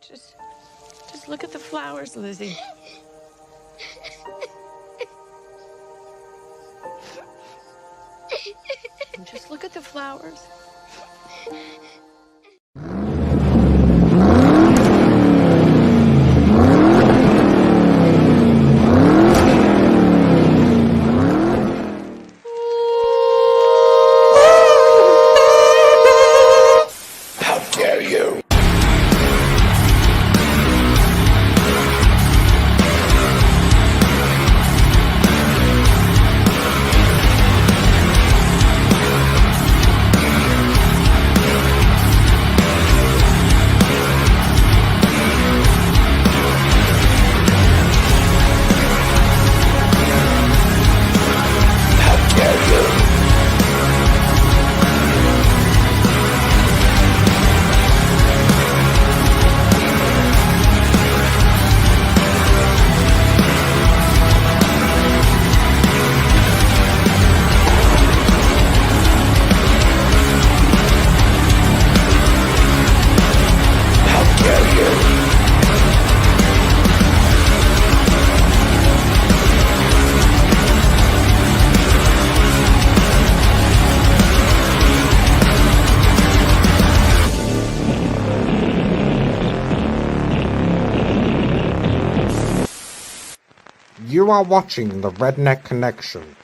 Just look at the flowers, Lizzie. Just look at the flowers. How dare you! You are watching the Redneck Connection.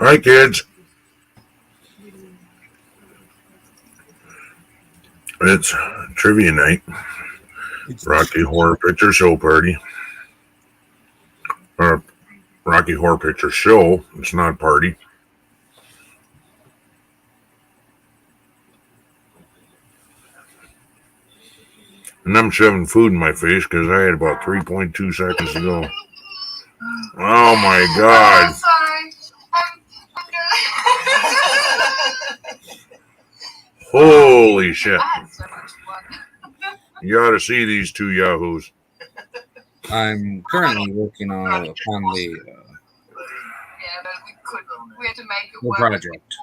Alright, kids. It's trivia night. Rocky Horror Picture Show party. Or Rocky Horror Picture Show. It's not a party. And I'm shoving food in my face because I had about 3.2 seconds to go. Oh my God. I'm sorry. Holy shit. I had so much fun. You ought to see these two yahoos. I'm currently working upon the Yeah, but we had to make it work. project.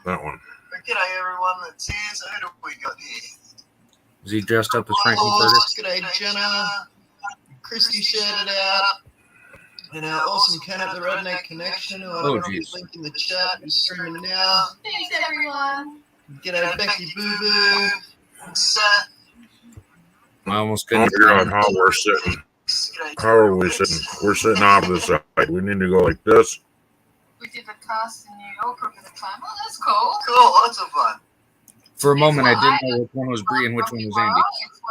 That one. G'day everyone that's here, so who do we got here? Is he dressed up as Frankenfurter? G'day Jenna, Christy shared it out, and our awesome Ken at the Redneck Connection, who I don't know if link in the chat, who's streaming now. Thanks, everyone. G'day Becky Boo Boo. I almost I'll couldn't. figure out how we're sitting. How are we sitting? We're sitting off the side. We need to go like this. We did the cast in New York over the time. Oh, that's cool. Cool, lots of fun. For a moment, I didn't know which one was Bree and which one was Andy. It's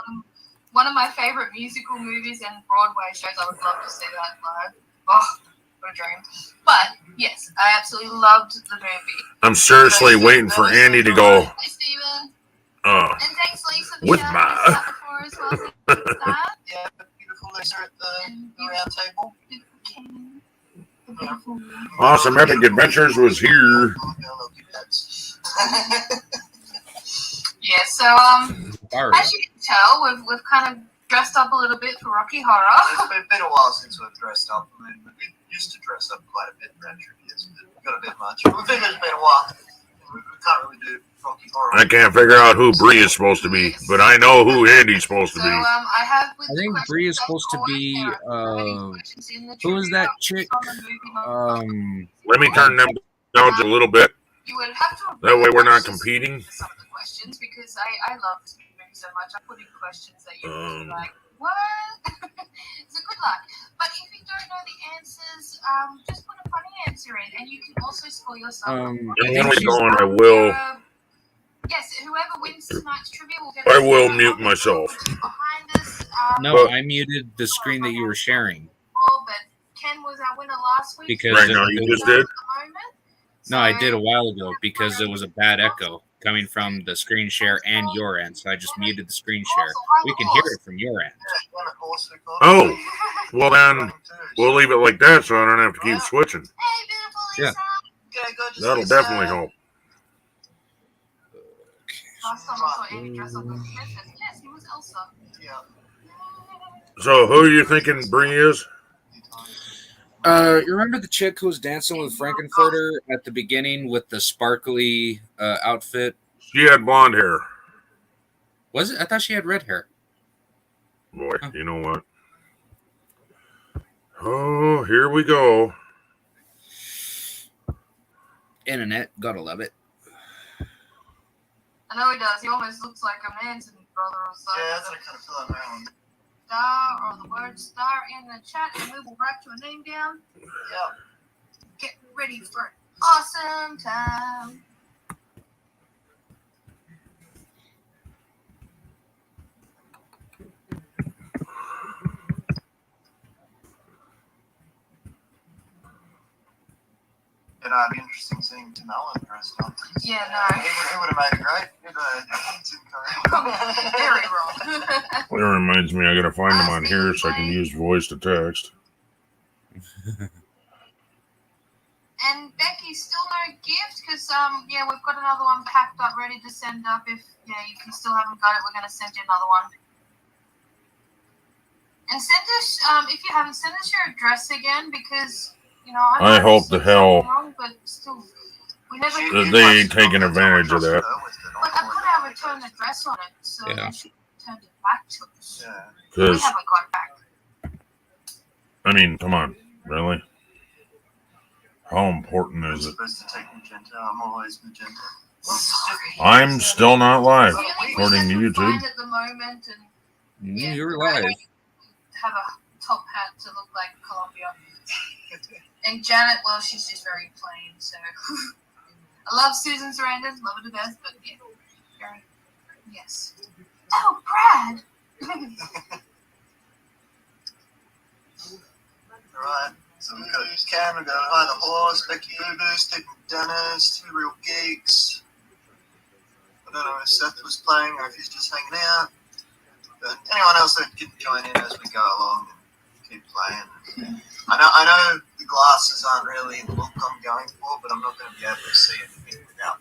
one of my favorite musical movies and Broadway shows. I would love to see that live. Oh, what a dream. But, yes, I absolutely loved the movie. I'm seriously waiting for Andy to go. Hey, Steven. Uh, And thanks, Lisa. with for my- sharing before as well. That. Yeah, beautiful Lisa at the round table. Awesome Epic Adventures was here. Yeah, so Sorry. as you can tell, we've kind of dressed up a little bit for Rocky Horror. It's been a while since we've dressed up. I mean, we used to dress up quite a bit in retro years, but we've got a bit much. We think it's been a while. We can't really do Rocky Horror. I can't figure out who Bree is supposed to be, but I know who Andy's supposed to So be. I have. With I think the Bree is questions, supposed to be, there are 30 questions in the who is trivia that chick? from the movie. Let me turn them down a little bit. You would have to. That way we're not questions competing. for some of the questions because I love this movie so much. I put in questions that you would be like, what? So good luck. But if you don't know the answers, just put a funny answer in, and you can also score yourself. I And think when we she's, go on, I will. Yes, whoever wins tonight's trivia will get. I will mute myself. Behind us. No, I muted the screen that you were sharing. But Ken was our winner last week. Because Right now, you just did? No, I did a while ago because it was a bad echo coming from the screen share and your end. So I just muted the screen share. We can hear it from your end. Oh, well then, we'll leave it like that so I don't have to keep switching. Hey, beautiful Lisa. Yeah. That'll definitely help. Last time I saw Andy dress up as a princess. Yes, he was Elsa. Yeah. So, who are you thinking Bree is? You remember the chick who was dancing with Frankenfurter at the beginning with the sparkly outfit? She had blonde hair. Was it? I thought she had red hair. Boy, you know what? Oh, here we go. Internet, gotta love it. I know he does. He almost looks like a Manson brother or something. Yeah, that's what I kind of feel like around. Star or the word star in the chat, and we will write your name down. Yep. Get ready for an awesome time. It'd be interesting seeing Tanella dressed up. Yeah, no. He would have made it great. Very wrong. It reminds me, I gotta find him on here so I can use voice to text. And Becky, still no gift because we've got another one packed up ready to send up. If you still haven't got it, we're gonna send you another one. And send us if you haven't, send us your address again because I hope the hell wrong, but still, we never they ain't taking advantage of that. Like I put our return address on it, so they should turn it back to us. Yeah. We haven't got it back. I mean, come on, really? How important is it? I'm supposed to take magenta. I'm always magenta. Sorry. I'm still not live, Really, according to we're YouTube. fine at the moment, and You're we're live. gonna have a top hat to look like Columbia. And Janet, well, she's just very plain, so I love Susan Sarandon, love her to death, but yeah, very, yes. Oh, Brad! Alright, so we've got Cam, we've got Hi the Horse, Becky Uber, Stephen Dennis, Two Real Geeks. I don't know if Seth was playing or if he's just hanging out. But anyone else that can join in as we go along and keep playing. I know the glasses aren't really the look I'm going for, but I'm not going to be able to see anything without.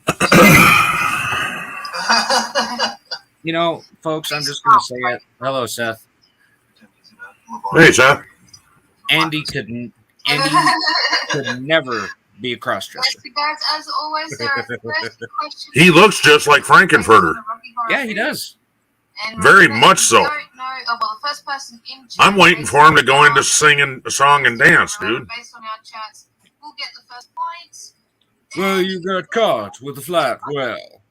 Folks, I'm just gonna say it. Hello, Seth. Hey, Seth. Andy could never be a crossdresser. Yes, guys, as always, there are 30 questions. He looks just like Frankenfurter. Yeah, he does. And Very much so. the first person in chat, I'm waiting for him to go into singing a song and dance, dude. Based on our chats, we'll get the first points. Well, you got caught with a flat well.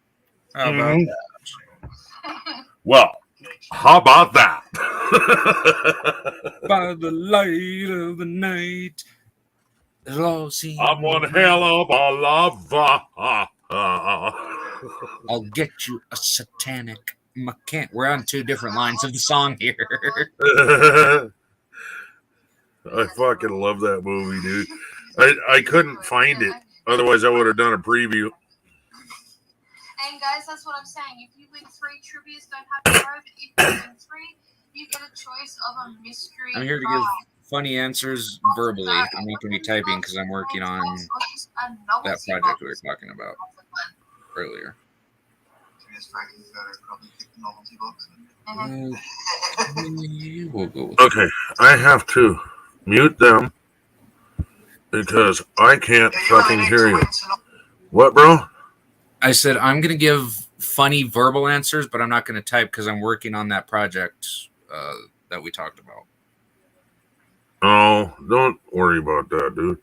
How about that? Well, how about that? By the light of the night, it all seems. I'm one hell of a lover. I'll get you a satanic mechanic. We're on two different lines of the song here. I fucking love that movie, dude. I couldn't find it. Otherwise, I would have done a preview. And guys, that's what I'm saying. If you win 3 trivias, don't have to go. But if you win 3, you get a choice of a mystery. I'm here to give funny answers verbally. I'm not going to be typing because I'm working on that project we were talking about earlier. We'll go with Okay, I have to mute them because I can't fucking hear you. What, bro? I said I'm going to give funny verbal answers, but I'm not going to type because I'm working on that project that we talked about. Oh, don't worry about that, dude.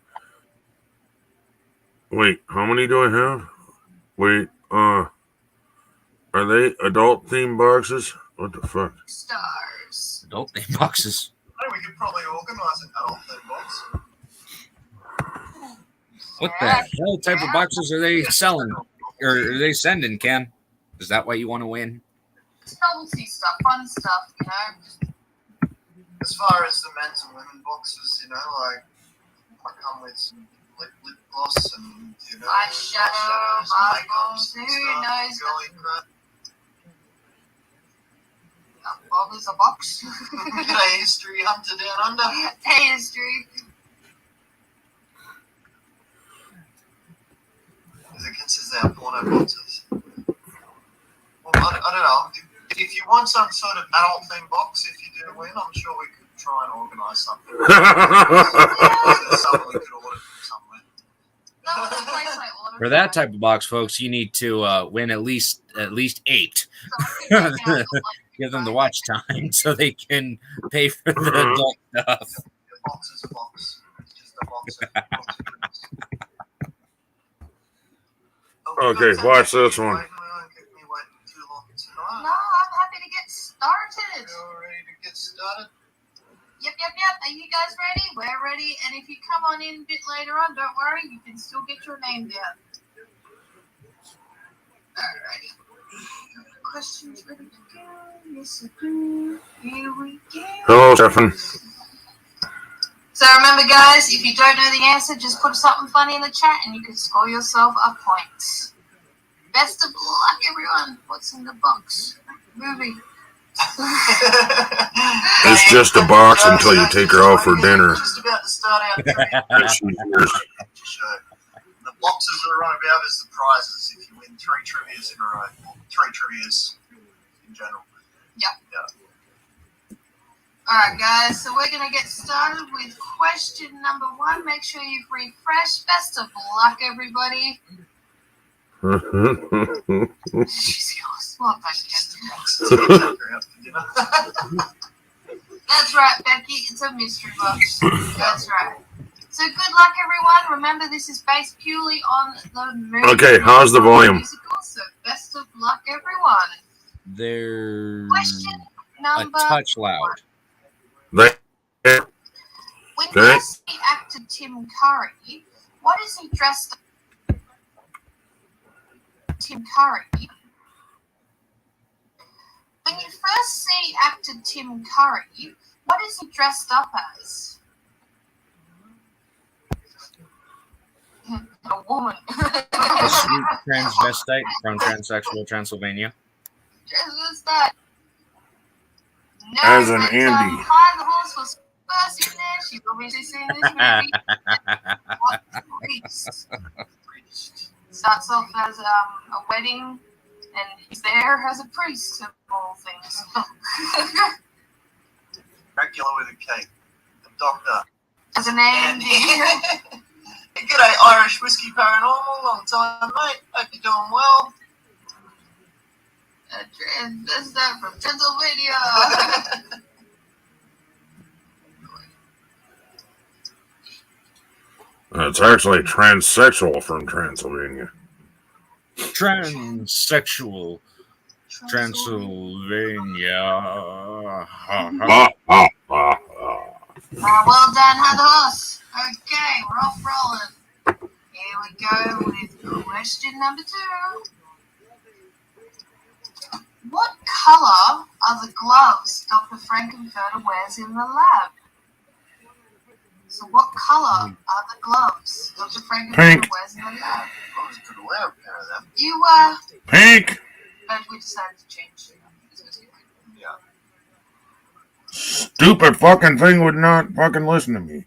Wait, how many do I have? Wait, are they adult theme boxes? What the fuck? Stars. Adult name boxes. I think we could probably organise an adult theme box. What the hell type of boxes are they selling? Or are they sending, Ken? Is that what you want to win? It's novelty stuff, fun stuff, you know. Just As far as the men's and women boxes, you know, like I come with some lip gloss and eyeshadow, marbles, who knows? Girly crap. Bob is a box. G'day, history hunter down under. Hey, history. As it considers our porno boxes. Well, I don't know. If you want some sort of adult theme box, if you do win, I'm sure we could try and organise something. Something we could order from somewhere. No, it's a place I ordered. For that type of box, folks, you need to win at least 8. Give them the watch time so they can pay for the adult stuff. The box is a box. It's just a box of drinks. Okay, watch this one. Don't keep me waiting too long tonight. No, I'm happy to get started. You're ready to get started? Yep. Are you guys ready? We're ready. And if you come on in a bit later on, don't worry, you can still get your name down. Alrighty. Questions ready to go? Yes, I do. Here we go. Hello, Stefan. So remember, guys, if you don't know the answer, just put something funny in the chat and you can score yourself a point. Best of luck, everyone. What's in the box? Movie. It's just a box until you take her out for dinner. Just about to start out. The boxes that are on about is the prizes if you win 3 trivias in a row. Or 3 trivias in general. Yep. Alright, guys, so we're going to get started with question number 1. Make sure you've refreshed. Best of luck, everybody. She's yours. Well done, That's right, Becky. It's a mystery box. That's right. So good luck, everyone. Remember, this is based purely on the movie. Okay, how's the volume? Musical, so best of luck, everyone. They're Question a number touch loud. When Okay. you see actor Tim Curry, what is he dressed up? Tim Curry. When you first see actor Tim Curry, what is he dressed up as? A woman. A sweet transvestite from transsexual Transylvania. Just that. No, As an but, Andy. Hi, the horse was first in there. She's obviously seen this movie. What priest? Starts off as a wedding, and he's there as a priest of all things. Dracula with a cape. The doctor. As an Andy. G'day, Irish Whiskey Paranormal. Long time, mate. Hope you're doing well. That's that from Transylvania. It's actually transsexual from Transylvania. Transsexual Transylvania. Well done, Hados. Okay, we're off rolling. Here we go with question number 2. What colour are the gloves Dr. Frankenfurter wears in the lab? So what colour are the gloves Dr. Frankenfurter Pink. wears in the lab? I was going to wear a pair of them. You, Pink! but we decided to change. Yeah. Stupid fucking thing would not fucking listen to me.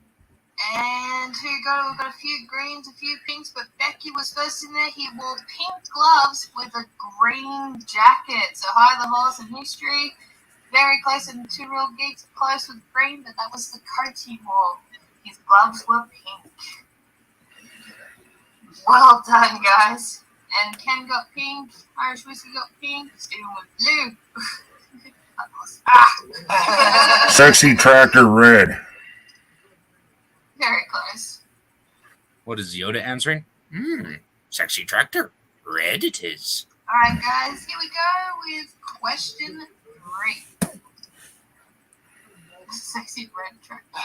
And here you go, we've got a few greens, a few pinks, but Becky was first in there. He wore pink gloves with a green jacket. So hi, the horse in history. Very close, and 2 real geeks close with green, but that was the coat he wore. His gloves were pink. Well done, guys. And Ken got pink, Irish Whiskey got pink, Stephen with blue. Sexy tractor red. Very close. What is Yoda answering? Sexy tractor. Red it is. Alright, guys, here we go with question 3. Sexy red tractor.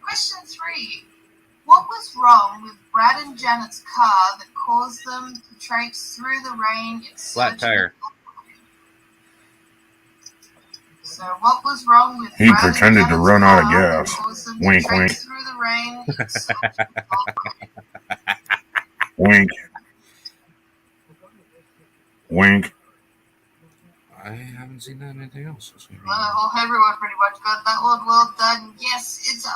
Question 3. What was wrong with Brad and Janet's car that caused them to traipse through the rain in Flat tire. So what was wrong with He Brad pretended and to Janet's run out of car that gas. caused them Wink, to traipse wink. through the rain in search of Wink. Wink. I haven't seen that anything else. Well, everyone pretty much got that one. Well done. Yes, it's a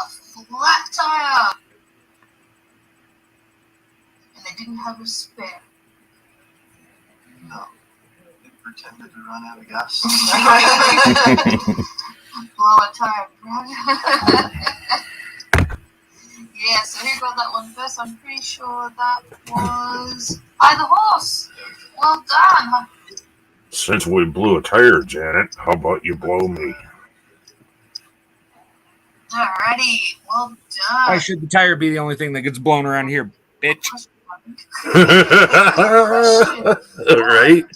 flat tire. And they didn't have a spare. No. They pretended to run out of gas. Blow a tire, Brad. Yeah, so who got that one first? I'm pretty sure that was the horse. Well done. Since we blew a tire, Janet, how about you blow me? Alrighty, well done. Why should the tire be the only thing that gets blown around here, bitch? Right?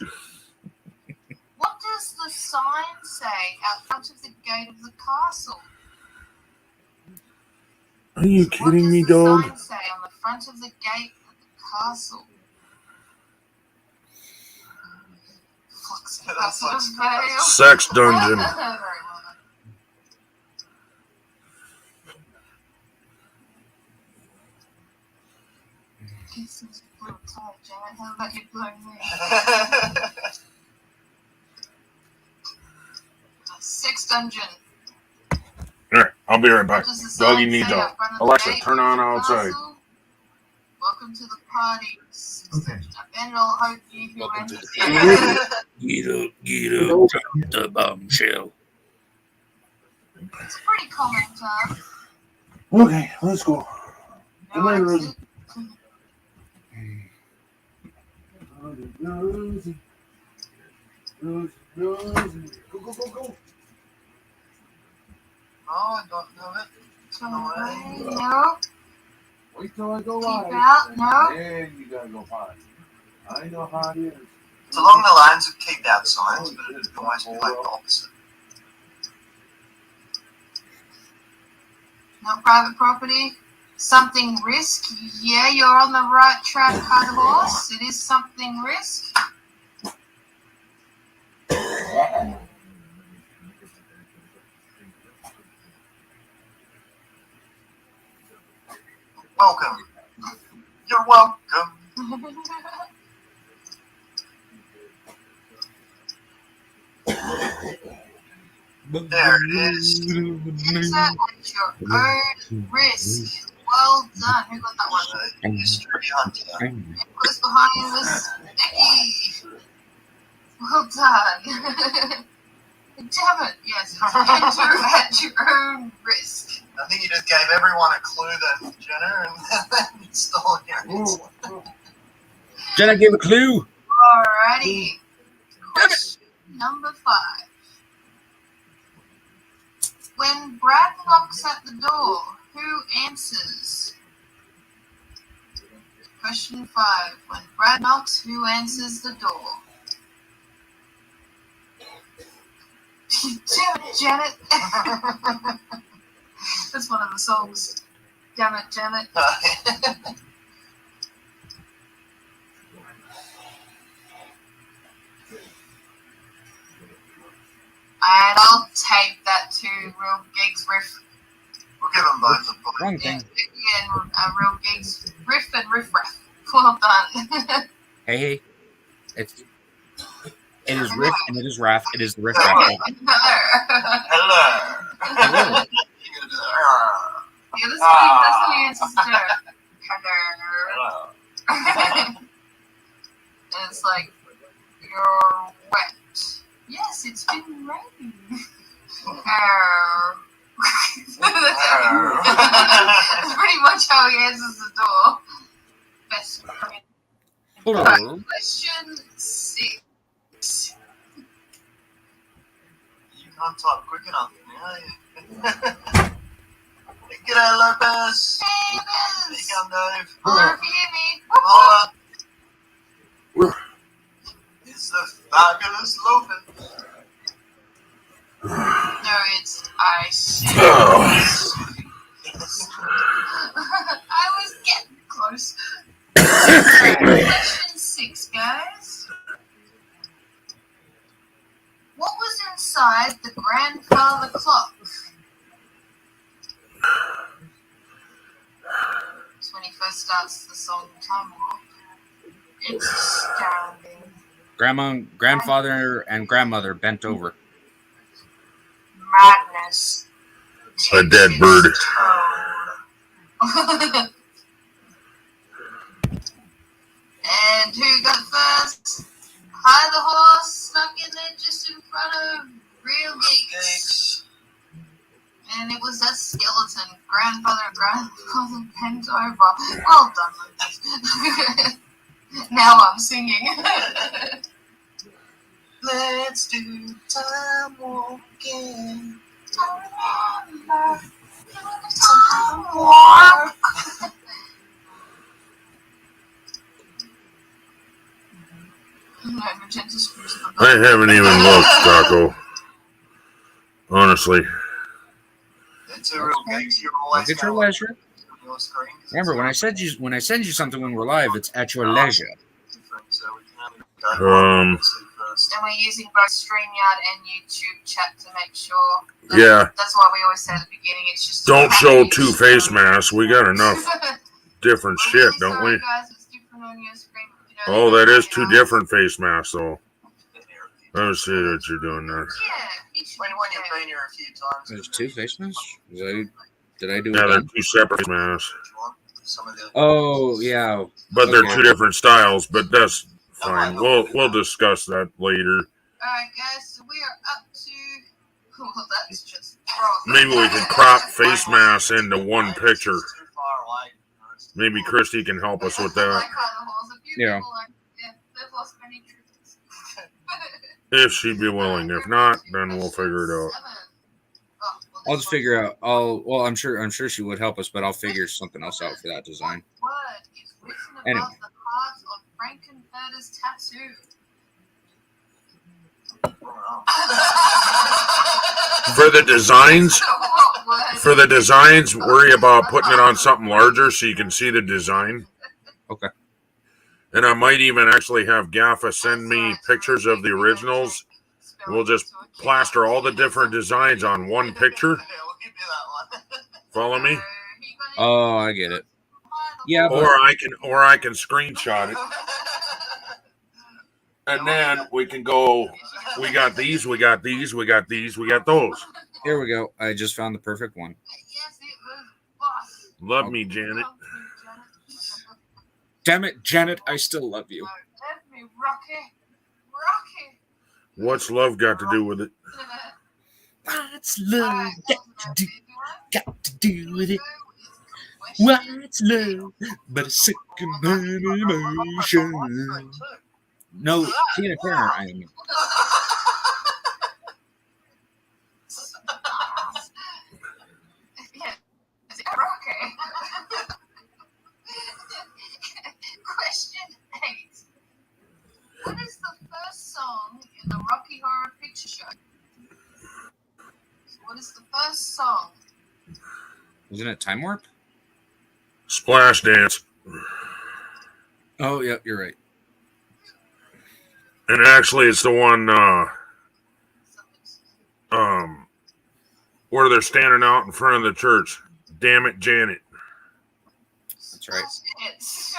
What does the sign say out front of the gate of the castle? Are you kidding me, dog? What does the sign say on the front of the gate of the castle? Flux Veil. Sex dungeon. Very well done. This is blue tie, Janet. How about you blow me? Sex dungeon. There, I'll be right back. What does the sign Doggy needs say out. out front of the Alexa, gate turn of on the outside. castle? Welcome to the party. And I'll hope you who Welcome to enter. Get up, drop the bombshell. It's a pretty common term. Okay, let's go. No exit. Oh, I don't know it. No. Wait till I go Keep live. out. No. Then you gotta go high. I know how it is. It's along the lines of keep out signs, but it would almost be like the opposite. No private property. Something risk. Yeah, you're on the right track, kind of horse. It is something risk. Welcome. You're welcome. There it is. Use that at your own risk. Well done. Who got that one? Mystery hunter. Who's behind this? Becky. Well done. Damn it. Yes, enter at your own risk. I think you just gave everyone a clue then, Jenna, and then stole your answer. Jenna gave a clue. Alrighty. Question number 5. When Brad knocks at the door, who answers? Question 5. When Brad knocks, who answers the door? Damn it, Janet. That's one of the songs. Damn it, Janet. And I'll tape that to Real Gigs Riff. We'll give them both a point. Wrong Yeah, thing. Real Gigs Riff and Riff Raff. Well done. Hey. It is riff and it is raff. It is the riff raff. Hello. Hello. You're gonna do that. Yeah, that's how he answers the door. Hello. Hello. And it's like, you're wet. Yes, it's been raining. That's pretty much how he answers the door. Best friend. Hello. Question 6. You can't type quick enough, yeah. G'day, Lopez. Hey, Here Liz. you come, Dave. Hello, if you hear me. Hola. It's the fabulous Lopez. No, it's I see. Oh. I close. Question 6, guys. What was inside the grandfather clock? It's when he first starts the song Time Warp. It's astounding. Grandfather and grandmother bent over. Madness. A dead bird. And who got first? Hi, the horse snuck in there just in front of Real Geeks. And it was that skeleton. Grandfather bent over. Well done, Lucas. Now I'm singing. Let's do time walking. Time warp. I haven't even looked, Taco. Honestly. It's a real geeks. You're Look always at your going leisure. on your screen. Remember, when I send you something when we're live, it's at your leisure. Different, so we can only go first. And we're using both StreamYard and YouTube chat to make sure. Yeah. That's why we always say at the beginning, it's just. Don't show two face masks. We got enough different shit, don't we? Guys, it's different on your screen, Oh, that is two different face masks, though. Let's see what you're doing there. When you've been here a few times. There's two face masks? Did I do Yeah, it? they're Again? two separate masks. Some of the Oh, yeah. But they're Okay. two different styles, but that's fine. We'll discuss that later. Alright, guys, so we are up to. Well, that's just wrong. Maybe we can crop face masks into one picture. It's too far away. Maybe Christy can help us with that. Like how the horse, a few Yeah. people they've lost many troops. If she'd be willing. If not, then we'll figure it out. I'll just figure out. I'm sure she would help us, but I'll figure something else out for that design. What word is written above Anyway. the heart on Frankenfurter's tattoo? For the designs, What word? for the designs, worry about putting it on something larger so you can see the design. Okay. And I might even actually have Gaffa send me pictures of the originals. We'll just plaster all the different designs on one picture. Yeah, we'll give you that one. Follow me? Oh, I get it. Yeah, but Or I can screenshot it. And then we can go, we got these, we got these, we got these, we got those. here we go. I just found the perfect one. Yes, it was boss. Love me, Janet. Damn it, Janet, I still love you. Let me, Rocky. Rocky. What's love got to do with it? What's love Alright, got to do with it? What's love but a second-hand emotion? No, Tina Turner, I am. Yeah, it's Rocky. Question 8. What is the first song in the Rocky Horror Picture Show? What is the first song? Isn't it Time Warp? Splash Dance. Oh, yep, you're right. And actually, it's the one where they're standing out in front of the church. Damn it, Janet. That's right. It's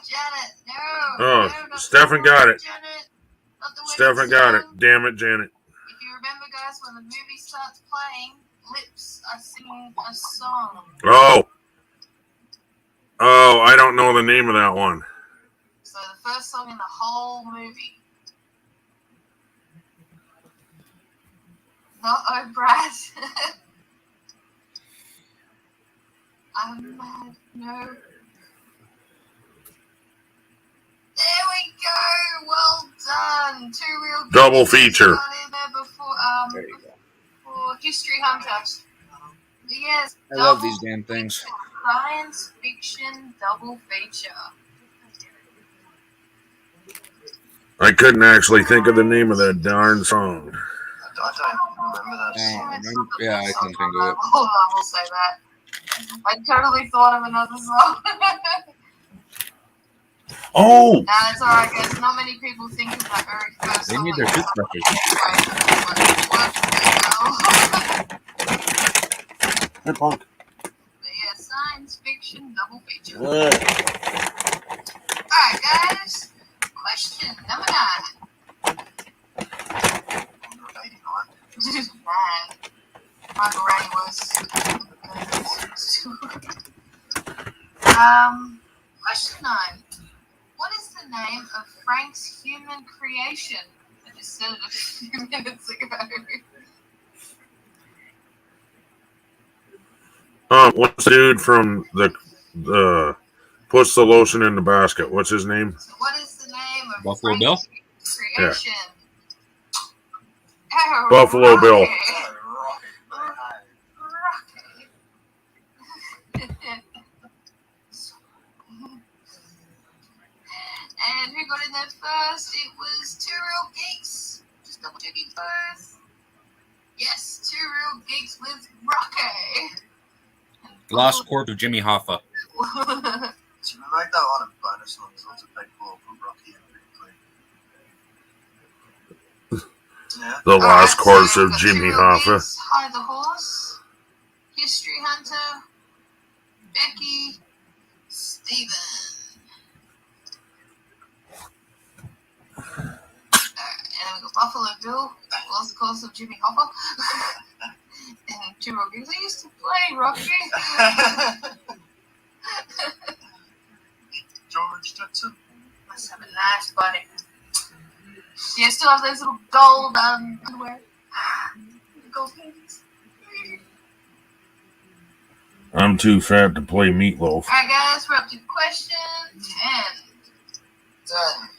Janet, no. Oh, no, not Stefan got it. Janet, not the wedding Stefan got it. song. Damn it, Janet. If you remember, guys, when the movie starts playing, lips are singing a song. Oh, I don't know the name of that one. So the first song in the whole movie. Not Oh Brad. I'm mad. No. There we go. Well done. 2 real Double good feature. got in there before, There you go. for History Hunter. Yes. I love double these damn things. feature. Science fiction double feature. I couldn't actually think of the name of that darn song. I don't remember that song. Yeah, I couldn't think of it. Hold on, we'll say that. I totally thought of another song. Oh, Nah, it's alright, guys. Not many people think of that very first They song. need their toothbrushes. hey, punk. Yeah, science fiction double feature. Yeah. Alright, guys. Question number 9. Number 89. Man, Michael Ray was. Question 9. What is the name of Frank's human creation? I just said it a few minutes ago. What's the dude from the puts the lotion in the basket? What's his name? So what is the name of Buffalo Bill? Frank's creation? Oh, Buffalo Bill. Rocky. And who got in there first? It was Two Real Geeks. Just double checking first. Yes, Two Real Geeks with Rocky. Lost Corpse of Jimmy Hoffa. So we make that one a bonus one, so it's a big ball from Rocky and Big Clean. Yeah. The last course so of Jimmy Hoffa. Hi the Horse, History Hunter, Becky, Steven. And then we got Buffalo Bill, Lost Course of Jimmy Hoffa. And Two Real Geeks. I used to play Rocky. George Jetson. Must have a nice body. Yeah, still have those little gold underwear. Gold panties. I'm too fat to play meatloaf. Alright guys, we're up to question 10. Done.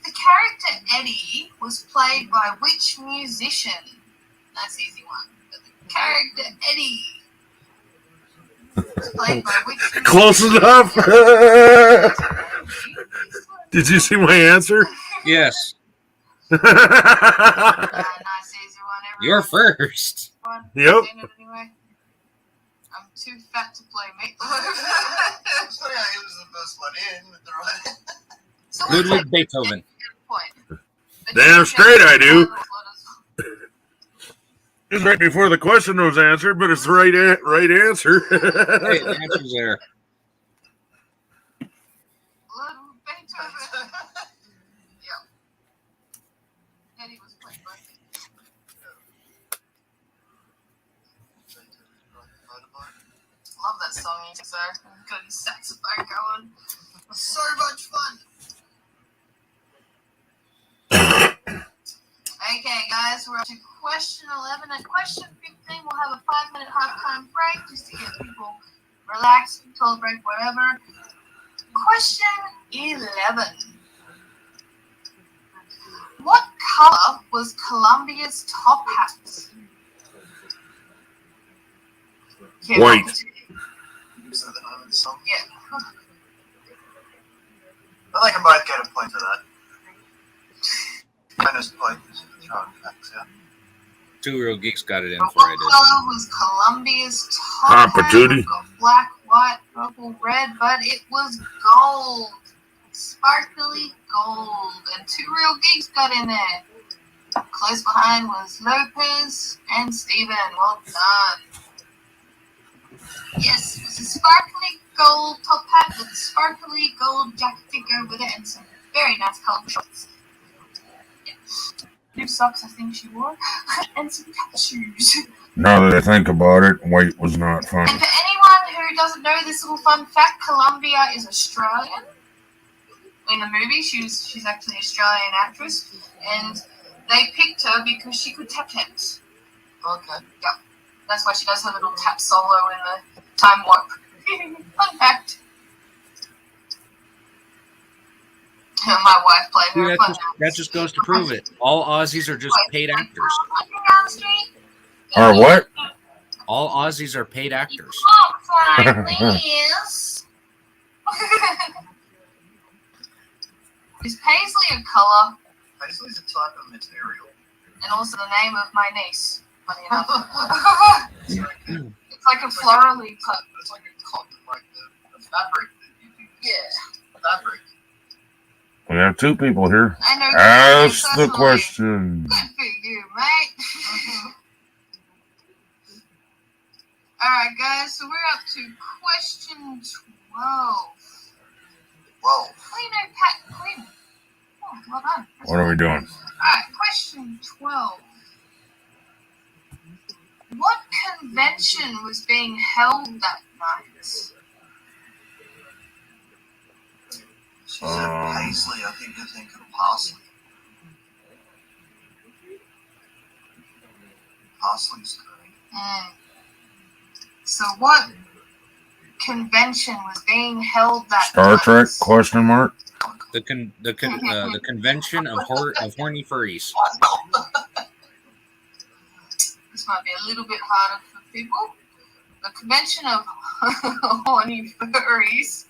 The character Eddie was played by which musician? That's an easy one. But the character Eddie was played by which musician? Close enough. Did you see my answer? Yes. Nice easy one. You're Everyone. first. Yep. Anyway. I'm too fat to play meatloaf. It's funny how he was the first one in with the right. So Ludwig Beethoven. point. Damn straight I do. It's right before the question was answered, but it's the right answer. Hey, the answer's there. Ludwig Beethoven. Yeah. Eddie was played by Love that song, so got his saxophone going. So much fun. Okay, guys, we're up to question 11. At question 15, we'll have a 5-minute halftime break just to get people relaxed, toilet break, whatever. Question 11. What color was Columbia's top hat? Okay, White. Is that the name of the song? Yeah. I think I might get a point for that. Bonus point for throwing facts out. Two Real Geeks got it in What before I color was Columbia's top hat? Patootie. We've got black, white, purple, red, but it was gold. Sparkly gold. And Two Real Geeks got in there. Close behind was Lopez and Steven. Well done. Yes, it was a sparkly gold top hat with a sparkly gold jacket to go with it and some very nice colored shorts. Yeah. New socks, I think she wore, and some cat shoes. Now that I think about it, white was not fun. And for anyone who doesn't know this little fun fact, Columbia is Australian. In the movie, she's actually an Australian actress, and they picked her because she could tap dance. Okay. Yeah, that's why she does her little tap solo in the time warp. Fun fact. My wife played See, her. that just goes to prove it. All Aussies are just paid actors. Or what? All Aussies are paid actors. Please. Is paisley a color? Paisley's a type of material. And also the name of my niece, funny enough. It's like a florally cut. It's like a cotton, like the fabric that you do. Yeah. Fabric. We have two people here. I know. Ask the Good question. for you, mate. Alright, guys, so we're up to question 12. Whoa. Clean, Pat, clean. Oh, well done. What are we doing? Alright, question 12. What convention was being held that night? She said Paisley. I think you're thinking of parsley. Parsley's good. So what convention was being held that Star night? Trek? Question mark. The convention of horny furries. This might be a little bit harder for people. The convention of horny furries.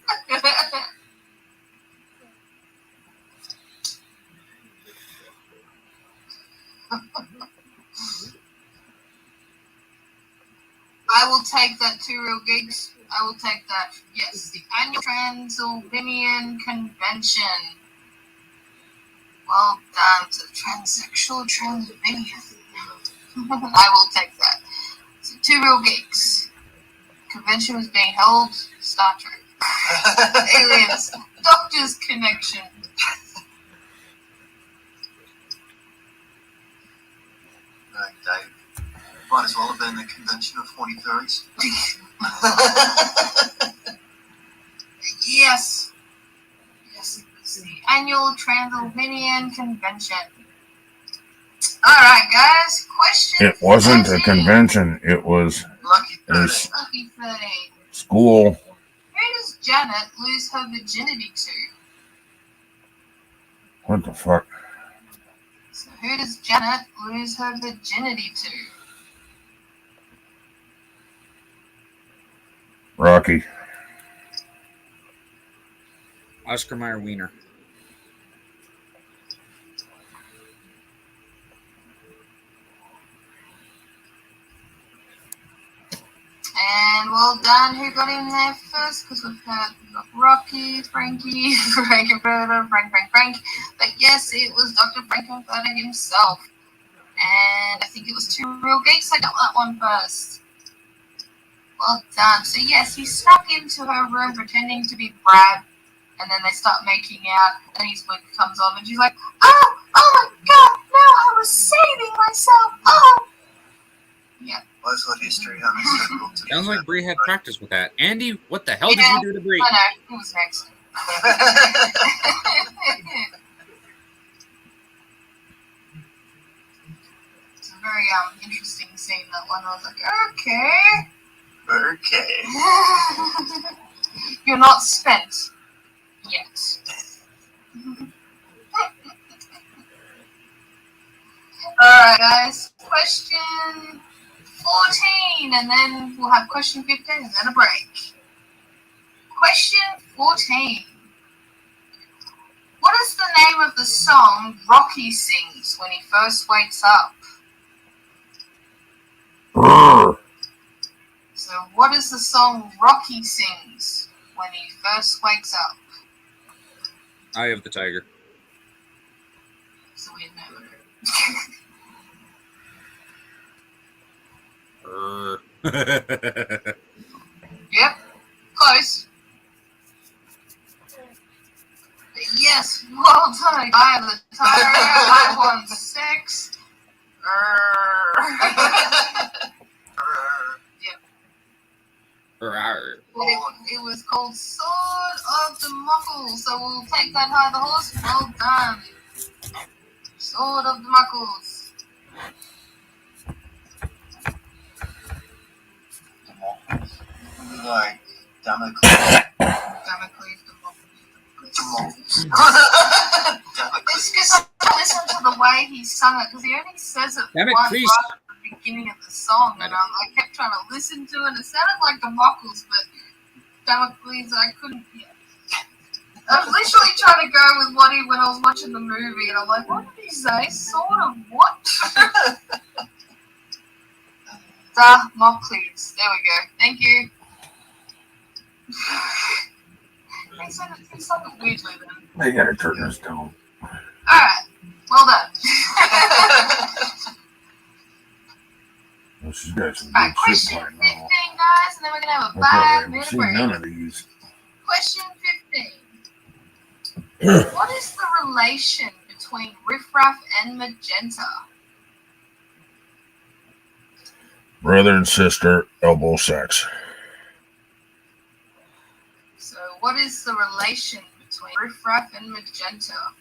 I will take that, 2 Real Geeks. I will take that. Yes, the annual Transylvanian Convention. Well done, to transsexual Transylvanian. I will take that. So 2 Real Geeks. Convention was being held. Star Trek. Aliens. Doctor's Connection. Right, Dave. Might as well have been the convention of horny furries. Yes. Yes, it was the annual Transylvanian Convention. Alright, guys. Question It wasn't a 13. convention. It was Lucky a 30. Lucky 13. school. Who does Janet lose her virginity to? What the fuck? So who does Janet lose her virginity to? Rocky. Oscar Mayer Wiener. And well done, who got in there first? Because we've got Rocky, Frankie, Frankenfurter, Frank. But yes, it was Dr. Frankenfurter himself. And I think it was 2 Real Geeks. I got that one first. Well done. So yes, he snuck into her room pretending to be Brad. And then they start making out. And his wig comes off. And she's like, oh my God, no, I was saving myself. Oh. Yeah. That's what history has. Sounds like Bree had practice with that. Andy, what the hell did Yeah, you do to Bree? I know. Who was next? It's a very interesting scene, that one. I was like, okay. Okay. You're not spent yet. Alright, guys. Question 14, and then we'll have question 15, and then a break. Question 14. What is the name of the song Rocky sings when he first wakes up? Brr. So what is the song Rocky sings when he first wakes up? Eye of the Tiger. It's a weird name. Yep, close. But yes, well done. I have the tiger. I won 6. It was called Sword of the Muckles, so we'll take that high the horse. Well done. Sword of the Muckles. Like Damocles. Damocles the It's because I listened to the way he sung it, because he only says it Damn it, once please. right at the beginning of the song, and I kept trying to listen to it. It sounded like the Muckles, but Damocles, I couldn't hear. I was literally trying to go with what when I was watching the movie, and I'm like, what did he say? Sort of what? Mock cleats. There we go. Thank you. It's something weirdly then. They gotta turn this down. Alright. Well done. Well, she's got some Alright, good shit question playing 15, now. guys, and then we're going to have a I probably 5-minute haven't seen break. none of these. Question 15. What is the relation between riffraff and magenta? Brother and sister, elbow sex. So, what is the relation between riffraff and magenta?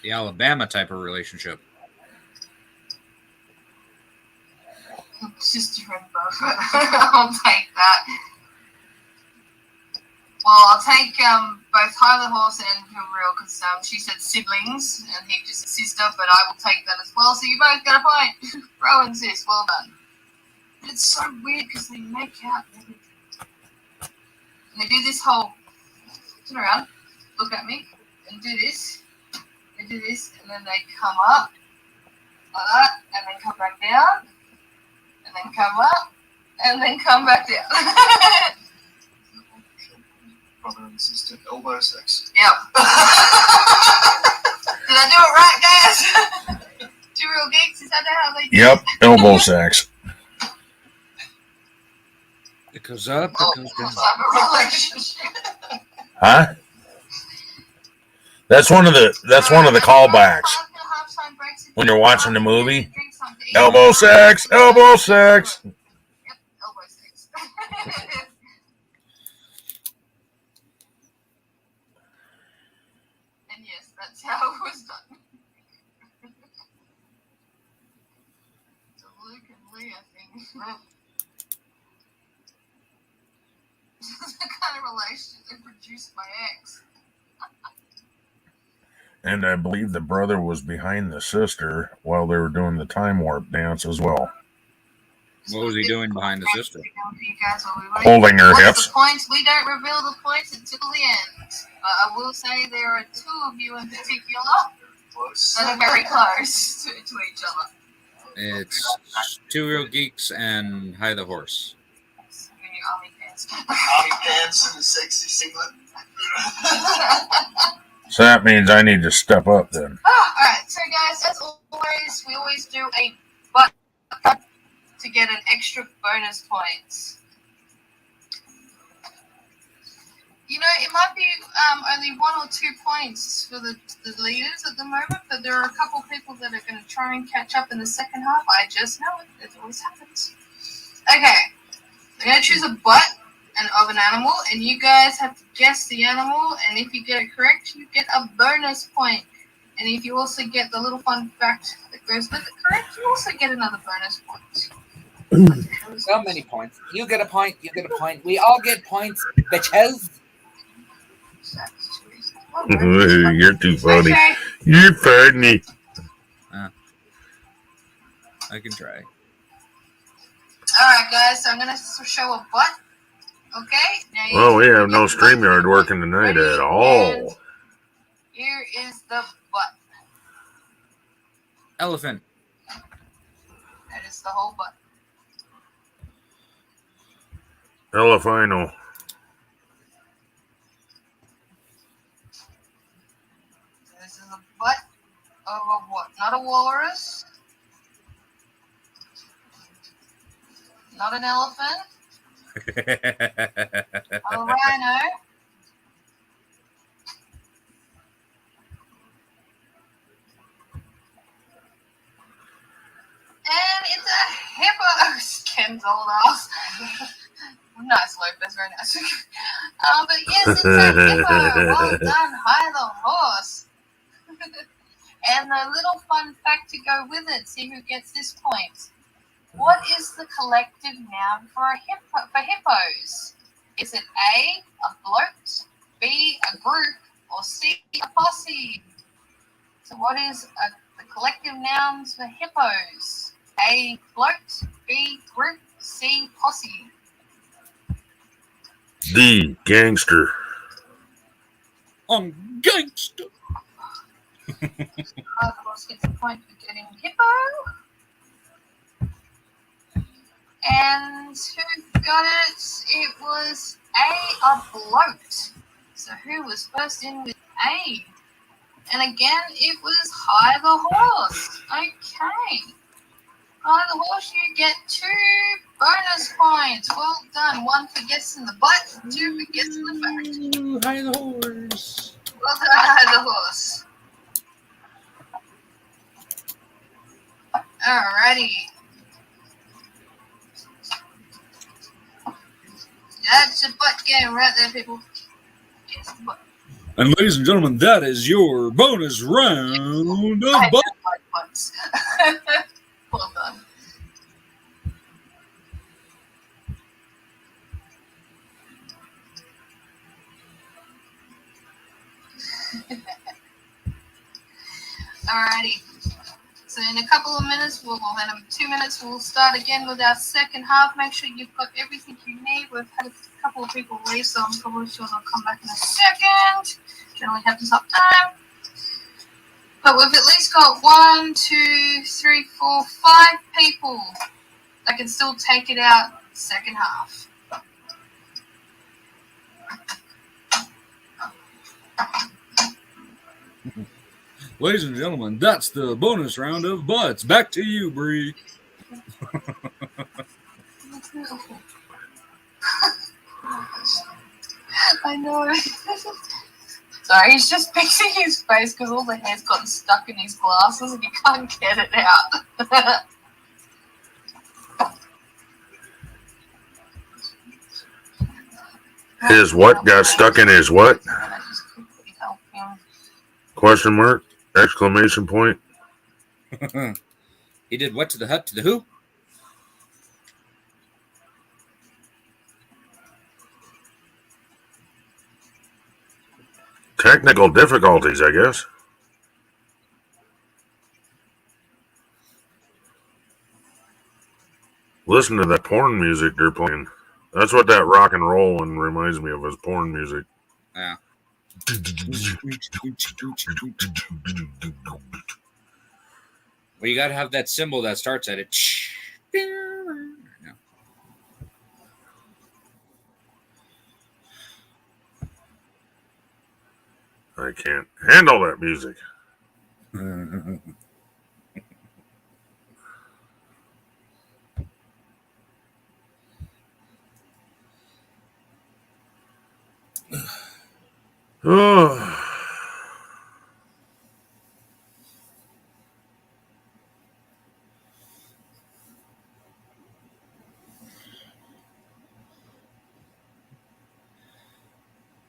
The Alabama type of relationship. Sister and brother. I'll take that. Well, I'll take both High the Horse and For Real because she said siblings and he just said sister, but I will take that as well. So you both got a point. Bro and sis, well done. But it's so weird because they make out everything. And they do this whole turn around, look at me, and do this. They do this, and then they come up like that, and then come back down, and then come up, and then come back down. Brother and sister, elbow sex. Yep. Did I do it right, guys? 2 Real Geeks, is that how they do it? Yep, elbow sex. It goes up, it goes down. Type of relationship. Huh? That's one of the callbacks when you're watching the movie. Elbow sex, elbow sex. Yep, elbow sex. And yes, that's how it was done. The Luke and Leah thing. The kind of relationship they produced my ex. And I believe the brother was behind the sister while they were doing the time warp dance as well. What was he doing behind the sister? Holding her What's hips. the points? We don't reveal the points until the end. But I will say there are 2 of you in particular that are very close to each other. It's 2 Real Geeks and High the Horse. In your army pants. Army pants and a sexy singlet. So that means I need to step up then. Alright, so guys, as always, we always do a butt cut to get an extra bonus points. You know, it might be only 1 or 2 points for the leaders at the moment, but there are a couple people that are going to try and catch up in the second half. I just know it. It always happens. Okay, I'm going to choose a butt of an animal, and you guys have to guess the animal, and if you get it correct, you get a bonus point. And if you also get the little fun fact that goes with it correct, you also get another bonus point. So many points. You get a point, you get a point. We all get points, bitches. You're too funny. Okay. You're funny. I can try. Alright guys, so I'm going to show a butt. Okay? Now Well, we have no StreamYard working tonight at all. Here is the butt. Elephant. That is the whole butt. Elefino. This is a butt of a what? Not a walrus. Not an elephant. A rhino. And it's a hippo. Ken's old ass. Nice, Lopez, very nice. But yes, it's a hippo. Well done, High the Horse. And a little fun fact to go with it. See who gets this point. What is the collective noun for a hippo? For hippos? Is it A, a bloat, B, a group, or C, a posse? So what is the collective nouns for hippos? A, bloat, B, group, C, posse. D, gangster. I'm gangster. Of course, gets a point for getting hippo. And who got it? It was a bloat. So who was first in with A? And again, it was High the Horse. Okay. High the Horse, you get 2 bonus points. Well done. 1 for guessing the butt, 2 for guessing the fact. Ooh, High the Horse. Well done, High the Horse. Alrighty. That's a butt game right there, people. Yes, butt. And ladies and gentlemen, that is your bonus round of I butt. like butts. Well done. Alrighty. So in a couple of minutes, in 2 minutes, we'll start again with our second half. Make sure you've got everything you need. We've had a couple of people leave, so I'm probably sure they'll come back in a second. Generally happens up time. But we've at least got 1, 2, 3, 4, 5 people that can still take it out second half. Ladies and gentlemen, that's the bonus round of butts. Back to you, Bree. I know. Sorry, he's just fixing his face because all the hair's gotten stuck in his glasses and he can't get it out. His what got stuck in his what? Question mark? Exclamation point? He did what to the hut to the who? Technical difficulties, I guess. Listen to that porn music they're playing. That's what that rock and roll one reminds me of, is porn music. Yeah. Well, you got to have that symbol that starts at it. I can't handle that music. Oh.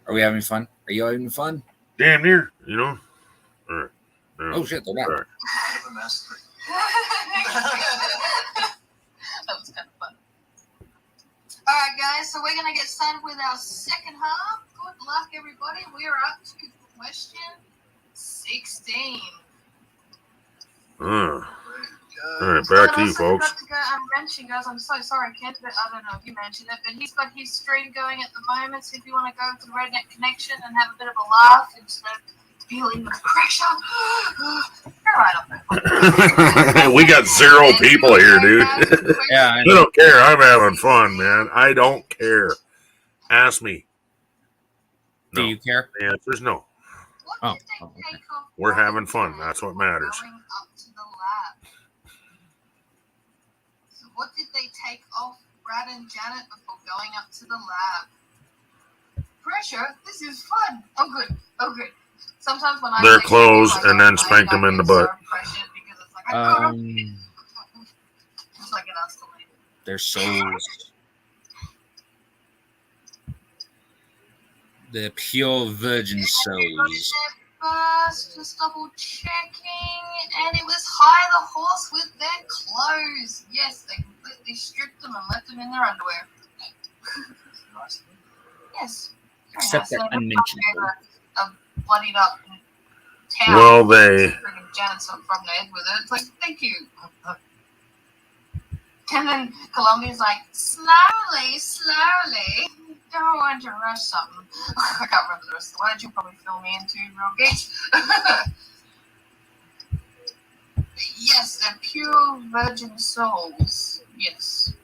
Are we having fun? Are you having fun? Damn near, you know? All right. Now, Oh, shit, they're back. all right. That was kind of fun. Alright, guys, so we're going to get started with our second half. Good luck, everybody. We're up to question 16. All right, back to you, Also folks. got to go, mention, guys, I'm so sorry, Kent, but I don't know if you mentioned it, but he's got his stream going at the moment, so if you want to go to the Redneck Connection and have a bit of a laugh instead of feeling the pressure, you're right up there. We got 0 people here, dude. Yeah, I don't care. I'm having fun, man. I don't care. Ask me. Do you care? The answer's no. What did they okay. take off We're Brad having and fun. Janet That's what before matters. Going up to the lab? So what did they take off Brad and Janet before going up to the lab? Pressure? This is fun. Oh, good. Oh, good. Sometimes when I Their say clothes something, and then spank them in the butt. So pressured because it's like, I got Just like it has to leave. Their souls. The pure virgin souls. First, just double checking, and it was High the Horse with their clothes. Yes, they completely stripped them and left them in their underwear. Yes. Except that unmentionable. A bloodied up towel. Well, they. Friggin' Janet's from the head with it. It's like, thank you. And then Columbia's like, slowly, slowly. Don't want to rush something. I can't remember the rest of the words. You'll probably fill me into real geeks. Yes, they're pure virgin souls. Yes.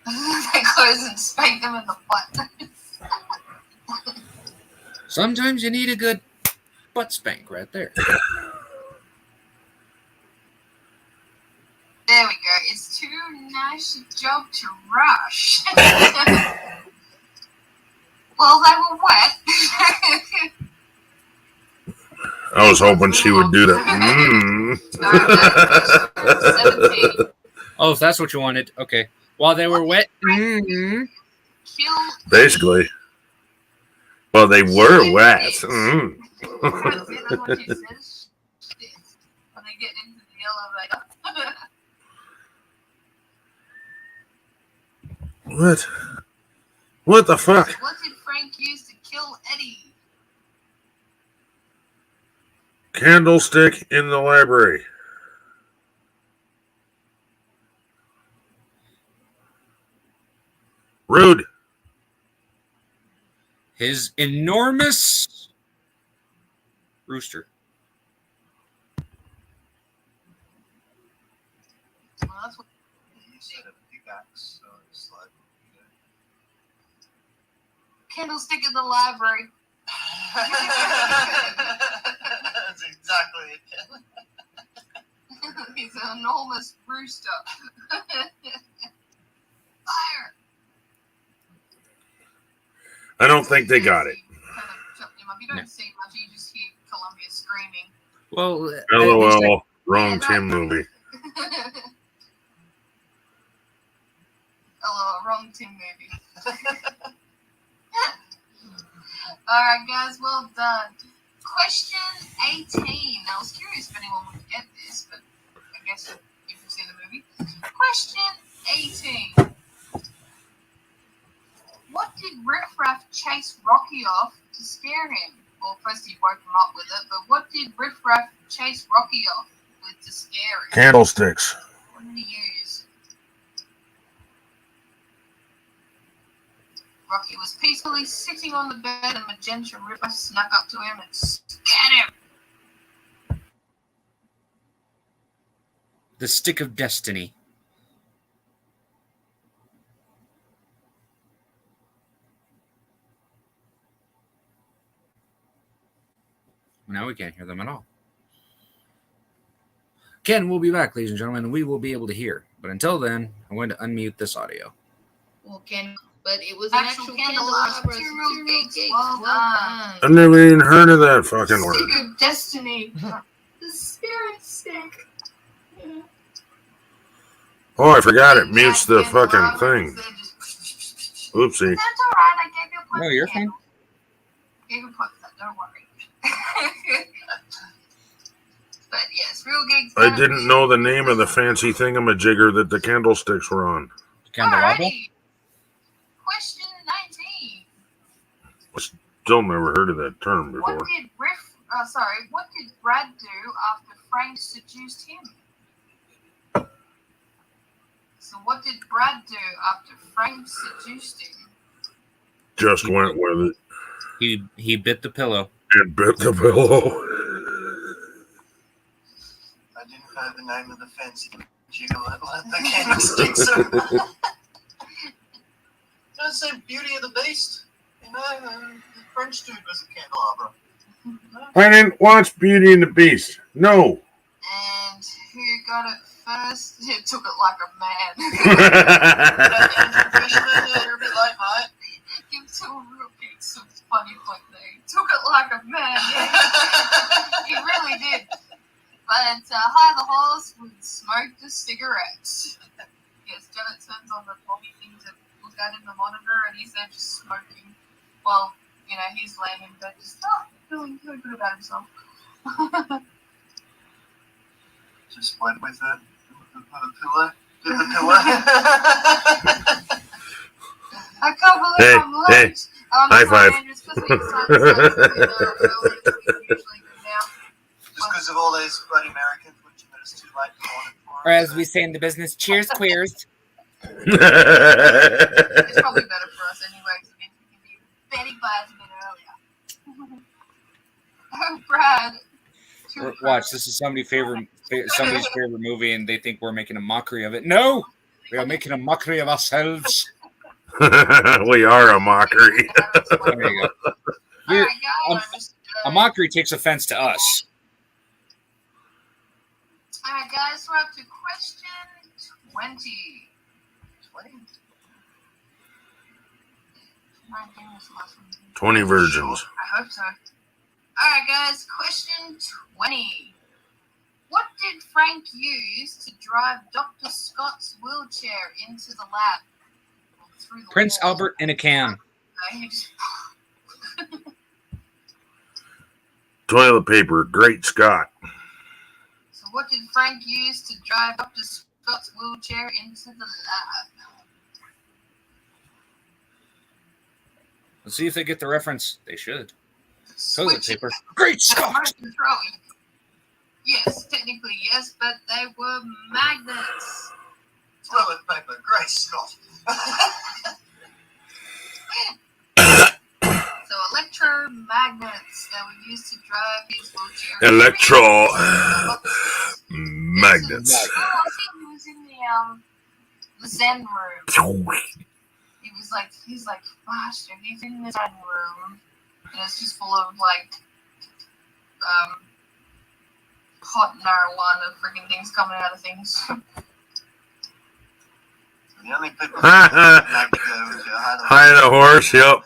They close and spank them in the butt. Sometimes you need a good butt spank right there. There we go. It's too nice a job to rush. Well, they were wet. I was hoping she would do that. 17. Oh, if that's what you wanted. Okay. While they were wet. Kill Basically. Well, they were wet. That's what she says. When they get into the elevator. What? What the fuck? What did Frank use to kill Eddie? Candlestick in the library. Rude. His enormous rooster. Well, that's what You said a pickaxe, so it's like, candlestick in the library. That's exactly it. He's an enormous rooster. Fire! I don't think they got it. Kind of chopped him up. You don't see much, you just hear Columbia screaming. Well, LOL. Wrong Tim movie. Oh, wrong Tim movie. Alright, guys, well done. Question 18. I was curious if anyone would get this, but I guess if you've seen the movie. Question 18. What did Riff Raff chase Rocky off to scare him? Well, first he woke him up with it, but what did Riff Raff chase Rocky off with to scare him? Candlesticks. What did he use? Rocky was peacefully sitting on the bed and Magenta Ripper snuck up to him and scared him. the stick of destiny. Now we can't hear them at all. Ken will be back, ladies and gentlemen, and we will be able to hear. But until then, I'm going to unmute this audio. Well, but it was an actual candelabra. Serial geeks, well done. I've never even heard of that fucking word. Stick of destiny. The spirit stick. Oh, I forgot it mutes the fucking thing. Oopsie. That's alright, I gave you a point. No, you're fine. Gave you a point for that, don't worry. But yes, real gigs. I didn't know the name of the fancy thingamajigger that the candlesticks were on. Candelabra? Alrighty. Question 19. Still never heard of that term before. What did Brad do after Frank seduced him? So what did Brad do after Frank seduced him? Just went with it He bit the pillow. and bit the pillow. I didn't know the name of the fancy jiggle that let the candlesticks. Don't say Beauty of the Beast. You know, the French dude was a candelabra. I didn't watch Beauty and the Beast. No. And who got it first? Who took it like a man? Fisherman, you're a bit late, mate. Give two real gigs some funny point there. He took it like a man. Yeah. He really did. But High the Horse would smoke the cigarettes. Yes, Janet turns on the blobby thing to look at in the monitor, and he's there just smoking. Well, you know, he's laying in bed just feeling good about himself. Just went with it. With a pillow. With the pillow. I can't believe I'm late. High five. Just because of all those bloody Americans, which it's too late to morning for. Or as we say in the business, cheers, queers. It's probably better for us Betty buys a bit earlier. Oh, Brad. Watch, this is somebody's favorite movie, and they think we're making a mockery of it. No, we are making a mockery of ourselves. We are a mockery. There you go. Alright, guys. A mockery takes offense to us. Alright, guys, we're up to question 20. 20? 20 virgins. I hope so. Alright, guys, question 20. What did Frank use to drive Dr. Scott's wheelchair into the lab? Through the Prince wall? Albert in a can. He just- Toilet paper. Great Scott. So what did Frank use to drive Dr. Scott's wheelchair into the lab? Let's see if they get the reference. They should. Toilet Switch paper. Great Scott! Remote control. Yes, technically yes, but they were magnets. Toilet paper, great Scott. So electromagnets that were used to drive his wheelchair. Magnets. Oh, I think he was in the Zen room. He's like, master, he's in the Zen room. And it's just full of hot marijuana freaking things coming out of things. The only people Hi, the horse. Yep.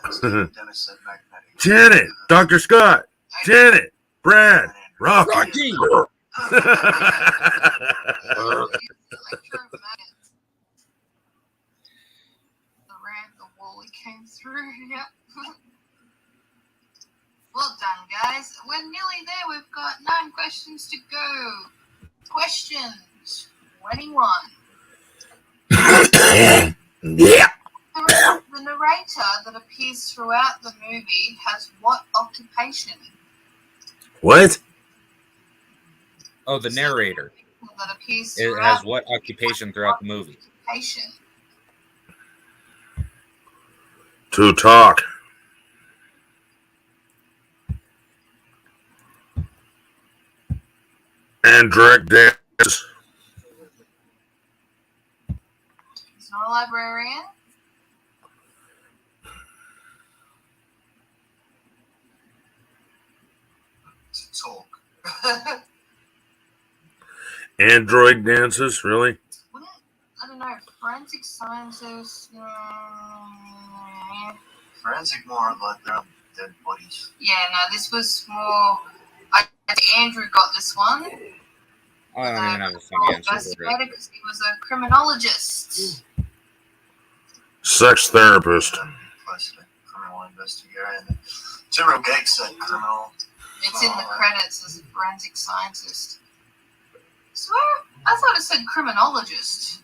Dennis said magnetic. Janet. Dr. Scott. Janet. Brad. Rocky. Rocky! Electromagnets. The wall he came through, yep. Well done, guys. We're nearly there. We've got 9 questions to go. Question 21. Yeah. The narrator that appears throughout the movie has what occupation? What? Oh, the narrator. That appears It throughout has what occupation throughout the movie? occupation. To talk. And direct dance. He's not a librarian. To talk. Android dances, really? Wouldn't, I don't know, forensic scientists. Forensic more like their own dead bodies. Yeah, no, this was more. I think Andrew got this one. Oh, I don't even have a funny answer for it. Because he was a criminologist. Sex therapist. Close to criminal investigator. And Tyrrell Gates said criminal. It's in the credits as a forensic scientist. Swear, I thought it said criminologist.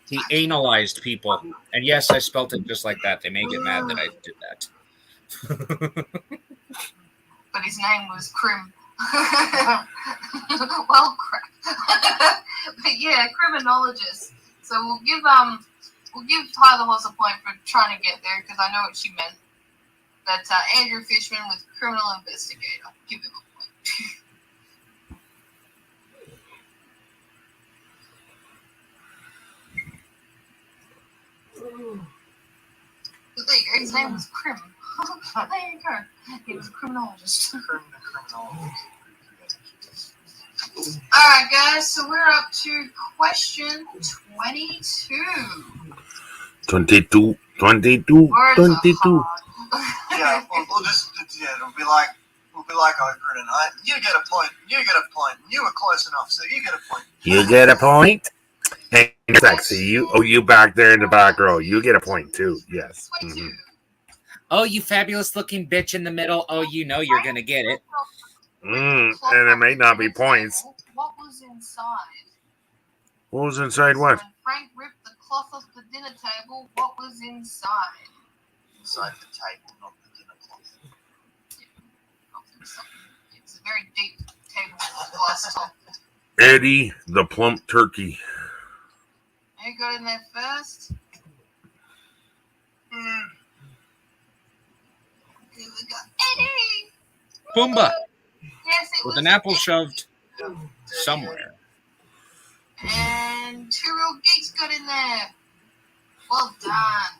He analyzed people. And yes, I spelt it just like that. They may get mad that I did that. But his name was Crim. Well, crap. But yeah, criminologist. So we'll give Tyler Horse a point for trying to get there because I know what she meant. But Andrew Fishman was criminal investigator. Give him a point. But there you go. His name was Crim. There you go. He was a criminologist. Alright, guys. So we're up to question 22. 22. 22. Words 22. are hard. Yeah, we'll just it'll be like Oprah tonight. You get a point. You get a point. You were close enough, so you get a point. You get a point. Hey, sexy. You back there in the back row. You get a point too. Yes. 22. Oh, you fabulous looking bitch in the middle. Oh, you know you're going to get it. And it may not be points. What was inside? What was inside what? When Frank ripped the cloth off the dinner table, what was inside? Inside the table, not the dinner cloth. It's a very deep table with glass top. Eddie the plump turkey. Who got in there first? Pumbaa Yes, it with was an apple shoved somewhere. And 2 Real Geeks got in there. Well done.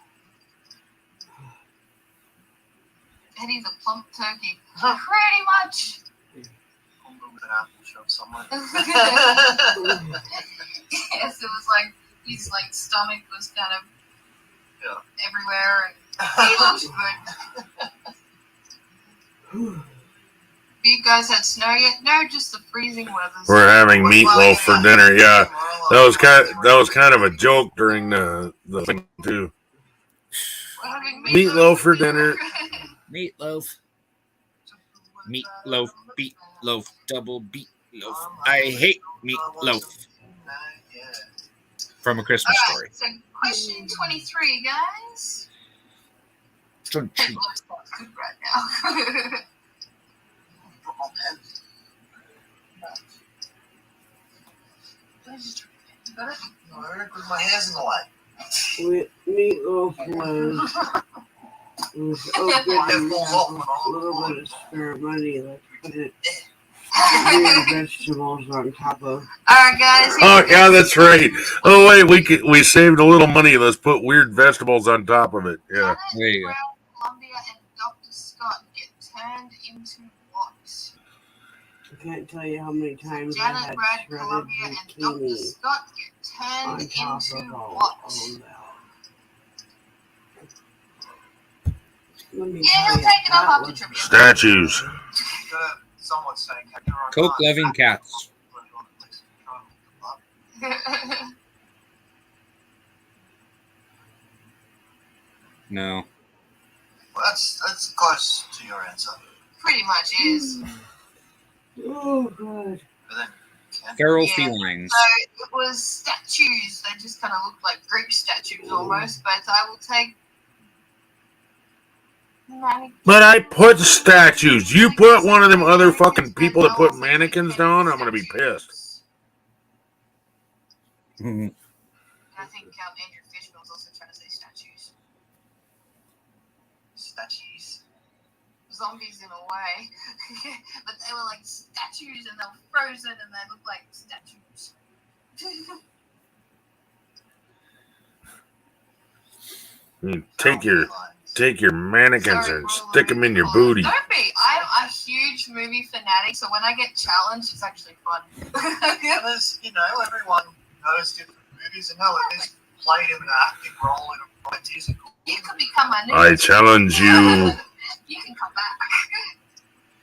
Eddie's a plump turkey. Pretty much. With an apple shove somewhere. Yes, it was like his stomach was kind of everywhere, and he looked good. You guys had snow yet? No, just the freezing weather. We're having meatloaf for dinner. Yeah, that was kind of a joke during the thing too. We're having Meatloaf for dinner. Meatloaf. Meatloaf, beatloaf, double beatloaf. I hate meatloaf. From A Christmas Story. So question 23, guys. Don't It cheat. looks good right now. You got it? No, because my hair's in the way. With meatloaf was open a little bit of spare money, like put it green vegetables on top of. Alright, guys. Oh yeah, that's right. Oh wait, we saved a little money. Let's put weird vegetables on top of it. Yeah. There you go. Columbia and Dr. Scott get turned into what? I can't tell you how many times I Janet, had Brad, shredded Columbia, and Dr. zucchini Scott get on turned top into of all what? that. Let me Yeah, tell he'll you, take it up that after was trivia. Statues. Someone saying, Coke loving cats. No. Well, that's close to your answer. Pretty much is. Oh, God. But then, Feral Yeah. felines. So it was statues. They just kind of looked like Greek statues almost, but I will take. But I put statues. You put one of them other fucking people that put mannequins down, I'm gonna be pissed. Mhm. I think Andrew Fishman was also trying to say statues. statues. Zombies in a way. But they were like statues and they were frozen and they looked like statues. Take your mannequins Sorry, and we're stick them in your all booty. Don't be. I'm a huge movie fanatic, so when I get challenged, it's actually fun. There's, everyone knows different movies and how it is played in an acting role in a musical. You could become my new. I challenge you. You can come back.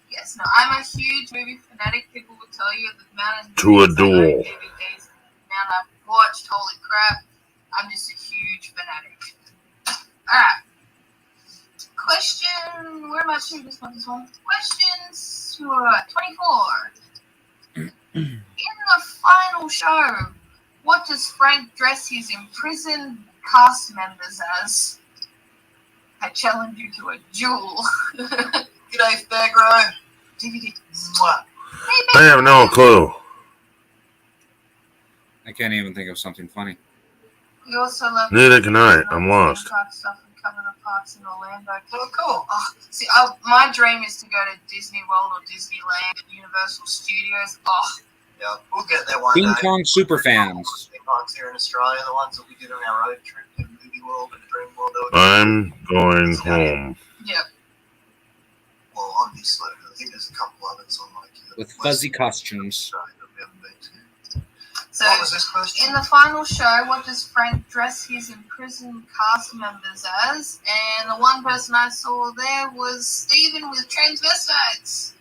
Yes, no, I'm a huge movie fanatic. People will tell you the amount of To a movies I own, duel. DVDs, the amount I've watched. Holy crap! I'm just a huge fanatic. All right. Question. Where am I shooting this one? Questions 24. In the final show, what does Frank dress his imprisoned cast members as? I challenge you to a duel. G'day, Fagro. DVD. Mwah. I have no clue. I can't even think of something funny. We also love Neither can I. I'm lost. Stuff and cover the parks in Orlando. Oh, cool. Oh, see, my dream is to go to Disney World or Disneyland and Universal Studios. Oh, Yeah, we'll get there one King day. Kong superfans. Theme parks here in Australia, the ones that we did on our road trip to Movie World and Dream World. I'm going home. yeah. Well, obviously, I think there's a couple others on With fuzzy costumes. Australia that we haven't been to. So, What was this question? in the final show, what does Frank dress his imprisoned cast members as? And the one person I saw there was Steven with transvestites.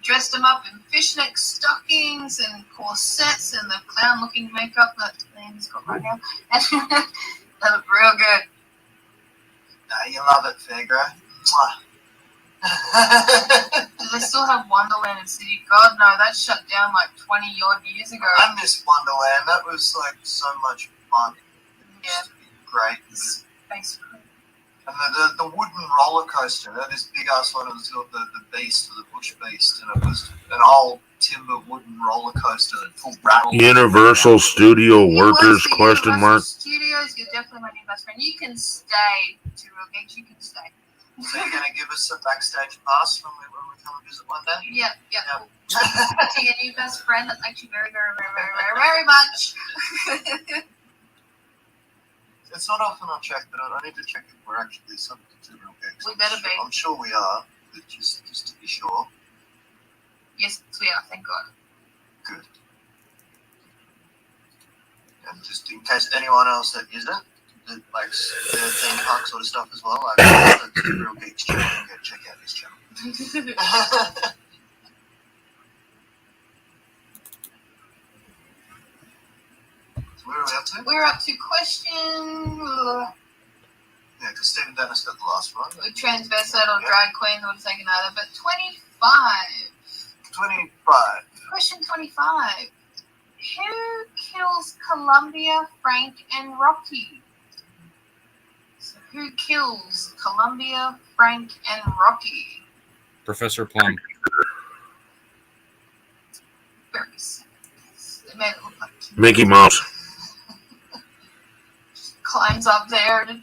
Dressed him up in fishnet stockings and corsets and the clown-looking makeup that Liam's got right now. That looked real good. You love it, Fagro. Do they still have Wonderland in City? God, no, that shut down like 20-odd years ago. I miss Wonderland. That was like so much fun. Yeah. Great. Thanks. And the wooden roller coaster, this big ass one, it was called the Beast, or the Bush Beast, and it was an old timber wooden roller coaster that full rattled. Universal Studio Workers? Universal Question mark. Studios, you're definitely my new best friend. You can stay to Real Geeks, you can stay. So you're gonna give us a backstage pass when we come and visit one day? Yep. To your new best friend that likes you very, very, very, very, very, very much. It's not often I check, but I need to check if we're actually subject to real gigs. We better be. I'm sure we are, but just to be sure. Yes, we are. Thank God. Good. And just in case anyone else that isn't, that likes the theme park sort of stuff as well, I've got the Real Geeks channel. You can go check out his channel. So where are we up to? We're up to question. Yeah, because Stephen Dennis got the last one. Transvestite or drag queen, would have taken either, but 25. 25. Question 25. Who kills Columbia, Frank, and Rocky? So who kills Columbia, Frank, and Rocky? Professor Plum. Very simple. They made it look like Mickey Mouse. climbs up there and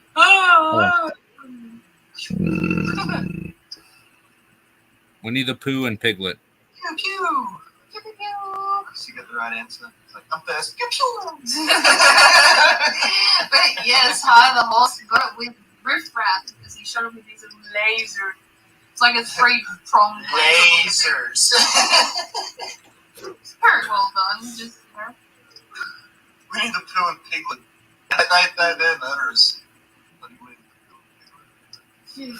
Winnie the Pooh and Piglet. Pew pew. Pew, pew, pew. So you get the right answer. It's like, I'm first. Pew pew. But yes, Hi the horse got it with Riff Raff because he shot him with these little laser. It's like a 3-pronged laser. Lasers. Very well done. Just Winnie the Pooh and Piglet. They're murderers. It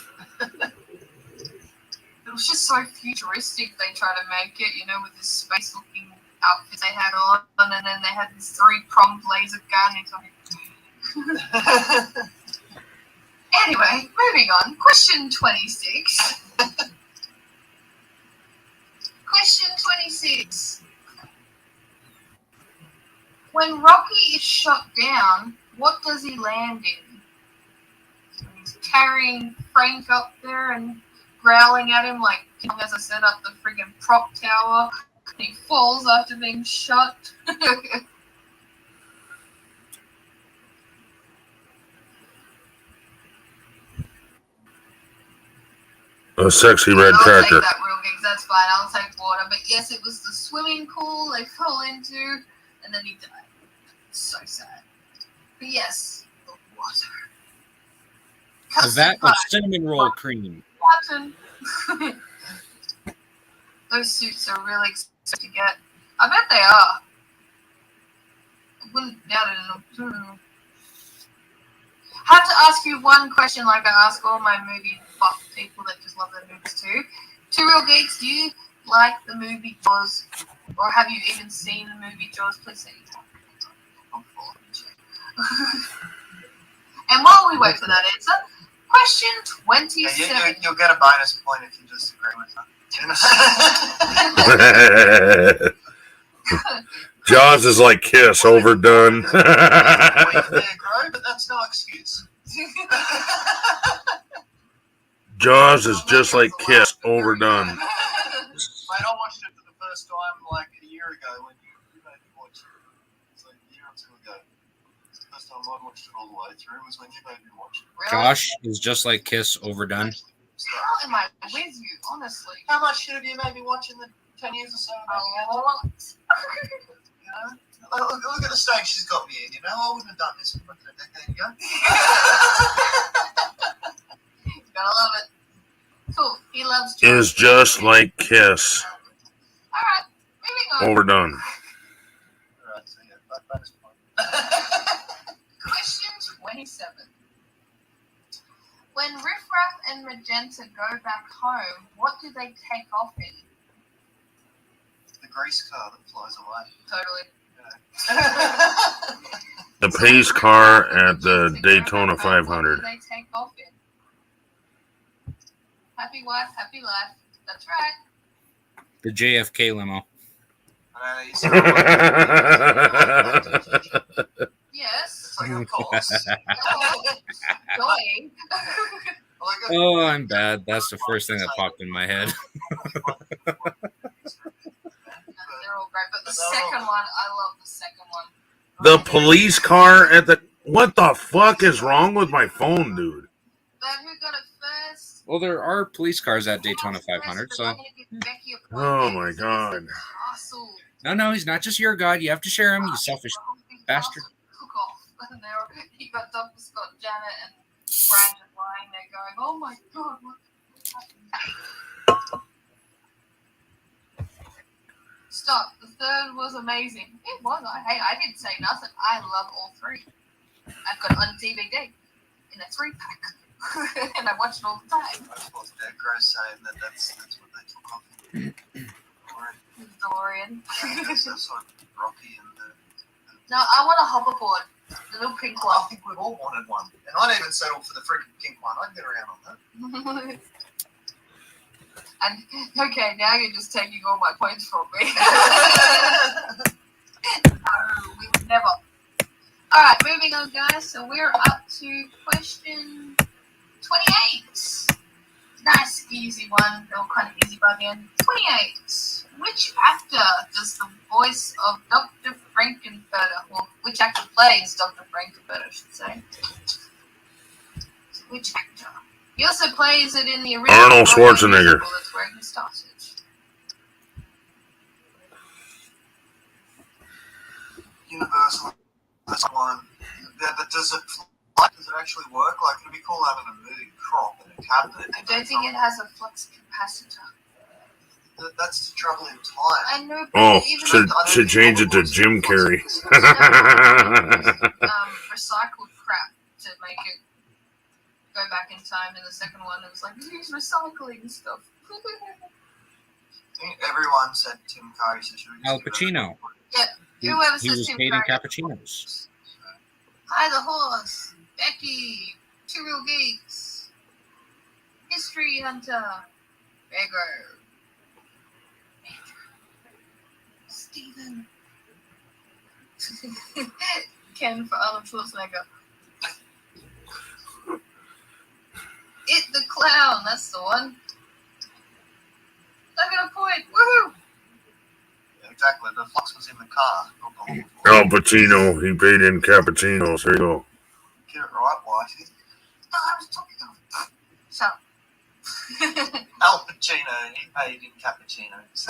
was just so futuristic. They tried to make it, you know, with this space-looking outfit they had on, and then they had this 3-pronged laser gun. Anyway, moving on. Question 26. Question 26. When Rocky is shot down, what does he land in? So he's carrying Frank up there and growling at him like, as I said, up the friggin' prop tower. He falls after being shot. A sexy red I'll tractor. take that real gigs, that's fine. I'll take water. But yes, it was the swimming pool they fell into, and then he died. So sad. But yes, the water. A vat of cinnamon roll cream. Cotton. Those suits are really expensive to get. I bet they are. I wouldn't doubt it. I have to ask you one question like I ask all my movie buff people that just love their movies too. Two Real Geeks, do you like the movie Jaws? Or have you even seen the movie Jaws? Please say you have. And while we wait for that answer, question 27. Yeah, you'll get a bonus point if you disagree with that. Jaws is like Kiss, overdone. But that's no excuse. Jaws is just like Kiss, overdone. Mate, I watched it for the first time like a year ago when you made me watch it. It's like a year or two ago. It's the first time I watched it all the way through was when you made me watch it. Really? Josh is just like Kiss, overdone. How am I with you, honestly? How much shit have you made me watch in the 10 years or so? A lot. You know? Look at the stage she's got me in, you know? I wouldn't have done this a decade ago. Gotta love it. Cool. He loves Jaws. Is just like Kiss, Alright, moving on. overdone. Alright, so yeah, bonus point. Question 27. When Riff Raff and Magenta go back home, what do they take off in? The grease car that flies away. Totally. The pace car at the When they go Daytona back home, 500. What do they take off in? Happy wife, happy life. That's right. The JFK limo. Yes. It's like, of course. Going. Oh, I'm bad. That's the first thing that popped in my head. They're all great, but the second one, I love the second one. The police car at the... What the fuck is wrong with my phone, dude? But who got it first? Well, there are police cars at Daytona 500, so. Oh my God. No, he's not just your god. You have to share him, you selfish bastard. Took off. And he got Dr. Scott, Janet, and Brandon lying there going, oh my God, what happened? Stop. The third was amazing. It was. I didn't say nothing. I love all three. I've got it on DVD in a 3-pack. And I watch it all the time. I suppose Dad Gross saying that that's what they took off. The DeLorean. That's like Rocky and the... No, I want a hoverboard. The little pink I one. think we've all wanted one. And I'd even settle for the freaking pink one. I'd get around on that. And, okay, now you're just taking all my points from me. No, we would never. Alright, moving on, guys. So we're up to question 28. Nice, easy one. They're all kind of easy by the end. 28. Which actor does the voice of Dr. Frankenfurter? Well, which actor plays Dr. Frankenfurter, I should say. Which actor? He also plays it in the original Arnold Schwarzenegger. musical. That's where he started. Universal. That's one. Does it actually work? Like, it'd be cool having a movie crop in a cabinet. I don't think it has a flux capacitor. That's the trouble in time. I know, but Oh, even should change it to Jim Carrey. Recycled crap to make it go back in time. In the second one, it was like, he's recycling stuff. I think everyone said Tim Curry, so should we just Al give it a- Pacino. Whoever He says was Tim paid in Curry. cappuccinos. Hi, the horse. Becky. Two Real Geeks. History Hunter. Beggar. Steven. Ken for Arnold Schwarzenegger. It the Clown. That's the one. I got a point. Woohoo! Yeah, exactly. The flux was in the car. Not the whole Al Pacino, he paid in cappuccinos. There you go. Get it right, Whitey. No, I was talking about. Shut up. Al Pacino, he paid in cappuccinos.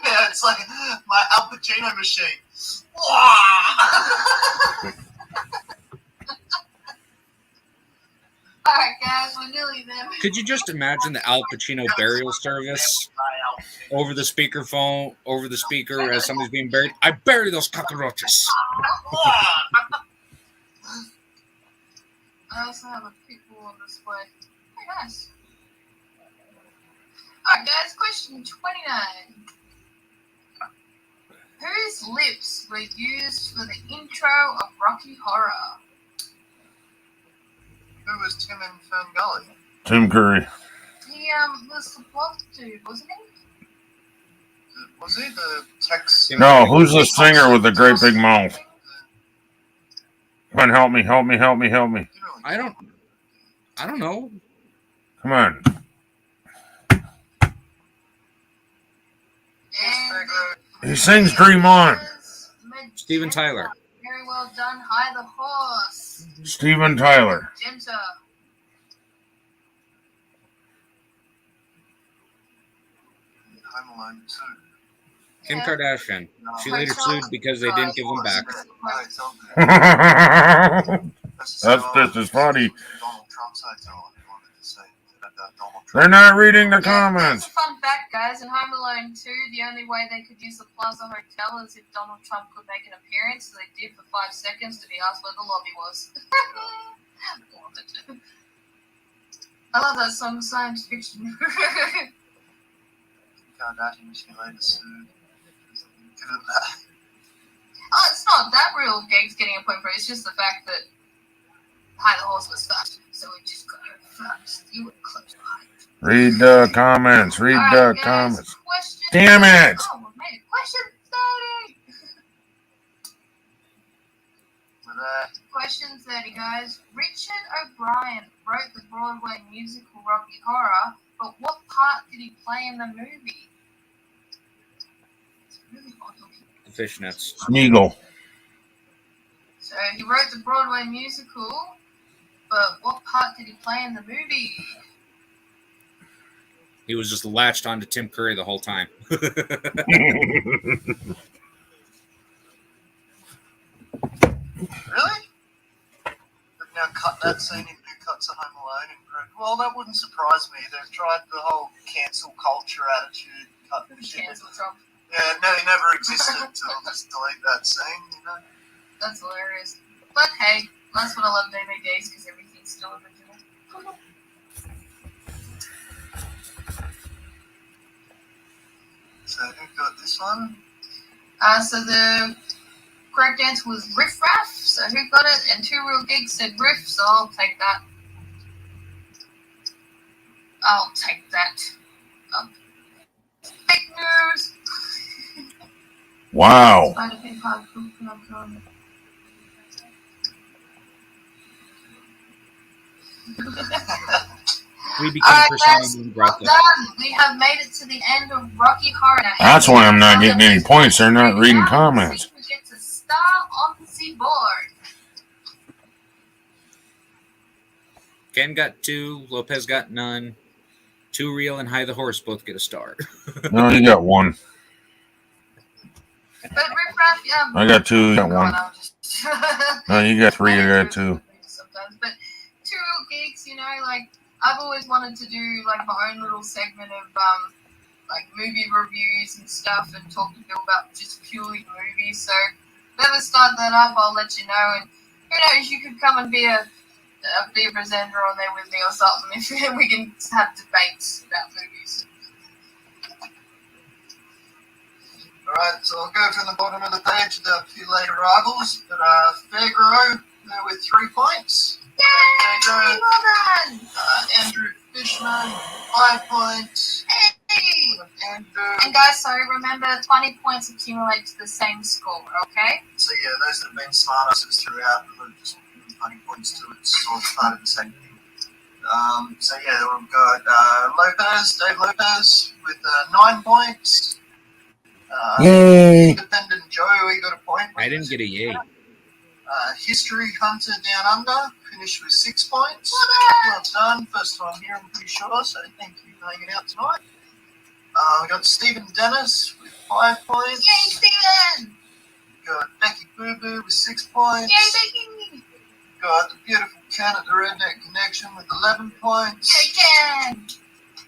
Yeah, it's like my Al Pacino machine. Alright, guys, we're nearly there. Could you just imagine the Al Pacino burial service over the speakerphone, over the speaker as somebody's being buried? I bury those cockroaches. I also have a people on this way. Very nice. Alright, guys, question 29. Whose lips were used for the intro of Rocky Horror? Who was Tim in Ferngully? Tim Curry. He was the block dude, wasn't he? Was he the Tex? No, who's the singer with the great big mouth? Come on, help me, help me, help me, help me. I don't know. Come on. He sings Dream On. Steven Tyler. Very well done. Hi, the horse. Steven Tyler. Magenta. Home Alone 2. Kim Yeah. Kardashian. She No, later sued because they didn't give them back. No, it's on there. That's just as funny. Donald Trump's hotel. If you wanted to say that Donald Trump. They're not reading the That's comments. a fun fact, guys. In Home Alone 2, the only way they could use the Plaza Hotel is if Donald Trump could make an appearance. So they did for 5 seconds to be asked where the lobby was. Love it. I love that some science fiction. Kardashian, she later sued. Given that. Oh, it's not that real Gabe's getting a point for it. It's just the fact that Hi the Horse was first. So we just got her first. You were close behind. Read the comments. Read the Alright, guys, comments. question- Damn it! Oh, we made it. Question 30. With that, Question 30, guys. Richard O'Brien wrote the Broadway musical Rocky Horror, but what part did he play in the movie? It's really odd looking. The fishnets. Smeagol. So he wrote the Broadway musical, but what part did he play in the movie? He was just latched onto Tim Curry the whole time. Really? They've now cut that scene into cuts of Home Alone. Well, that wouldn't surprise me. They've tried the whole cancel culture attitude. Cut the shit. Cancel Trump. Yeah, no, he never existed, so I'll just delete that scene, you know? That's hilarious. But hey, that's what I love DVDs, because everything's still original. So who got this one? So the correct answer was Riff Raff. So who got it? And Two Real Geeks said Riff, so I'll take that. I'll take that. Fake news! Wow. We became Alright, persona guys, non well grata. done. We have made it to the end of Rocky Horror. Now, That's why I'm not getting any points. They're not reading comments. We get to star on the board. Ken got 2, Lopez got none. Too Real and High the Horse both get a star. No, you got 1. But Riff Raff, yeah. I got 2, you got 1. I'm just No, you got 3, I got 2. sometimes, but Two Real Geeks, you know, like I've always wanted to do like my own little segment of like movie reviews and stuff, and talk to people about just purely movies. So if I ever start that up, I'll let you know. And who knows, you could come and be a presenter on there with me or something. If we can have debates about movies. Alright, so I'll go from the bottom of the page with a few late arrivals. But Fairgrow, there with 3 points. Yay! Well done! Andrew Fishman, 5 points. Hey! Andrew. And guys, sorry, remember 20 points accumulate to the same score, okay? So yeah, those that have been smart asses throughout have just given 20 points to it. It's all part of the same thing. So yeah, we've got Dave Lopez with 9 points. Yay! Independent Joe, he got a point. I didn't get a yay. History Hunter Down Under finished with 6 points. Well done. First time here, I'm pretty sure, so thank you for hanging out tonight. We got Stephen Dennis with 5 points. Yay, Steven! Got Becky Boo Boo with 6 points. Yay, Becky! Got the beautiful Ken at the Redneck Connection with 11 points. Yay, Ken!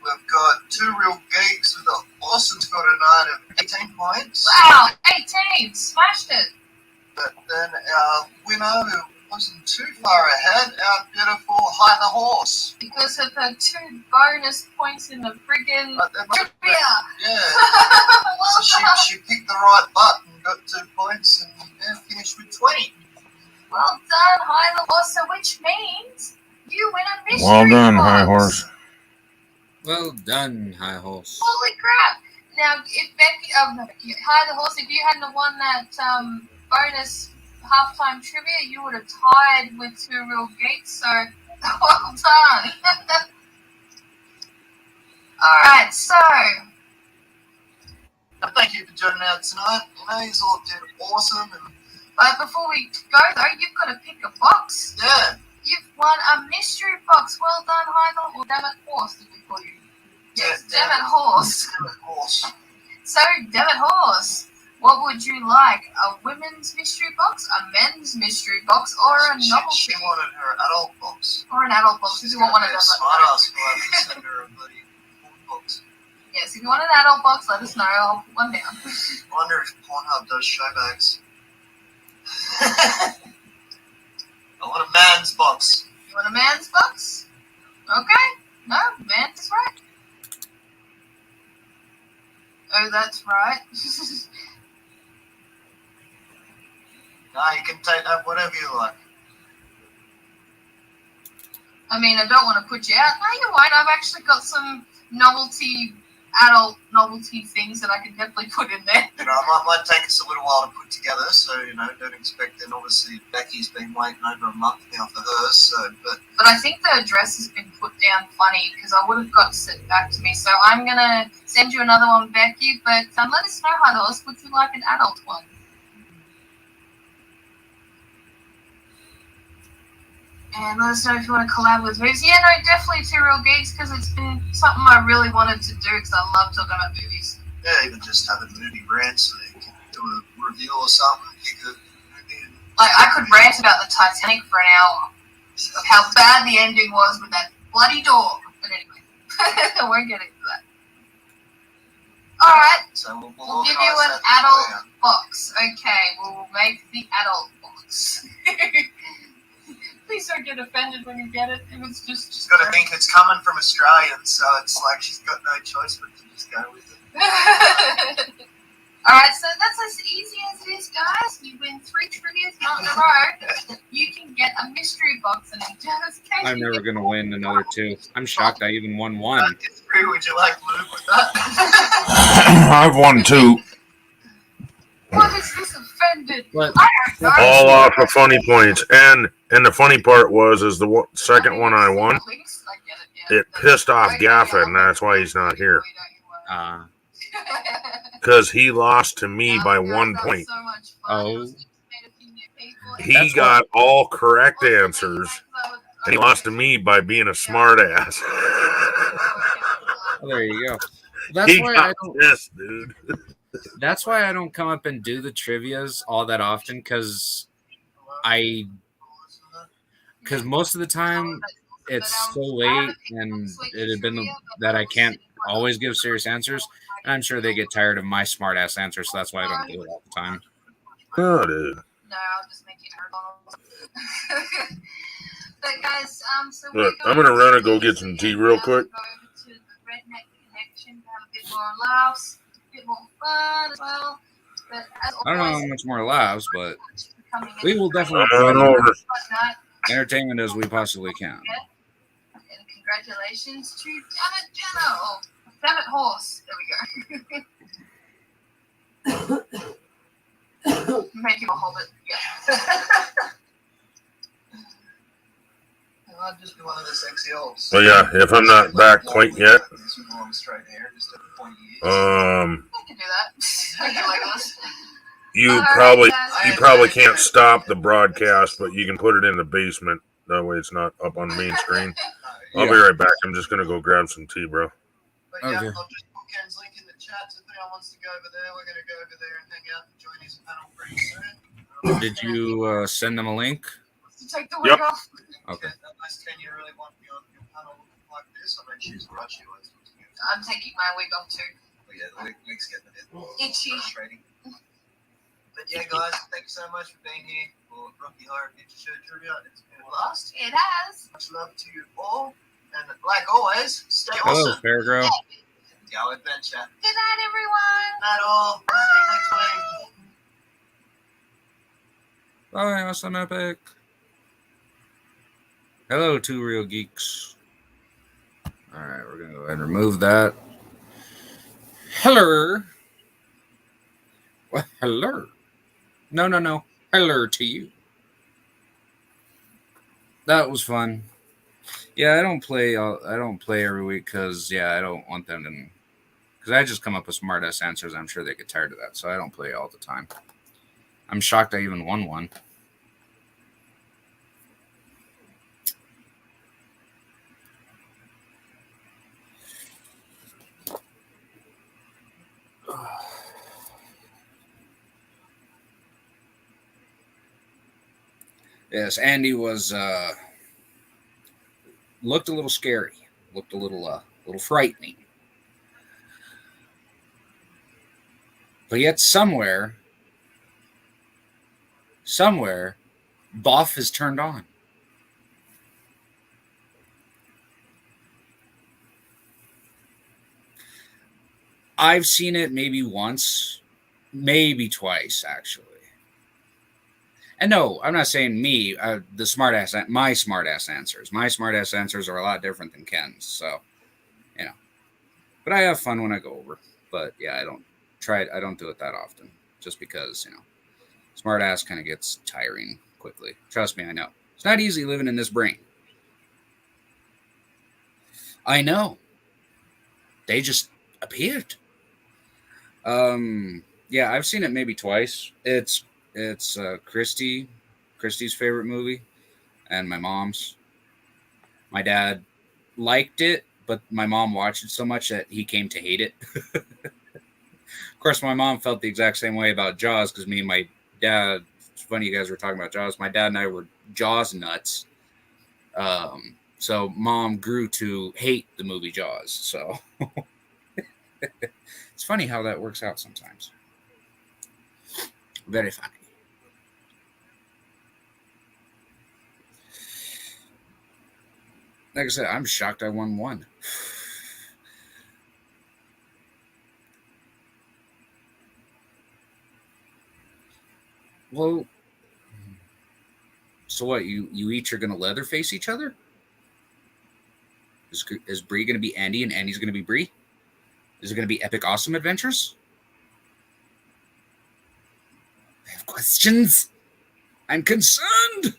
We've got Two Real Geeks with an awesome score tonight of 18 points. Wow, 18! Smashed it! But then our winner, who wasn't too far ahead, our beautiful High the Horse. Because of her 2 bonus points in the friggin' trivia! Yeah. Well So done! she picked the right button, got 2 points, and finished with 20. Well done, High the Horse, so which means you win a mystery Well done, box. High Horse. Well done, High Horse. Holy crap! Now, if Becky, no, Becky, High the Horse, if you hadn't have won that bonus halftime trivia, you would have tied with Two Real Geeks, so well done. Alright, so Thank you for joining out tonight. You know, you all did awesome. And but before we go though, you've got to pick a box. yeah, You've won a mystery box. Well done, High the Horse. Damn it, Horse, did we call you? Yes, Yeah, damn it, Horse. of course. So, damn it, Horse. What would you like? A women's mystery box, a men's mystery box, or a novelty? She wanted her adult box. Or an adult box, if you want one of them. Smart ass will have to send her a bloody box. Yes, if you want an adult box, let us know. I'll put one down. I wonder if Pornhub does show bags. I want a man's box. You want a man's box? Okay. No, man's is right. Oh, that's right. Nah, you can take that whatever you like. I mean, I don't want to put you out. No, you won't. I've actually got some adult novelty things that I can definitely put in there. You know, it might take us a little while to put together, so, you know, don't expect. And obviously, Becky's been waiting over a month now for hers, so, but But I think the address has been put down funny because I would have got sent back to me. So I'm going to send you another one, Becky. But let us know, High the Horse, would you like an adult one? And let us know if you want to collab with movies. Yeah, no, definitely Two Real Geeks, because it's been something I really wanted to do because I love talking about movies. Yeah, even just have a movie rant so you can do a review or something. You could Like, I could rant about the Titanic for an hour of how bad the ending was with that bloody door. But anyway, I won't get into that. Alright, so we'll give you an adult box. Okay, we'll make the adult box. Please don't get offended when you get it. If it's just She's got to think it's coming from Australians, so it's like she's got no choice but to just go with it. Alright, so that's as easy as it is, guys. You win 3 trivias not in a row. You can get a mystery box, and in Jana's case, I'm never going to win another 2. I'm shocked I even won 1. Would you like Luke with that? I've won 2. what is this offended? But All off of funny points. And the funny part was the second one I won, it pissed off Gaffa, and that's why he's not here. Because he lost to me by 1 point. Oh. He got all correct answers, and he lost to me by being a smart ass. Well, there you go. That's He why got pissed, dude. That's why I don't come up and do the trivias all that often, because most of the time it's so late and it had been that I can't always give serious answers, and I'm sure they get tired of my smart ass answers, so that's why I don't do it all the time. Oh, dude. No, I'll just make it hard. But guys, so Look, I'm gonna run and go get some tea real quick. Go over to the Redneck Connection to have a bit more laughs, a bit more fun as well. But as I don't know how always, much more laughs, but becoming we will definitely Run provide over. entertainment as we possibly can. And congratulations to Dammit Jenna, or Dammit Horse. There we go. Make him a hobbit. Yeah. I'd just be one of the sexy olds. Well, yeah, if I'm not back quite yet, This with long straight hair, just at the pointy ears. I can do that. I can like this. you probably can't stop the broadcast, but you can put it in the basement. That way it's not up on the main screen. I'll be right back. I'm just gonna go grab some tea, bro. But yeah, Okay. I'll just put Ken's link in the chat. So if anyone wants to go over there, we're going to go over there and hang out and join his panel pretty soon. Did you send them a link? To take the wig off. Okay. Unless Ken, you really want me on your panel looking like this, I mean, she's right. She was. I'm taking my wig off too. But yeah, the wig's getting a bit Itchy. frustrating. But yeah, guys, thank you so much for being here for Rocky Horror Picture Show Trivia. It's been a blast. It has. Much love to you all. And like always, stay Hello, awesome. Fairgrow. Go adventure. Good night, everyone. Not all. See you next week. Bye, Awesome Epic. Hello, Two Real Geeks. All right, we're going to go ahead and remove that. Hello. Well, hello. No. Hello to you. That was fun. Yeah, I don't play every week because I don't want them to. Because I just come up with smart ass answers. I'm sure they get tired of that, so I don't play all the time. I'm shocked I even won one. Yes, Andy was looked a little scary, looked a little frightening, but yet somewhere, Boff is turned on. I've seen it maybe once, maybe twice, actually. And no, I'm not saying me, my smart ass answers. My smart ass answers are a lot different than Ken's. So, but I have fun when I go over. But yeah, I don't do it that often just because, smart ass kind of gets tiring quickly. Trust me, I know. It's not easy living in this brain. I know. They just appeared. Yeah, I've seen it maybe twice. It's Christy's favorite movie, and my mom's. My dad liked it, but my mom watched it so much that he came to hate it. Of course, my mom felt the exact same way about Jaws because me and my dad, it's funny you guys were talking about Jaws. My dad and I were Jaws nuts. So mom grew to hate the movie Jaws. So it's funny how that works out sometimes. Very funny. Like I said, I'm shocked I won one. Well, so what? You each are gonna Leatherface each other? Is Bree gonna be Andy and Andy's gonna be Bree? Is it gonna be Epic Awesome Adventures? I have questions. I'm concerned.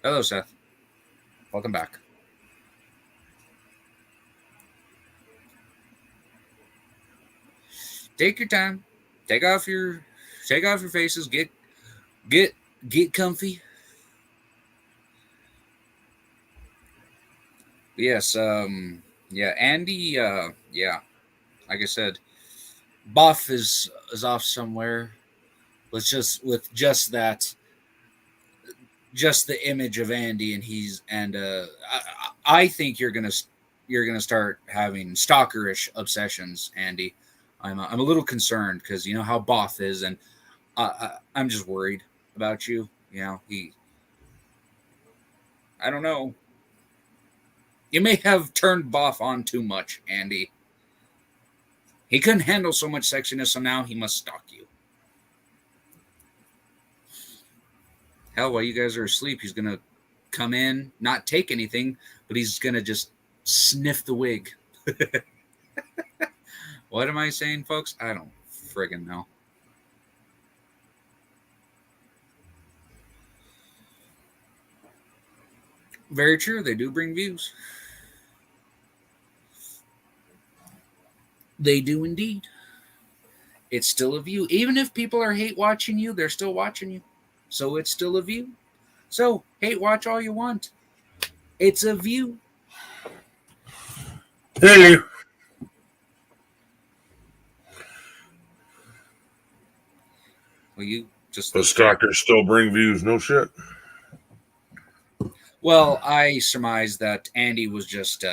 Hello, Seth. Welcome back. Take your time. Take off your faces. Get comfy. Yes, yeah, Andy, yeah. Like I said, Buff is off somewhere. With just the image of Andy, and I think you're gonna start having stalkerish obsessions, Andy. I'm a little concerned because you know how Boff is, and I'm just worried about you. You know, I don't know. You may have turned Boff on too much, Andy. He couldn't handle so much sexiness, so now he must stalk you. Hell, while you guys are asleep, he's going to come in, not take anything, but he's going to just sniff the wig. What am I saying, folks? I don't friggin' know. Very true. They do bring views. They do indeed. It's still a view. Even if people are hate watching you, they're still watching you. So it's still a view. So hate watch all you want. It's a view. Hey. Well, you just... The stalkers still bring views. No shit. Well, I surmise that Andy was just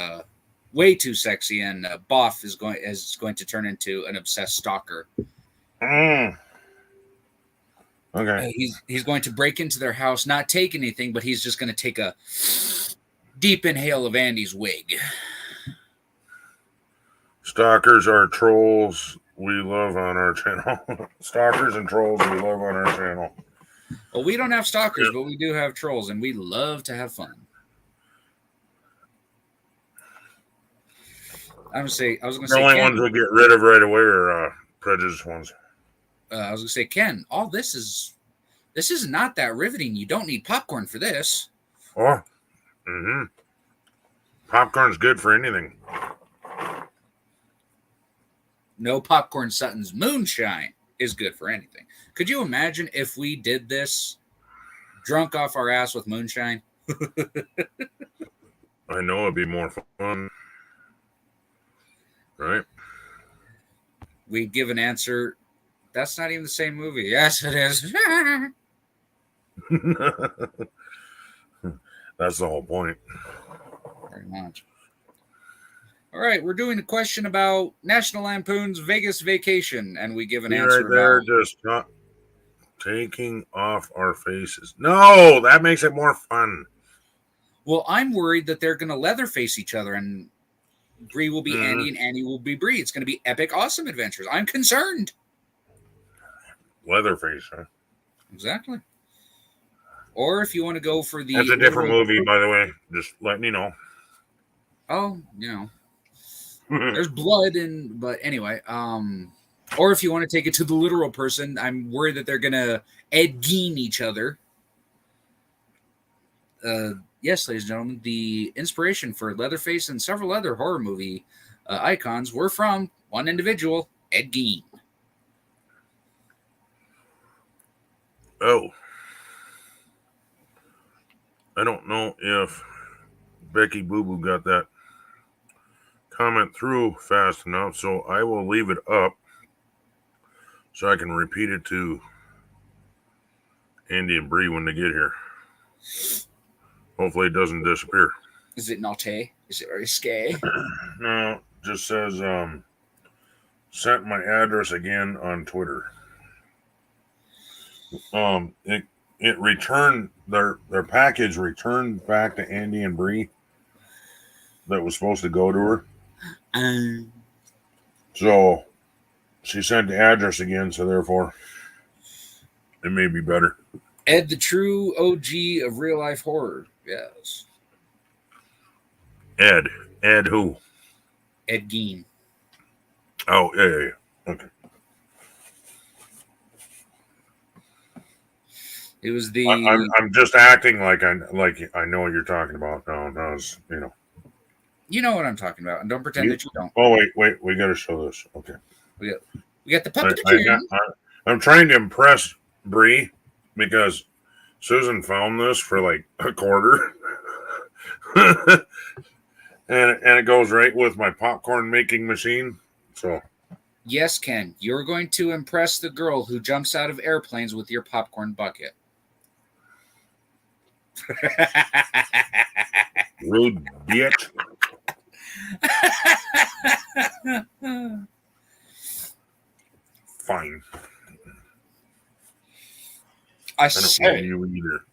way too sexy, and Boff is going to turn into an obsessed stalker. Okay. He's going to break into their house, not take anything, but he's just going to take a deep inhale of Andy's wig. Stalkers are trolls we love on our channel. Stalkers and trolls we love on our channel. Well, we don't have stalkers, but we do have trolls, and we love to have fun. I was going to say the only Ken, ones we get rid of right away are prejudiced ones. I was going to say, Ken, all this is not that riveting. You don't need popcorn for this. Oh, popcorn's good for anything. No popcorn Sutton's moonshine is good for anything. Could you imagine if we did this drunk off our ass with moonshine? I know it'd be more fun. Right? We'd give an answer. That's not even the same movie. Yes, it is. That's the whole point. Very much. All right, we're doing a question about National Lampoon's Vegas Vacation, and we give an answer right there, about... just not taking off our faces. No, that makes it more fun. Well, I'm worried that they're going to Leatherface each other, and Bree will be Andy, and Andy will be Bree. It's going to be Epic Awesome Adventures. I'm concerned. Leatherface, huh? Exactly. Or if you want to go for the... That's a different movie, by the way. Just letting you know. Oh, you know. There's blood but anyway, or if you want to take it to the literal person, I'm worried that they're gonna Ed Gein each other. Yes, ladies and gentlemen, the inspiration for Leatherface and several other horror movie icons were from one individual, Ed Gein. Oh. I don't know if Becky Boo Boo got that comment through fast enough, so I will leave it up so I can repeat it to Andy and Bree when they get here. Hopefully it doesn't disappear. Is it naughty? Is it risque? No, it just says sent my address again on Twitter. It returned their package returned back to Andy and Bree that was supposed to go to her. So she sent the address again, so therefore it may be better. Ed, the true OG of real life horror. Yes. Ed who? Ed Gein. Oh, yeah. Okay. It was the. I'm just acting like I know what you're talking about. No, You know what I'm talking about, and don't pretend that you don't. Oh wait, we got to show this. Okay. We got the puppet. I'm trying to impress Bree because Susan found this for like a quarter, and it goes right with my popcorn making machine. So. Yes, Ken, you're going to impress the girl who jumps out of airplanes with your popcorn bucket. Rude bitch. Fine. I don't say know you either.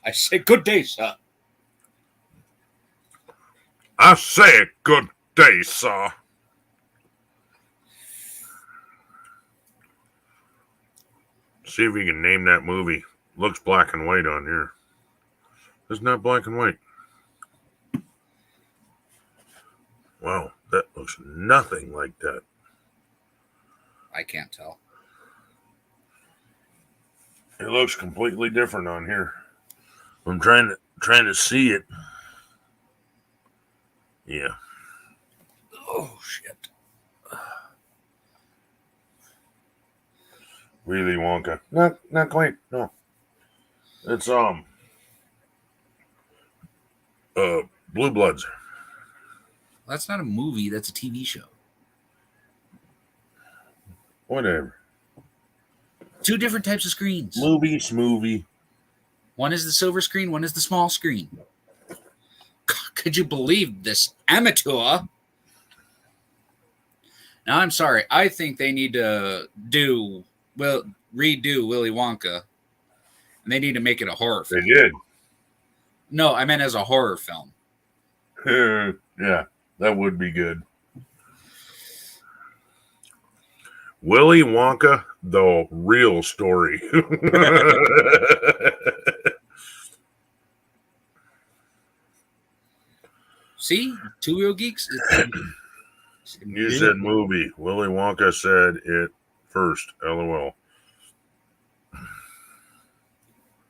I say good day, sir. I say good day, sir. See if you can name that movie. Looks black and white on here. It's not black and white. Wow, that looks nothing like that. I can't tell. It looks completely different on here. I'm trying to see it. Yeah. Oh shit. Willy Wonka. Not quite. No. It's Blue Bloods. That's not a movie, that's a TV show. Whatever. Two different types of screens. Movie schmovie. One is the silver screen, one is the small screen. Could you believe this amateur? Now, I'm sorry. I think they need to redo Willy Wonka. And they need to make it a horror film. They did. No, I meant as a horror film. Yeah, that would be good. Willy Wonka, the real story. See? Two real geeks. You said movie. Willy Wonka said it first. LOL.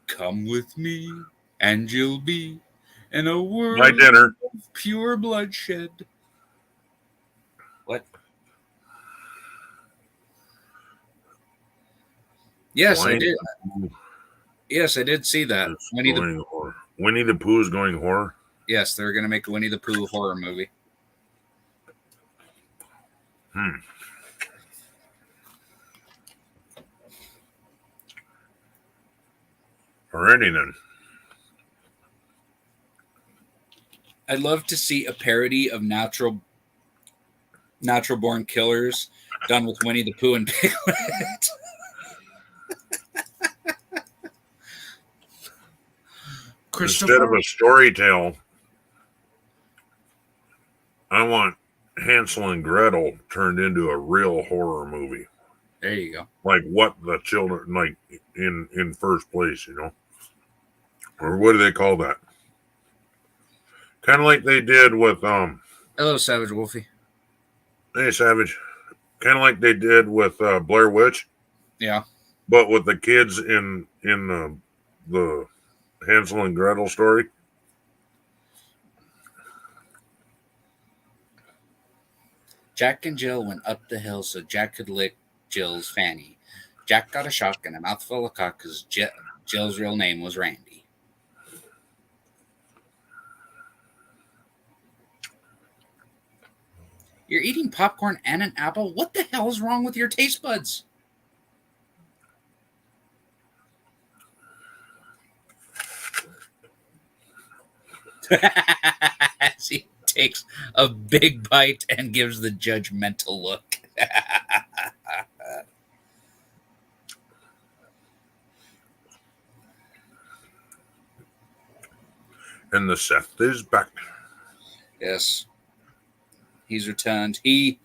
Come with me, and you'll be in a world My dinner. of pure bloodshed. What? Yes, I did. Yes, I did see that. Winnie the Pooh is going horror. Yes, they're going to make a Winnie the Pooh horror movie. Alrighty then. I'd love to see a parody of natural born killers done with Winnie the Pooh and Piglet. Instead of a story tale, I want Hansel and Gretel turned into a real horror movie. There you go. Like what the children like in first place, you know? Or what do they call that? Kind of like they did with Hello, Savage Wolfie. Hey, Savage. Kind of like they did with Blair Witch. Yeah. But with the kids in the Hansel and Gretel story. Jack and Jill went up the hill so Jack could lick Jill's fanny. Jack got a shock and a mouthful of cock because Jill's real name was Randy. You're eating popcorn and an apple? What the hell is wrong with your taste buds? As he takes a big bite and gives the judgmental look. And the Seth is back. Yes. He's returned. He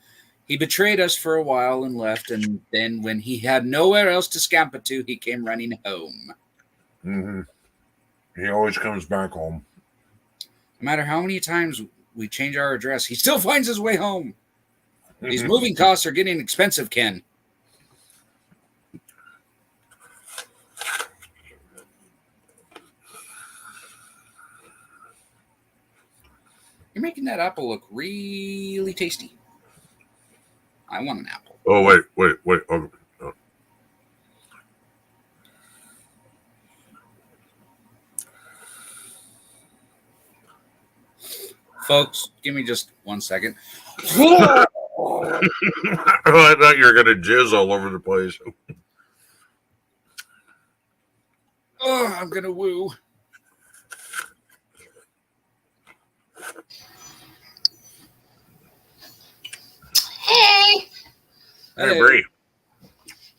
betrayed us for a while and left, and then when he had nowhere else to scamper to, he came running home. Mm-hmm. He always comes back home. No matter how many times we change our address, he still finds his way home. These moving costs are getting expensive, Ken. You're making that apple look really tasty. I want an apple. Oh, wait. Oh. Folks, give me just 1 second. I thought you were going to jizz all over the place. Oh, I'm going to woo. Hey! Hey, Bree.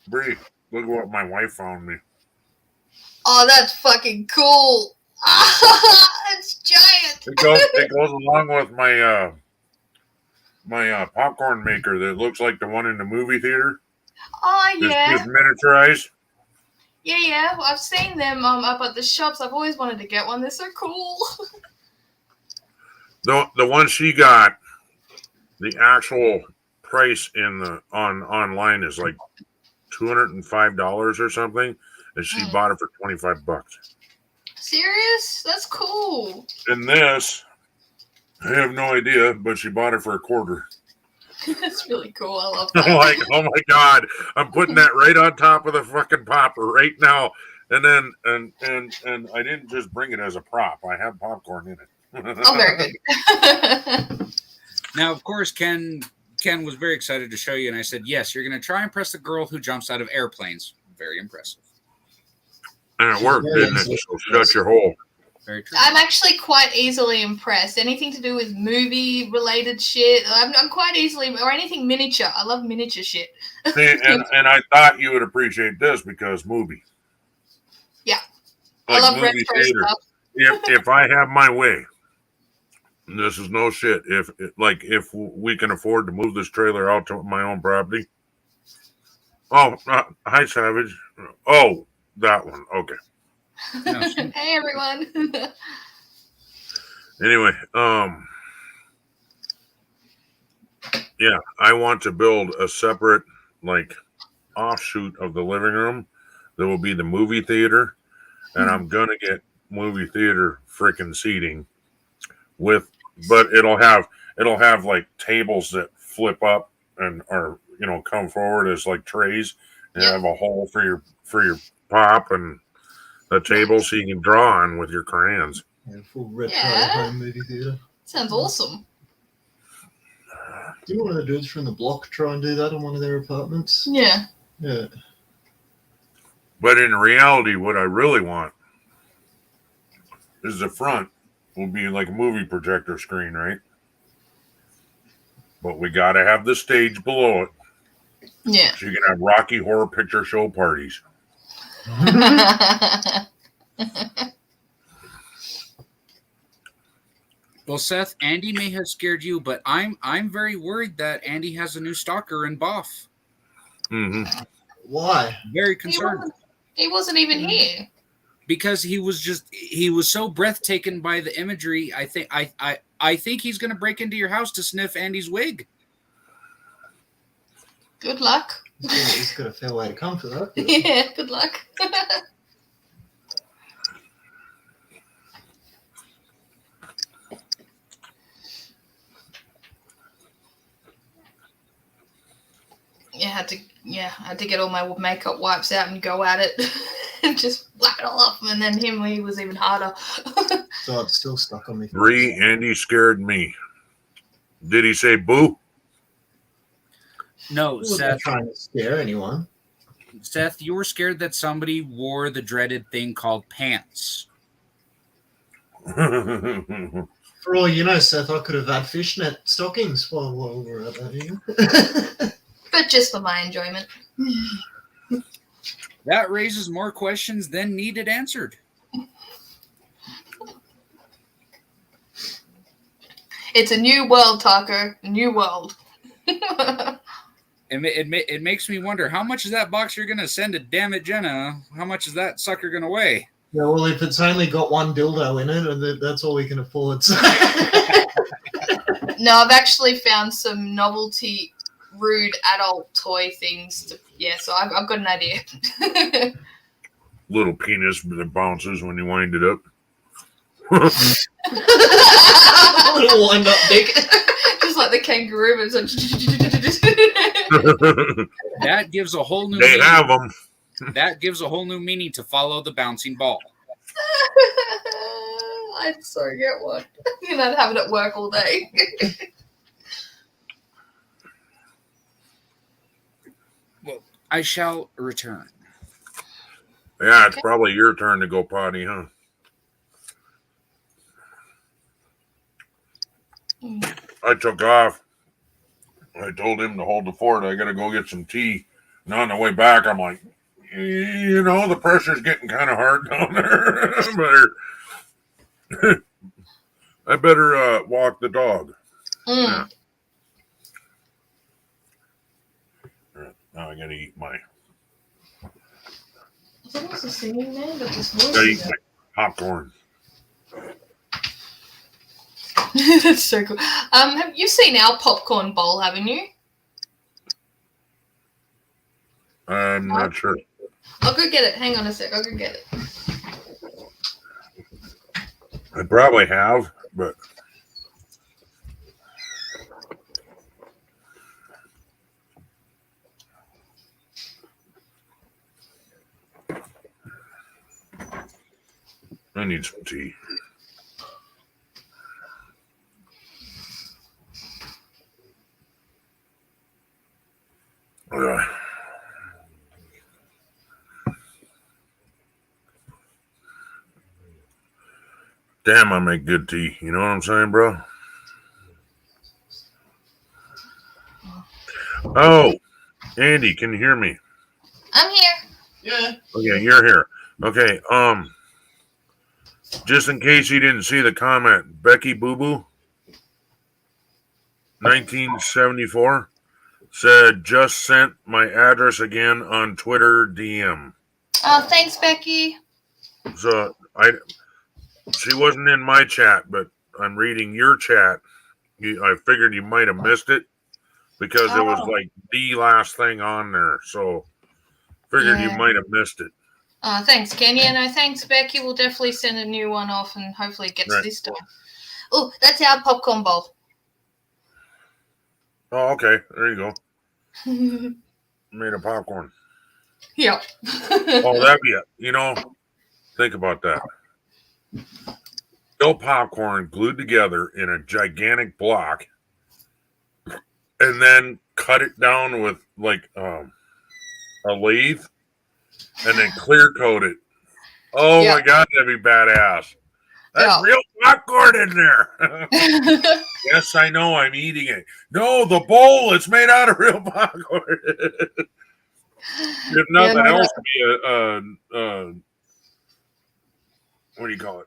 Bree, look what my wife found me. Oh, that's fucking cool. It's giant. It goes along with my my popcorn maker that looks like the one in the movie theater. Oh, yeah. It's miniaturized. Yeah. Well, I've seen them up at the shops. I've always wanted to get one. They're so cool. The one she got, the actual price online is like $205 or something, and she bought it for $25. Serious? That's cool. And this, I have no idea, but she bought it for $25. That's really cool. I love that. I'm like, oh my god, I'm putting that right on top of the fucking popper right now. And then and I didn't just bring it as a prop. I have popcorn in it. Oh, very good. Now, of course, Ken was very excited to show you, and I said, yes, you're going to try and impress the girl who jumps out of airplanes. Very impressive. And it worked, didn't it? So shut your hole. Very true. I'm actually quite easily impressed. Anything to do with movie-related shit, I'm quite easily, or anything miniature. I love miniature shit. See, and I thought you would appreciate this because movie. Yeah. Like I love movie retro theater. stuff. If I have my way, this is no shit. If we can afford to move this trailer out to my own property. Oh, hi, Savage. Oh, that one. Okay. Hey, everyone. Anyway, yeah, I want to build a separate, like, offshoot of the living room that will be the movie theater, and I'm gonna get movie theater freaking seating but it'll have like tables that flip up and come forward as like trays and have a hole for your pop and a table so you can draw on with your crayons. Yeah, full retro home movie theater. Sounds awesome. Do you want to do it from the block? Try and do that on one of their apartments? Yeah. Yeah. But in reality, what I really want is the front will be like a movie projector screen, right? But we got to have the stage below it. Yeah. So you can have Rocky Horror Picture Show parties. Well, Seth, Andy may have scared you, but I'm very worried that Andy has a new stalker in Boff. Mm-hmm. Why? Very concerned. He wasn't even here. Because he was so breathtaken by the imagery. I think he's going to break into your house to sniff Andy's wig. Good luck. He's got a fair way to come for that. Yeah, good luck. I had to get all my makeup wipes out and go at it and just whack it all off. And then he was even harder. So it's still stuck on me. Andy scared me. Did he say boo? No, We're not Seth. trying to scare anyone. Seth, you were scared that somebody wore the dreaded thing called pants. For all you know, Seth, I could have had fishnet stockings while we're at that here. But just for my enjoyment. That raises more questions than needed answered. It's a new world, Taco. A new world. It makes me wonder, how much is that box you're going to send to Damn It Jenna? How much is that sucker going to weigh? Yeah, well, if it's only got one dildo in it, and that's all we can afford. So. No, I've actually found some novelty, rude adult toy things. So I've got an idea. Little penis that bounces when you wind it up. A little wind-up dick. Just like the kangaroo. But it's like That gives a whole new They meaning. have them. That gives a whole new meaning to follow the bouncing ball. I'd so get one. I'd have it at work all day. Well, I shall return. Yeah, it's probably your turn to go potty, huh? I took off. I told him to hold the fort. I got to go get some tea. And on the way back, I'm like, the pressure's getting kind of hard down there. I better walk the dog. Yeah. Right, now I got to eat my. It's almost a singing man, but this voice. Gotta eat my popcorn. That's so cool. Have you seen our popcorn bowl, haven't you? I'm not sure. I'll go get it. Hang on a sec. I'll go get it. I probably have, but I need some tea. Damn, I make good tea. You know what I'm saying, bro? Oh, Andy, can you hear me? I'm here. Yeah. Okay, you're here. Okay, just in case you didn't see the comment, Becky Boo Boo, 1974, said, just sent my address again on Twitter DM. Oh, thanks, Becky. So she wasn't in my chat, but I'm reading your chat. I figured you might have missed it because it was like the last thing on there. So figured you might have missed it. Thanks, Ken. Yeah, no, thanks, Becky. We'll definitely send a new one off and hopefully it gets this time. Oh, that's our popcorn bowl. Oh, okay. There you go. Made of popcorn. Yep. Oh, that'd be it. Think about that. No popcorn glued together in a gigantic block and then cut it down with like a lathe and then clear coat it. Oh my God, that'd be badass. That's real popcorn in there. Yes, I know. I'm eating it. No, the bowl. It's made out of real popcorn. If nothing else, be what do you call it?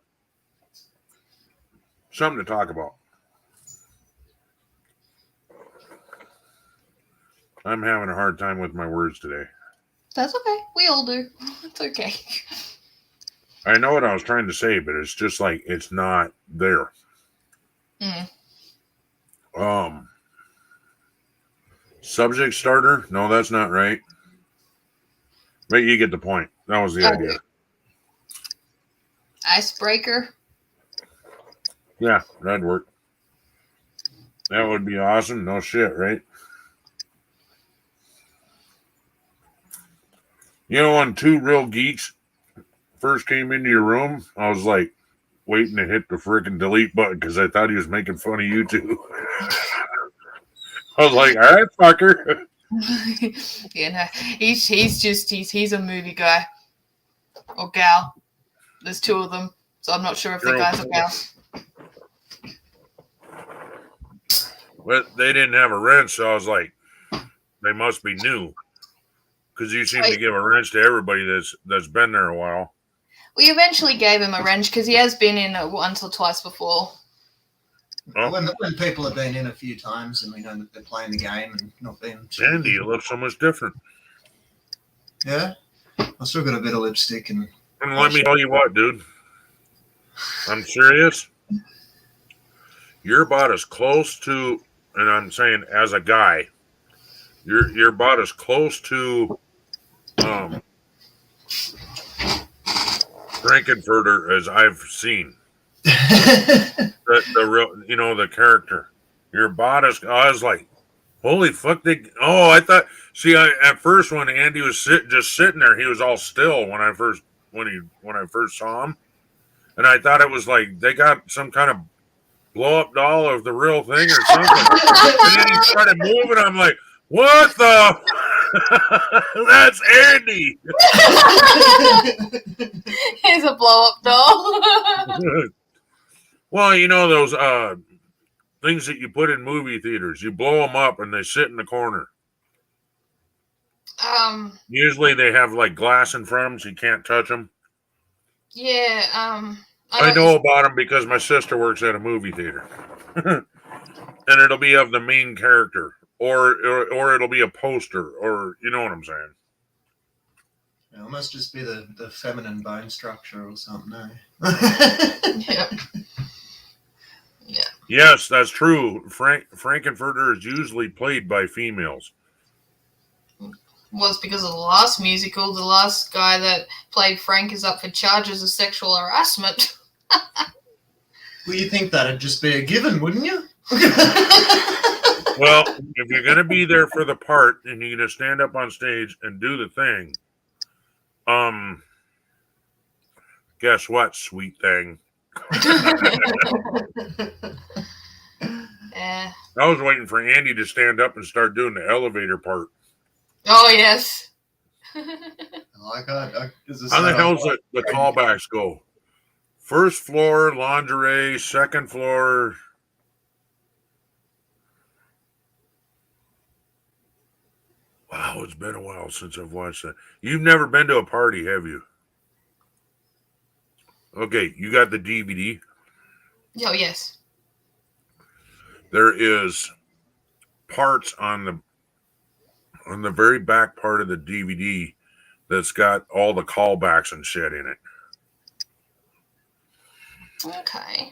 Something to talk about. I'm having a hard time with my words today. That's okay. We all do. It's okay. I know what I was trying to say, but it's just like it's not there. Subject starter? No, that's not right. But you get the point. That was the idea. Icebreaker. Yeah, that'd work. That would be awesome. No shit, right? When two real geeks first came into your room, I was like waiting to hit the freaking delete button because I thought he was making fun of you two. I was like, all right, fucker. Yeah, no, he's a movie guy or gal. There's two of them, so I'm not sure if the guys or gals. But they didn't have a wrench, so I was like, they must be new. Because you seem to give a wrench to everybody that's been there a while. We eventually gave him a wrench because he has been in it once or twice before. Oh. When people have been in a few times and we know that they're playing the game and not being... Andy, you look so much different. Yeah? I still got a bit of lipstick and... And let me tell you what, dude. I'm serious. You're about as close to, and I'm saying as a guy, you're about as close to Frankenfurter as I've seen. the real, the character. You're about as, I was like, holy fuck! I thought. See, at first when Andy was just sitting there, he was all still when I first saw him, and I thought it was like they got some kind of blow up doll of the real thing or something. And then he started moving. I'm like, what the? That's Andy. He's a blow up doll. Well, those things that you put in movie theaters. You blow them up and they sit in the corner. Usually they have like glass in front of them, so you can't touch them. Yeah. I know about them because my sister works at a movie theater, and it'll be of the main character, or it'll be a poster, or you know what I'm saying. It must just be the feminine bone structure or something, eh? Yeah. Yeah. Yes, that's true. Frankenfurter is usually played by females. Well, it's because of the last musical. The last guy that played Frank is up for charges of sexual harassment. Well, you think that'd just be a given, wouldn't you? Well, if you're going to be there for the part and you're going to stand up on stage and do the thing, guess what, sweet thing? Yeah. I was waiting for Andy to stand up and start doing the elevator part. Oh, yes. How the hell's the callbacks go? First floor, lingerie, second floor. Wow, it's been a while since I've watched that. You've never been to a party, have you? Okay, you got the DVD? Oh, yes. There is parts on the very back part of the DVD that's got all the callbacks and shit in it. Okay.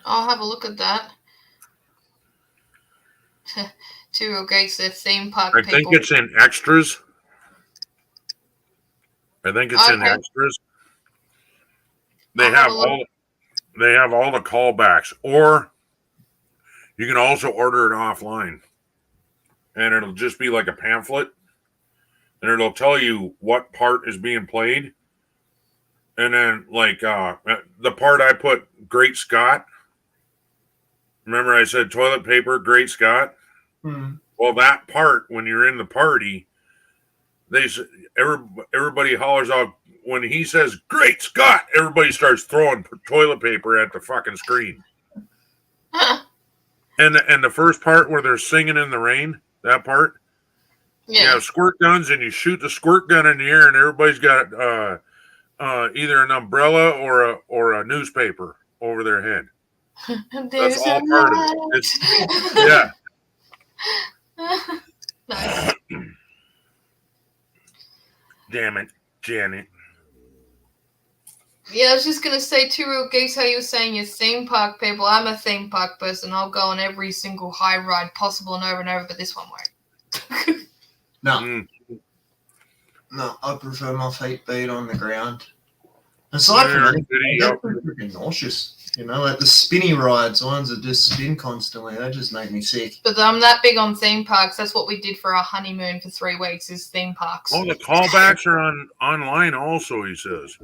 I'll have a look at that. Two Real Geeks, the theme park I people. think it's in extras. In extras. They have all the callbacks, or you can also order it offline, and it'll just be like a pamphlet, and it'll tell you what part is being played, and then like the part I put, Great Scott. Remember I said toilet paper, Great Scott. Hmm. Well, that part when you're in the party, everybody hollers out. When he says "Great Scott," everybody starts throwing toilet paper at the fucking screen. And the first part where they're singing in the rain, that part, you have squirt guns and you shoot the squirt gun in the air, and everybody's got either an umbrella or a newspaper over their head. That's all part of it. Yeah. Nice. Damn it, Janet. Yeah, I was just going to say, Two Real Geeks, how you were saying you're theme park people. I'm a theme park person. I'll go on every single high ride possible and over, but this one won't. No. No, I prefer my feet beat on the ground. Aside from that, they're freaking nauseous. Like the spinny rides, the ones that just spin constantly, they just make me sick. But I'm that big on theme parks. That's what we did for our honeymoon for 3 weeks, is theme parks. Oh, the callbacks are online also, he says.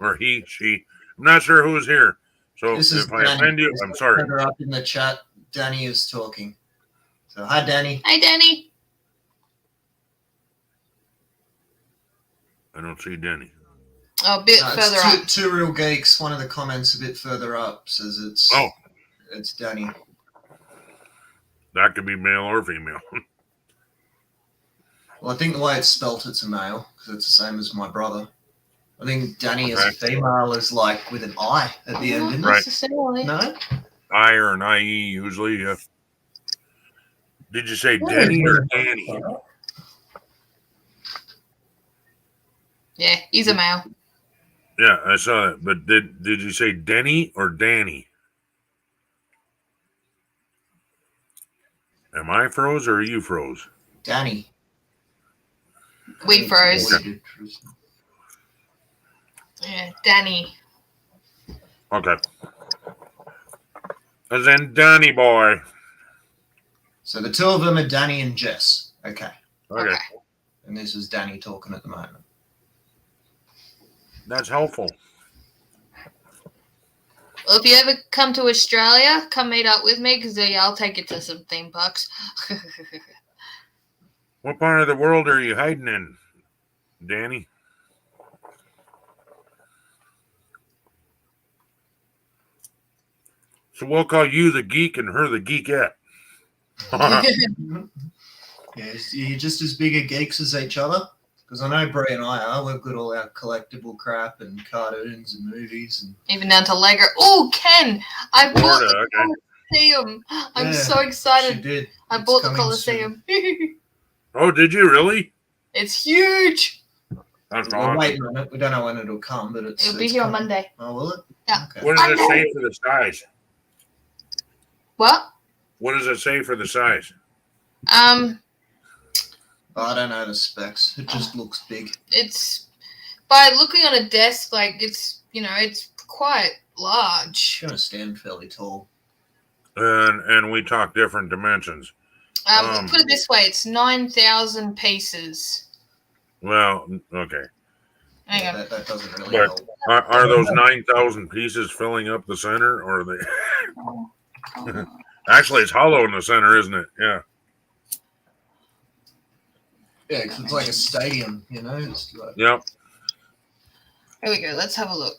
Or he, she. I'm not sure who was here. So if I offend you, I'm sorry. Up in the chat, Danny is talking. So hi, Danny. Hi, Danny. I don't see Denny. Oh, a bit No, further it's up. two real geeks. One of the comments a bit further up says it's Danny. That could be male or female. Well, I think the way it's spelt, it's a male because it's the same as my brother. I think Danny as a Okay. female is like with an I at the end, isn't Not it? necessarily. No? I or an IE usually. Yeah. Did you say Denny or Danny? Yeah, he's a male. Yeah, I saw that. But did you say Denny or Danny? Am I froze or are you froze? Danny. We froze. Okay. Yeah, Danny. Okay. As in Danny boy. So the two of them are Danny and Jess. Okay. Okay. And this is Danny talking at the moment. That's helpful. Well, if you ever come to Australia, come meet up with me because I'll take you to some theme parks. What part of the world are you hiding in, Danny? So we'll call you the geek and her the geekette. Yes, you're just as big a geeks as each other. Because I know Brie and I are. We've got all our collectible crap and cartoons and movies. And Even down to Lego. Oh, Ken! I bought Florida, the okay. Coliseum. I'm Yeah, so she excited. did. I It's bought the coming Coliseum. Oh, did you really? It's huge. That's We're awesome. waiting on it. We don't know when it'll come, but It'll be it's here on coming. Monday. Oh, will it? Yeah. Okay. What does it say for the size? What? What does it say for the size? I don't know the specs. It just looks big. It's by looking on a desk, like it's quite large. It's going to stand fairly tall. And we talk different dimensions. Put it this way, it's 9,000 pieces. Well, okay. Hang on. That doesn't really But help. are those 9,000 pieces filling up the center, or are they? Actually, it's hollow in the center, isn't it? Yeah. Yeah, because it's like a stadium, you know? It's like, Yep. Here we go. Let's have a look.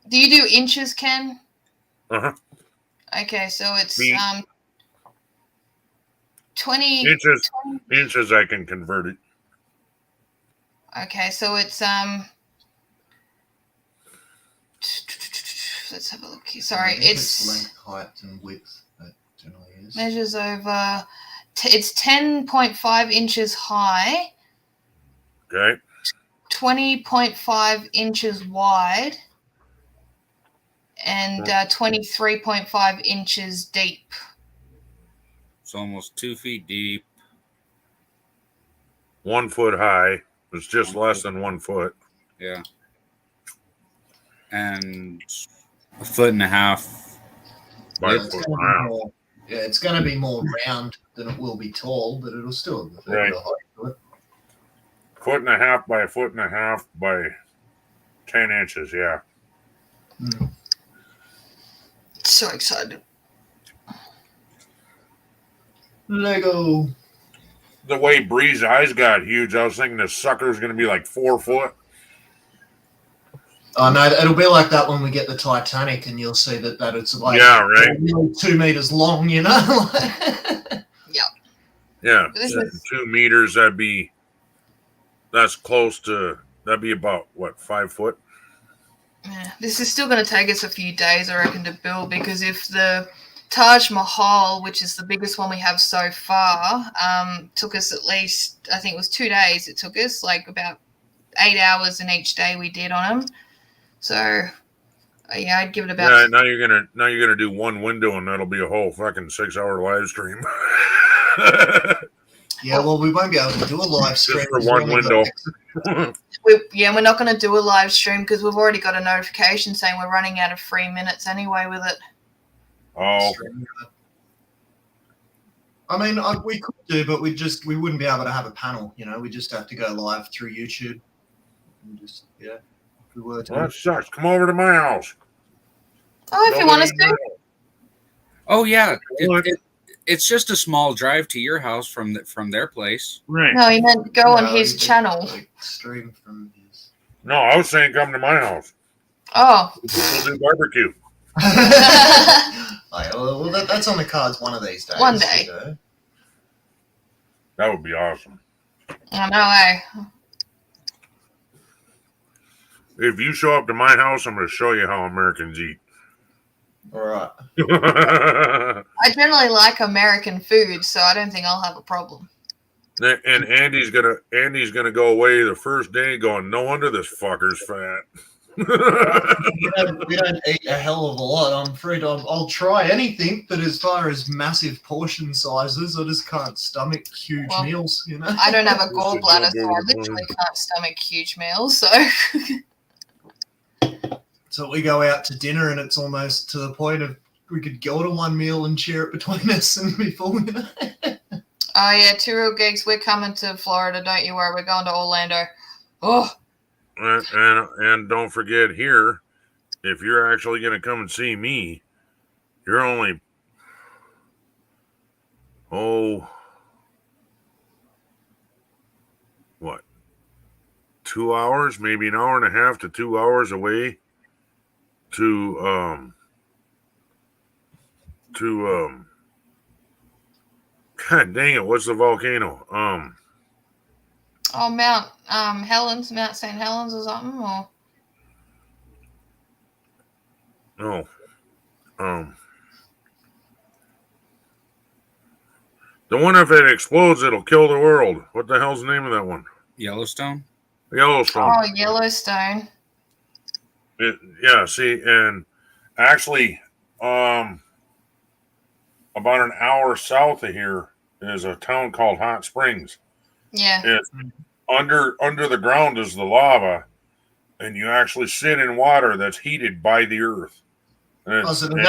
Do you do inches, Ken? Uh-huh. Okay, so it's Feet. 20 Inches, I can convert it. Okay, so it's let's have a look here. Sorry, I think it's length, height, and width. That generally is. measures over. It's 10.5 inches high, Okay. 20.5 inches wide, and 23.5 inches deep. It's almost 2 feet deep. 1 foot high. It's just less than 1 foot. Yeah. And a foot and a half. By Yeah, a it's foot. gonna be Wow. more- yeah, it's going to be more round than it will be tall, but it'll still have a fair Right. bit of height to it. Foot and a half by a foot and a half by 10 inches. Yeah. So excited. Lego. The way Bree's eyes got huge, I was thinking this sucker's going to be like 4 foot. Oh, no, it'll be like that when we get the Titanic, and you'll see that it's like Yeah, right. nearly 2 meters long, you know? Yeah. This is 2 meters, that's close to, that'd be about, what, 5 foot? yeah, this is still going to take us a few days, I reckon, to build, because if the Taj Mahal, which is the biggest one we have so far, took us at least, I think it was 2 days. It took us like about 8 hours in each day we did on them. So yeah, I'd give it about. Yeah, now you're gonna do one window and that'll be a whole fucking 6-hour live stream. Yeah, well, we won't be able to do a live stream. Just for one window. We're not going to do a live stream because we've already got a notification saying we're running out of 3 minutes anyway with it. Oh, I mean, we could do, but we wouldn't be able to have a panel. You know, we just have to go live through YouTube. And just if we were to. well, that sucks. Come over to my house. Oh, if you want us to. Oh, yeah. What? It's just a small drive to your house from their place. Right. No, he meant go on No, his you channel. like, stream from his. No, I was saying come to my house. Oh. We'll do barbecue. Like, well, that's on the cards one of these days. One day. You know? That would be awesome. I know, eh? If you show up to my house, I'm going to show you how Americans eat. All right. I generally like American food, so I don't think I'll have a problem. And Andy's gonna go away the first day, going, no wonder this fucker's fat. We don't eat a hell of a lot. I'm afraid I'll try anything, but as far as massive portion sizes, I just can't stomach huge meals. You know. I don't have a gallbladder, so I literally can't stomach huge meals. So. So we go out to dinner, and it's almost to the point of we could go to one meal and share it between us and be full. You know? Oh yeah, Two Real Geeks, we're coming to Florida. Don't you worry, we're going to Orlando. Oh. And don't forget here, if you're actually going to come and see me, you're only, what, 2 hours, maybe an hour and a half to 2 hours away to God dang it, what's the volcano? Oh, Mount St. Helens or something, or No. The one, if it explodes, it'll kill the world. What the hell's the name of that one? Yellowstone? Yellowstone. Oh, Yellowstone. Yeah, see, and actually, about an hour south of here is a town called Hot Springs. Yeah. It's under the ground is the lava, and you actually sit in water that's heated by the earth. And So you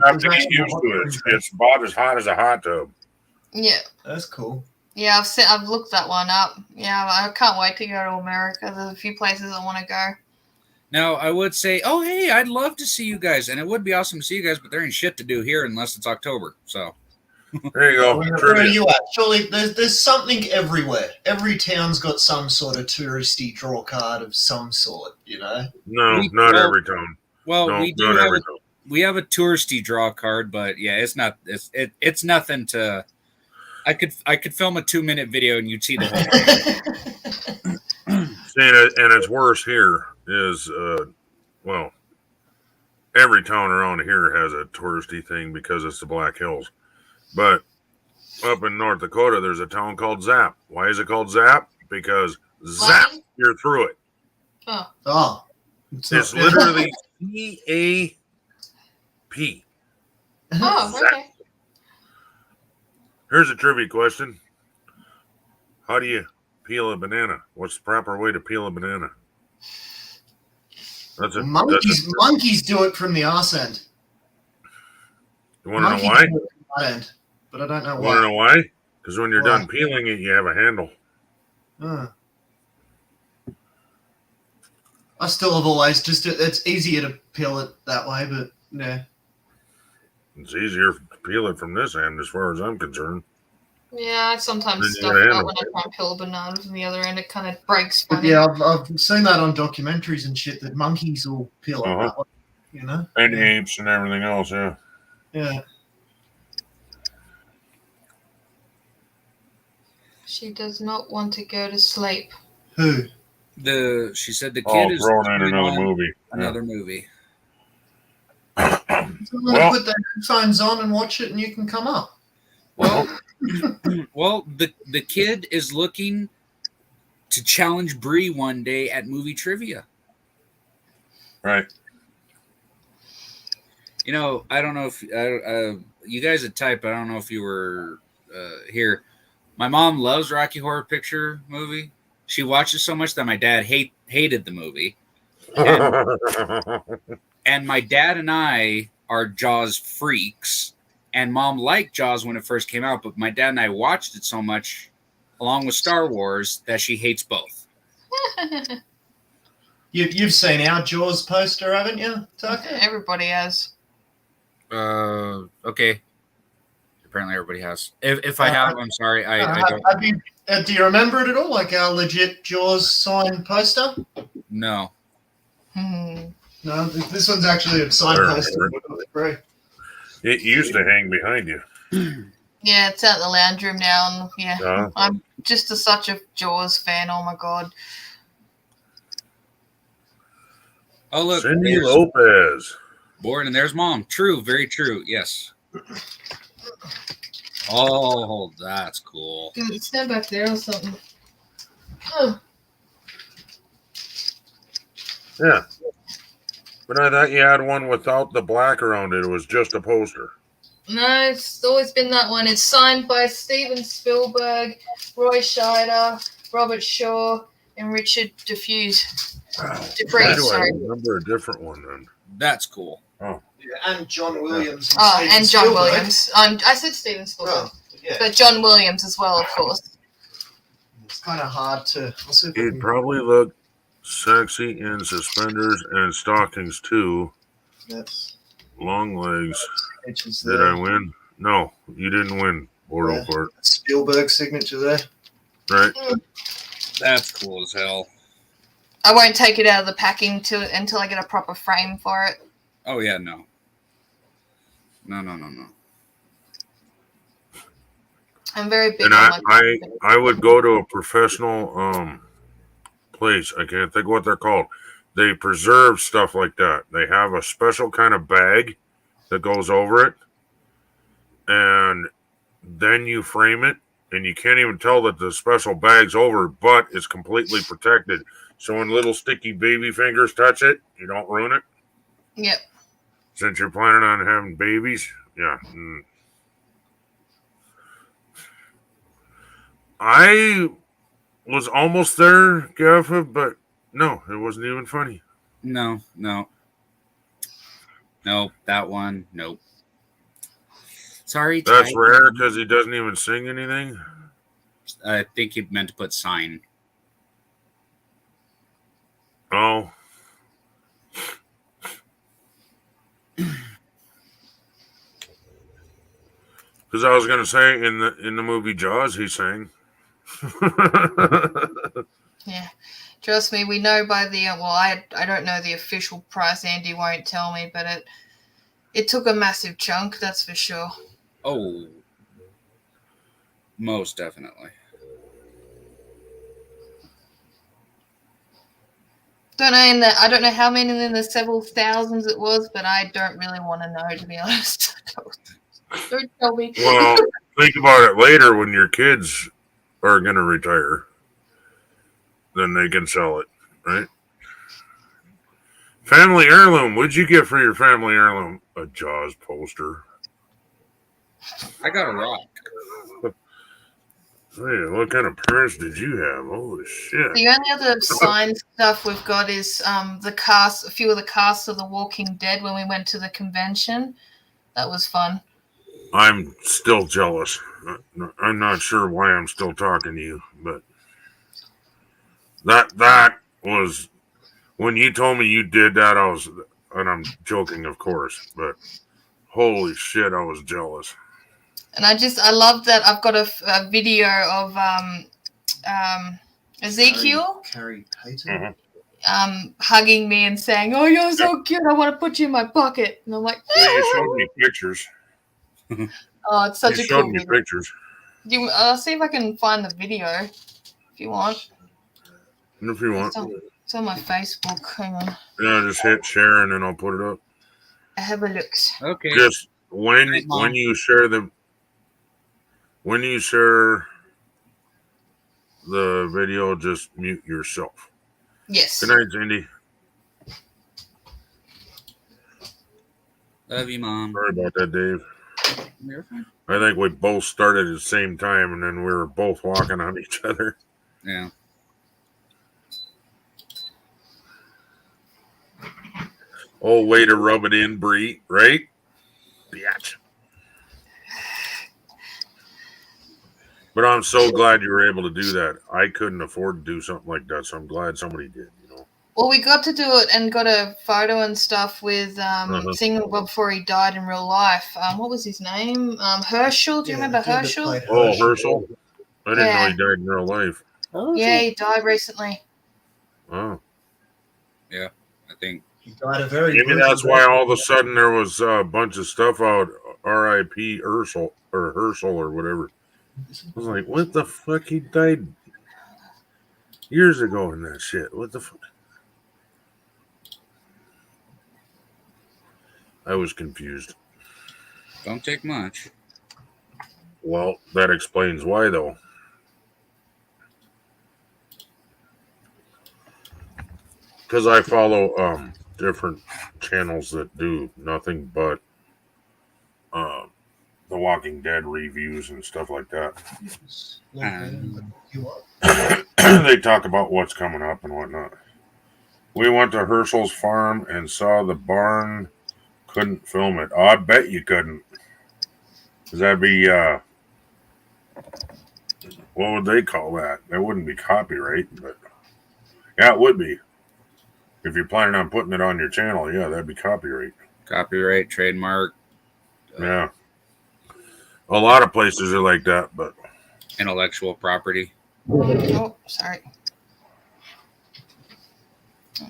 have to get used to it. It's about as hot as a hot tub. Yeah. That's cool. Yeah, I've looked that one up. Yeah, I can't wait to go to America. There's a few places I want to go. Now, I would say, oh, hey, I'd love to see you guys, and it would be awesome to see you guys, but there ain't shit to do here unless it's October, so. There you go. Where are you at? Surely there's something everywhere. Every town's got some sort of touristy draw card of some sort, you know? No, not every town. Well, no, we do not have every town. we have a touristy draw card, but yeah, it's nothing to. I could film a 2-minute video and you'd see the whole thing. And it's worse here is, well, every town around here has a touristy thing because it's the Black Hills. But up in North Dakota, there's a town called Zap. Why is it called Zap? Because zap, you're through it. Oh. It's literally C-A-P. Oh, okay. Here's a trivia question. How do you peel a banana? What's the proper way to peel a banana? Monkeys do it from the arse end. You want to know why? End, but I don't know why. Want to know why? Because when you're done peeling it, you have a handle. I still have always it's easier to peel it that way, but yeah. It's easier to peel it from this end as far as I'm concerned. Yeah, I sometimes stuff it out when I try and peel a banana from the other end. It kind of breaks. But yeah, I've seen that on documentaries and shit that monkeys will peel it that way, you know? And apes and everything else, yeah. Yeah. She does not want to go to sleep. Who? She said the kid is throwing in another movie. Another movie. Well, put the headphones on and watch it, and you can come up. Well, the kid is looking to challenge Bree one day at movie trivia. Right. You know, I don't know if you guys had typed, but I don't know if you were here. My mom loves Rocky Horror Picture Movie. She watches so much that my dad hated the movie. And my dad and I are Jaws freaks. And Mom liked Jaws when it first came out, but my dad and I watched it so much, along with Star Wars, that she hates both. You've seen our Jaws poster, haven't you, Tucker? Everybody has. Okay. Apparently, everybody has. If I have, I'm sorry. I don't. Do you remember it at all? Like our legit Jaws signed poster? No. No, this one's actually a signed poster. It used to hang behind you. Yeah, it's out in the lounge room now, and yeah, Yeah. I'm just such a Jaws fan. Oh my god. Oh look, Cindy there's Lopez. born, and there's mom. True, very true. Yes. Oh, that's cool. Dude, stand back there or something. Yeah. But I thought you had one without the black around it. It was just a poster. No, it's always been that one. It's signed by Steven Spielberg, Roy Scheider, Robert Shaw, and Richard DeFries. Why do I remember a different one then? That's cool. Oh. Yeah, and John Williams. And John Williams. I said Steven Spielberg. Oh, yeah. But John Williams as well, of course. It's kind of hard to. He'd probably look sexy in suspenders and stockings too. That's long legs. Did there. I win? No, you didn't win. Bordeaux Court. Spielberg signature there. Right. That's cool as hell. I won't take it out of the packing until I get a proper frame for it. Oh yeah, no. No. I'm very big And on I would go to a professional place. I can't think what they're called. They preserve stuff like that. They have a special kind of bag that goes over it, and then you frame it, and you can't even tell that the special bag's over, but it's completely protected. So when little sticky baby fingers touch it, you don't ruin it. Yep. Since you're planning on having babies, yeah. I was almost there, Gaffa, but no, it wasn't even funny. No. Nope, that one. Nope. Sorry. That's rare because he doesn't even sing anything. I think he meant to put sign. Oh. Because I was going to say in the movie Jaws, he sang. Yeah. Trust me, we know by the I don't know the official price. Andy won't tell me, but it took a massive chunk. That's for sure. Oh, most definitely. I don't know how many in the several thousands it was, but I don't really want to know, to be honest. Don't tell me. Well, think about it later when your kids are going to retire. Then they can sell it, right? Family heirloom. What'd you get for your family heirloom? A Jaws poster. I got a rock. Hey, what kind of purse did you have? Holy shit. The only other signed stuff we've got is a few of the casts of The Walking Dead when we went to the convention. That was fun. I'm still jealous. I'm not sure why I'm still talking to you, but that was when you told me you did that. And I'm joking, of course, but holy shit, I was jealous. And I love that I've got a video of Ezekiel Carrie Payton. hugging me and saying, "Oh, you're so cute. I want to put you in my pocket." And I'm like, Yeah, you showed me pictures. "Oh, it's such You a showed cool me video." pictures. I'll see if I can find the video if you want. If you want. It's on my Facebook. Hang on. Yeah, just hit share and then I'll put it up. I have a look. Okay. Just when you share the video, just mute yourself. Yes. Good night, Cindy. Love you, Mom. Sorry about that, Dave. You're fine. I think we both started at the same time, and then we were both walking on each other. Yeah. Oh, way to rub it in, Bree, right? Biatch. But I'm so glad you were able to do that. I couldn't afford to do something like that, so I'm glad somebody did, you know. Well, we got to do it and got a photo and stuff with Thingamabob before he died in real life. What was his name? Herschel. Do you remember Herschel? Oh, Herschel. I didn't know he died in real life. Yeah, he died recently. Oh. Yeah, I think. He died a very. Maybe that's why all of a sudden there was a bunch of stuff out. R.I.P. Herschel or whatever. I was like, what the fuck? He died years ago in that shit. What the fuck? I was confused. Don't take much. Well, that explains why, though. Because I follow different channels that do nothing but The Walking Dead reviews and stuff like that. They talk about what's coming up and whatnot. We went to Herschel's farm and saw the barn. Couldn't film it. Oh, I bet you couldn't. Because that'd be, what would they call that? That wouldn't be copyright, but yeah, it would be. If you're planning on putting it on your channel, yeah, that'd be copyright. Copyright, trademark. Yeah. A lot of places are like that, but. Intellectual property. Oh, sorry.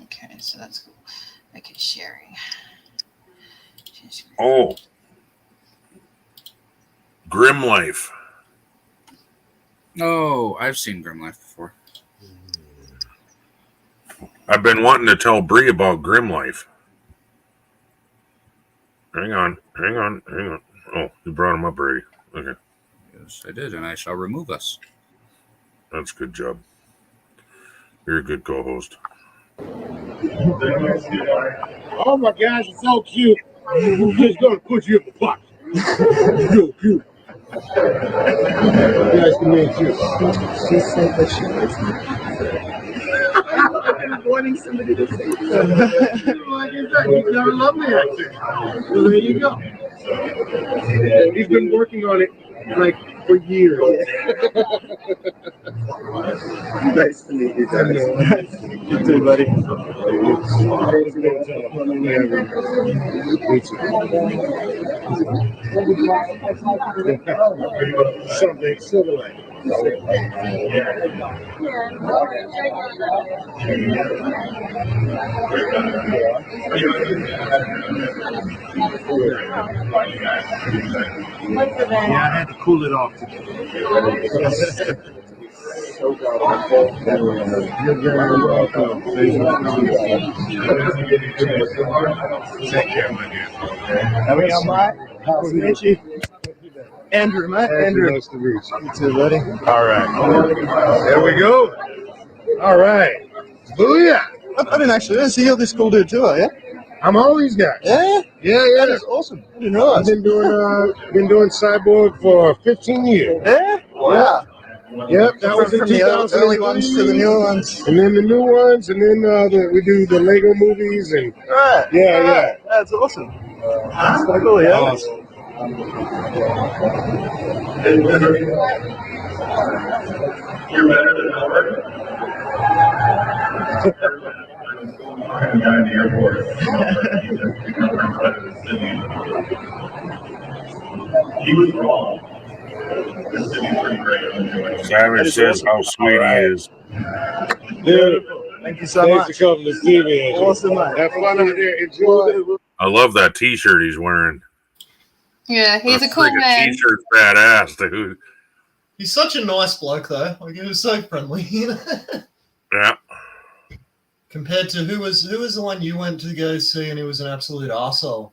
Okay, so that's cool. Okay, sharing. Oh. Grim Life. Oh, I've seen Grim Life before. I've been wanting to tell Bree about Grim Life. Hang on. Oh, you brought him up already. Okay. Yes, I did, and I shall remove us. That's a good job. You're a good co-host. Oh my gosh, it's so cute. I'm just gonna put you in the box. So cute. Nice to meet you. She said that she was wanting somebody to say that. Like I said, he's got a lovely accent. So there you go. He's been working on it like for years. Nice to meet you guys. You too, buddy. Something similar. Yeah, I had to cool it off today. You're very welcome. Take care, my dear. Have we got Mike? Nice to meet you. Andrew, Mike. Andrew. Nice to meet you. You too, buddy. All right. There we go. All right. Booyah. I didn't see you this cool dude too, yeah? I'm always got. Yeah? Yeah. That is awesome. I didn't realize. I've been doing Cyborg for 15 years. Yeah? Wow. Yep, that was from the early ones to the new ones. And then the new ones, and then we do the Lego movies. And right. Yeah. That's awesome. That's so cool, yeah. Awesome. You're better than Albert. I had a guy in the airport. He was wrong. Savage says how sweet he is. Beautiful. Thank you so much. Thanks for coming to see me. Awesome, man. Have fun out there. Enjoy. I love that t-shirt he's wearing. Yeah, he's That's a cool like man. A t-shirt badass, dude. He's such a nice bloke, though. Like, he was so friendly. Yeah. Compared to who was the one you went to go see, and he was an absolute arsehole?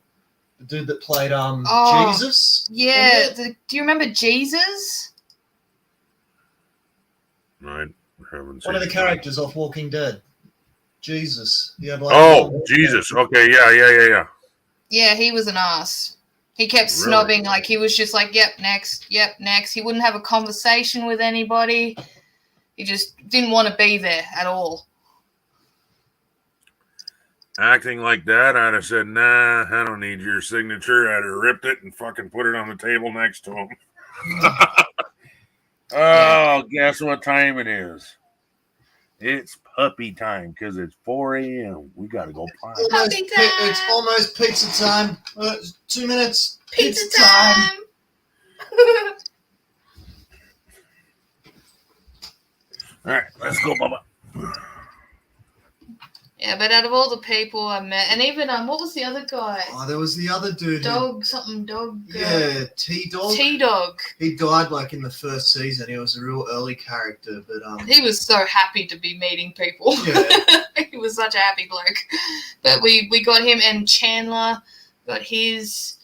The dude that played Jesus. Yeah. Do you remember Jesus? I haven't seen One of the it. characters off Walking Dead. Jesus. He had like Jesus. Okay, yeah. Yeah, he was an ass. He kept snobbing, like he was just like, yep, next. He wouldn't have a conversation with anybody. He just didn't want to be there at all. Acting like that, I'd have said, nah, I don't need your signature. I'd have ripped it and fucking put it on the table next to him. Oh, guess what time it is? It's puppy time because it's 4 a.m. We got to go play. It's almost pizza time. 2 minutes. Pizza time. All right, let's go, Bubba. Yeah, but out of all the people I met, and even what was the other guy? Oh, there was the other dude. Dog. Yeah, T-Dog. T-Dog. He died like in the first season. He was a real early character, but he was so happy to be meeting people. Yeah. He was such a happy bloke. But we got him, and Chandler got his.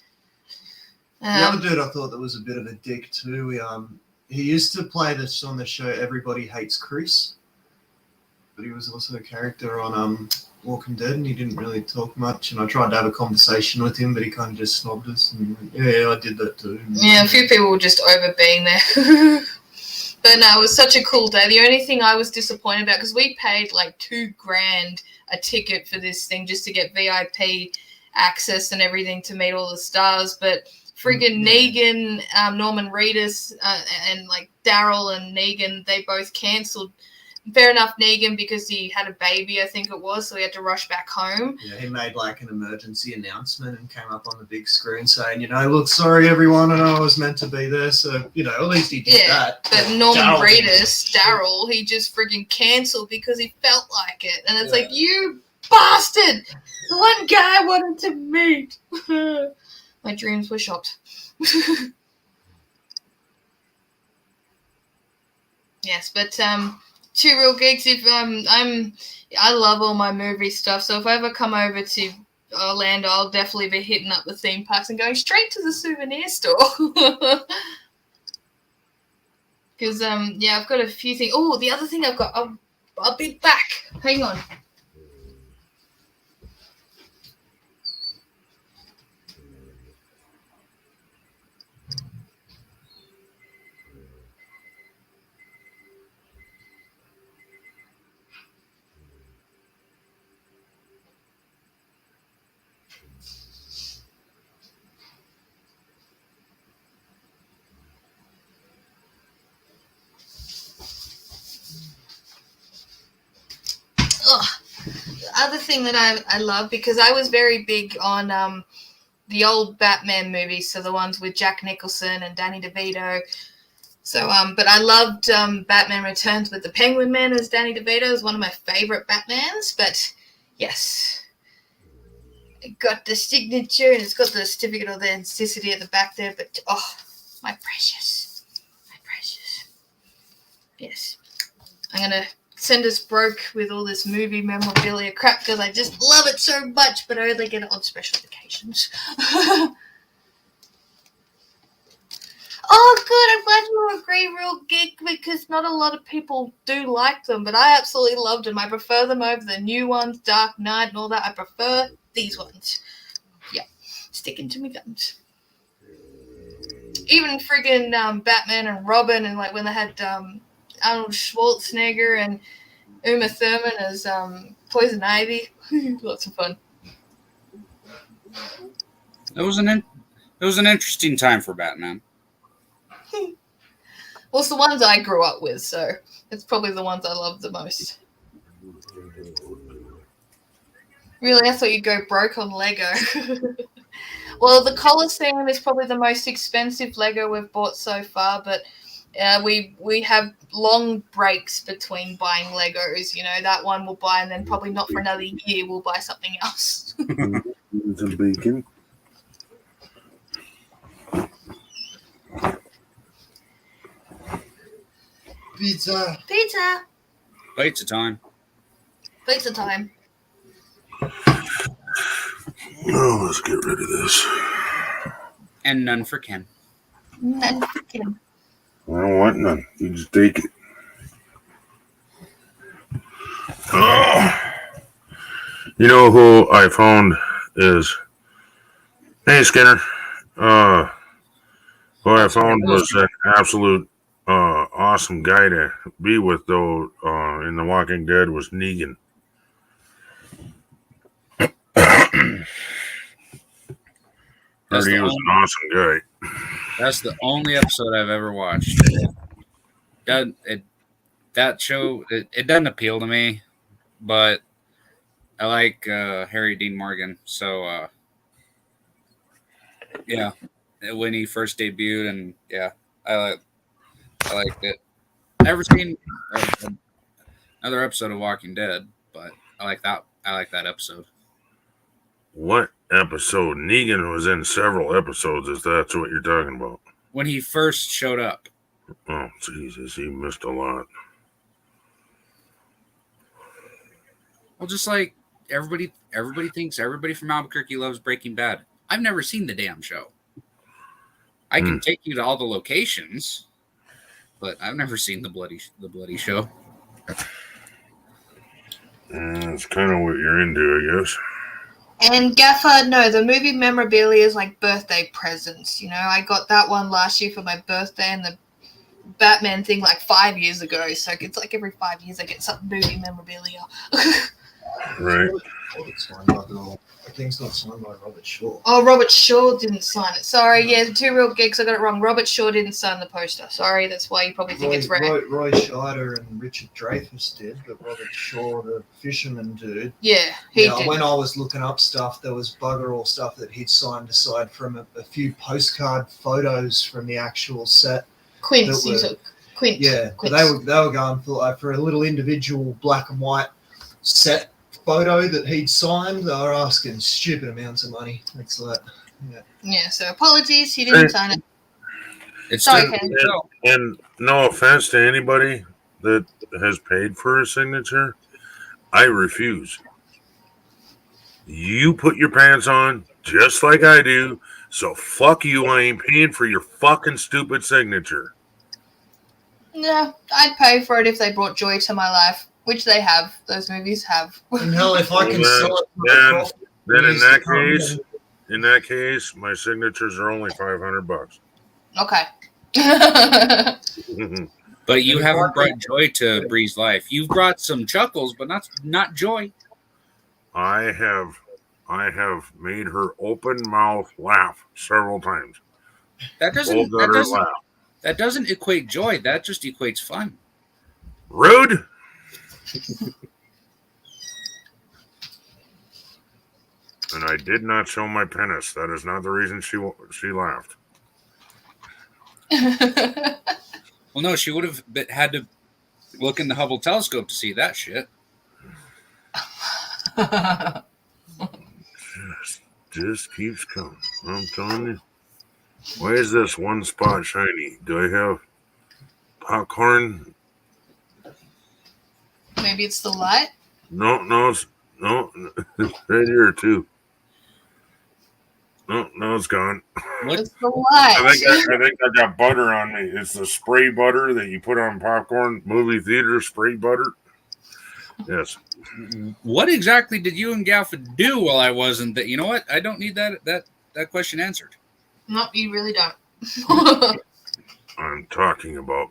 The other dude I thought that was a bit of a dick too. He used to play this on the show Everybody Hates Chris, but he was also a character on Walking Dead, and he didn't really talk much. And I tried to have a conversation with him, but he kind of just snobbed us. And yeah, I did that too. Yeah, a few people were just over being there. But no, it was such a cool day. The only thing I was disappointed about, because we paid like $2,000 a ticket for this thing just to get VIP access and everything to meet all the stars, but friggin' Negan, Norman Reedus, and like Daryl and Negan, they both cancelled. Fair enough, Negan, because he had a baby, I think it was, so he had to rush back home. Yeah, he made like an emergency announcement and came up on the big screen saying, look, sorry everyone, I know I was meant to be there, so, at least he did that. But Norman Reedus, Daryl, he just friggin' cancelled because he felt like it. And it's like, you bastard! The one guy I wanted to meet! My dreams were shot. Yes, but Two Real Geeks, if I love all my movie stuff, so if I ever come over to Orlando, I'll definitely be hitting up the theme parks and going straight to the souvenir store. Because I've got a few things. Oh, the other thing I've got, I'll be back. Hang on. Other thing that I love, because I was very big on the old Batman movies, so the ones with Jack Nicholson and Danny DeVito. So, but I loved Batman Returns with the Penguin Man as Danny DeVito. It was one of my favorite Batmans. But yes, it got the signature and it's got the certificate of authenticity at the back there. But my precious. Yes, I'm gonna send us broke with all this movie memorabilia crap because I just love it so much, but I only get it on special occasions. Oh, good. I'm glad you agree, Real Geek, because not a lot of people do like them, but I absolutely loved them. I prefer them over the new ones, Dark Knight and all that. I prefer these ones. Yeah, sticking to me guns. Even friggin' Batman and Robin, and like when they had Arnold Schwarzenegger and Uma Thurman as Poison Ivy. Lots of fun. It was an interesting time for Batman. Well, it's the ones I grew up with, so it's probably the ones I love the most. Really, I thought you'd go broke on Lego. Well, the Coliseum is probably the most expensive Lego we've bought so far, but we have long breaks between buying Legos. That one we'll buy, and then probably not for another year we'll buy something else. Some bacon. Pizza. Pizza time. Pizza time. Oh, let's get rid of this. And none for Ken. None for Ken. I don't want none. You just take it. Oh. You know who I found is... Hey, Skinner. Who I found was an absolute awesome guy to be with, though, in The Walking Dead was Negan. Heard he was an awesome guy. That's the only episode I've ever watched. that show, it doesn't appeal to me, but I like Harry Dean Morgan. So, yeah, when he first debuted, and yeah, I liked it. Never seen another episode of Walking Dead, but I like that. I like that episode. What episode? Negan was in several episodes, if that's what you're talking about. When he first showed up. Oh, Jesus, he missed a lot. Well, just like everybody thinks everybody from Albuquerque loves Breaking Bad. I've never seen the damn show. I can take you to all the locations, but I've never seen the bloody show. It's kind of what you're into, I guess. And Gaffer, no, the movie memorabilia is like birthday presents. You know, I got that one last year for my birthday, and the Batman thing like 5 years ago. So it's like every 5 years I get some movie memorabilia. Right. I think it's not signed by Robert Shaw. Oh, Robert Shaw didn't sign it. Sorry, yeah, the 2 Real Geeks, I got it wrong. Robert Shaw didn't sign the poster. Sorry, that's why you probably think it's rare. Roy Scheider and Richard Dreyfuss did, but Robert Shaw, the fisherman dude. Yeah, he did. When I was looking up stuff, there was bugger all stuff that he'd signed aside from a few postcard photos from the actual set. Quince. Yeah, Quince. they were going for a little individual black and white set photo that he'd signed. They were asking stupid amounts of money. It's like, yeah. So apologies, he didn't sign it. It's sorry, Ken. And no offense to anybody that has paid for a signature, I refuse. You put your pants on just like I do, so fuck you. I ain't paying for your fucking stupid signature. No, I'd pay for it if they brought joy to my life, which they have. Those movies have. and hell, if I can sell it, then in that case, my signatures are only $500. Okay. But you haven't brought joy to Bree's life. You've brought some chuckles, but not joy. I have made her open mouth laugh several times. That doesn't equate joy. That just equates fun. Rude. And I did not show my penis. That is not the reason she laughed. Well, no, she would have had to look in the Hubble telescope to see that shit. Just keeps coming. I'm telling you. Why is this one spot shiny? Do I have popcorn? Maybe it's the light. No, it's right here too. No, it's gone. It's the light. I think I got butter on me. It's the spray butter that you put on popcorn. Movie theater spray butter. Yes. What exactly did you and Galfa do while I wasn't? That you know what? I don't need that question answered. No, you really don't. I'm talking about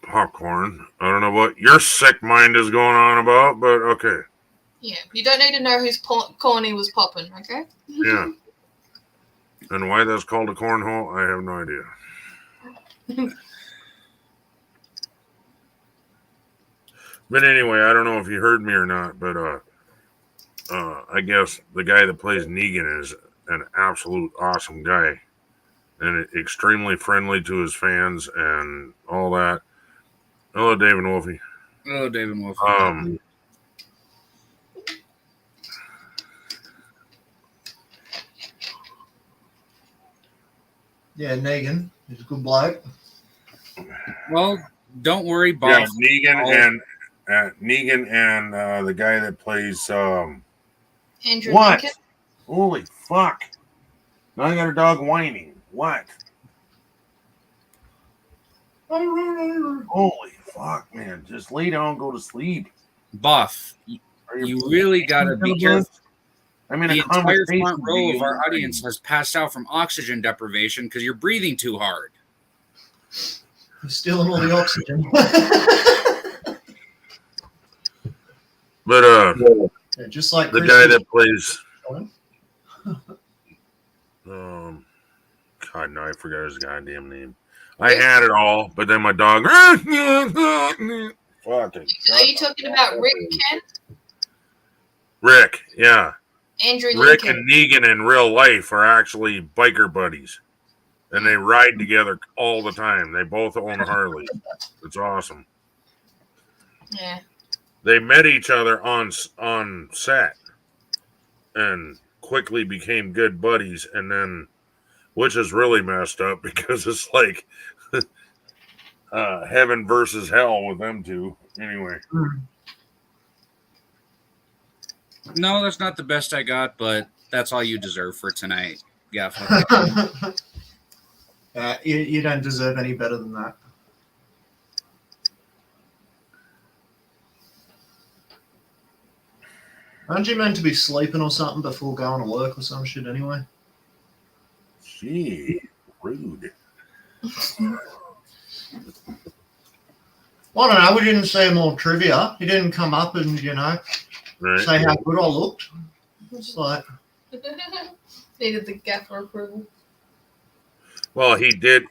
popcorn. I don't know what your sick mind is going on about, but okay. Yeah, you don't need to know whose corny was popping, okay? Yeah. And why that's called a cornhole, I have no idea. But anyway, I don't know if you heard me or not, but I guess the guy that plays Negan is an absolute awesome guy and extremely friendly to his fans and all that. Hello, David Wolfie. Hello, David Wolfie. Yeah, Negan. He's a good bloke. Well, don't worry, Bob. Yeah, Negan and the guy that plays Andrew what? Lincoln? Holy fuck! Now I got a dog whining. What? Holy fuck, man! Just lay down, and go to sleep. Buff, you really gotta be careful. I mean, the entire front row of our audience has passed out from oxygen deprivation because you're breathing too hard. You're stealing all the oxygen. But yeah, just like the Chris guy that plays God, no, I forgot his goddamn name. I had it all, but then my dog fucking. Are you talking about Rick Kent? Rick, yeah. Andrew Rick Lincoln. and Negan in real life are actually biker buddies. And they ride together all the time. They both own Harleys. It's awesome. Yeah. They met each other on set and quickly became good buddies. And then, which is really messed up because it's like heaven versus hell with them two. Anyway. No, that's not the best I got, but that's all you deserve for tonight. Yeah. You don't deserve any better than that. Aren't you meant to be sleeping or something before going to work or some shit anyway? Gee, rude. Well, I don't know. We didn't say more trivia. He didn't come up and, Right. say how good I looked. It's like... Needed the gaffer approval. Well, he did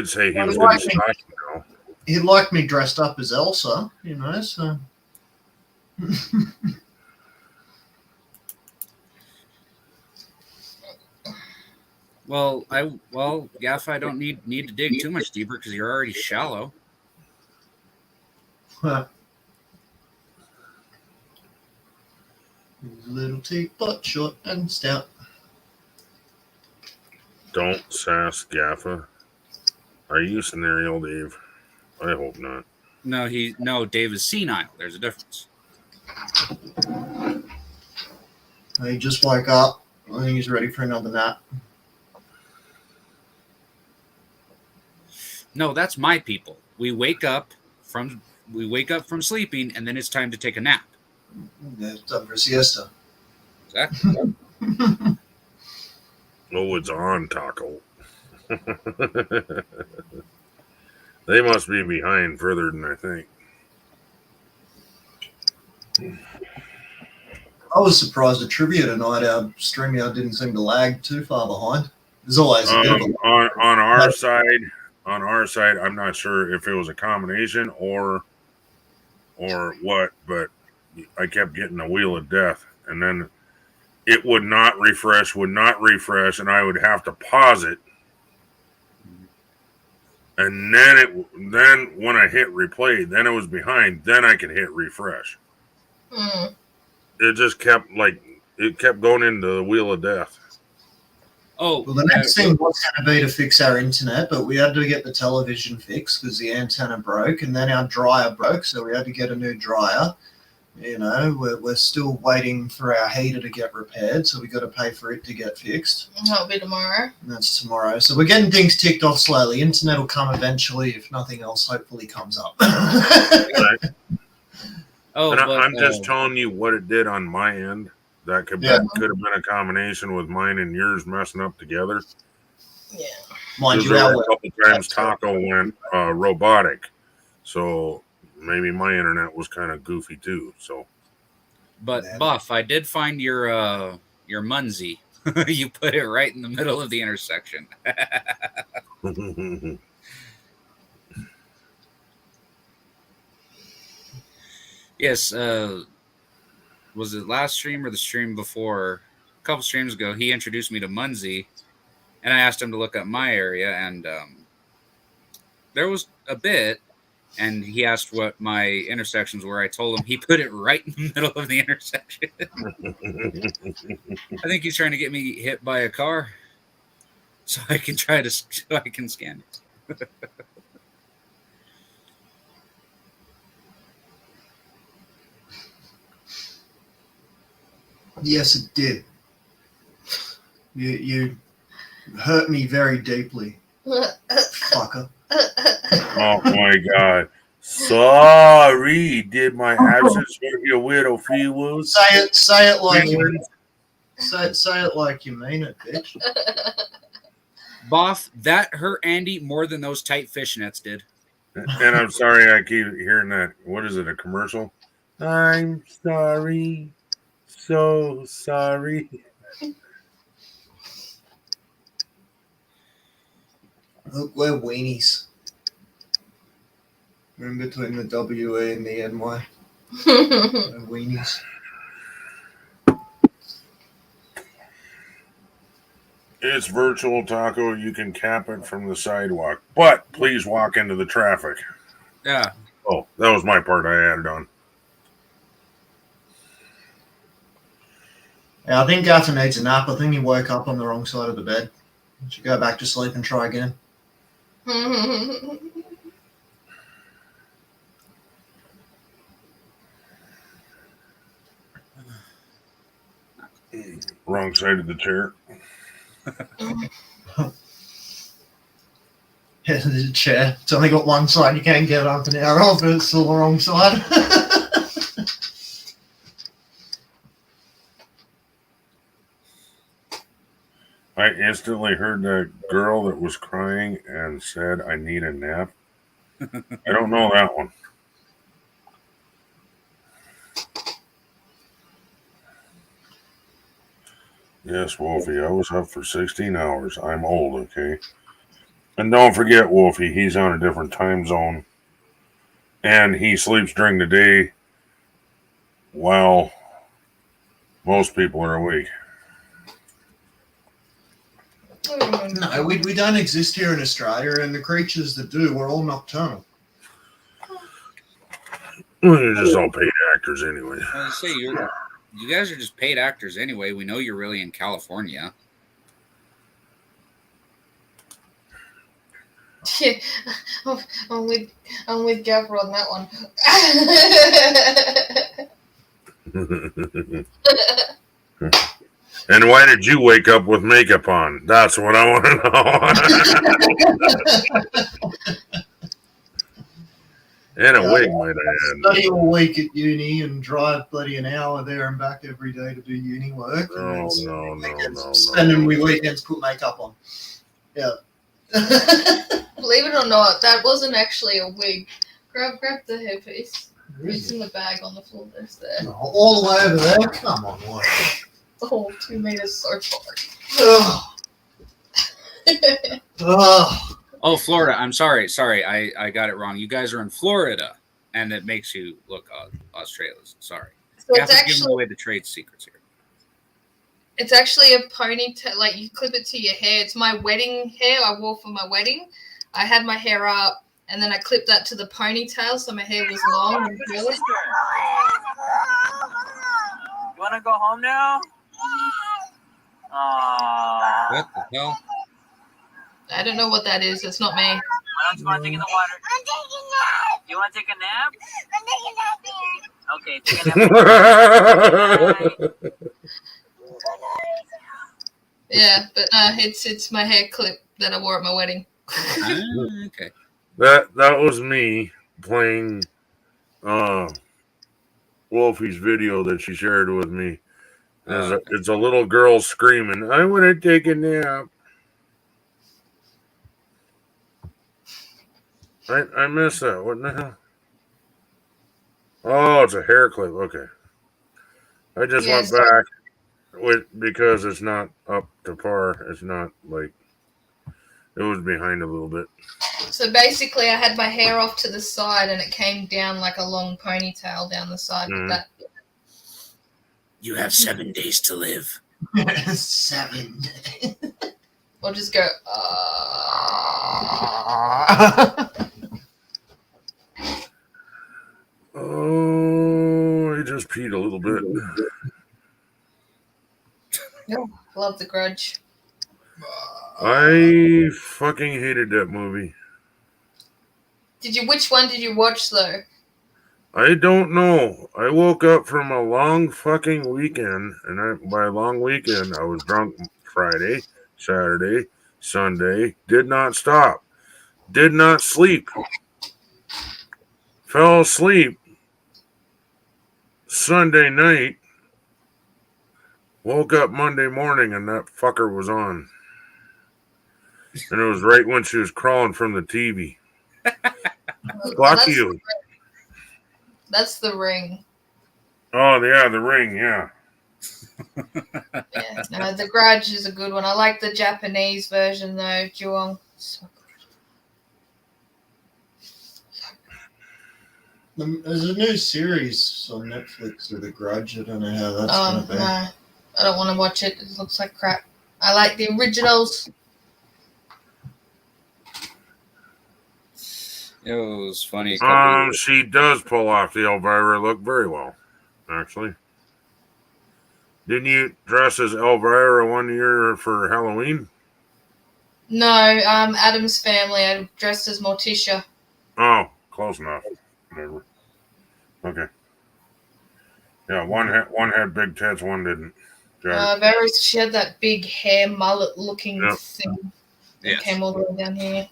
say he was going to stop now. He liked me dressed up as Elsa, so... Well, Gaff, I don't need to dig too much deeper because you're already shallow. Little teapot, short and stout. Don't sass Gaffa. Are you scenario, Dave? I hope not. No, Dave is senile. There's a difference. He just woke up. I think he's ready for another nap. No, that's my people. We wake up from sleeping, and then it's time to take a nap. Yeah, it's time for a siesta. Exactly. Oh, it's on, Taco. They must be behind further than I think. I was surprised at trivia tonight. Our StreamYard didn't seem to lag too far behind. There's always a bit of a... on our side. On our side, I'm not sure if it was a combination or what, but I kept getting a wheel of death, and then it would not refresh, and I would have to pause it, and then when I hit replay, then it was behind, then I could hit refresh. It just kept going into the wheel of death. Oh, well, the next thing was going to be to fix our internet, but we had to get the television fixed because the antenna broke, and then our dryer broke, so we had to get a new dryer. We're still waiting for our heater to get repaired, so we got to pay for it to get fixed. That'll be tomorrow. And that's tomorrow. So we're getting things ticked off slowly. Internet will come eventually, if nothing else hopefully comes up. Right. Oh, I'm just telling you what it did on my end. That could have been a combination with mine and yours messing up together. Yeah. Mind you, there were a couple times Taco went robotic, so maybe my internet was kind of goofy too. So, but Buff, I did find your Munzie. You put it right in the middle of the intersection. Yes. Was it last stream or the stream before? A couple streams ago, he introduced me to Munzie, and I asked him to look up my area, and there was a bit, and he asked what my intersections were. I told him. He put it right in the middle of the intersection. I think he's trying to get me hit by a car, so I can scan it. Yes, it did. You hurt me very deeply, fucker. Oh my God! Sorry, did my absence hurt your widow feelings? Say it like you. Say it like you mean it, bitch. Boff, that hurt Andy more than those tight fishnets did. And I'm sorry, I keep hearing that. What is it? A commercial? I'm sorry. So sorry. Look, we're weenies. We're in between the WE and the NY. And weenies. It's virtual taco. You can cap it from the sidewalk, but please walk into the traffic. Yeah. Oh, that was my part I added on. Yeah, I think Gaffer needs a nap. I think he woke up on the wrong side of the bed. He should go back to sleep and try again. Wrong side of the chair. Yeah, there's a chair. It's only got one side. You can't get up an hour off, but it's still the wrong side. I instantly heard that girl that was crying and said, "I need a nap." I don't know that one. Yes, Wolfie, I was up for 16 hours. I'm old, okay? And don't forget, Wolfie, he's on a different time zone. And he sleeps during the day while most people are awake. No, we don't exist here in Australia, and the creatures that do, we're all nocturnal. Well, you're just all paid actors anyway. I was gonna say you guys are just paid actors anyway. We know you're really in California. Yeah, I'm with Gabber on that one. And why did you wake up with makeup on? That's what I want to know. And a wig, might I add. Study all week at uni and drive bloody an hour there and back every day to do uni work. No. Spending we weekends put makeup on. Yeah. Believe it or not, that wasn't actually a wig. Grab the hairpiece. It's in the bag on the floor. There's there. No, all the way over there? Come on, boy. Oh, 2 meters so far. Ugh. Ugh. Oh, Florida. I'm sorry. I got it wrong. You guys are in Florida, and it makes you look Australian. Sorry. So it's Gavin, giving actually away the trade secrets here. it's actually a ponytail. Like you clip it to your hair. It's my wedding hair I wore for my wedding. I had my hair up, and then I clipped that to the ponytail, so my hair was long and curly. You want to go home now? Aww. What the hell? I don't know what that is. It's not me. Why don't you want to take in the water? I'm taking a nap. You want to take a nap? I'm taking a nap here. Okay, take a nap. Yeah, but it's my hair clip that I wore at my wedding. Okay. That was me playing Wolfie's video that she shared with me. It's a little girl screaming, "I want to take a nap." I missed that. What the hell? Oh, it's a hair clip. Okay. I just went back because it's not up to par. It's not like it was behind a little bit. So basically, I had my hair off to the side, and it came down like a long ponytail down the side. With that. You have 7 days to live. 7 days. Or just go. Oh, I just peed a little bit. Love The Grudge. I fucking hated that movie. Which one did you watch though? I don't know. I woke up from a long fucking weekend, and by long weekend, I was drunk Friday, Saturday, Sunday. Did not stop. Did not sleep. Fell asleep Sunday night. Woke up Monday morning, and that fucker was on. And it was right when she was crawling from the TV. Fuck you. That's The Ring. Oh, yeah, The Ring, yeah. Yeah, no, The Grudge is a good one. I like the Japanese version though, Juong. So There's a new series on Netflix of The Grudge. I don't know how that's going to be. No, I don't want to watch it. It looks like crap. I like the originals. It was funny. She does pull off the Elvira look very well, actually. Didn't you dress as Elvira one year for Halloween? No, Adam's Family. I dressed as Morticia. Oh, close enough. Whatever. Okay. Yeah, one had big tits, one didn't. Vera, she had that big hair mullet looking thing that came all the way down here.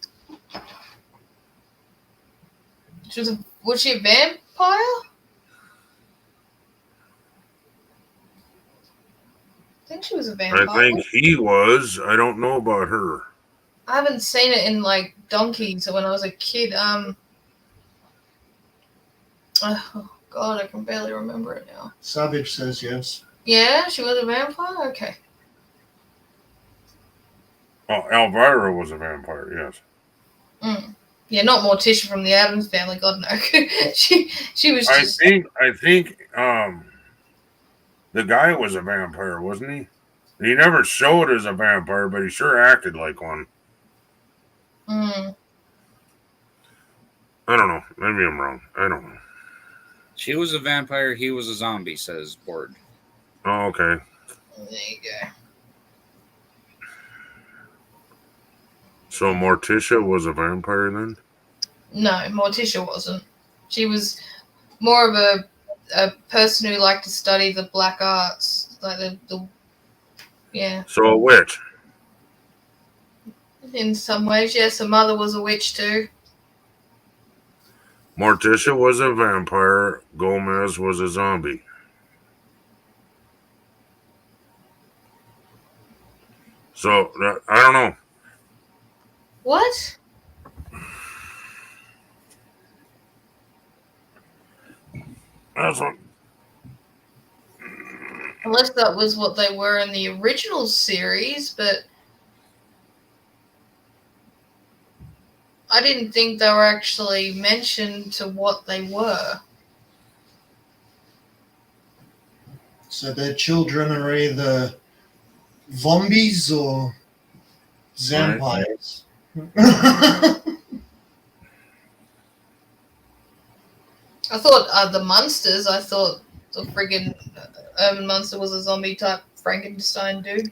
Was she a vampire? I think she was a vampire. I think he was. I don't know about her. I haven't seen it in like donkeys when I was a kid. Oh God, I can barely remember it now. Savage says yes. Yeah, she was a vampire? Okay. Oh, Elvira was a vampire, yes. Yeah, not Morticia from the Addams Family. God no. she was just. I think the guy was a vampire, wasn't he? He never showed as a vampire, but he sure acted like one. I don't know. Maybe I'm wrong. I don't know. She was a vampire. He was a zombie, says Board. Oh, okay. There you go. So Morticia was a vampire then? No, Morticia wasn't. She was more of a person who liked to study the black arts, like the yeah. So a witch. In some ways, yes. Her mother was a witch too. Morticia was a vampire. Gomez was a zombie. So I don't know. What? That's what. Unless that was what they were in the original series, but I didn't think they were actually mentioned to what they were. So their children are either zombies or vampires. I thought the Munsters, I thought the friggin' Urban Munster was a zombie type Frankenstein dude.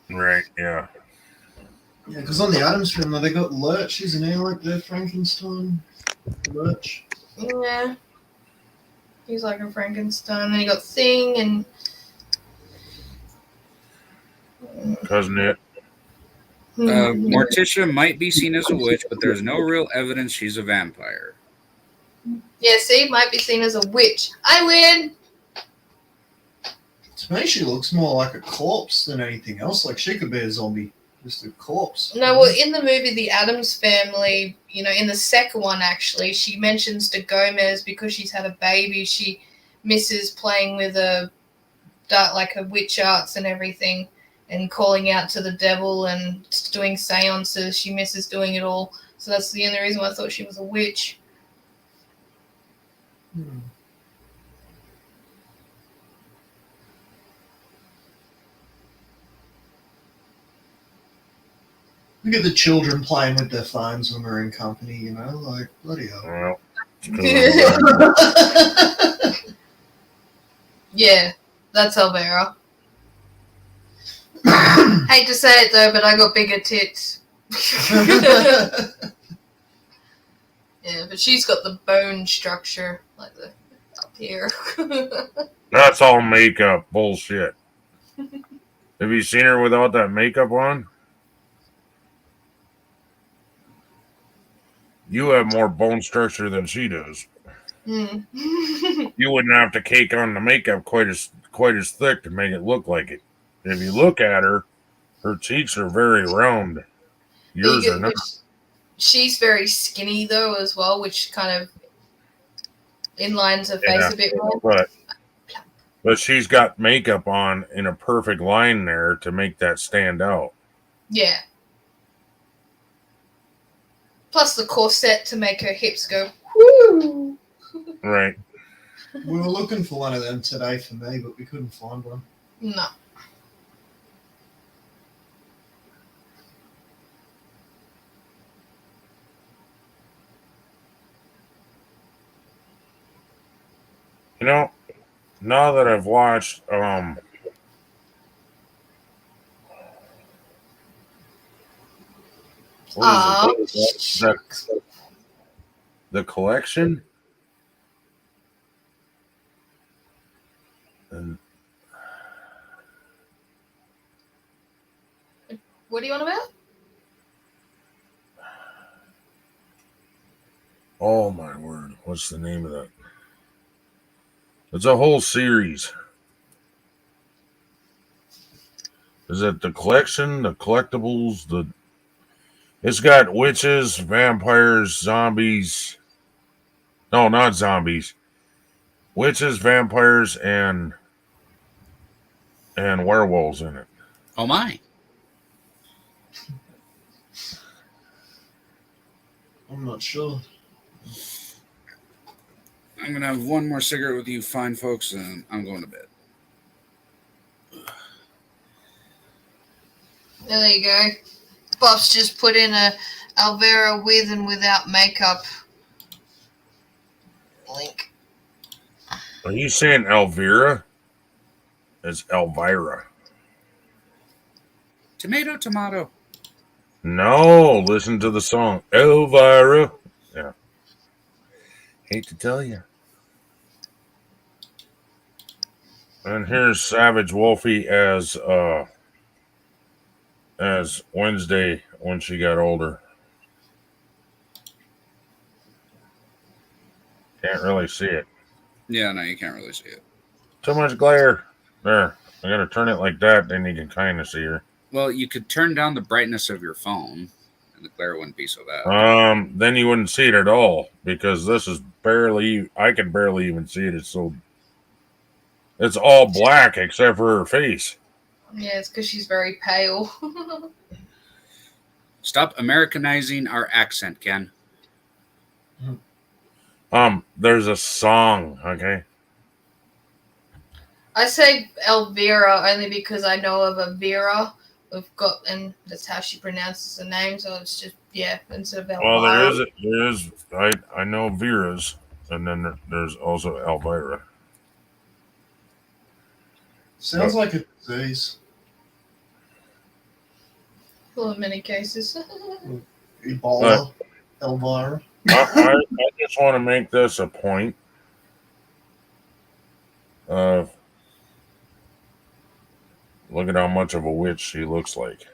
Right, yeah. Yeah, because on the Addams Family, they got Lurch, isn't he? Like their Frankenstein. Lurch. Yeah. He's like a Frankenstein. Then you got Thing and Cousin It. Morticia might be seen as a witch, but there's no real evidence she's a vampire. Yeah, see, might be seen as a witch. I win. To me, she looks more like a corpse than anything else. Like she could be a zombie, just a corpse. No, well, in the movie The Addams Family, you know, in the second one actually, she mentions to Gomez because she's had a baby, she misses playing with a witch arts and everything, and calling out to the devil and doing seances. She misses doing it all, so that's the only reason why I thought she was a witch. Look at the children playing with their phones when we're in company, you know, like bloody hell. Well, Yeah, that's Elvira. Hate to say it though, but I got bigger tits. Yeah, but she's got the bone structure, like the up here. that's all makeup bullshit. Have you seen her without that makeup on? You have more bone structure than she does. Mm. You wouldn't have to cake on the makeup quite as thick to make it look like it. If you look at her, her cheeks are very round. Yours are not. She's very skinny though as well, which kind of inlines her face a bit more. But she's got makeup on in a perfect line there to make that stand out. Yeah. Plus the corset to make her hips go woo. Right. We were looking for one of them today for me, but we couldn't find one. No. You know, now that I've watched what is it? The collection? And What do you want about? oh my word, what's the name of that? It's a whole series. Is it the collection, the collectibles, the it's got witches, vampires, zombies. No, not zombies. Witches, vampires, and werewolves in it. Oh my. I'm not sure. I'm going to have one more cigarette with you fine folks, and I'm going to bed. There you go. Bob's just put in a Elvira with and without makeup link. Are you saying Elvira? It's Elvira. Tomato, tomato. No, listen to the song. Elvira. Yeah. Hate to tell you. And here's Savage Wolfie as Wednesday when she got older. Can't really see it. Yeah, no, you can't really see it. Too much glare. There. I gotta turn it like that, then you can kind of see her. Well, you could turn down the brightness of your phone, and the glare wouldn't be so bad. Then you wouldn't see it at all, because this is barely, I can barely even see it. It's all black except for her face. Yeah, it's because she's very pale. Stop Americanizing our accent, Ken. There's a song, okay? I say Elvira only because I know of a Vera. And that's how she pronounces the name, so it's just, yeah, instead of Elvira. Well, there is, I know Vera's, and then there's also Elvira. Sounds like a disease. Well, in many cases. Ebola, Elvira. I just want to make this a point of look at how much of a witch she looks like.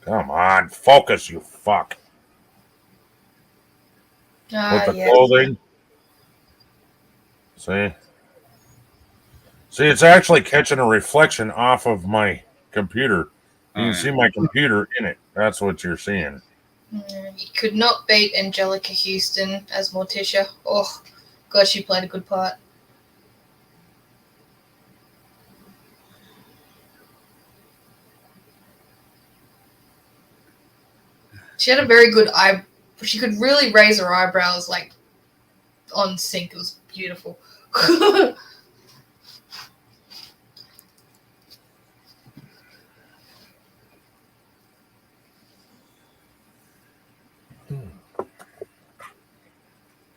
Come on, focus, you fuck. With the clothing. See, it's actually catching a reflection off of my computer. You can see my computer in it. That's what you're seeing. You could not beat Angelica Houston as Morticia. Oh, God, she played a good part. She had a very good eye. She could really raise her eyebrows, like, on sync. It was beautiful.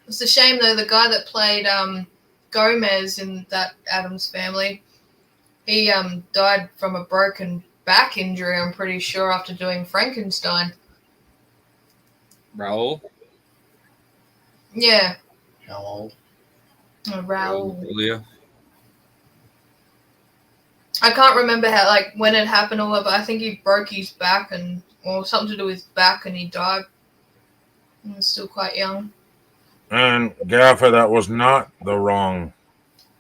It's a shame, though, the guy that played Gomez in that Addams Family, he died from a broken back injury, I'm pretty sure, after doing Frankenstein. Raul? Yeah. How old? Raul. Julia? I can't remember how, like, when it happened or what, but I think he broke his back or something to do with his back, and he died. He was still quite young. And Gaffa, that was not the wrong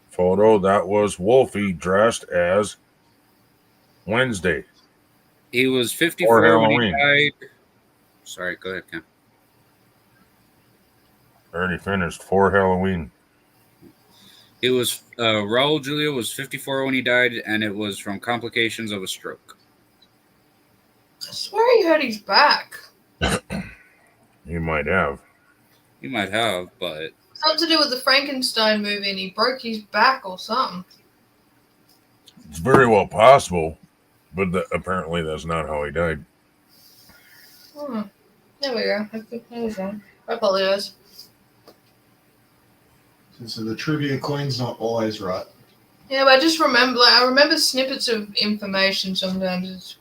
photo. That was Wolfie dressed as Wednesday. He was 54 when he died. Sorry, go ahead, Ken. Already finished for Halloween. It was Raul Julia was 54 when he died, and it was from complications of a stroke. I swear he he hurt his back. He might have. He might have, but Something to do with the Frankenstein movie, and he broke his back or something. It's very well possible, but apparently that's not how he died. There we go. There we go. I apologize. So the trivia coin's not always right. Yeah, but I just remember, I remember snippets of information sometimes.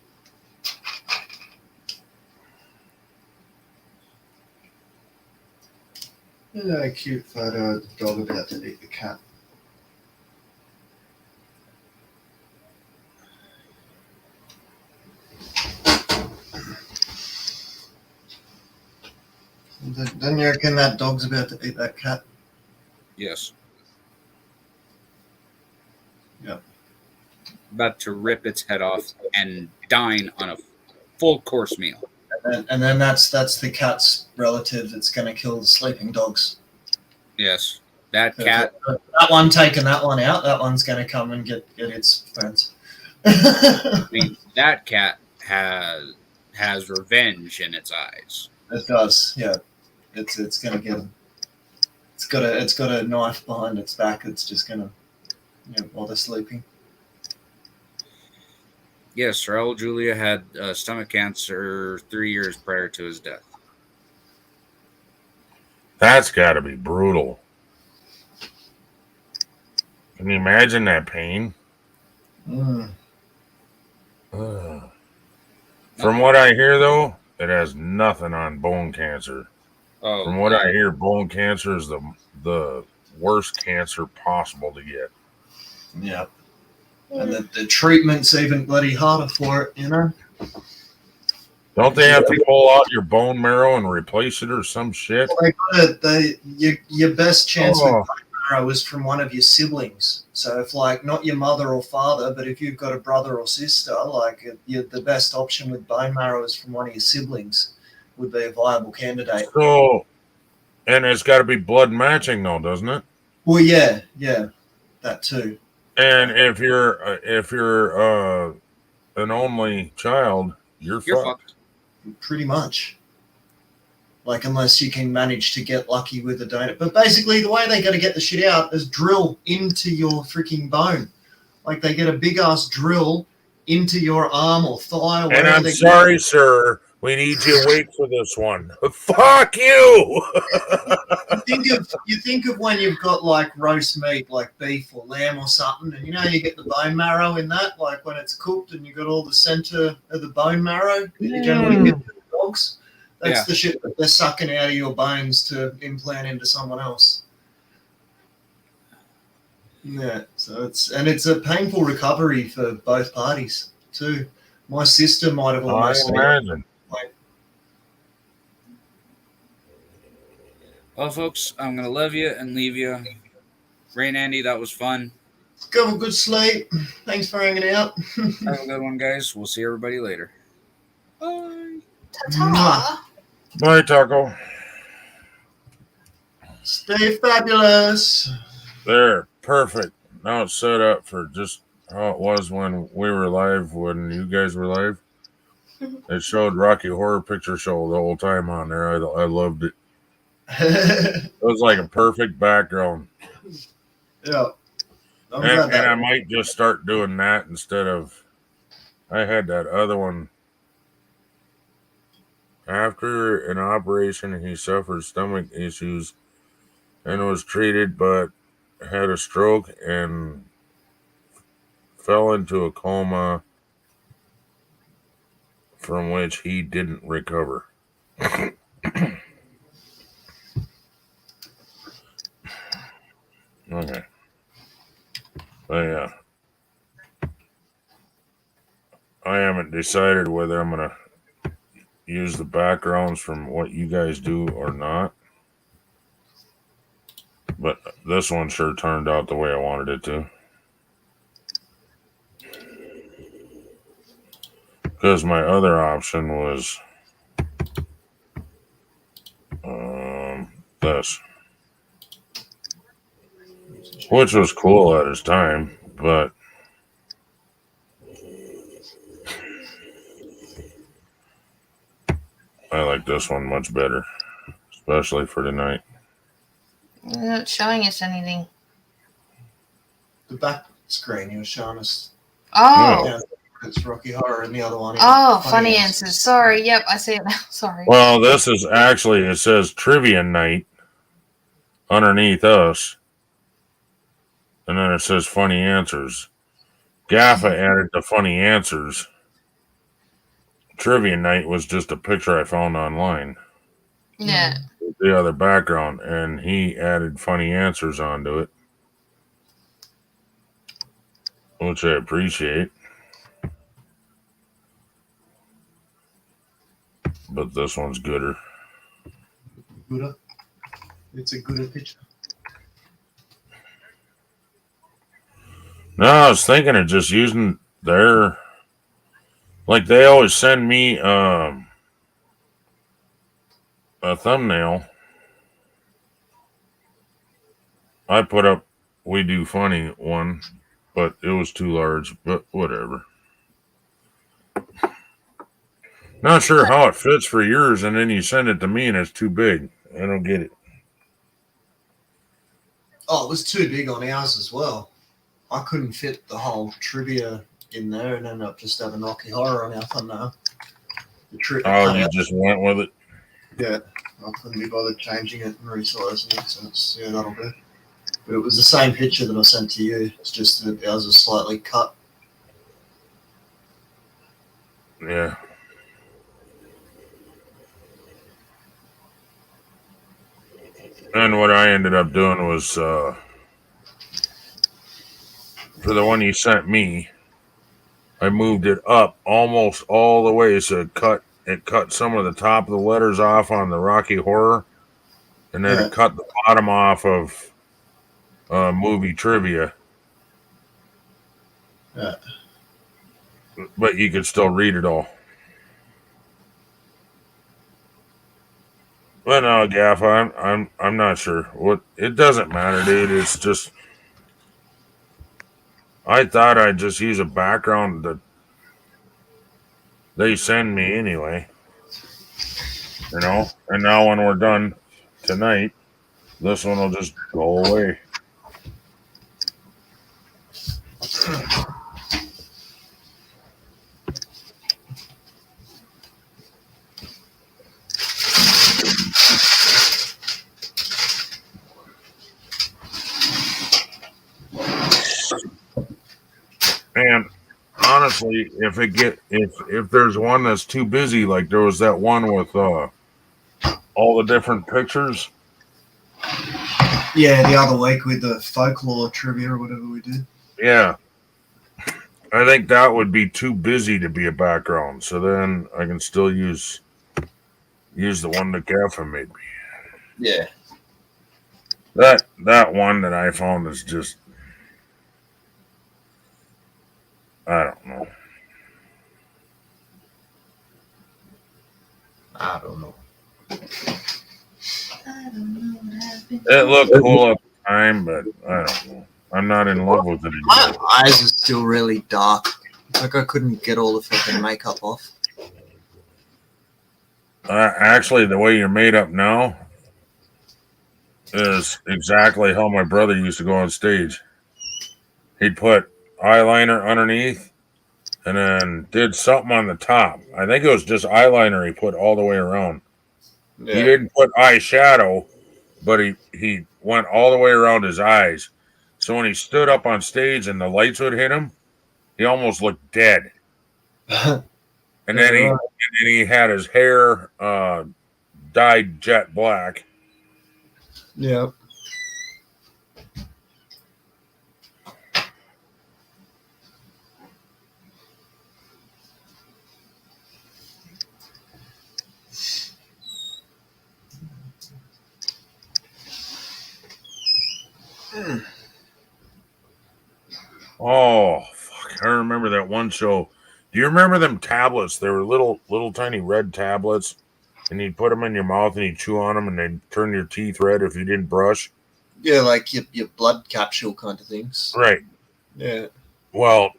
Look at that cute photo of the dog about to eat the cat. Don't you reckon that dog's about to eat that cat? yes. Yep. About to rip its head off and dine on a full course meal. And then that's the cat's relative that's going to kill the sleeping dogs. Yes. That cat. That one taking that one out, that one's going to come and get its friends. I mean, that cat has revenge in its eyes. It does, yeah. It's going to get him. It's got a knife behind its back. It's just going to, while they're sleeping. Yes, Raul Julia had stomach cancer 3 years prior to his death. That's got to be brutal. Can you imagine that pain? Mm. From what I hear, though, it has nothing on bone cancer. Oh, From what I hear, bone cancer is the worst cancer possible to get. Yeah. And the treatment's even bloody harder for it, you know? Don't they have to pull out your bone marrow and replace it or some shit? Well, your best chance with bone marrow is from one of your siblings. So if, like, not your mother or father, but if you've got a brother or sister, like, the best option with bone marrow is from one of your siblings would be a viable candidate. So, and it's got to be blood matching, though, doesn't it? Well, yeah, that too. And if you're an only child, you're fucked. Pretty much. Like, unless you can manage to get lucky with a donor. But basically, the way they got to get the shit out is drill into your freaking bone. Like, they get a big-ass drill into your arm or thigh. Or and I'm sorry, sir. We need you to wait for this one. Fuck you! You think of when you've got, like, roast meat, like beef or lamb or something, and, you get the bone marrow in that, like, when it's cooked and you've got all the center of the bone marrow that you generally get from dogs. That's the shit that they're sucking out of your bones to implant into someone else. Yeah, so it's a painful recovery for both parties too. My sister might have almost. Well, folks, I'm gonna love you and leave you. Ray and Andy, that was fun. Go have a good sleep. Thanks for hanging out. Have a good one, guys. We'll see everybody later. Bye. Ta-ta. Bye, Taco. Stay fabulous. There, perfect. Now it's set up for just how it was when we were live, when you guys were live. It showed Rocky Horror Picture Show the whole time on there. I loved it. It was like a perfect background. Yeah. And I might just start doing that instead of... I had that other one. After an operation, he suffered stomach issues and was treated, but had a stroke and fell into a coma from which he didn't recover. Okay. But yeah. I haven't decided whether I'm going to use the backgrounds from what you guys do or not. But this one sure turned out the way I wanted it to. Because my other option was this. Which was cool at its time, but like this one much better, especially for tonight. You're not showing us anything. The back screen he was showing us. Oh. Yeah, it's Rocky Horror, and the other one. Oh, funny answers. Sorry. Yep, I see it now. Sorry. Well, this is actually, it says Trivia Night underneath us. And then it says Funny Answers. Gaffa added the Funny Answers. Trivia Night was just a picture I found online. Yeah. With the other background. And he added Funny Answers onto it. Which I appreciate. But this one's gooder. Gooder? It's a gooder picture. No, I was thinking of just using their... Like, they always send me a thumbnail. I put up We Do Funny one, but it was too large, but whatever. Not sure how it fits for yours, and then you send it to me and it's too big. I don't get it. Oh, it was too big on ours as well. I couldn't fit the whole trivia in there and ended up just having Rocky Horror on our thumbnail. Oh, you just went with it? Yeah, I couldn't be bothered changing it and resizing it, so it's, yeah, that'll do. But it was the same picture that I sent to you. It's just that ours is slightly cut. Yeah. And what I ended up doing was, for the one you sent me, I moved it up almost all the way, so it cut some of the top of the letters off on the Rocky Horror, and then it cut the bottom off of movie trivia. Yeah. But you could still read it all. But no, Gaff, I'm not sure. What it doesn't matter, dude. It's just I thought I'd just use a background that they send me anyway. You know? And now when we're done tonight, this one will just go away. And honestly, if there's one that's too busy, like there was that one with all the different pictures. Yeah, the other week with the folklore trivia or whatever we did. Yeah. I think that would be too busy to be a background. So then I can still use the one that Gaffa made me. Yeah. That one that I found is just, I don't know. I don't know. It looked cool at the time, but I don't know. I'm not in love with it anymore. My eyes are still really dark. Like I couldn't get all the fucking makeup off. Actually, the way you're made up now is exactly how my brother used to go on stage. He'd put eyeliner underneath and then did something on the top. I think it was just eyeliner he put all the way around. Yeah. He didn't put eyeshadow, but he went all the way around his eyes. So when he stood up on stage and the lights would hit him, he almost looked dead. And then he had his hair dyed jet black. Yep. Oh, fuck. I remember that one show. Do you remember them tablets? They were little tiny red tablets, and you'd put them in your mouth and you'd chew on them and they'd turn your teeth red if you didn't brush. Yeah, like your blood capsule kind of things. Right. Yeah. Well,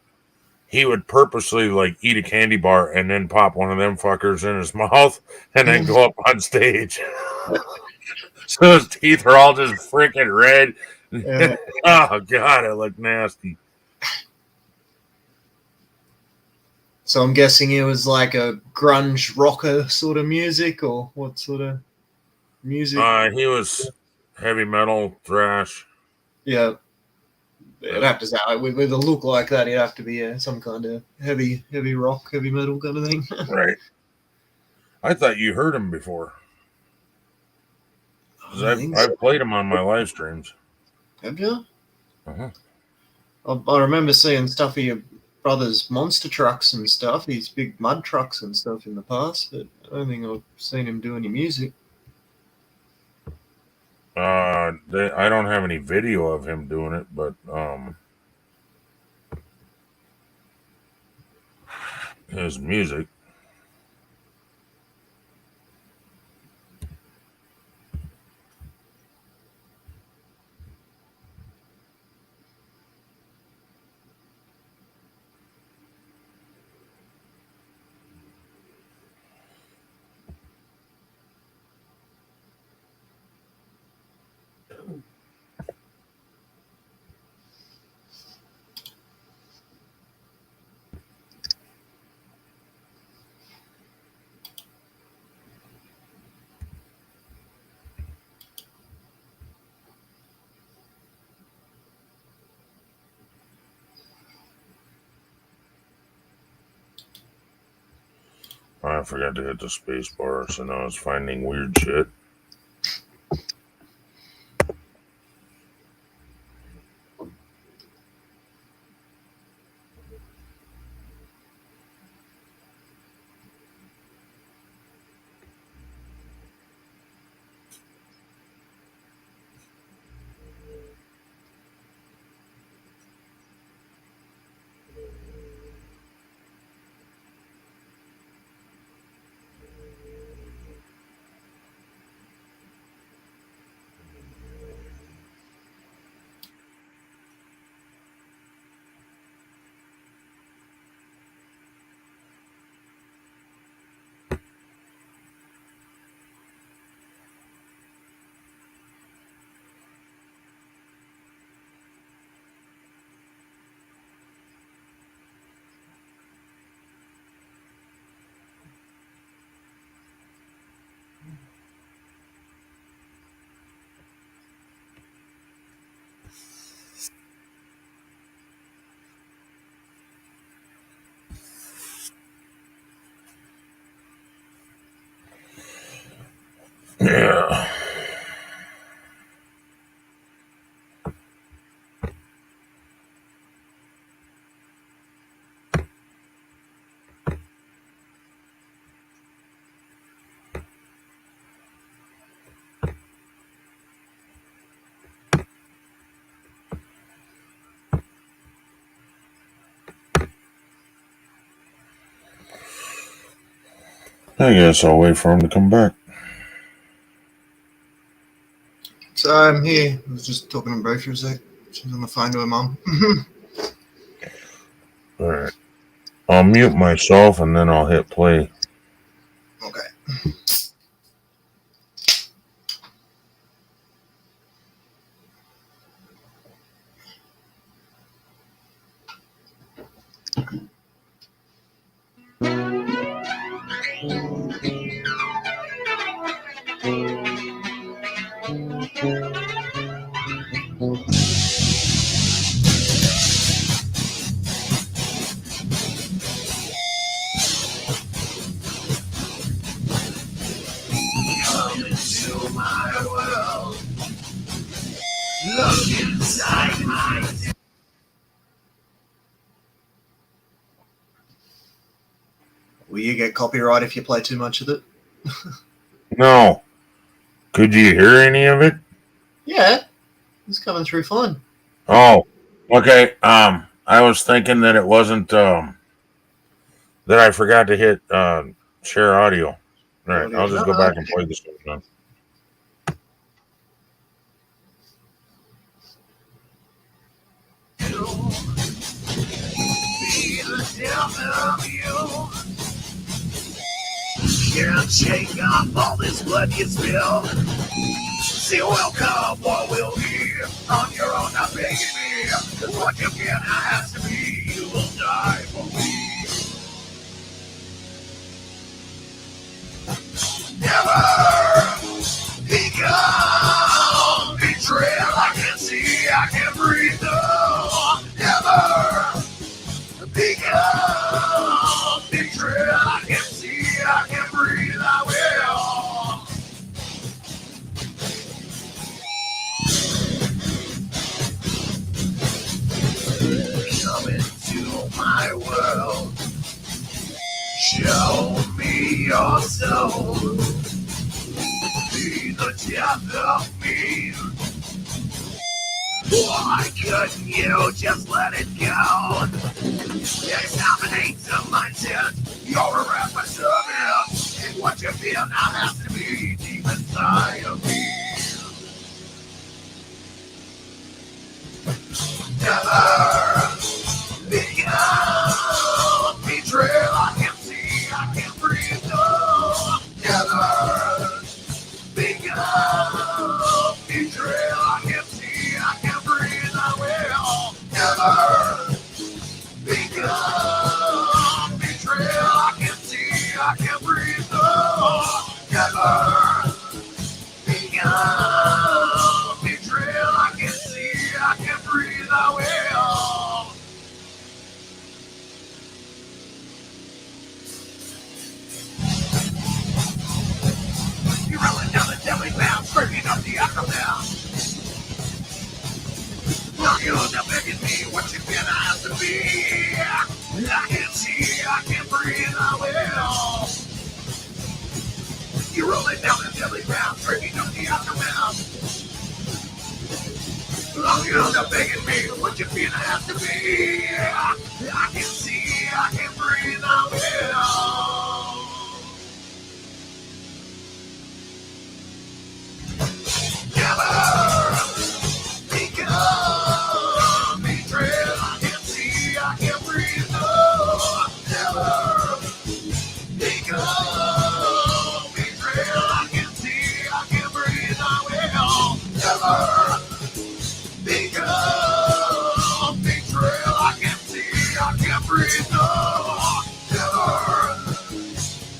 he would purposely like eat a candy bar and then pop one of them fuckers in his mouth and then go up on stage. So his teeth are all just freaking red. Yeah. Oh god, it looked nasty. So I'm guessing it was like a grunge rocker sort of music, or what sort of music? He was heavy metal, thrash. Yeah. It'd have to sound with a look like that. It'd have to be some kind of heavy rock, heavy metal kind of thing. Right. I thought you heard him before. 'Cause I've played him on my live streams. Have you? Uh-huh. I remember seeing stuff of your brother's monster trucks and stuff, these big mud trucks and stuff in the past, but I don't think I've seen him do any music. I don't have any video of him doing it, but his music. I forgot to hit the space bar, so now it's finding weird shit. Yeah. I guess I'll wait for him to come back. So I'm here. I was just talking to Bro for a sec. She's on the phone to her mum. Alright. I'll mute myself and then I'll hit play. Okay. Will you get copyright if you play too much of it? No. Could you hear any of it? Yeah. It's coming through fine. Oh. Okay. I was thinking that it wasn't that I forgot to hit share audio. All right, I'll just go back and play this one now. death of you. Can't shake off all this blood you spill. See, welcome, what will be on your own, not begging me. Cause what you get has to be, you will die for me. Never become betrayal. I can see, I can breathe. No, never become betrayal. I can see, I can breathe. I will. Come into my world. Show me your soul. Be the death of me. Why couldn't you just let it go? Exterminate the mindset. You're a representative. And what you feel now has to be deep inside of me. Never become betrayal. I can see, I can breathe. No, never become betrayal. I can see, I can breathe. I will never become betrayal. I can see, I can breathe. No, never become betrayal. I can see, I can breathe. I will. You're rolling down the deadly path, screaming up the aftermath. Now you're not begging me what you're gonna have to be. I can see, I can breathe, I will. You're rolling down the deadly path, screaming up the aftermath. Now you're not begging me what you're gonna have to be. I can see, I can breathe, I will. Never become betrayal. I can see, I can breathe. No, never become betrayal. I can see, I can breathe. I will never become betrayal. I can see, I can breathe. No, never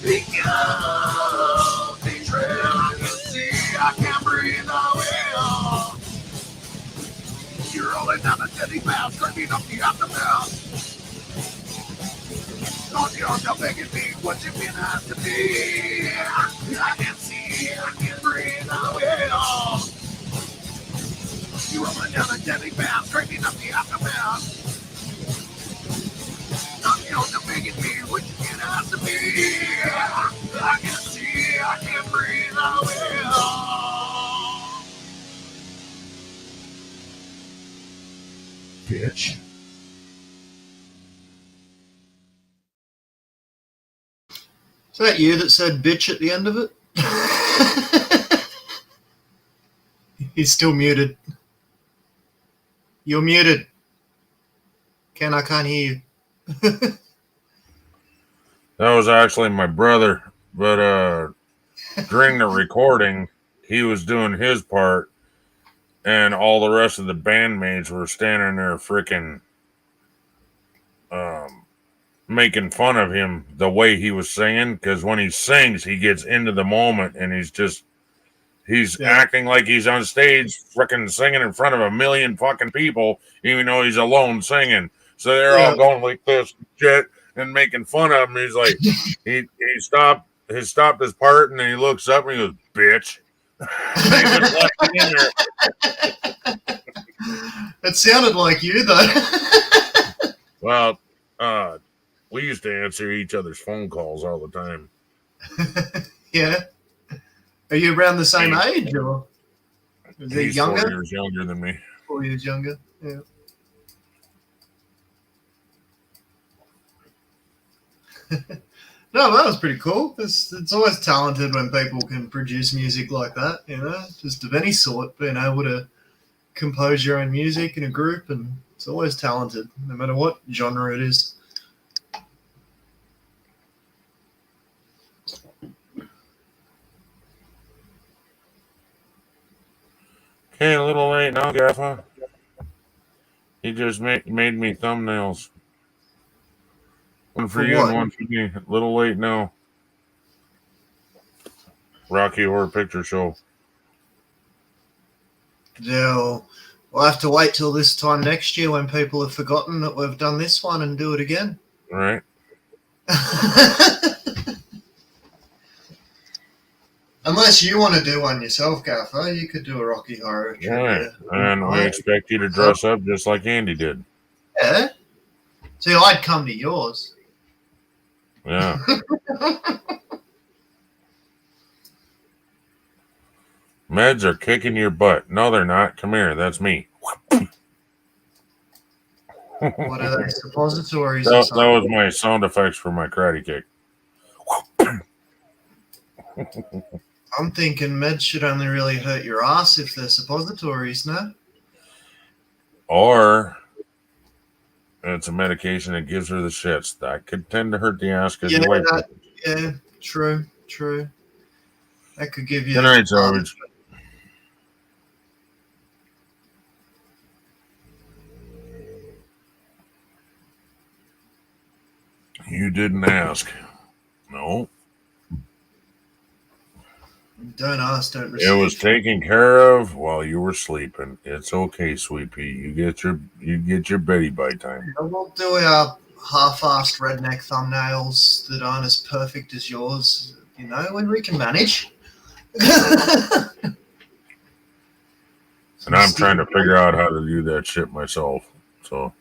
become betrayal. I can see, I can breathe. I will. You're rolling down the deadly path, screaming up the aftermath. Don't you stop begging me what you're gonna have to be. I can see, I can breathe. I will. You're rolling down the deadly path, screaming up the aftermath. Don't you stop begging me what you're gonna have to be. I can see, I can breathe. I will. Bitch. Is that you that said bitch at the end of it? He's still muted. You're muted. I can't hear you. That was actually my brother, but during the recording, he was doing his part, and all the rest of the bandmates were standing there freaking making fun of him the way he was singing, because when he sings, he gets into the moment, and he's acting like he's on stage freaking singing in front of a million fucking people, even though he's alone singing. So they're all going like this shit and making fun of him. He's like, he stopped his part, and then he looks up and he goes, bitch. He just left it in there. It sounded like you, though. Well, we used to answer each other's phone calls all the time. Yeah. Are you around the same age, or is he younger? 4 years younger than me. 4 years younger, yeah. No, that was pretty cool. It's always talented when people can produce music like that, you know, just of any sort, being able to compose your own music in a group, and it's always talented, no matter what genre it is. Okay, a little late now, Gaffa. He just made me thumbnails. One for you what? and one for me. A little late now. Rocky Horror Picture Show. Yeah, we'll have to wait till this time next year when people have forgotten that we've done this one and do it again. All right. Unless you want to do one yourself, Gaffer, you could do a Rocky Horror trivia. Right. And we expect you to dress up just like Andy did. Yeah. See, I'd come to yours. Yeah. Meds are kicking your butt. No, they're not. Come here. That's me. What are they? Suppositories or That something? was my sound effects for my karate kick. I'm thinking meds should only really hurt your ass if they're suppositories, no? Or it's a medication that gives her the shits. That could tend to hurt the ass because you wait. Yeah, true. That could give you... Good night, Savage. You didn't ask. No. Don't ask, don't receive. It was taken care of while you were sleeping. It's okay, sweet pea. You get your Betty by time. We'll do our half-assed redneck thumbnails that aren't as perfect as yours, you know, when we can manage. And I'm trying to figure out how to do that shit myself. So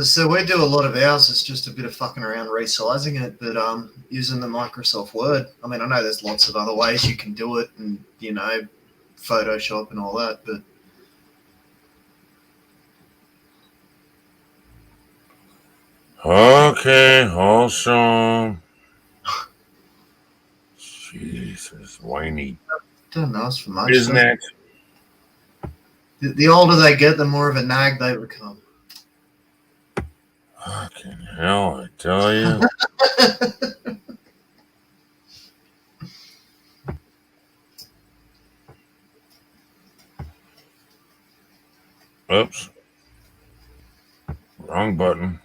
So we do a lot of ours. It's just a bit of fucking around resizing it, but using the Microsoft Word. I mean, I know there's lots of other ways you can do it, and you know, Photoshop and all that. But okay, awesome. Jesus, whiny. don't ask for much. Isn't it? The older they get, the more of a nag they become. Fucking hell, I tell you. Oops. Wrong button.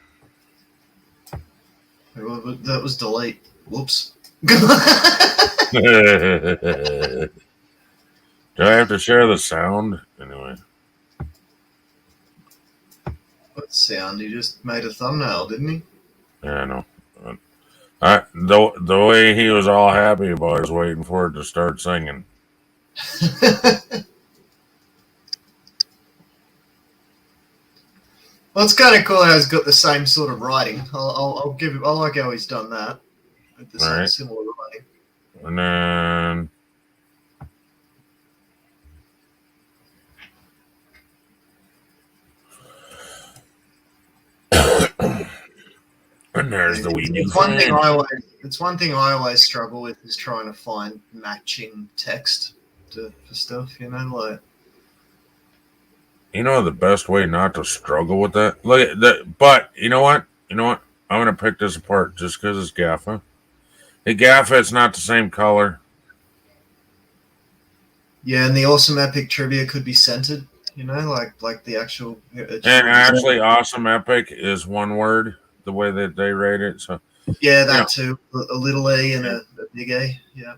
That was delete. Whoops. Do I have to share the sound? Anyway. What sound? He just made a thumbnail, didn't he? Yeah, I know. The way he was all happy about it was waiting for it to start singing. Well, it's kind of cool how he's got the same sort of writing. I'll give him. I like how he's done that. With the same Right. similar writing. And then and there's the wee It's one thing I always struggle with is trying to find matching text for stuff. You know, like. You know the best way not to struggle with that? Look at that. But you know what? I'm going to pick this apart just because it's Gaffa. The Gaffa, it's not the same color. Yeah, and the awesome epic trivia could be centered. You know, like the actual. And actually, Awesome Epic is one word, the way that they rate it. So yeah, that too. A little A and a big A. Yeah.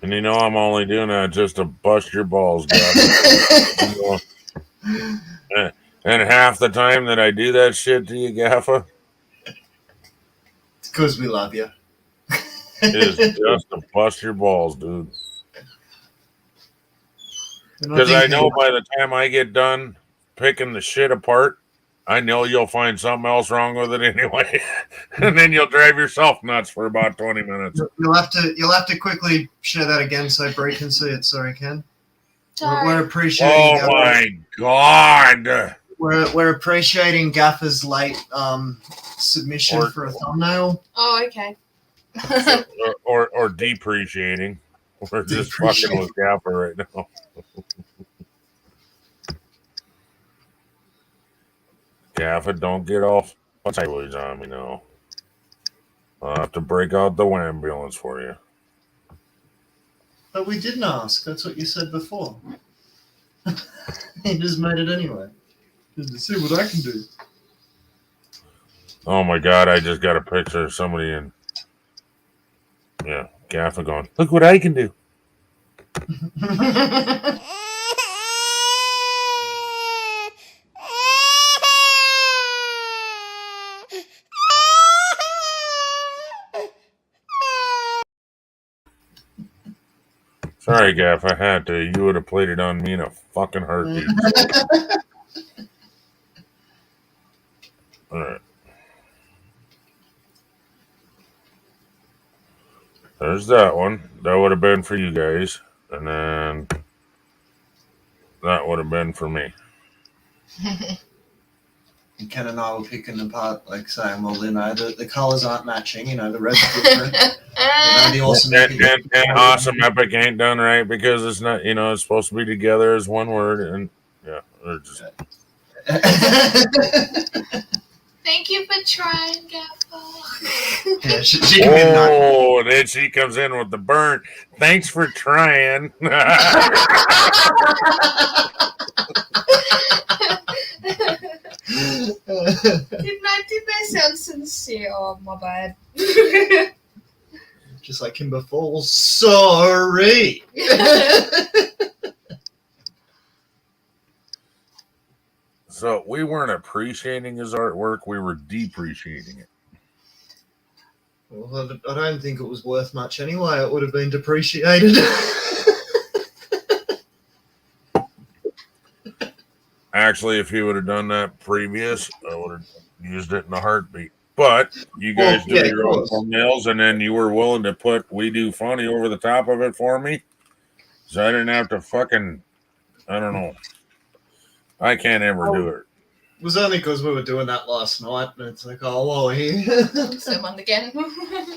And I'm only doing that just to bust your balls, Gaffa. And half the time that I do that shit to you, Gaffa, It's because we love you. is just to bust your balls, dude. Because I know by the time I get done picking the shit apart, I know you'll find something else wrong with it anyway. And then you'll drive yourself nuts for about 20 minutes. You'll have to quickly share that again so Bree can see it. Sorry, Ken. We're appreciating. Oh my God! We're appreciating Gaffer's late submission for a thumbnail. Oh, okay. or depreciating. We're just fucking with Gaffer right now. Gaffer, don't get off What's sideways on me now? I'll have to break out the ambulance for you. But we didn't ask. That's what you said before. You just made it anyway. Just to see what I can do. Oh my god, I just got a picture of somebody in. Yeah, Gaffa going, look what I can do. Sorry, Gaff, I had to. You would have played it on me in a fucking heartbeat. Alright. There's that one. That would have been for you guys. And then that would have been for me. And Ken and I were picking apart, like saying, well, you know, the colours aren't matching, you know, the red's different. The awesome and awesome epic ain't done right because it's not, it's supposed to be together as one word. And yeah, they're just. Thank you for trying, Gaffa. Yeah, then she comes in with the burn. Thanks for trying. Didn't I sound sincere? Oh, my bad. Just like Kimber Falls. Sorry. So we weren't appreciating his artwork. We were depreciating it. Well, I don't think it was worth much anyway. It would have been depreciated. Actually, if he would have done that previous, I would have used it in a heartbeat. But you guys do your own thumbnails, and then you were willing to put "We Do Funny" over the top of it for me, so I didn't have to fucking. I don't know. I can't ever do it. It was only because we were doing that last night, and it's like, oh, well, Someone again.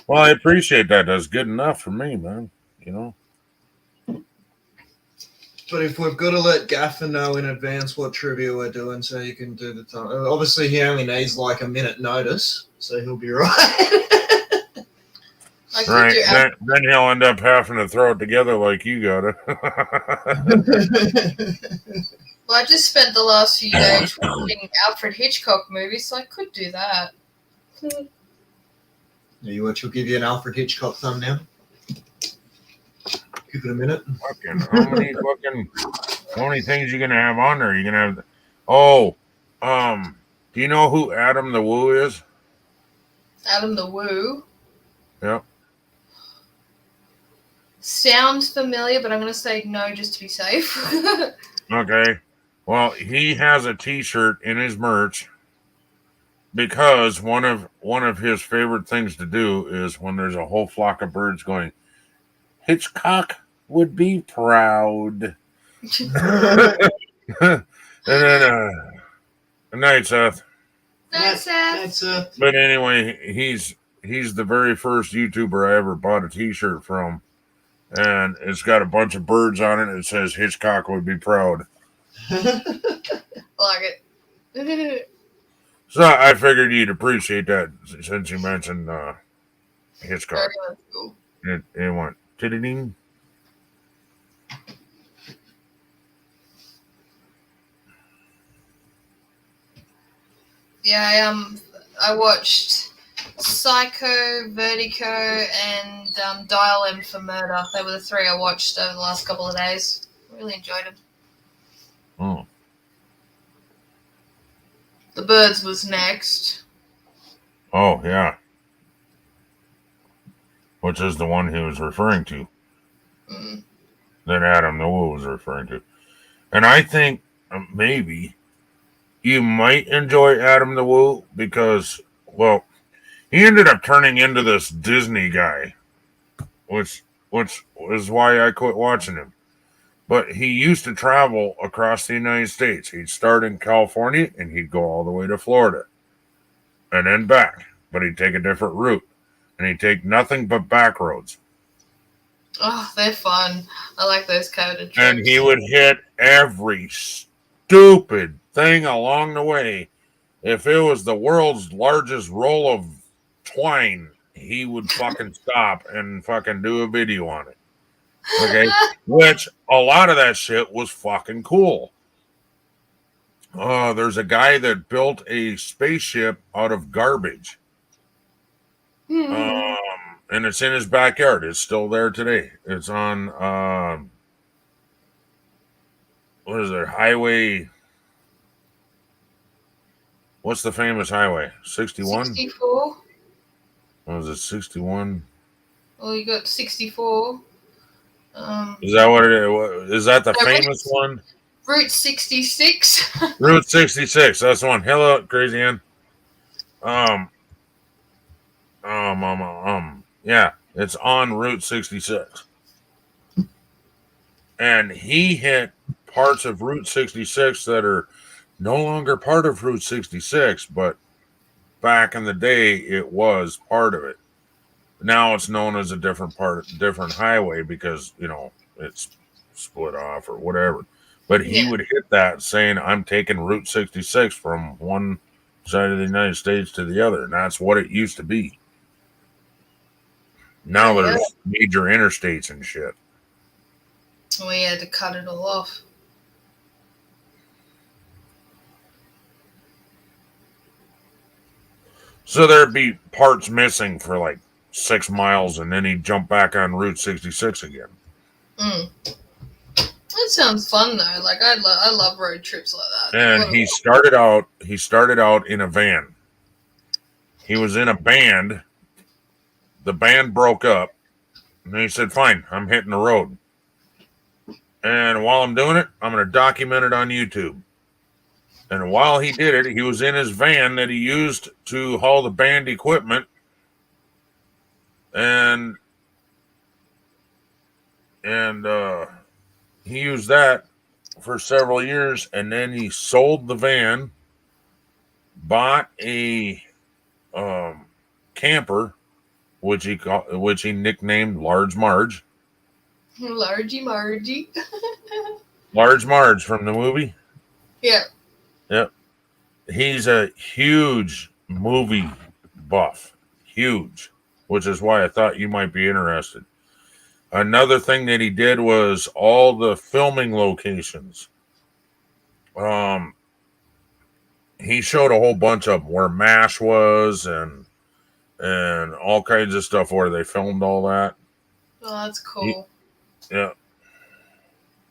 Well, I appreciate that. That's good enough for me, man. But if we've got to let Gaffer know in advance what trivia we're doing so you can do the time. Obviously, he only needs like a minute notice, so he'll be right. Right. Then he'll end up having to throw it together like you got it. Well, I just spent the last few days watching Alfred Hitchcock movies, so I could do that. We'll give you an Alfred Hitchcock thumbnail. Give it a minute. How many things you gonna have on there? You're gonna have. Do you know who Adam the Woo is? Adam the Woo? Yep. Sounds familiar, but I'm going to say no just to be safe. Okay. Well, he has a T-shirt in his merch because one of his favorite things to do is when there's a whole flock of birds going, Hitchcock would be proud. And then, good night, Seth. Night, Seth. But anyway, he's the very first YouTuber I ever bought a T-shirt from, and it's got a bunch of birds on it. And it says Hitchcock would be proud. Like it. So I figured you'd appreciate that since you mentioned Hitchcock. Cool. It went tiddling. Yeah, I watched Psycho, Vertigo, and Dial M for Murder. They were the three I watched over the last couple of days. Really enjoyed them. Oh. The Birds was next. Oh, yeah. Which is the one he was referring to. Mm. That Adam the Woo was referring to. And I think maybe you might enjoy Adam the Woo because, well, he ended up turning into this Disney guy, which is why I quit watching him. But he used to travel across the United States. He'd start in California and he'd go all the way to Florida and then back. But he'd take a different route and he'd take nothing but back roads. Oh, they're fun. I like those coded trips. And he would hit every stupid thing along the way if it was the world's largest roll of twine, he would fucking stop and fucking do a video on it. Okay, which a lot of that shit was fucking cool. There's a guy that built a spaceship out of garbage. And it's in his backyard. It's still there today. It's on what is it? Highway. What's the famous highway? 61? 64. What was it? 61? Well, you got 64. Is that what it is? Is that the famous one? Route 66. Route 66. That's the one. Hello, Crazy Ann. Yeah, it's on Route 66. And he hit parts of Route 66 that are no longer part of Route 66, but back in the day, it was part of it. Now it's known as a different highway because, it's split off or whatever. But he would hit that saying, I'm taking Route 66 from one side of the United States to the other. And that's what it used to be. Now there's major interstates and shit. We had to cut it all off. So there'd be parts missing for like 6 miles, and then he'd jump back on Route 66 again. That sounds fun though. Like I love road trips like that. And he started out in a van. He was in a band. The band broke up, and he said, "Fine, I'm hitting the road. And while I'm doing it, I'm going to document it on YouTube." And while he did it, he was in his van that he used to haul the band equipment. And he used that for several years. And then he sold the van, bought a camper, which he nicknamed Large Marge. Largy Margie. Large Marge from the movie. Yeah. Yep. He's a huge movie buff. Huge. Which is why I thought you might be interested. Another thing that he did was all the filming locations. He showed a whole bunch of them where MASH was and all kinds of stuff where they filmed all that. Oh, that's cool. Yeah.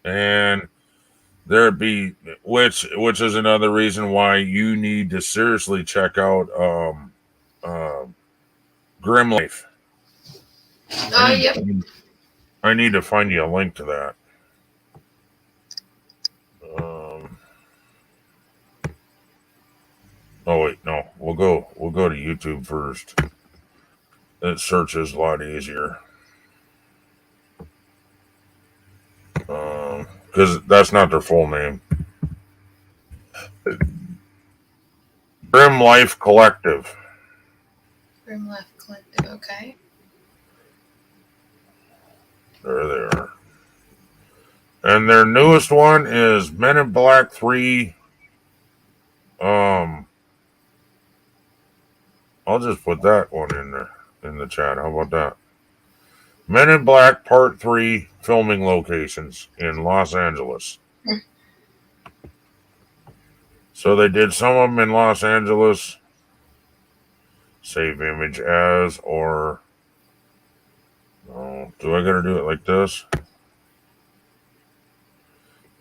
And there'd be which is another reason why you need to seriously check out Grim Life. Yep. I need to find you a link to that. Oh wait, no. We'll go to YouTube first. That search is a lot easier. Because that's not their full name. Grim Life Collective. Grim Life Collective, okay. There they are. And their newest one is Men in Black 3. I'll just put that one in there in the chat. How about that? Men in Black Part 3 filming locations in Los Angeles. So they did some of them in Los Angeles. Save image as, or... No, do I gotta do it like this?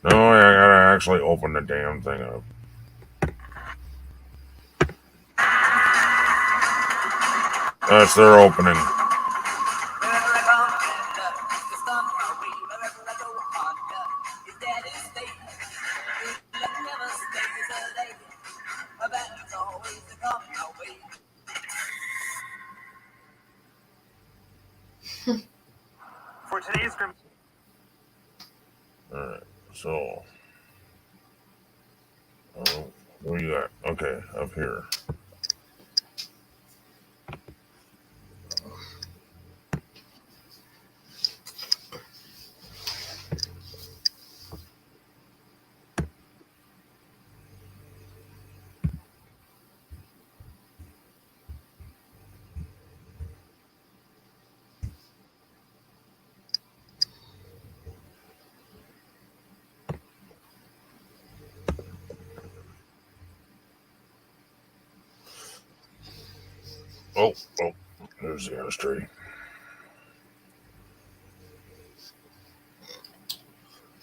No, I gotta actually open the damn thing up. That's their opening. For today's Grim. Alright, so. Where you at? Okay, up here. Oh, there's the ashtray.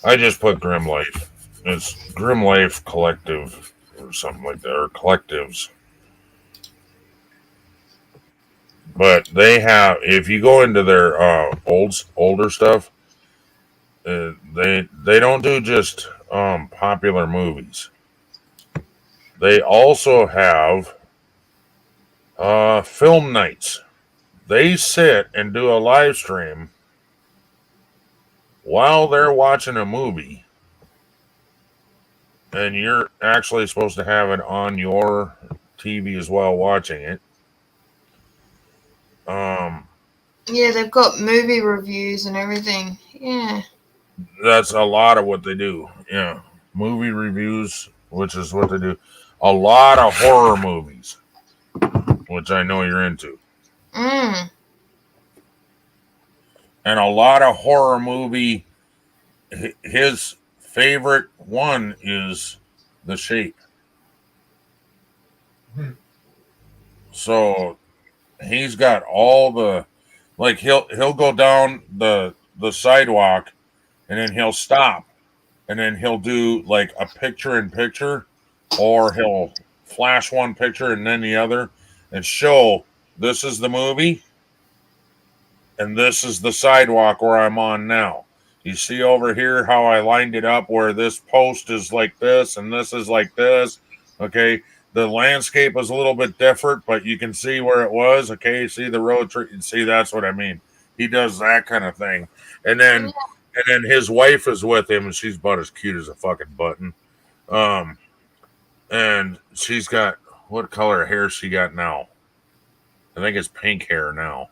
I just put Grim Life. It's Grim Life Collective or something like that, or collectives. But they have, if you go into their older stuff, they don't do just popular movies. They also have film nights. They sit and do a live stream while they're watching a movie, and you're actually supposed to have it on your TV as well watching it. Yeah, they've got movie reviews and everything. Yeah. That's a lot of what they do. Yeah. Movie reviews, which is what they do. A lot of horror movies, which I know you're into. Mm. And a lot of horror movie, his favorite one is The Shape. So he's got all the, like, he'll go down the sidewalk and then he'll stop and then he'll do like a picture in picture, or he'll flash one picture and then the other and show this is the movie and this is the sidewalk where I'm on now. You see over here how I lined it up where this post is like this and this is like this. Okay. The landscape is a little bit different, but you can see where it was. Okay. See the road tree. See, that's what I mean. He does that kind of thing. And then his wife is with him and she's about as cute as a fucking button. And she's got, what color hair she got now? I think it's pink hair now.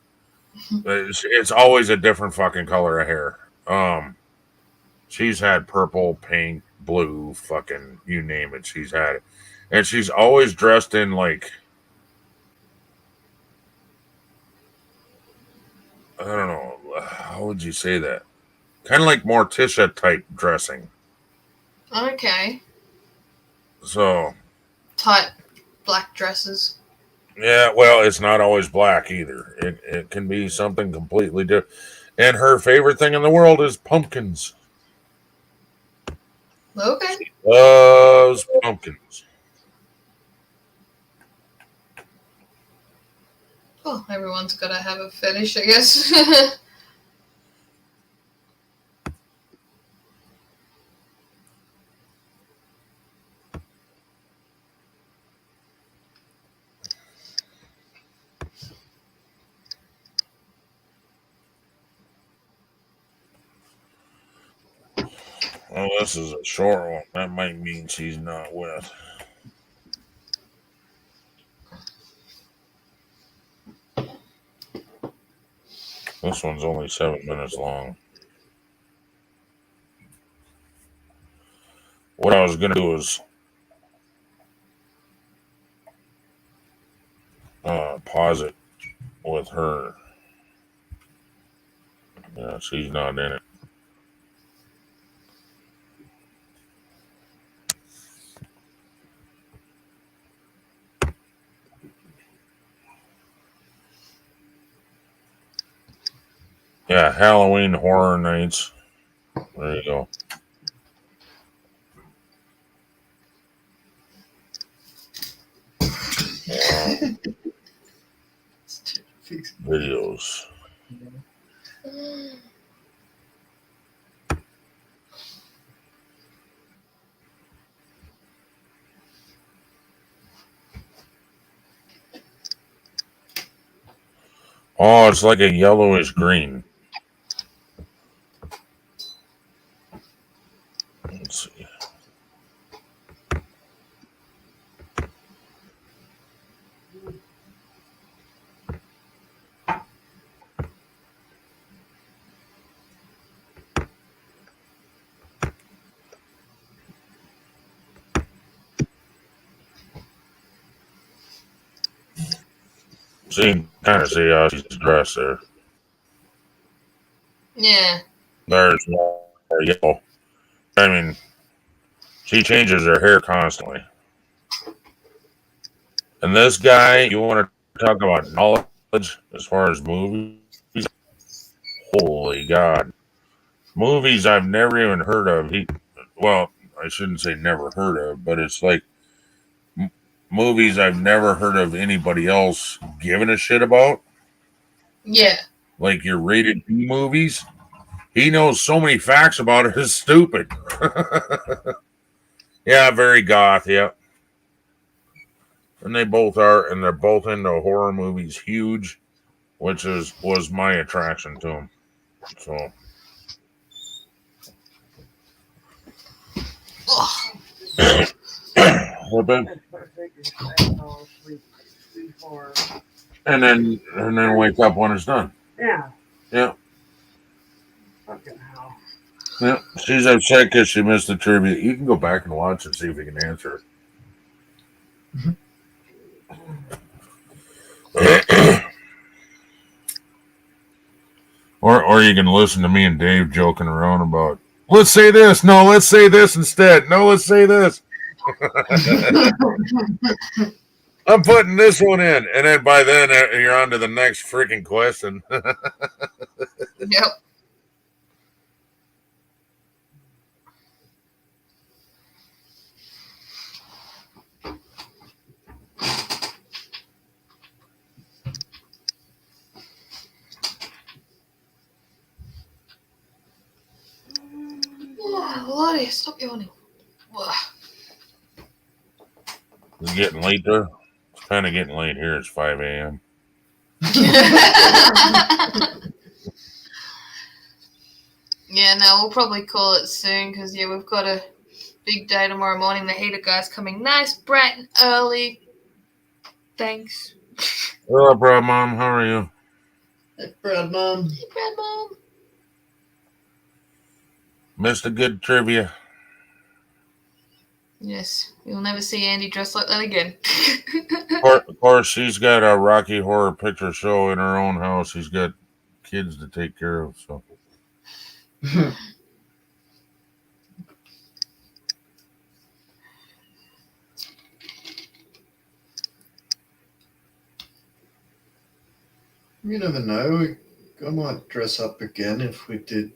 It's always a different fucking color of hair. She's had purple, pink, blue, fucking you name it. She's had it, and she's always dressed in like, I don't know, how would you say that? Kind of like Morticia type dressing. Okay. So Tight black dresses. yeah, well, it's not always black either. It can be something completely different. And her favorite thing in the world is pumpkins. Okay. She loves pumpkins. Oh, everyone's got to have a fetish, I guess. Oh, this is a short one. That might mean she's not with. This one's only 7 minutes long. What I was going to do is pause it with her. Yeah, she's not in it. Yeah, Halloween Horror Nights. There you go. Videos. Oh, it's like a yellowish green. Let's see. So you can kind of see how she's dressed there. Yeah. There's more yellow. I mean, she changes her hair constantly. And this guy, you want to talk about knowledge as far as movies. Holy God. Movies I've never even heard of. Well, I shouldn't say never heard of, but it's like movies I've never heard of anybody else giving a shit about. Yeah. Like your rated B movies. He knows so many facts about it. It's stupid. Yeah, very goth. Yeah. And they both are, and they're both into horror movies huge, which was my attraction to them. So. What then? And then wake up when it's done. Yeah. Yeah. Fucking hell. Yeah. She's upset because she missed the trivia. You can go back and watch and see if you can answer it. Or you can listen to me and Dave joking around about, let's say this. No, let's say this instead. No, let's say this. I'm putting this one in. And then by then, you're on to the next freaking question. Yep. Oh, Lottie, stop yawning. It's getting late there. It's kind of getting late here. It's 5 a.m. Yeah, no, we'll probably call it soon because, yeah, we've got a big day tomorrow morning. The heater guy's coming nice, bright and early. Thanks. Hello, Brad Mom. How are you? Hey, Brad Mom. Hey, Brad Mom. Missed a good trivia. Yes, you'll never see Andy dressed like that again. Of course, she's got a Rocky Horror Picture Show in her own house. She's got kids to take care of, so. You never know. I might dress up again if we did,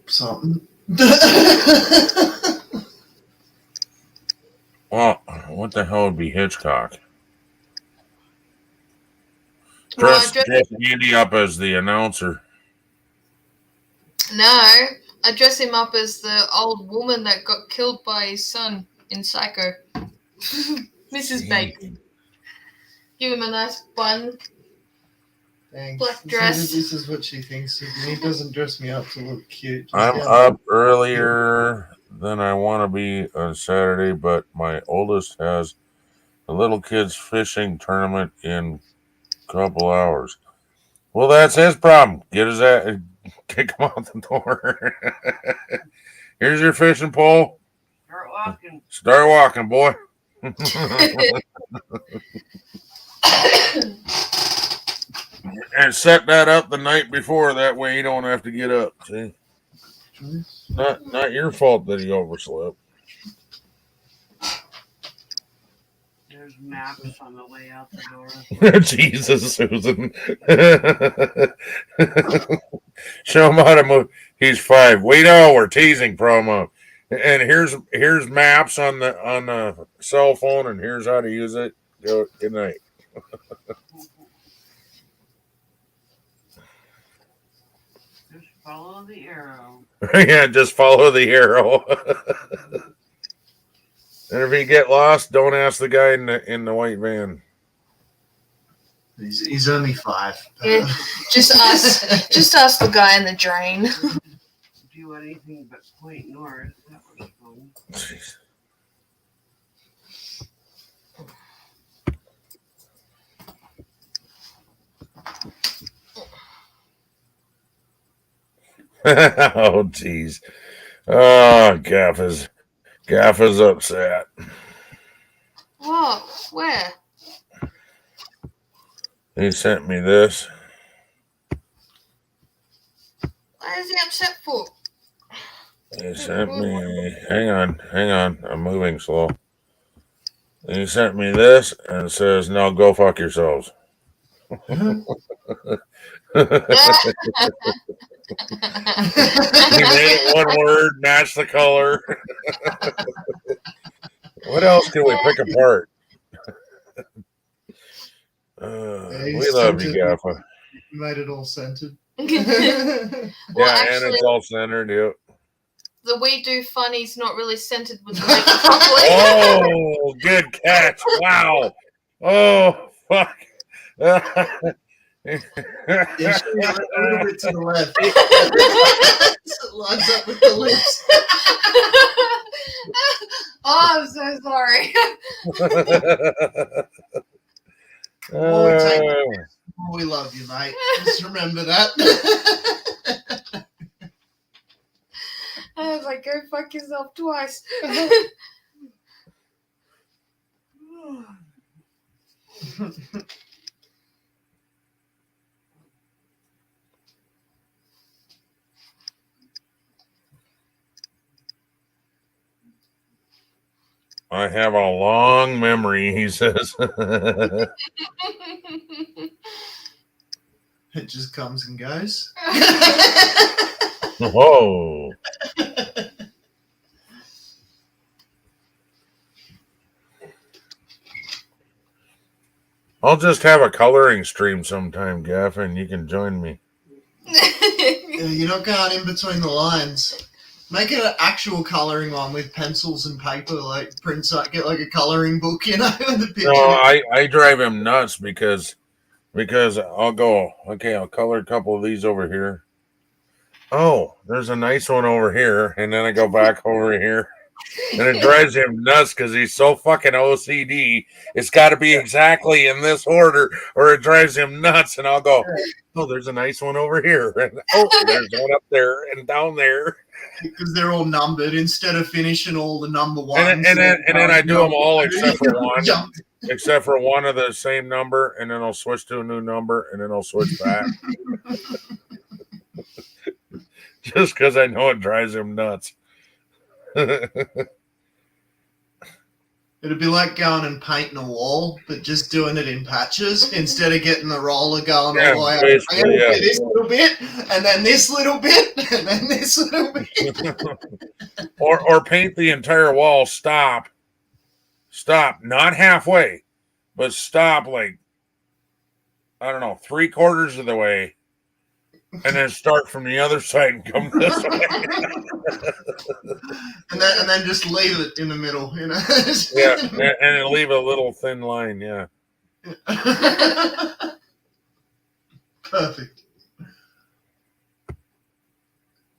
something. Well, what the hell would be Hitchcock? Well, Dress Andy up as the announcer. No, I dress him up as the old woman that got killed by his son in Psycho. Mrs. Bacon. Give him a nice bun. Thanks. Black dress. This is what she thinks of me. He doesn't dress me up to look cute. I'm up earlier than I want to be on Saturday, but my oldest has a little kids fishing tournament in a couple hours. Well, that's his problem. Get his ass, kick him out the door. Here's your fishing pole. Start walking. Start walking, boy. And set that up the night before. That way you don't have to get up. See, not your fault that he overslept. There's maps on the way out the door. Jesus, Susan. Show him how to move. He's 5. We know we're teasing promo. And here's maps on the cell phone, and here's how to use it. Good night. Just follow the arrow. Yeah, just follow the arrow. And if you get lost, don't ask the guy in the white van. He's only 5. Yeah, just ask the guy in the drain. Do anything but point north. That was fun. Jeez. Oh, jeez. Oh, Gaff is upset. Whoa, where? He sent me this. What is he upset for? He sent me. Hang on. I'm moving slow. And he sent me this and says, "Now go fuck yourselves." He made it one word, match the color. What else can we pick apart? We love you, Gaffa. Made it all centered. Well, Yeah, and actually, it's all centered. Yep. the We Do Funny's not really centered with the letter properly. Oh, good catch! Wow. Oh, fuck. Yeah, she a little bit to the left. So it lines up with the lips. Oh, I'm so sorry. We love you, mate. Just remember that. I was like, go fuck yourself twice. I have a long memory, he says. It just comes and goes. Whoa. I'll just have a coloring stream sometime, Gaff, and you can join me. Yeah, you're not going in between the lines. Make it an actual colouring one with pencils and paper, like print out, get like a colouring book, you know, with the picture. No, I drive him nuts because I'll go, okay, I'll color a couple of these over here. Oh, there's a nice one over here, and then I go back over here. And it drives him nuts because he's so fucking OCD. It's got to be exactly in this order, or it drives him nuts. And I'll go, oh, there's a nice one over here. And oh, there's one up there and down there. Because they're all numbered instead of finishing all the number ones. And then I do them all except for one. Except for one of the same number, and then I'll switch to a new number, and then I'll switch back. Just because I know it drives him nuts. It'd be like going and painting a wall, but just doing it in patches instead of getting the roller going all the way up. I'm going to do this little bit, and then this little bit, and then this little bit. or paint the entire wall. Stop, not halfway, but stop like, I don't know, 3/4 of the way, and then start from the other side and come this way. and then just leave it in the middle, you know. Yeah, and then leave a little thin line. Yeah. Perfect.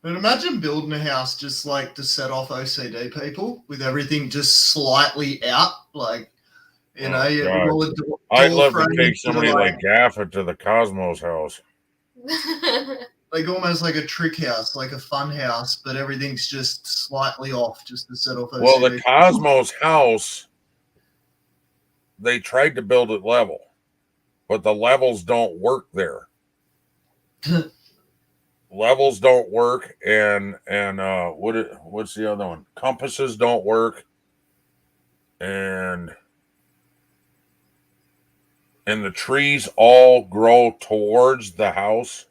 But imagine building a house just like to set off OCD people with everything just slightly out, like, you know. I'd love to take somebody like Gaffa to the Cosmos house. Like almost like a trick house, like a fun house, but everything's just slightly off just to set off OCD. Well, the Cosmos house, they tried to build it level, but the levels don't work there. Levels don't work, and what's the other one? Compasses don't work, and the trees all grow towards the house.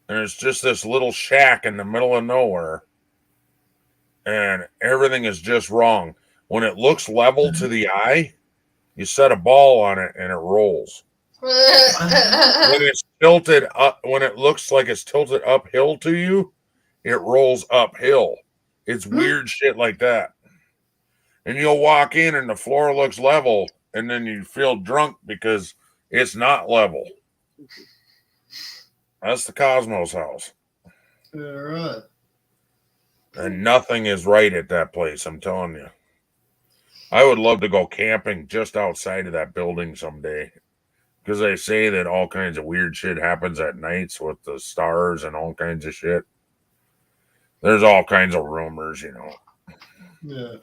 And it's just this little shack in the middle of nowhere. And everything is just wrong. When it looks level to the eye, you set a ball on it and it rolls. When it's tilted up, when it looks like it's tilted uphill to you, it rolls uphill. It's weird shit like that. And you'll walk in and the floor looks level, and then you feel drunk because it's not level. That's the Cosmos house. All right. And nothing is right at that place, I'm telling you. I would love to go camping just outside of that building someday. Because they say that all kinds of weird shit happens at nights with the stars and all kinds of shit. There's all kinds of rumors, you know. Yeah.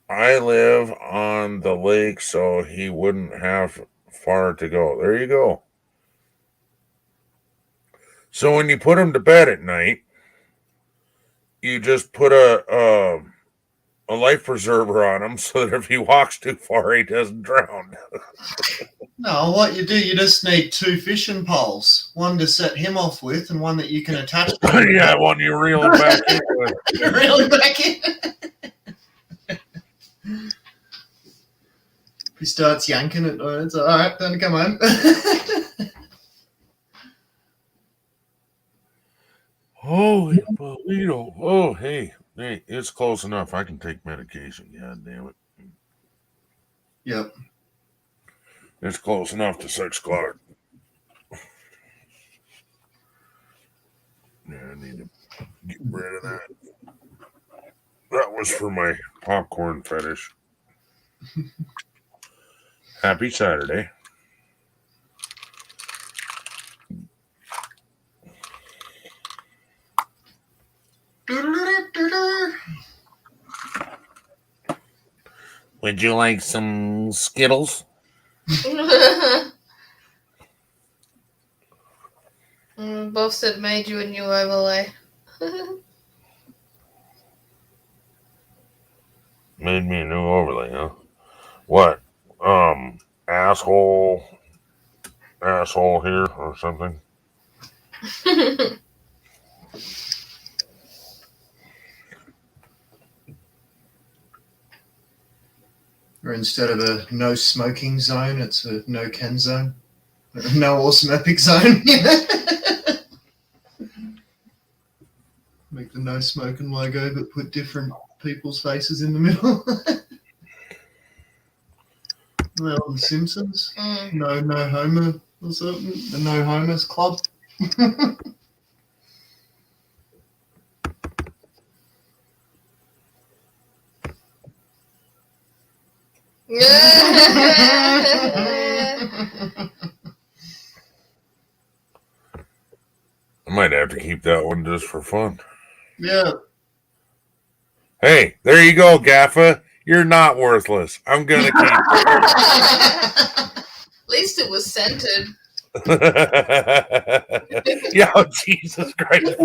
I live on the lake, so he wouldn't have far to go. There you go. So when you put him to bed at night, you just put a a life preserver on him so that if he walks too far, he doesn't drown. No, what you do, you just need 2 fishing poles. One to set him off with and one that you can attach to him. Yeah, one you reel him back in with. Reel him back in. He starts yanking it. Oh, it's all right, then come on. Holy Polito. Oh, hey, it's close enough. I can take medication. God damn it. Yep. It's close enough to 6 o'clock. Yeah, I need to get rid of that. That was for my popcorn fetish. Happy Saturday. Would you like some Skittles? Both said made you a new overlay. Made me a new overlay, huh? What? Asshole here or something? Or instead of a no smoking zone, it's a no Ken zone. No awesome epic zone. Make the no smoking logo, but put different people's faces in the middle. Well, the Simpsons. No Homer or something. The No Homers Club. I might have to keep that one just for fun. Yeah. Hey, there you go, Gaffa. You're not worthless. I'm gonna keep At least it was scented. Yeah, oh, Jesus Christ.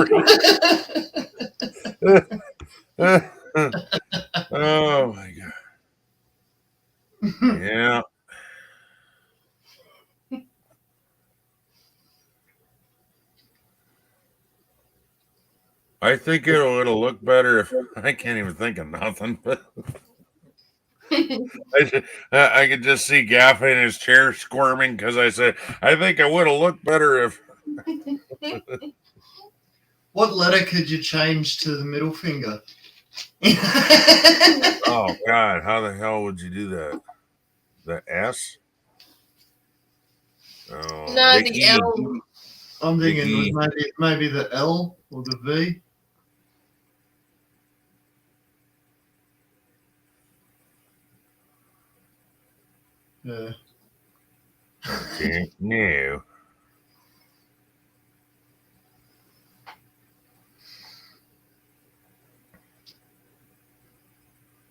Oh my God. Yeah. I think it'll look better if I can't even think of nothing, but I could just see Gaff in his chair squirming because I said, I think I would have looked better if. What letter could you change to the middle finger? Oh God, how the hell would you do that? The S? Oh, No, the L. I'm thinking it was maybe the L or the V. Yeah. Okay, no.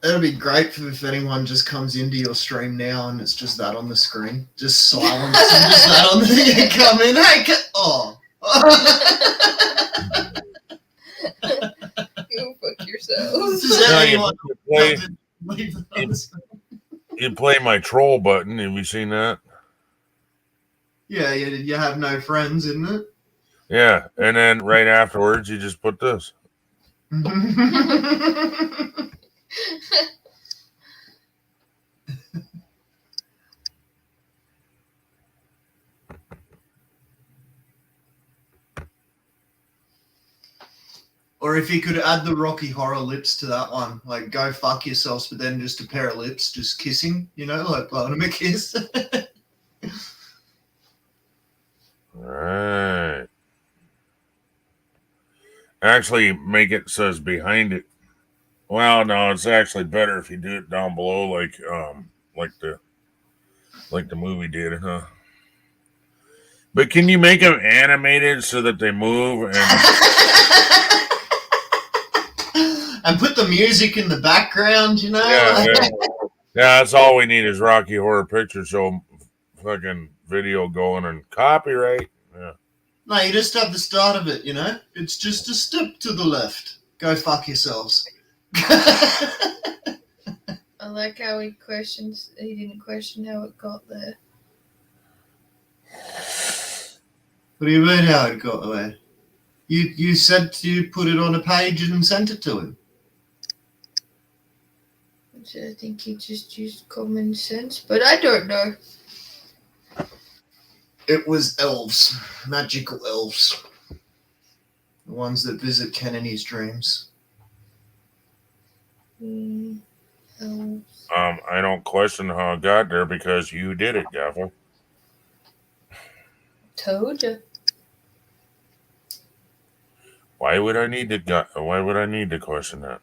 It'd be great if anyone just comes into your stream now and it's just that on the screen. Just silence and just that on the thing. Come in. Hey, Go fuck yourselves. You play my troll button. Have you seen that? Yeah, you have no friends, isn't it? Yeah, and then right afterwards, you just put this. Or if you could add the Rocky Horror lips to that one, like go fuck yourselves, but then just a pair of lips, just kissing, like blowing them a kiss. Right. Actually, make it says behind it. Well, no, it's actually better if you do it down below, like the movie did, huh? But can you make them animated so that they move and put the music in the background, Yeah, that's all we need is Rocky Horror Picture Show fucking video going and copyright. Yeah. No, you just have the start of it, It's just a step to the left. Go fuck yourselves. like how he didn't question how it got there. What do you mean how it got there? You said you put it on a page and sent it to him. So I think he just used common sense, but I don't know. It was elves, magical elves. The ones that visit Ken in his dreams. I don't question how it got there because you did it, Gaffel. Told you. Why would I need to question that?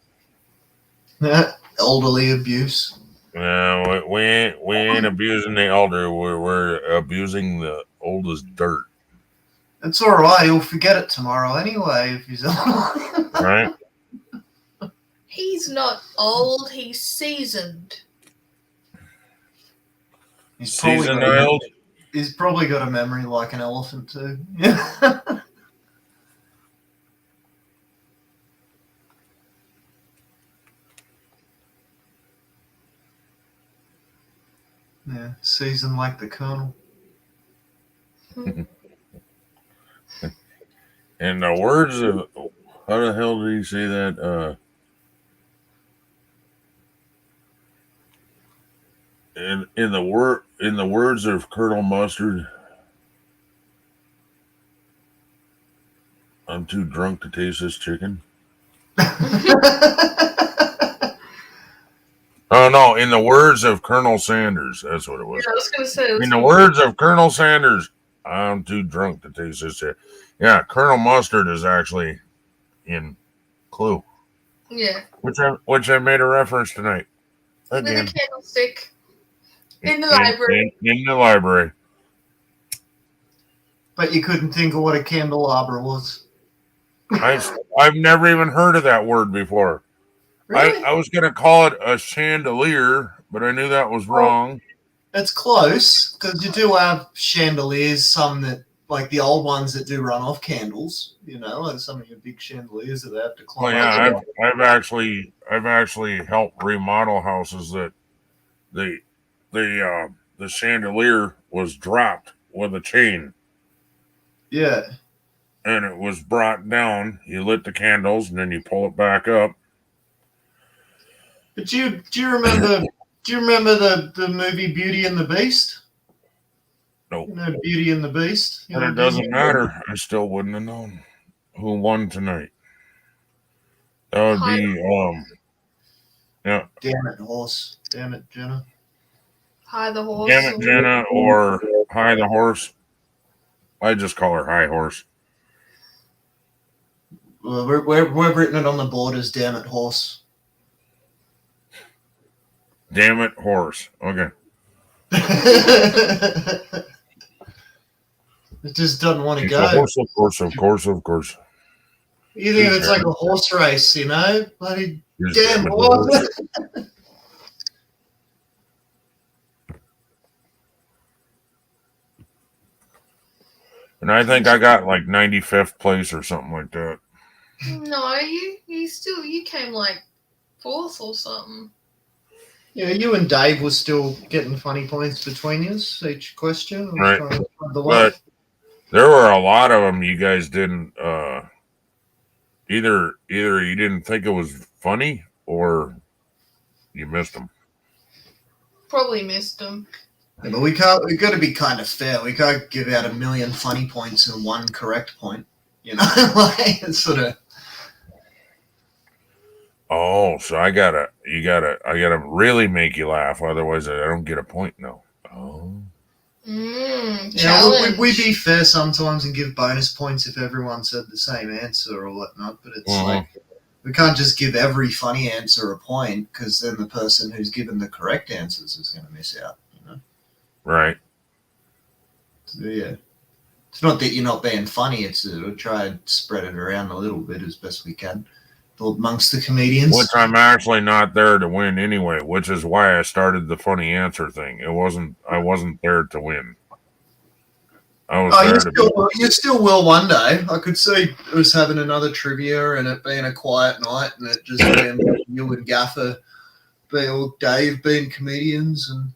Elderly abuse. No, we ain't abusing the elder. We're abusing the oldest dirt. It's all right. He'll forget it tomorrow anyway if he's right. He's not old. He's seasoned. He's probably got a memory like an elephant too. Yeah. Yeah, seasoned like the Colonel. In the words of, how the hell did he say that? In the words of Colonel Mustard, I'm too drunk to taste this chicken. Oh no! In the words of Colonel Sanders, that's what it was. Yeah, I was gonna say. In the words of Colonel Sanders, I'm too drunk to taste this chicken. Yeah, Colonel Mustard is actually in Clue. Yeah. Which I made a reference tonight. Again. With a candlestick. In the library. In the library. But you couldn't think of what a candelabra was. I've never even heard of that word before. Really? I was going to call it a chandelier, but I knew that was wrong. It's close, because you do have chandeliers, some that, like the old ones that do run off candles, you know, like some of your big chandeliers that they have to climb. Well, yeah, I've actually helped remodel houses that the chandelier was dropped with a chain. Yeah. And it was brought down. You lit the candles, and then you pull it back up. But do you remember the movie Beauty and the Beast? Nope. You know, Beauty and the Beast. But it doesn't matter. I still wouldn't have known who won tonight. That would be yeah. Damn it, horse. Damn it, Jenna. Hi the horse. Damn it, Jenna, or Hi the horse. I just call her Hi Horse. Well, we've written it on the board as Damn it, horse. Damn it, horse. Okay. It just doesn't want to go. Of course. You think it's like a horse race, you know? Bloody damn horse. And I think I got like 95th place or something like that. No, you came like 4th or something. Yeah, you and Dave were still getting funny points between you each question. Right. But there were a lot of them you guys didn't either you didn't think it was funny or you missed them. Probably missed them. Yeah, but we've got to be kind of fair. We can't give out 1 million funny points and 1 correct point. You know, like it's sort of. Oh, so I gotta really make you laugh, otherwise I don't get a point now. Oh. Yeah, we be fair sometimes and give bonus points if everyone said the same answer or whatnot, but it's like we can't just give every funny answer a point because then the person who's given the correct answers is going to miss out. You know. Right. So, yeah. It's not that you're not being funny. It's we'll try and spread it around a little bit as best we can amongst the comedians. Which I'm actually not there to win anyway, which is why I started the funny answer thing. I wasn't there to win. You still will one day. I could see us having another trivia and it being a quiet night and it just being you and Gaffer or Dave being comedians, and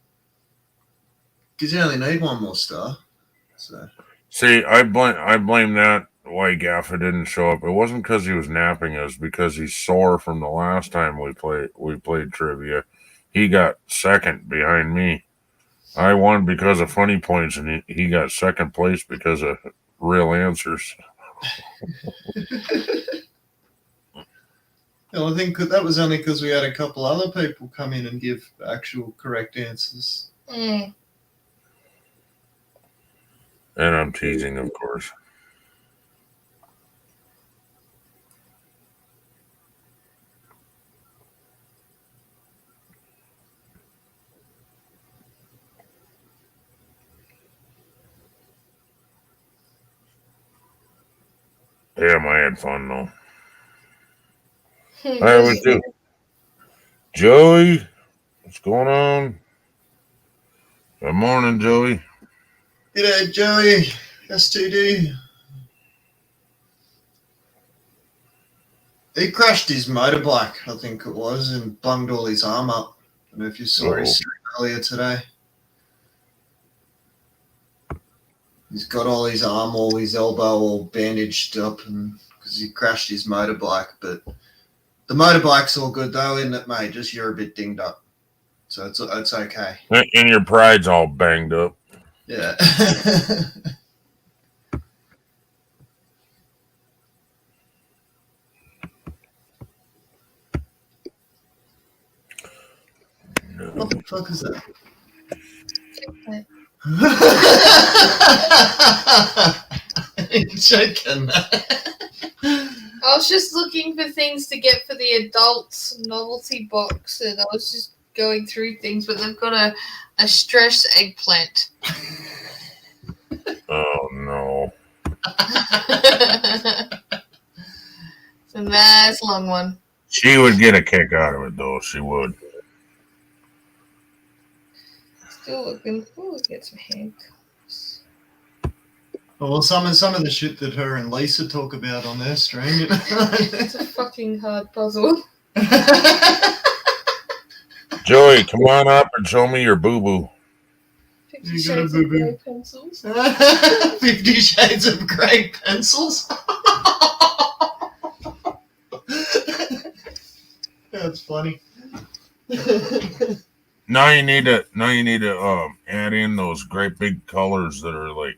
because you only need one more star. So See, I blame that why Gaffa didn't show up. It wasn't because he was napping. It was because he's sore from the last time we played trivia. He got second behind me. I won because of funny points, and he got second place because of real answers. I think that was only because we had a couple other people come in and give actual correct answers. Mm. And I'm teasing, of course. Damn, I had fun though. I was too. Joey, what's going on? Good morning, Joey. G'day, Joey. S2D. He crashed his motorbike, I think it was, and bunged all his arm up. I don't know if you saw his stream earlier today. He's got all his arm, all his elbow all bandaged up because he crashed his motorbike. But the motorbike's all good though, isn't it, mate? Just you're a bit dinged up. So it's okay. And your pride's all banged up. Yeah. What the fuck is that? Joking. I was just looking for things to get for the adults novelty box, and I was just going through things, but they've got a stress eggplant. Oh no. It's a nice long one. She would get a kick out of it though, she would. Still looking. Oh, get some handcuffs. Well, some of the shit that her and Lisa talk about on their stream. It's a fucking hard puzzle. Joey, come on up and show me your boo-boo. 50 Shades of Grey pencils. 50 Shades of Grey pencils. That's funny. Now you need to add in those great big colors that are like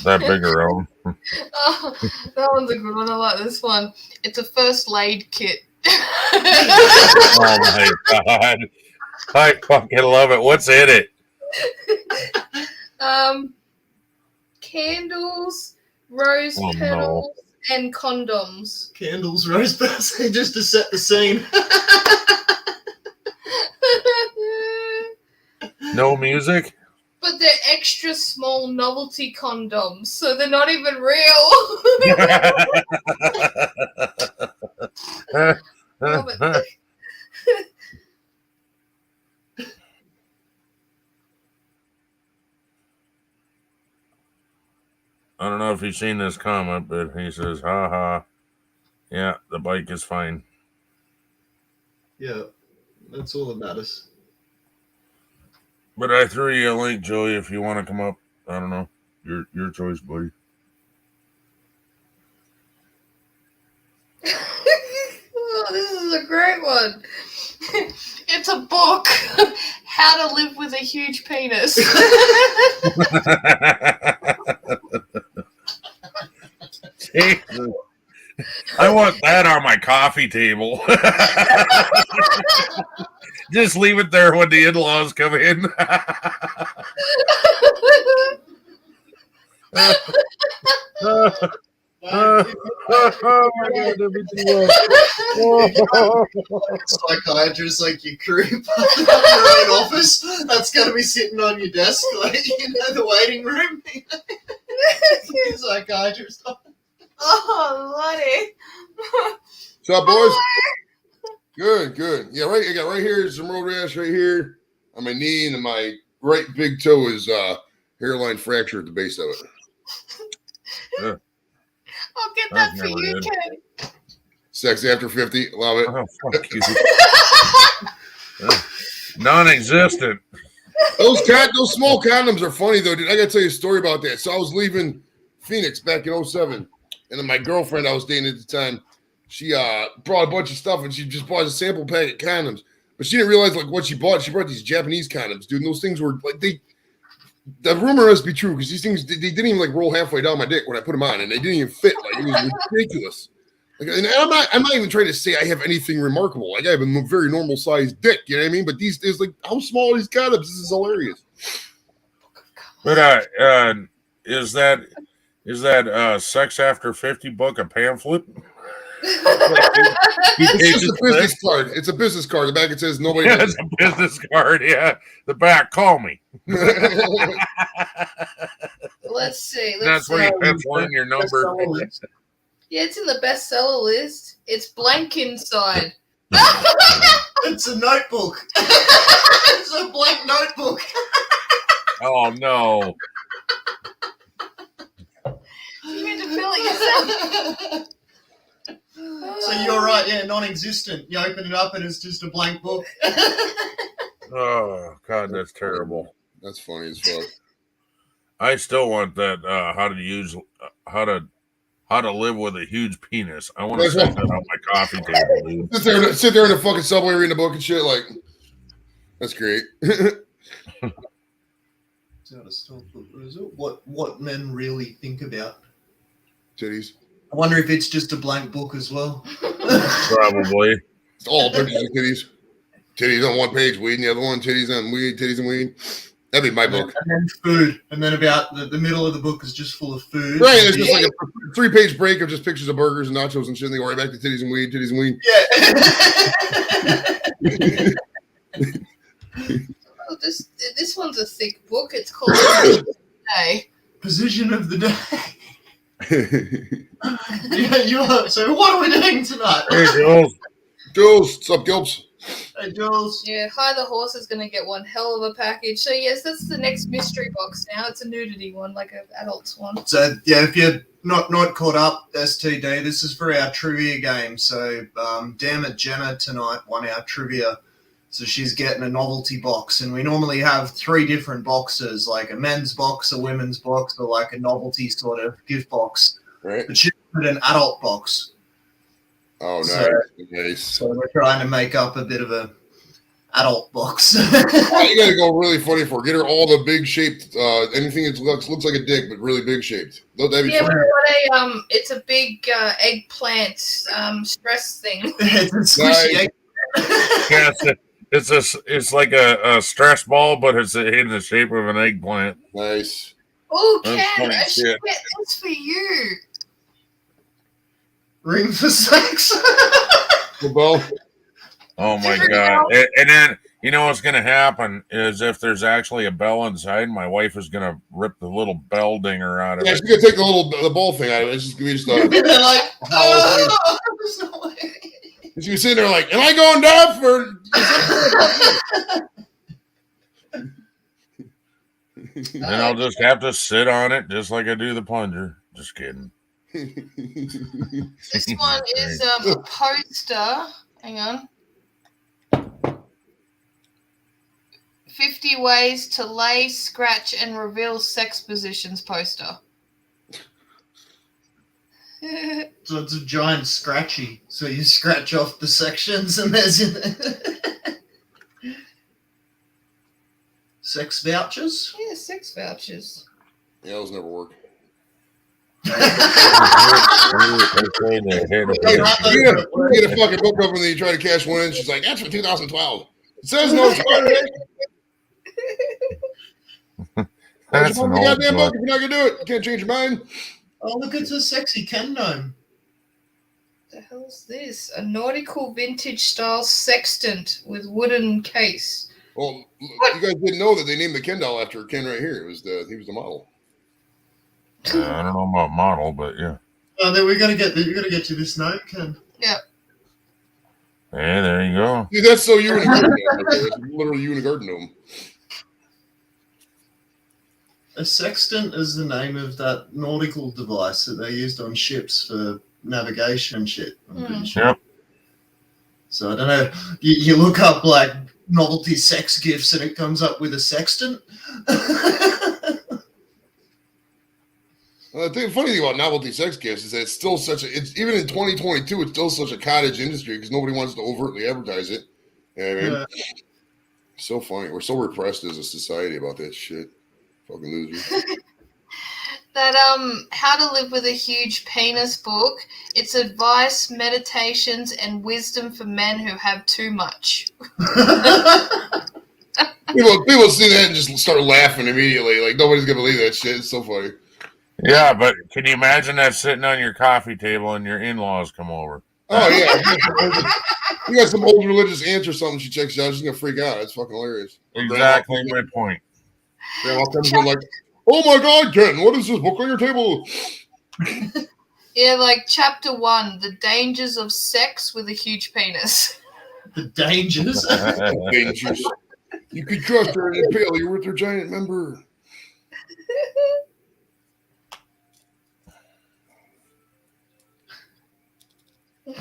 that big around. Oh, that one's a good one. I like this one. It's a first aid kit. Oh my god. I fucking love it. What's in it? Candles, rose petals, and condoms. Candles, rose petals, just to set the scene. No music? But they're extra small novelty condoms, so they're not even real. I don't know if you've seen this comment, but he says, ha ha. Yeah, the bike is fine. Yeah, that's all that matters. But I threw you a link, Joey, if you want to come up. I don't know. Your choice, buddy. Oh, this is a great one. It's a book. How to Live with a Huge Penis. Jesus. I want that on my coffee table. Just leave it there when the in-laws come in. Oh my god, that'd be too much. Psychiatrist, like you creep up in your own office. That's going to be sitting on your desk, like the waiting room. Psychiatrist. Oh, Lottie. What's up, boys? Good. Yeah, right. I got right here some road rash right here on my knee, and my right big toe is hairline fracture at the base of it. Yeah. I'll get that for you, Ken. Sex after 50. Love it. Oh, fuck you. Non-existent. Those small condoms are funny though, dude. I gotta tell you a story about that. So I was leaving Phoenix back in 07, and then my girlfriend I was dating at the time, she brought a bunch of stuff, and she just bought a sample pack of condoms. But she didn't realize like what she bought. She brought these Japanese condoms, dude. And those things were like the rumor must be true because these things they didn't even like roll halfway down my dick when I put them on, and they didn't even fit. Like it was ridiculous. Like, and I'm not even trying to say I have anything remarkable. Like I have a very normal sized dick, you know what I mean? But these is like how small are these condoms? This is hilarious. But is that Sex After 50 book a pamphlet? It's just a business card. It's a business card. The back it says nobody. Yeah, it's a business card. Yeah, the back. Call me. Let's see. That's where you pencil in your number. Yeah, it's in the bestseller list. It's blank inside. It's a notebook. It's a blank notebook. Oh no! You mean to fill it yourself? So you're right, yeah, non-existent. You open it up and it's just a blank book. Oh God, that's terrible. That's funny as fuck. I still want that. How to live with a huge penis. I want to set that on my coffee table, dude. Sit there in the fucking subway reading a book and shit. Like, that's great. What men really think about titties. I wonder if it's just a blank book as well. Probably. It's all pictures of titties. Titties on one page, weed, and the other one, titties on weed, titties and weed. That'd be my book. And then food. And then about the middle of the book is just full of food. Right, it's just like a 3-page break of just pictures of burgers and nachos and shit, and they go right back to titties and weed, titties and weed. Yeah. Oh, this one's a thick book. It's called Position of the Day. So what are we doing tonight? Hey, Jules. Jules, what's up, Gilbs? Hey, Jules. Yeah, Hi the Horse is going to get one hell of a package. So, yes, that's the next mystery box now. It's a nudity one, like an adult's one. So, yeah, if you're not caught up, STD, this is for our trivia game. So, damn it, Jenna tonight won our trivia. So she's getting a novelty box. And we normally have 3 different boxes, like a men's box, a women's box, or like a novelty sort of gift box. Right. But she put an adult box. Oh, nice. Nice. So we're trying to make up a bit of a adult box. You got to go really funny for her. Get her all the big shaped, anything that looks like a dick, but really big shaped. That'd be yeah, funny. it's a big eggplant stress thing. It's a squishy egg. Yeah, it's like a stress ball, but it's in the shape of an eggplant. Nice. Oh, Ken, I should get this for you. Ring for sex. Football. Oh my God! And then you know what's going to happen is if there's actually a bell inside, my wife is going to rip the little bell dinger out of it. Yeah, she's going to take the ball thing out of it. It's just going to be just like, oh, there's no way. And she was sitting there like, am I going down for? And I'll just have to sit on it just like I do the plunger. Just kidding. This one is a poster. Hang on. 50 ways to lay, scratch, and reveal sex positions poster. So it's a giant scratchy. So you scratch off the sections and there's sex vouchers? Yeah, sex vouchers. Yeah, those never work. You get a fucking book open and you try to cash one in. She's like, that's from 2012. It says no expiry. That's an old goddamn book. book. If you're not gonna do it, you can't change your mind. Oh, look, it's a sexy Ken gnome. The hell's this? A nautical vintage style sextant with wooden case. Well, you guys didn't know that they named the Ken doll after Ken right here. He was the model. I don't know about model, but yeah. Oh, then we gotta get to this note, Ken. Yeah. Hey, there you go. Dude, that's so you in a garden gnome. It's literally you in a garden gnome. A sextant is the name of that nautical device that they used on ships for navigation and shit. I'm pretty Mm. sure. Yep. So I don't know. You look up like novelty sex gifts and it comes up with a sextant. The funny thing about novelty sex gifts is that it's still it's even in 2022, it's still such a cottage industry because nobody wants to overtly advertise it. You know what I mean? Yeah. So funny. We're so repressed as a society about that shit. Fucking losers. That How to Live with a Huge Penis book. It's advice, meditations, and wisdom for men who have too much. People see that and just start laughing immediately. Like nobody's gonna believe that shit. It's so funny. Yeah, but can you imagine that sitting on your coffee table and your in-laws come over? Oh yeah. You got some old religious aunt or something she checks out, she's gonna freak out. It's fucking hilarious. Exactly my point. Grandma comes in like, oh my god, Ken, what is this book on your table? Yeah, like chapter 1, the dangers of sex with a huge penis. The dangers. Dangers. You could trust her and impale you with her giant member.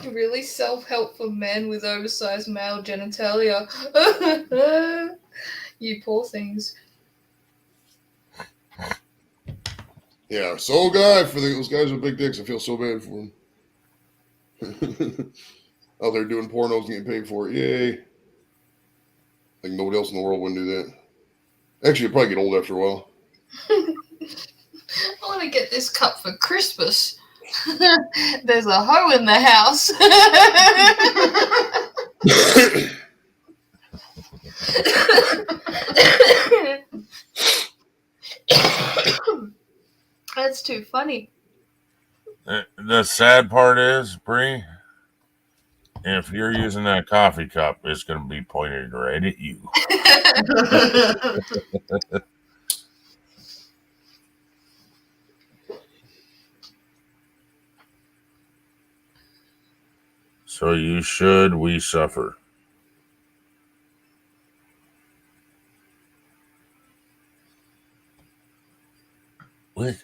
Really self-help for men with oversized male genitalia. You poor things. Yeah, so guy for those guys with big dicks. I feel so bad for them. Out there doing pornos and getting paid for it. Yay. Like nobody else in the world wouldn't do that. Actually, it'd probably get old after a while. I want to get this cup for Christmas. There's a hoe in the house. That's too funny. The sad part is, Bree, if you're using that coffee cup, it's going to be pointed right at you. So you should, we suffer. What?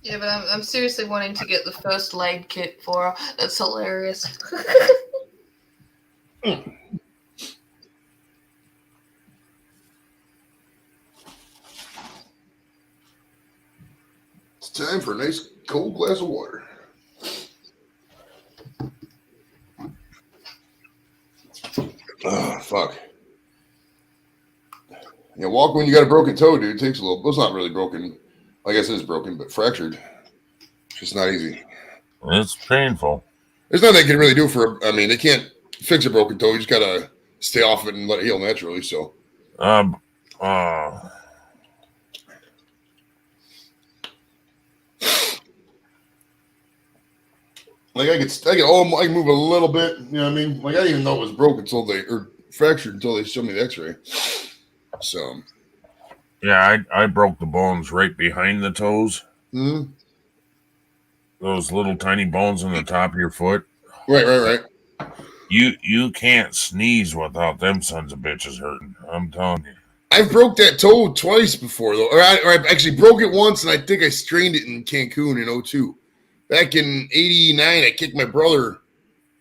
Yeah, but I'm seriously wanting to get the first aid kit for her. That's hilarious. It's time for a nice cold glass of water. Oh, fuck. Yeah, walking when you got a broken toe, dude, takes a little. Well, it's not really broken. I guess it is broken, but fractured. It's just not easy. It's painful. There's nothing they can really do for. I mean, they can't fix a broken toe. You just gotta stay off it and let it heal naturally. So. Like I can move a little bit. You know what I mean? Like I didn't even know it was broken or fractured until they showed me the X-ray. So. Yeah, I broke the bones right behind the toes. Mm-hmm. Those little tiny bones on the top of your foot. Right. You can't sneeze without them sons of bitches hurting. I'm telling you. I've broke that toe twice before though, or I actually broke it once, and I think I strained it in Cancun in 2002. Back in '89, I kicked my brother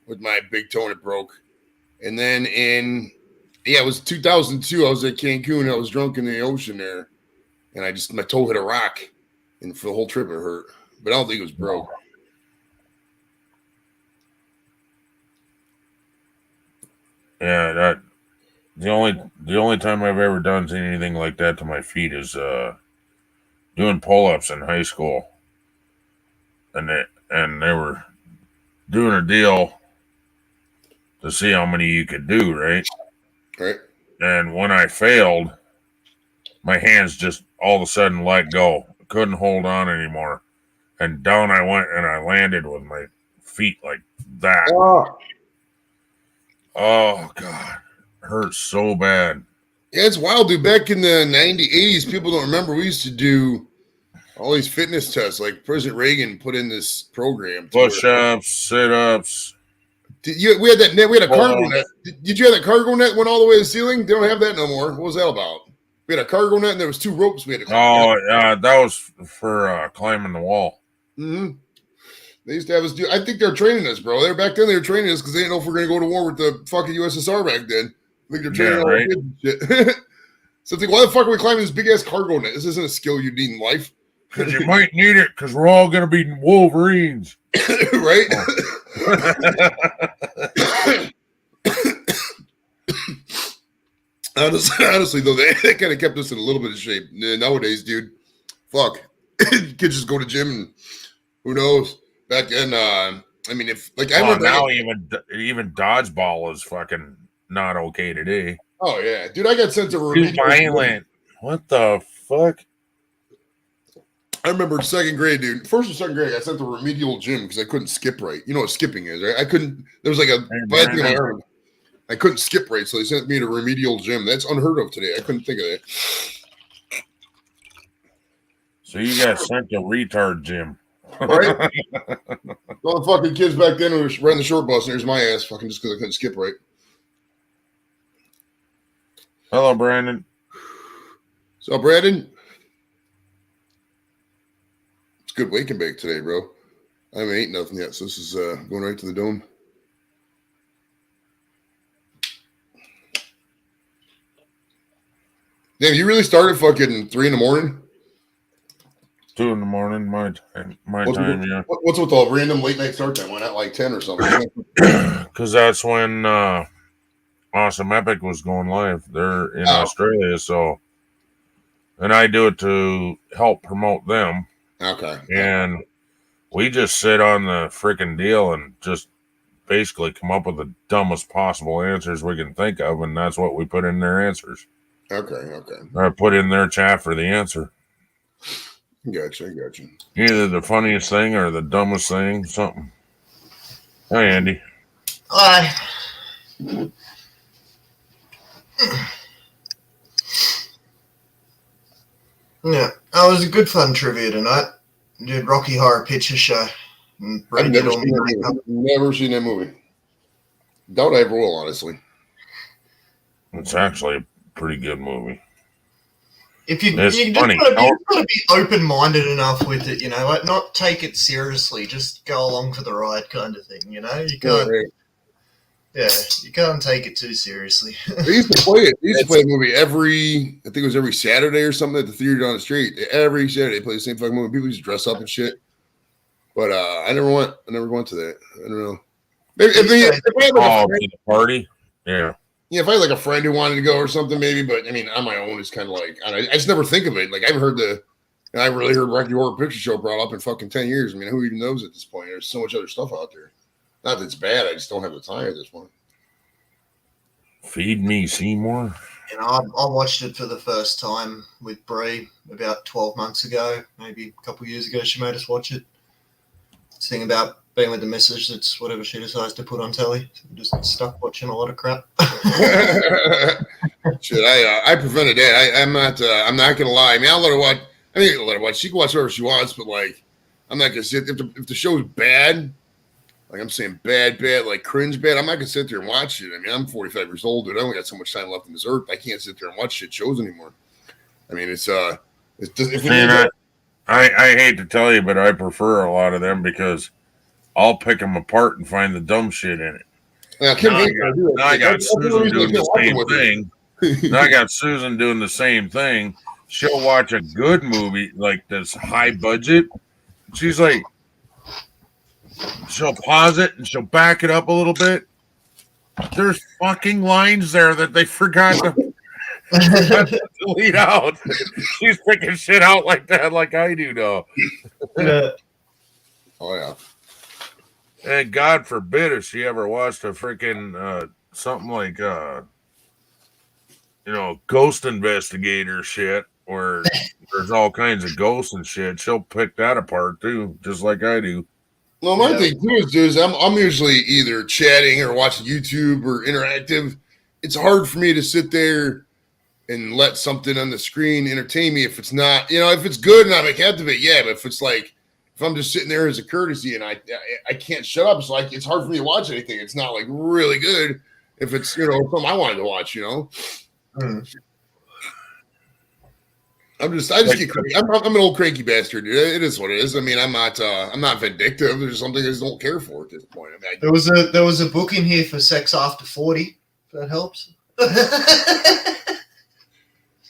with my big toe and it broke. And then it was 2002. I was at Cancun. I was drunk in the ocean there, and my toe hit a rock, and for the whole trip it hurt. But I don't think it was broke. Yeah, the only time I've ever done anything like that to my feet is doing pull-ups in high school, and they were doing a deal to see how many you could do, right? Right. And when I failed, my hands just all of a sudden let go. I couldn't hold on anymore. And down I went, and I landed with my feet like that. Oh, God. It hurts so bad. Yeah, it's wild, dude. Back in the 80s, people don't remember. We used to do all these fitness tests. Like President Reagan put in this program. Push-ups, sit-ups. We had that net. We had a cargo net. Did you have that cargo net went all the way to the ceiling? They don't have that no more. What was that about? We had a cargo net, and there was 2 ropes we had to climb. Oh, that was for climbing the wall. Mm-hmm. They used to have us do. I think they're training us, bro. Back then they were training us because they didn't know if we were going to go to war with the fucking USSR back then. I think they're training all the kids and shit. So it's like, why the fuck are we climbing this big ass cargo net? This isn't a skill you need in life. Because you might need it because we're all going to be Wolverines. Right? Honestly, though, that kind of kept us in a little bit of shape. Nowadays, dude, fuck. Kids just go to gym and who knows? Back then, I mean, if like I remember now, even dodgeball is fucking not okay today. Oh yeah, dude, I got sent to remedial. Violent. What the fuck? I remember second grade, dude. First or second grade, I got sent to remedial gym because I couldn't skip right. You know what skipping is, right? I couldn't. There was like a bad thing I heard. I couldn't skip right, so they sent me to remedial gym. That's unheard of today. I couldn't think of that. So you got sent to retard gym. Right? All the fucking kids back then who ran the short bus, and here's my ass fucking just because I couldn't skip right. Hello, Brandon. So, Brandon, it's good wake and bake today, bro. I haven't eaten nothing yet, so this is going right to the dome. Damn, you really started fucking 3 in the morning? 2 in the morning, my time. Yeah. What's with all random late night start time? Why not like 10 or something? Because that's when AwesomeEpic was going live. They're in Australia, so and I do it to help promote them. Okay. And we just sit on the freaking deal and just basically come up with the dumbest possible answers we can think of, and that's what we put in their answers. Okay. I put in their chat for the answer. Gotcha. Either the funniest thing or the dumbest thing, something. Hi, Andy. Hi. Yeah, it was a good fun trivia tonight. Did Rocky Horror Picture Show. I've never seen that movie. Doubt I ever will, honestly. It's actually a pretty good movie. If you just gotta be open-minded enough with it, like not take it seriously, just go along for the ride kind of thing, you can't. Yeah, you can't take it too seriously. They used to play it. They used to play a movie I think it was every Saturday or something at the theater down the street. Every Saturday they play the same fucking movie. People used to dress up and shit. But I never went to that. I don't know. Maybe if I had like to the party. Yeah. Yeah, if I had like a friend who wanted to go or something, maybe. But I mean, on my own, it's kind of like I just never think of it. Like I haven't heard I really heard Rocky Horror Picture Show brought up in fucking 10 years. I mean, who even knows at this point? There's so much other stuff out there. Not that it's bad. I just don't have the time at this point. Feed me, Seymour. I watched it for the first time with Bree about 12 months ago, maybe a couple of years ago. She made us watch it. This thing about being with the missus, it's whatever she decides to put on telly. So we're just stuck watching a lot of crap. Shit, I prevented that. I'm not gonna lie. I mean, I'll let her watch. I mean, I'll let her watch. She can watch whatever she wants, but like, I'm not gonna sit if the show's bad. Like I'm saying bad, like cringe bad. I'm not gonna sit there and watch it. I mean, I'm 45 years old, dude. I only got so much time left on this earth. I can't sit there and watch shit shows anymore. I mean, I hate to tell you, but I prefer a lot of them because I'll pick them apart and find the dumb shit in it. Now I got Susan doing the same thing. Now I got Susan doing the same thing. She'll watch a good movie like this high budget. She's like, she'll pause it and she'll back it up a little bit. There's fucking lines there that they forgot to delete out. She's picking shit out like that, like I do now. Yeah. Oh yeah. And God forbid if she ever watched a freaking something like ghost investigator shit where there's all kinds of ghosts and shit. She'll pick that apart too, just like I do. Well, my thing too is I'm usually either chatting or watching YouTube or interactive. It's hard for me to sit there and let something on the screen entertain me if it's not, if it's good and I'm captivated, yeah. But if it's like, if I'm just sitting there as a courtesy and I can't shut up, it's hard for me to watch anything. It's not like really good if it's something I wanted to watch. I just get cranky. I'm an old cranky bastard, dude. It is what it is. I mean, I'm not vindictive. There's something I just don't care for at this point. I mean, there was a book in here for sex after 40. If that helps.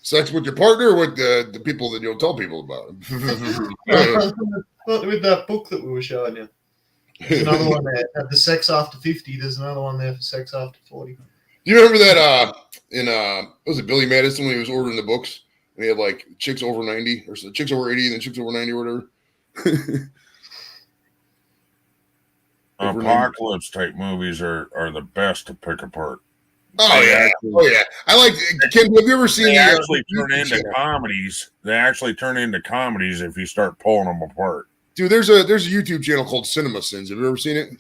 Sex with your partner or with the people that you'll tell people about? With that book that we were showing you. There's another one there. The sex after 50. There's another one there for sex after 40. Do you remember that was it Billy Madison when he was ordering the books? And he had like chicks over 90 or so, chicks over 80 and then chicks over 90 or whatever. Apocalypse type movies are the best to pick apart. Oh yeah. I like Kim. Have you ever seen? They actually turn into comedies. They actually turn into comedies if you start pulling them apart. Dude, there's a YouTube channel called Cinema Sins. Have you ever seen it?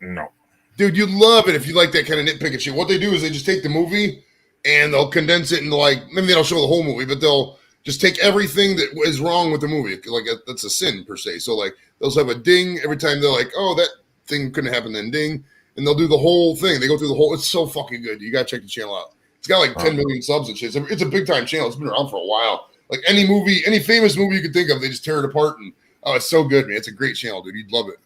No. Dude, you'd love it if you like that kind of nitpicking shit. What they do is they just take the movie and they'll condense it into like, maybe they don't show the whole movie, but they'll just take everything that is wrong with the movie. Like that's a sin per se. So like they'll have a ding every time they're like, oh, that thing couldn't happen, then ding. And they'll do the whole thing. They go through the whole. It's so fucking good. You gotta check the channel out. It's got like 10 million subs and shit. It's a big time channel. It's been around for a while. Like any movie, any famous movie you could think of, they just tear it apart. And oh, it's so good, man. It's a great channel, dude. You'd love it.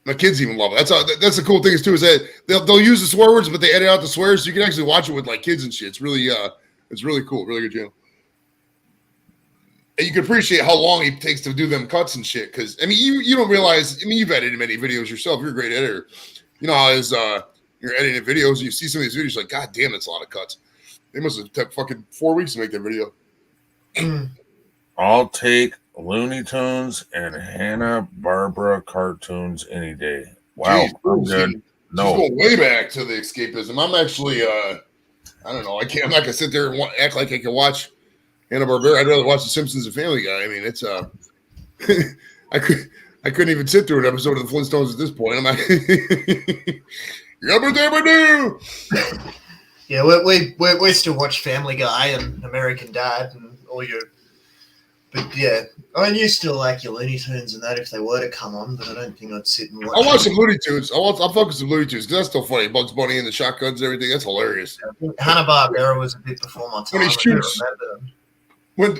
My kids even love it. That's the cool thing is too is that they'll use the swear words, but they edit out the swears, so you can actually watch it with like kids and shit. It's really cool. Really good channel. And you can appreciate how long it takes to do them cuts and shit. Because I mean, you don't realize. I mean, you've edited many videos yourself. You're a great editor. You know how you're editing videos and you see some of these videos, you're like, God damn, it's a lot of cuts. They must have took fucking 4 weeks to make that video. I'll take Looney Tunes and Hanna-Barbera cartoons any day. Wow, Jeez, I'm good. No, she's going way back to the escapism. I'm actually, I don't know. I'm not gonna sit there and act like I can watch Hanna-Barbera. I'd rather watch The Simpsons and Family Guy. I mean, it's I couldn't even sit through an episode of the Flintstones at this point. I'm like, yeah, we still watch Family Guy and American Dad and all your. But yeah, I mean, you still like your Looney Tunes and that if they were to come on, but I don't think I'd sit and watch. I'll watch some Looney Tunes. I'll focus some Looney Tunes because that's still funny. Bugs Bunny and the shotguns and everything. That's hilarious. Hanna-Barbera was a bit before my time. When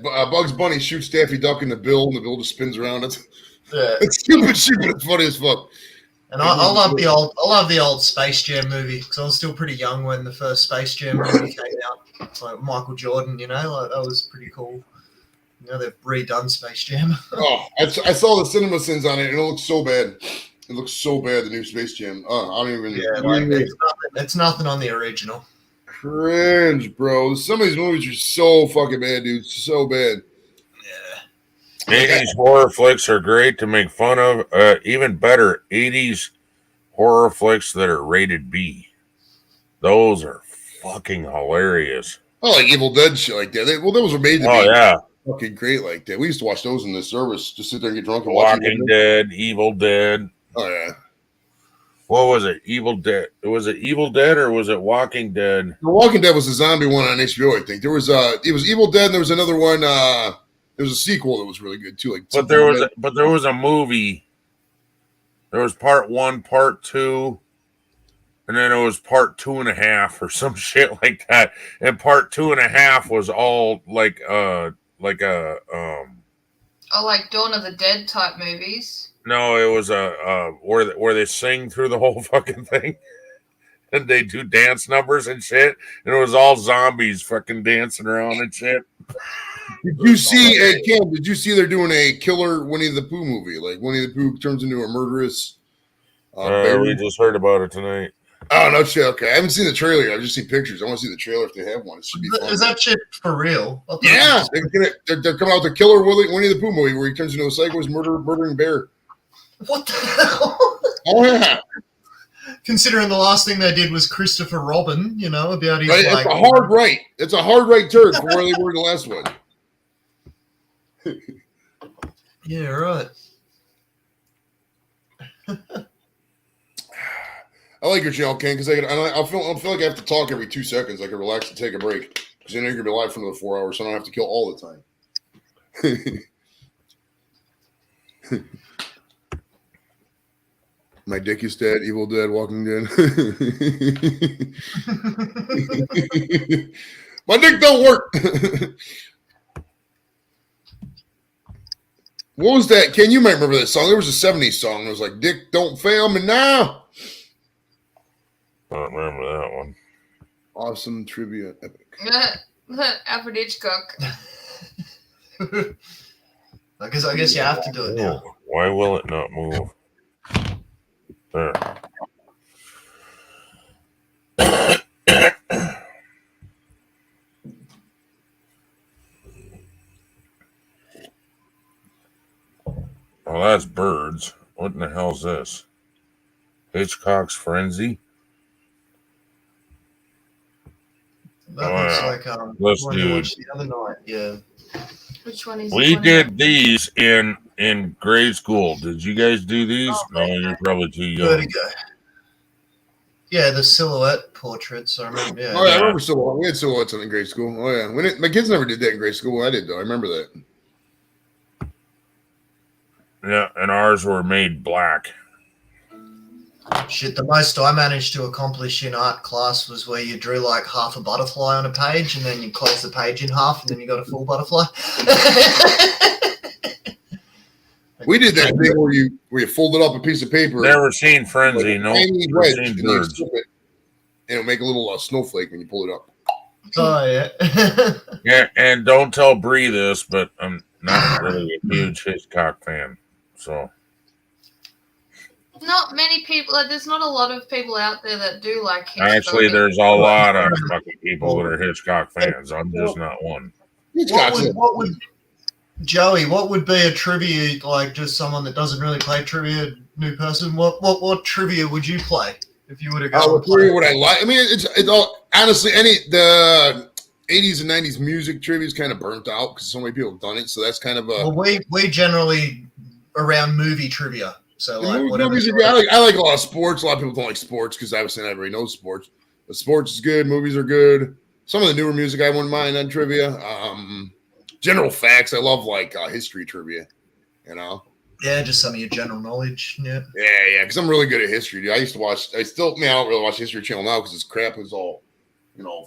Bugs Bunny shoots Daffy Duck in the bill and the bill just spins around. It's stupid shit, but it's funny as fuck. And I love the old Space Jam movie because I was still pretty young when the first Space Jam movie came out. Like Michael Jordan, you know, like that was pretty cool. You know, they've redone Space Jam. Oh, I saw the Cinema Sins on it, and it looks so bad. It looks so bad, the new Space Jam. I don't even. Yeah, it's nothing on the original. Cringe, bro. Some of these movies are so fucking bad, dude. So bad. Yeah. 80s horror flicks are great to make fun of. Even better, 80s horror flicks that are rated B. Those are fucking hilarious. Oh, like Evil Dead shit like that. Those were made to be fucking great like that. We used to watch those in the service. Just sit there and get drunk and watch Walking Dead, Evil Dead. Oh, yeah. What was it? Evil Dead. Was it Evil Dead or was it Walking Dead? The Walking Dead was a zombie one on HBO, I think. It was Evil Dead, and there was another one. There was a sequel that was really good too. But there was a movie. There was part 1, part 2, and then it was part 2.5 or some shit like that. And part 2.5 was all like like Dawn of the Dead type movies. No, it was where they sing through the whole fucking thing, and they do dance numbers and shit, and it was all zombies fucking dancing around and shit. Did you see Ken? Did you see they're doing a killer Winnie the Pooh movie? Like Winnie the Pooh turns into a murderous. We just heard about it tonight. Oh no shit! Okay, I haven't seen the trailer. I've just seen pictures. I want to see the trailer if they have one. It should be fun. Is that shit for real? Yeah, they're coming out with the killer Winnie the Pooh movie where he turns into a psycho, murdering bear. What the hell? Oh yeah. Considering the last thing they did was Christopher Robin, you know, about his It's a hard right. It's a hard right turn from where they were in the last one. Yeah, right. I like your channel, Ken, because I feel like I have to talk every 2 seconds. I can relax and take a break because I know you're gonna be live for another 4 hours, so I don't have to kill all the time. My dick is dead. Evil Dead. Walking Dead. My dick don't work. What was that? Ken, you might remember that song. There was a 70s song. It was like, Dick, don't fail me now. I don't remember that one. Awesome trivia epic. Alfred Hitchcock. I guess you have to do it now. Why will it not move? There. Oh, that's birds. What in the hell's this? Hitchcock's Frenzy? That looks like Let's one do you it. watched the other night. Yeah. Which one is We did these in grade school. Did you guys do these? No, you're probably too young. Vertigo. Yeah, the silhouette portraits. I remember. Yeah. Oh, yeah, I remember silhouette. We had silhouettes in grade school. Oh, yeah. My kids never did that in grade school. I did, though. I remember that. Yeah, and ours were made black. Shit, the most I managed to accomplish in art class was where you drew like half a butterfly on a page and then you close the page in half and then you got a full butterfly. We did that thing where you folded up a piece of paper. Never seen Frenzy, no. Never Seen seen birds. and it'll make a little snowflake when you pull it up. Oh, yeah. Yeah, and don't tell Bree this, but I'm not really a huge Hitchcock fan. So Not many people. Like, there's not a lot of people out there that do like Hitchcock. actually, there's a lot of fucking people that are Hitchcock fans. I'm just not one. What would Joey? What would be a trivia, like just someone that doesn't really play trivia, new person? What trivia would you play if you were to go? What would I like? I mean, it's all honestly the 80s and 90s music trivia is kind of burnt out because so many people have done it. So that's kind of a. Well, we generally around movie trivia. So like whatever. Movies I like a lot of sports. A lot of people don't like sports because obviously not everybody knows sports. But sports is good. Movies are good. Some of the newer music I wouldn't mind on trivia. General facts. I love like history trivia. You know. Yeah, just some of your general knowledge. Yeah. Yeah. Because I'm really good at history. Dude. I used to watch. I don't really watch History Channel now because it's crap. It's all,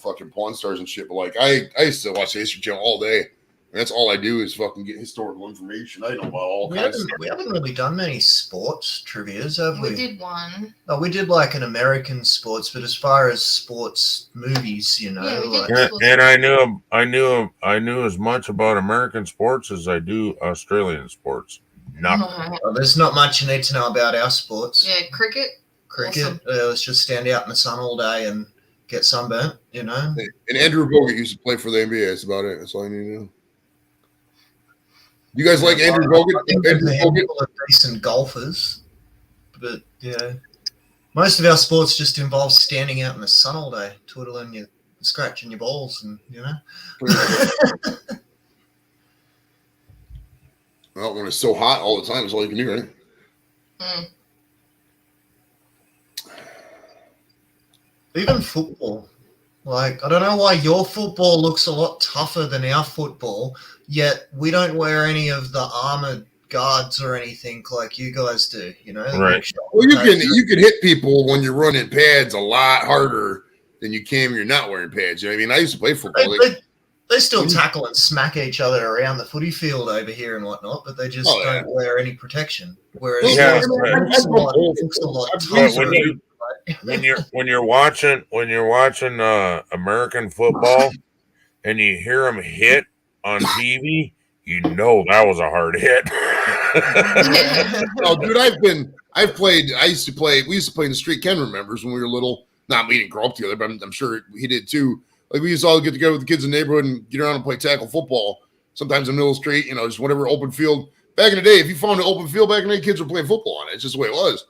fucking Pawn Stars and shit. But like I used to watch the History Channel all day. And that's all I do is fucking get historical information. I know about all kinds of stuff. We haven't really done many sports trivias, have we? We did one. Oh, we did like an American sports, but as far as sports movies, Yeah, and I knew as much about American sports as I do Australian sports. Nothing. Well, there's not much you need to know about our sports. Yeah, cricket. Cricket. Awesome. Let's just stand out in the sun all day and get sunburnt, And Andrew Bogut used to play for the NBA. That's about it. That's all I need to know. You guys like Andrew Bogut? Andrew Bogut are decent golfers, but most of our sports just involve standing out in the sun all day, twiddling your, scratching your balls, and Well, when it's so hot all the time, it's all you can do, right? Even football. Like, I don't know why your football looks a lot tougher than our football, yet we don't wear any of the armored guards or anything like you guys do, Right. Well, you can hit people when you're running pads a lot harder than you can when you're not wearing pads. You know what I mean? I used to play football. They still tackle and smack each other around the footy field over here and whatnot, but they just don't wear any protection. Whereas it's a lot tougher. When you're watching American football and you hear them hit on TV, that was a hard hit. No, dude, we used to play in the street. Ken remembers when we were little. Not we didn't grow up together, but I'm sure he did too. Like we used to all get together with the kids in the neighborhood and get around and play tackle football. Sometimes in the middle of the street, just whatever open field. Back in the day, if you found an open field back in the day, kids were playing football on it. It's just the way it was.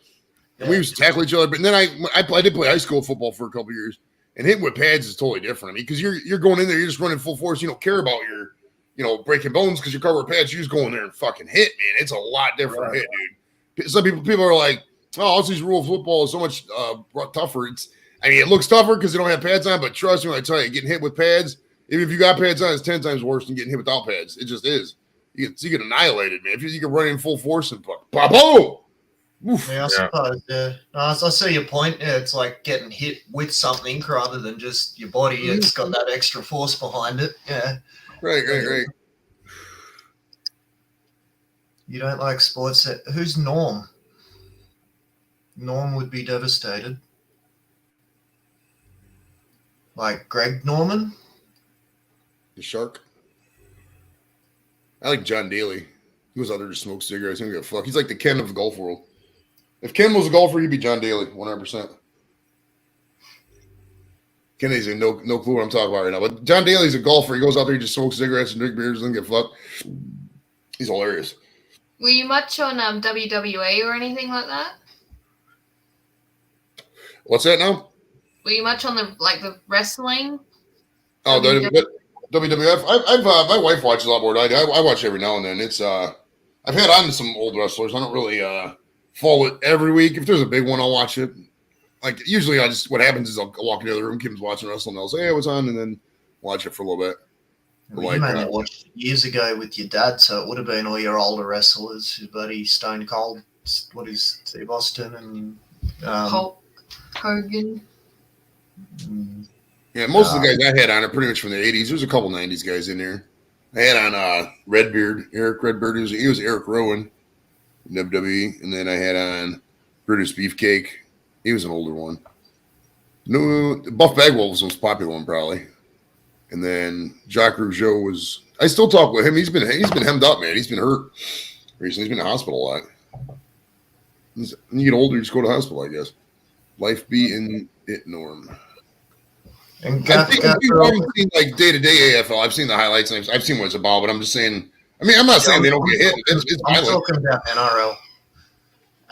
And we used to tackle each other. But then I did play high school football for a couple of years. And hitting with pads is totally different. I mean, because you're going in there, you're just running full force. You don't care about your, breaking bones because you're covered with pads. You just go in there and fucking hit, man. It's a lot different hit, dude. Some people are like, oh, all these rule of football is so much tougher. It looks tougher because they don't have pads on, but trust me when I tell you, getting hit with pads, even if you got pads on, it's 10 times worse than getting hit without pads. It just is. You get annihilated, man. If you can run in full force and boom. Oof. Yeah, I suppose. Yeah, no, I see your point. Yeah, it's like getting hit with something rather than just your body. It's got that extra force behind it. Yeah. Right. You don't like sports. Who's Norm? Norm would be devastated. Like Greg Norman? The shark. I like John Daly. He goes out there to smoke cigarettes. He don't give a fuck. He's like the Ken of the golf world. If Ken was a golfer, he'd be John Daly, 100%. Kenny's no clue what I'm talking about right now. But John Daly's a golfer. He goes out there, he just smokes cigarettes and drink beers, doesn't give a fuck. He's hilarious. Were you much on WWE or anything like that? What's that now? Were you much on the wrestling? Oh, WWF. I've my wife watches a lot more than I do. I watch every now and then. It's I've had on some old wrestlers. I don't really follow it every week. If there's a big one, I'll watch it. Like usually, what happens is I'll walk into the room, Kim's watching wrestling, and I'll say, "Hey, what's on?" and then watch it for a little bit. Well, you mainly watched it years ago with your dad, so it would have been all your older wrestlers, your buddy Stone Cold, what is Steve Austin, and Hulk Hogan. Yeah, most of the guys I had on are pretty much from the 80s. There's a couple 90s guys in there. I had on Redbeard, Eric Redbeard. He was Eric Rowan in WWE. And then I had on Brutus Beefcake. He was an older one. No, Buff Bagwell was the most popular one, probably. And then Jacques Rougeau was. I still talk with him. He's been hemmed up, man. He's been hurt recently. He's been in the hospital a lot. When you get older, you just go to the hospital, I guess. Life beating it, Norm. And I haven't seen like day-to-day AFL. I've seen the highlights and I've seen what it's about, but I'm just saying. I mean, I'm not saying they don't get hit. I'm talking about NRL.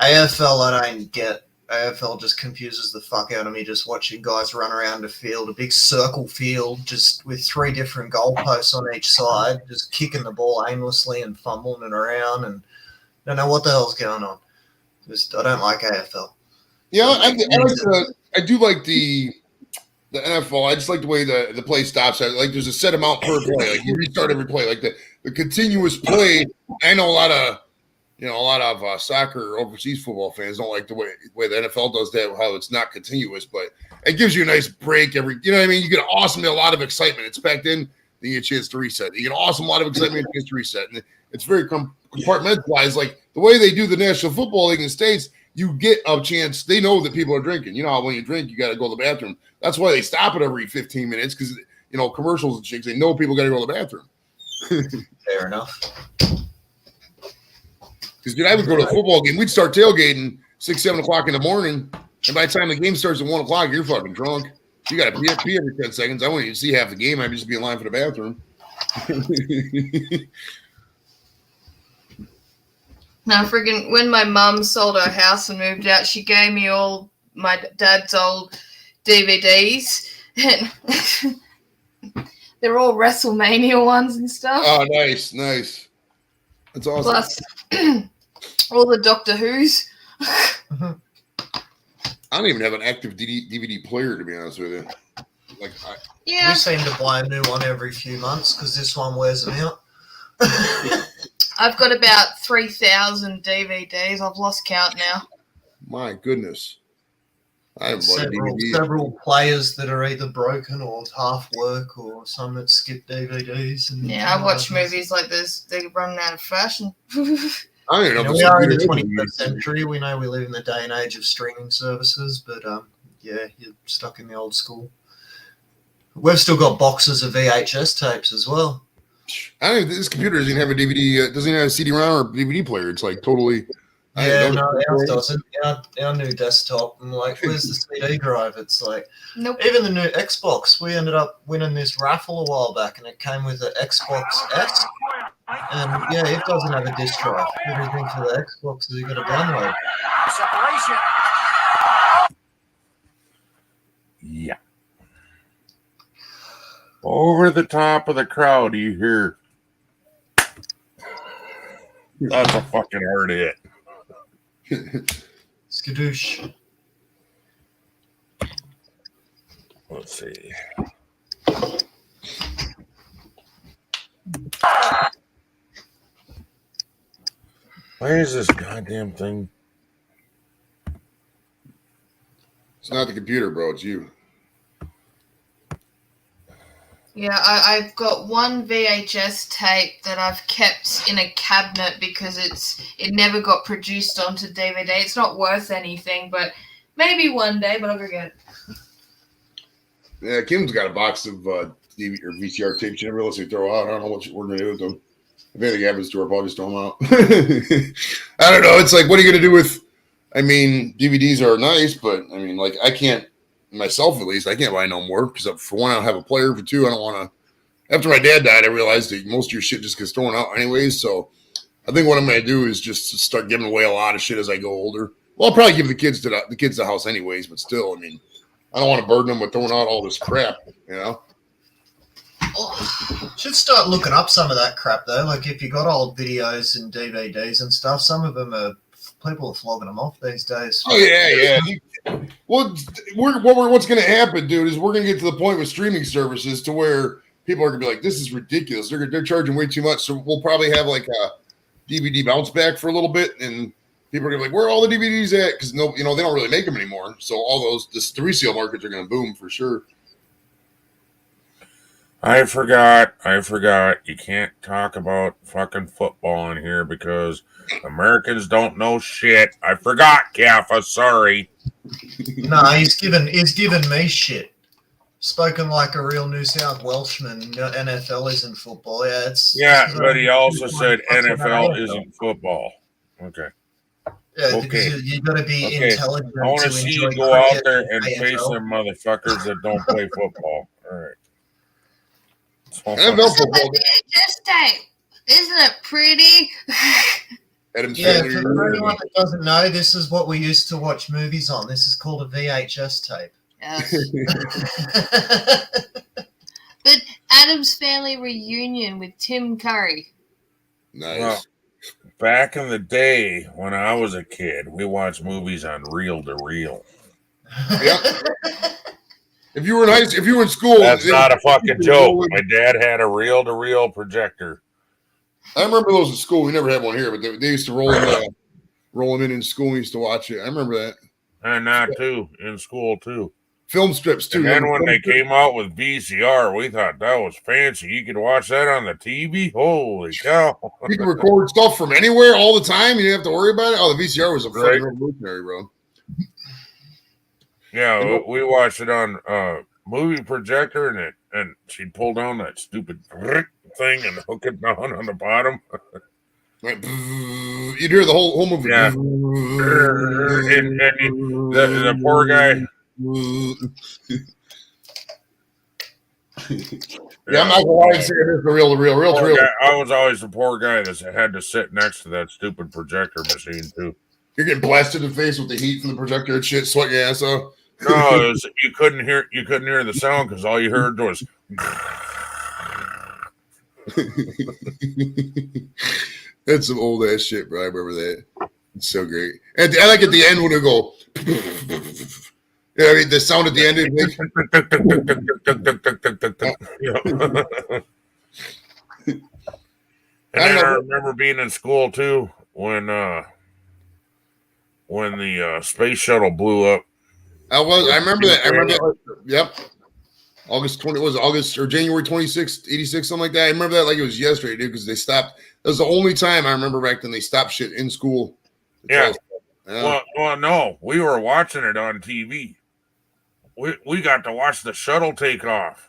AFL, I don't get. AFL just confuses the fuck out of me just watching guys run around the field, a big circle field, just with 3 different goalposts on each side, just kicking the ball aimlessly and fumbling it around, and don't know what the hell's going on. I don't like AFL. Yeah, I do like the NFL. I just like the way the play stops. Like there's a set amount per play. Like you restart every play. Like the continuous play. I know a lot of soccer overseas football fans don't like the way the NFL does that, how it's not continuous, but it gives you a nice break every. You know what I mean? You get a lot of excitement. It's back then. Then you get a chance to reset. You get a lot of excitement. You get a chance to reset, and it's very compartmentalized. Like the way they do the National Football League in the States. You get a chance. They know that people are drinking. You know how when you drink, you got to go to the bathroom. That's why they stop it every 15 minutes because, commercials and chicks, they know people got to go to the bathroom. Fair enough. Because, dude, I would go to a football game. We'd start tailgating 6, 7 o'clock in the morning. And by the time the game starts at 1 o'clock, you're fucking drunk. You got to pee every 10 seconds. I wouldn't even see half the game. I'd just be in line for the bathroom. Now, friggin' when my mum sold her house and moved out, she gave me all my dad's old DVDs, and they're all WrestleMania ones and stuff. Oh, nice. That's awesome. Plus, all the Doctor Who's. I don't even have an active DVD player, to be honest with you. We seem to buy a new one every few months because this one wears them out. I've got about 3,000 DVDs. I've lost count now. My goodness. I have several players that are either broken or half work or some that skip DVDs. And I watch movies like this. They're running out of fashion. I don't know. We are in the 21st century. We know we live in the day and age of streaming services, but you're stuck in the old school. We've still got boxes of VHS tapes as well. I don't think this computer doesn't have a DVD, doesn't have a CD-ROM or DVD player. It's like totally. Yeah, no, ours doesn't. Our new desktop, I'm like, where's the CD drive? It's like, nope. Even the new Xbox, we ended up winning this raffle a while back, and it came with the Xbox S. And it doesn't have a disc drive. Everything for the Xbox is you got to download. Separation. Yeah. Over the top of the crowd, you hear. That's a fucking hard hit. Skadoosh. Let's see. Why is this goddamn thing? It's not the computer, bro. It's you. Yeah, I've got one VHS tape that I've kept in a cabinet because it never got produced onto DVD. It's not worth anything, but maybe one day, but I'll go get it. Yeah, Kim's got a box of DVD or VCR tapes she never lets me throw out. I don't know what we're going to do with them. If anything happens to her, I'll probably just throw them out. I don't know. It's like, what are you going to do with, I mean, DVDs are nice, but I mean, like, I can't, myself at least, I can't buy no more because for one, I don't have a player. For two, I don't want to. After my dad died, I realized that most of your shit just gets thrown out anyways. So I think what I'm going to do is just start giving away a lot of shit as I go older. Well, I'll probably give the kids the house anyways, but still, I mean, I don't want to burden them with throwing out all this crap, you know? Should start looking up some of that crap though. Like if you got old videos and DVDs and stuff, some of them are people are flogging them off these days. Oh yeah. Well, what's going to happen, dude, is we're going to get to the point with streaming services to where people are going to be like, "This is ridiculous. They're charging way too much." So we'll probably have like a DVD bounce back for a little bit, and people are going to be like, "Where are all the DVDs at?" Because they don't really make them anymore. So all the resale markets are going to boom for sure. I forgot. You can't talk about fucking football in here because Americans don't know shit. I forgot, Kaffa. Sorry. No, he's given me shit. Spoken like a real New South Welshman. NFL isn't football. Yeah, but he also said NFL isn't football. Okay. Yeah, okay. Because you got to be intelligent. I want to see you go out there and face them motherfuckers that don't play football. All right. This is a VHS tape. Isn't it pretty? For anyone that doesn't know, this is what we used to watch movies on. This is called a VHS tape. Yes. But Addams Family Reunion with Tim Curry. Nice. Well, back in the day when I was a kid, we watched movies on reel to reel. Yep. If you were in school, that's not a fucking joke. My dad had a reel to reel projector. I remember those at school. We never had one here, but they used to roll them in school. We used to watch it. I remember that. And now too in school too. Film strips too. And then when they came out with VCR, we thought that was fancy. You could watch that on the TV. Holy cow! You can record stuff from anywhere all the time. You didn't have to worry about it. Oh, the VCR was a fucking revolutionary, bro. Yeah, we watched it on movie projector, and she'd pull down that stupid thing and hook it down on the bottom. Right. You'd hear the whole movie. Yeah. And the poor guy. Yeah, I'm not gonna lie and say it is the real. I was always the poor guy that had to sit next to that stupid projector machine too. You're getting blasted in the face with the heat from the projector and shit, sweat your ass off. No, you couldn't hear the sound because all you heard was. That's some old ass shit, bro. I remember that. It's so great. And I like at the end when it go. Yeah, I mean the sound at the end. And then I remember being in school too when the space shuttle blew up. I remember that. Yep. August or January 26th, 86, something like that. I remember that like it was yesterday, dude, because they stopped. That was the only time I remember back then they stopped shit in school. Yeah. Well, no, we were watching it on TV. We got to watch the shuttle take off.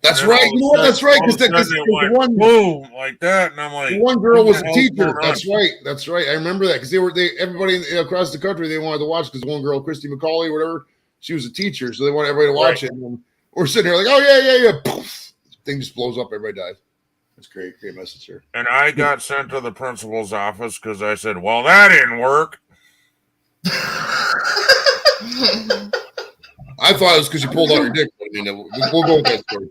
That's right. You know what? That's right. Because the one boom like that, and I'm like, the one girl was a teacher. That's right. That's right. I remember that because everybody across the country they wanted to watch because one girl, Christy McCauley, whatever, she was a teacher, so they wanted everybody to watch it. And we're sitting here like, oh yeah. Poof. Thing just blows up. Everybody dies. That's great message here. And I got sent to the principal's office because I said, well, that didn't work. I thought it was because you pulled out your dick. But I mean, we'll go with that story.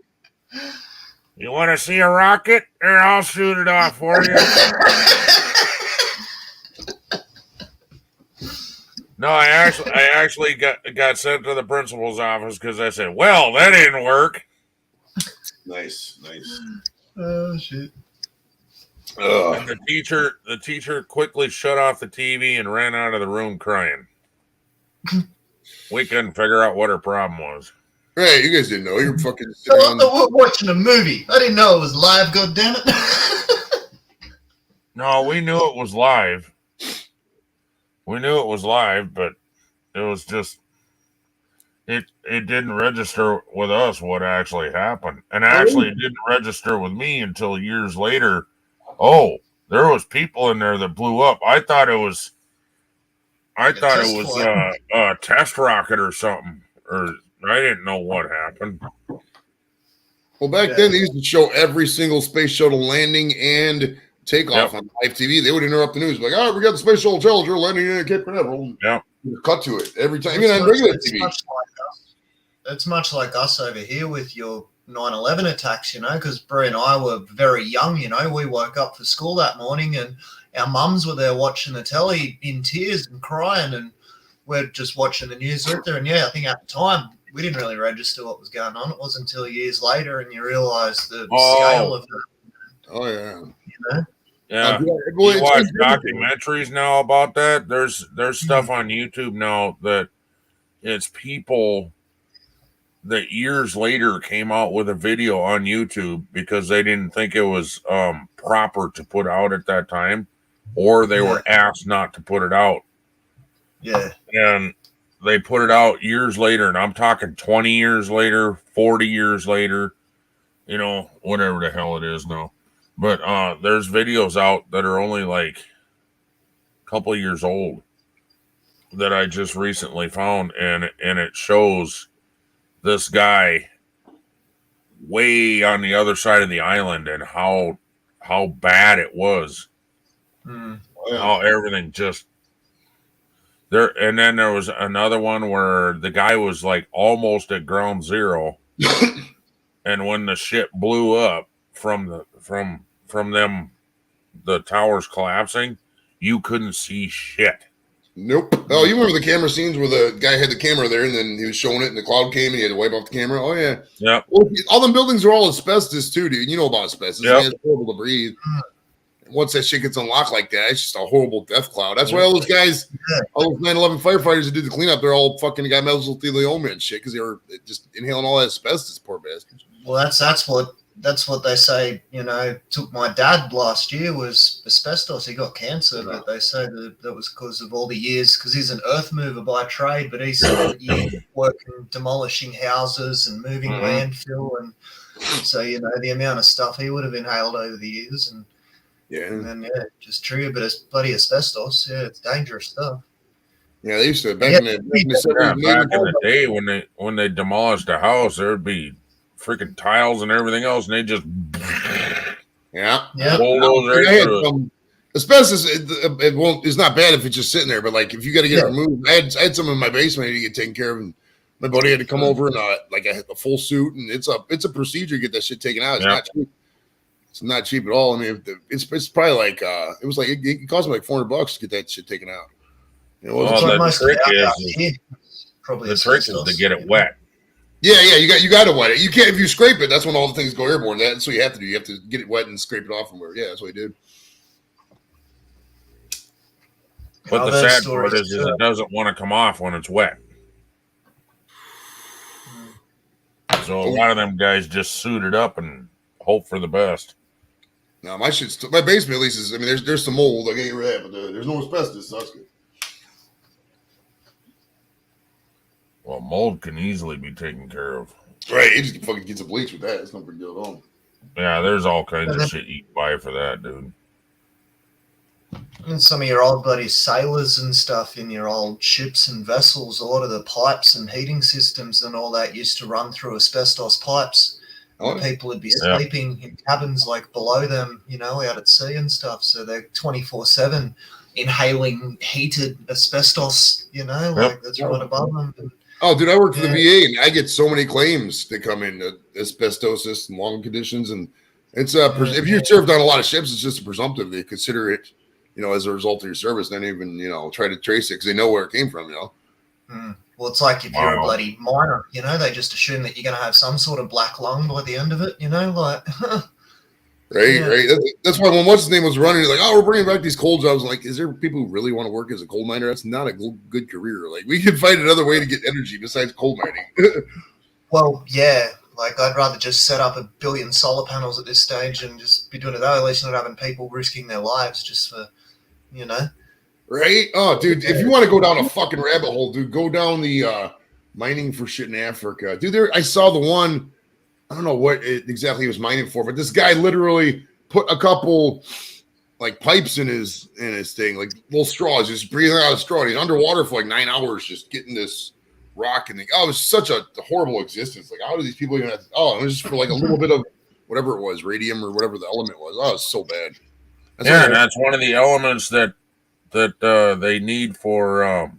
You want to see a rocket? Here, I'll shoot it off for you. No, I actually got sent to the principal's office because I said, well, that didn't work. Nice. Oh shit. And the teacher quickly shut off the TV and ran out of the room crying. we couldn't figure out what her problem was. Right, you guys didn't know. You're fucking So sitting on. we're watching a movie. I didn't know it was live. God damn it! No, we knew it was live. We knew it was live, but it was just it didn't register with us what actually happened. And actually it didn't register with me until years later. Oh, there was people in there that blew up. I thought it was a test rocket or something. Or I didn't know what happened. Well, back then they used to show every single space shuttle landing and takeoff on live TV. They would interrupt the news like, "All right, we got the space shuttle Challenger landing in Cape Canaveral." Yeah, cut to it every time. Even on regular TV. It's much like us over here with your 9/11 attacks, you know, because Brie and I were very young, you know. We woke up for school that morning and our mums were there watching the telly in tears and crying, and we're just watching the news with her. And yeah, I think at the time we didn't really register what was going on. It wasn't until years later and you realise the scale of it. Oh yeah. You know? Yeah. You watch documentaries now about that. There's stuff on YouTube now that it's people that years later came out with a video on YouTube because they didn't think it was proper to put out at that time, or they were asked not to put it out. Yeah. And they put it out years later, and I'm talking 20 years later, 40 years later, you know, whatever the hell it is now. But there's videos out that are only like a couple of years old that I just recently found, and it shows this guy way on the other side of the island and how bad it was. How everything just there. And then there was another one where the guy was like almost at ground zero, and when the ship blew up from them, the towers collapsing, you couldn't see shit. Nope. Oh, you remember the camera scenes where the guy had the camera there and then he was showing it and the cloud came and he had to wipe off the camera? Oh, yeah. Yeah. Well, all them buildings are all asbestos too, dude. You know about asbestos. Yep. Man, it's horrible to breathe. And once that shit gets unlocked like that, it's just a horrible death cloud. That's why all those guys, all those 9/11 firefighters that did the cleanup, they're all fucking got mesothelioma and shit because they were just inhaling all that asbestos, poor bastards. Well, that's what they say, you know, took my dad last year was asbestos. He got cancer, but they say that was because of all the years, because he's an earth mover by trade, but he spent years working, demolishing houses and moving landfill. And so, you know, the amount of stuff he would have inhaled over the years. And then, just triggered, but it's bloody asbestos. Yeah, it's dangerous stuff. Yeah, they used to, back in the day when they demolished a house, there'd be freaking tiles and everything else, and they just asbestos. It's not bad if it's just sitting there, but like if you got to get it removed, I had some in my basement to get taken care of, and my buddy had to come over and like I had the full suit, and it's a procedure to get that shit taken out. It's not cheap. It's not cheap at all. I mean, it's probably like it cost me like $400 to get that shit taken out. You know, the trick is to get it wet. Yeah, you got to wet it. You can't if you scrape it. That's when all the things go airborne. That's what you have to do. You have to get it wet and scrape it off from where. Yeah, that's what he did. But the sad part is it doesn't want to come off when it's wet. So a lot of them guys just suit it up and hope for the best. No, my basement at least is. I mean, there's some mold. I can't get rid of that, but there's no asbestos. So that's good. Well, mold can easily be taken care of. Right, you just fucking get some bleach with that. It's no big deal at all. Yeah, there's all kinds of shit you can buy for that, dude. And some of your old bloody sailors and stuff in your old ships and vessels, a lot of the pipes and heating systems and all that used to run through asbestos pipes. And people would be sleeping in cabins like below them, you know, out at sea and stuff. So they're 24/7 inhaling heated asbestos, you know, like that's right above them. Oh, dude, I work for the VA, and I get so many claims that come in asbestosis and lung conditions, and it's if you're served on a lot of ships, it's just a presumptive. They consider it, you know, as a result of your service. Then even try to trace it because they know where it came from. You know. Well, it's like if you're a bloody miner, you know, they just assume that you're going to have some sort of black lung by the end of it. You know, like. Right, Yeah. right. That's why when what's his name was running, like, oh, we're bringing back these coal jobs. Like, is there people who really want to work as a coal miner? That's not a good career. Like, we can find another way to get energy besides coal mining. Well, yeah. Like, I'd rather just set up 1 billion solar panels at this stage and just be doing it that. At least not having people risking their lives just for, you know. Right? Oh, dude, if you want to go down a fucking rabbit hole, dude, go down the mining for shit in Africa. Dude, I saw the one, I don't know what exactly he was mining for, but this guy literally put a couple like pipes in his thing, like little straws, just breathing out a straw. And he's underwater for like 9 hours just getting this rock and it was such a horrible existence. Like, how do these people even have it was just for like a little bit of whatever it was, radium or whatever the element was. Oh, it's so bad. That's one of the elements that they need for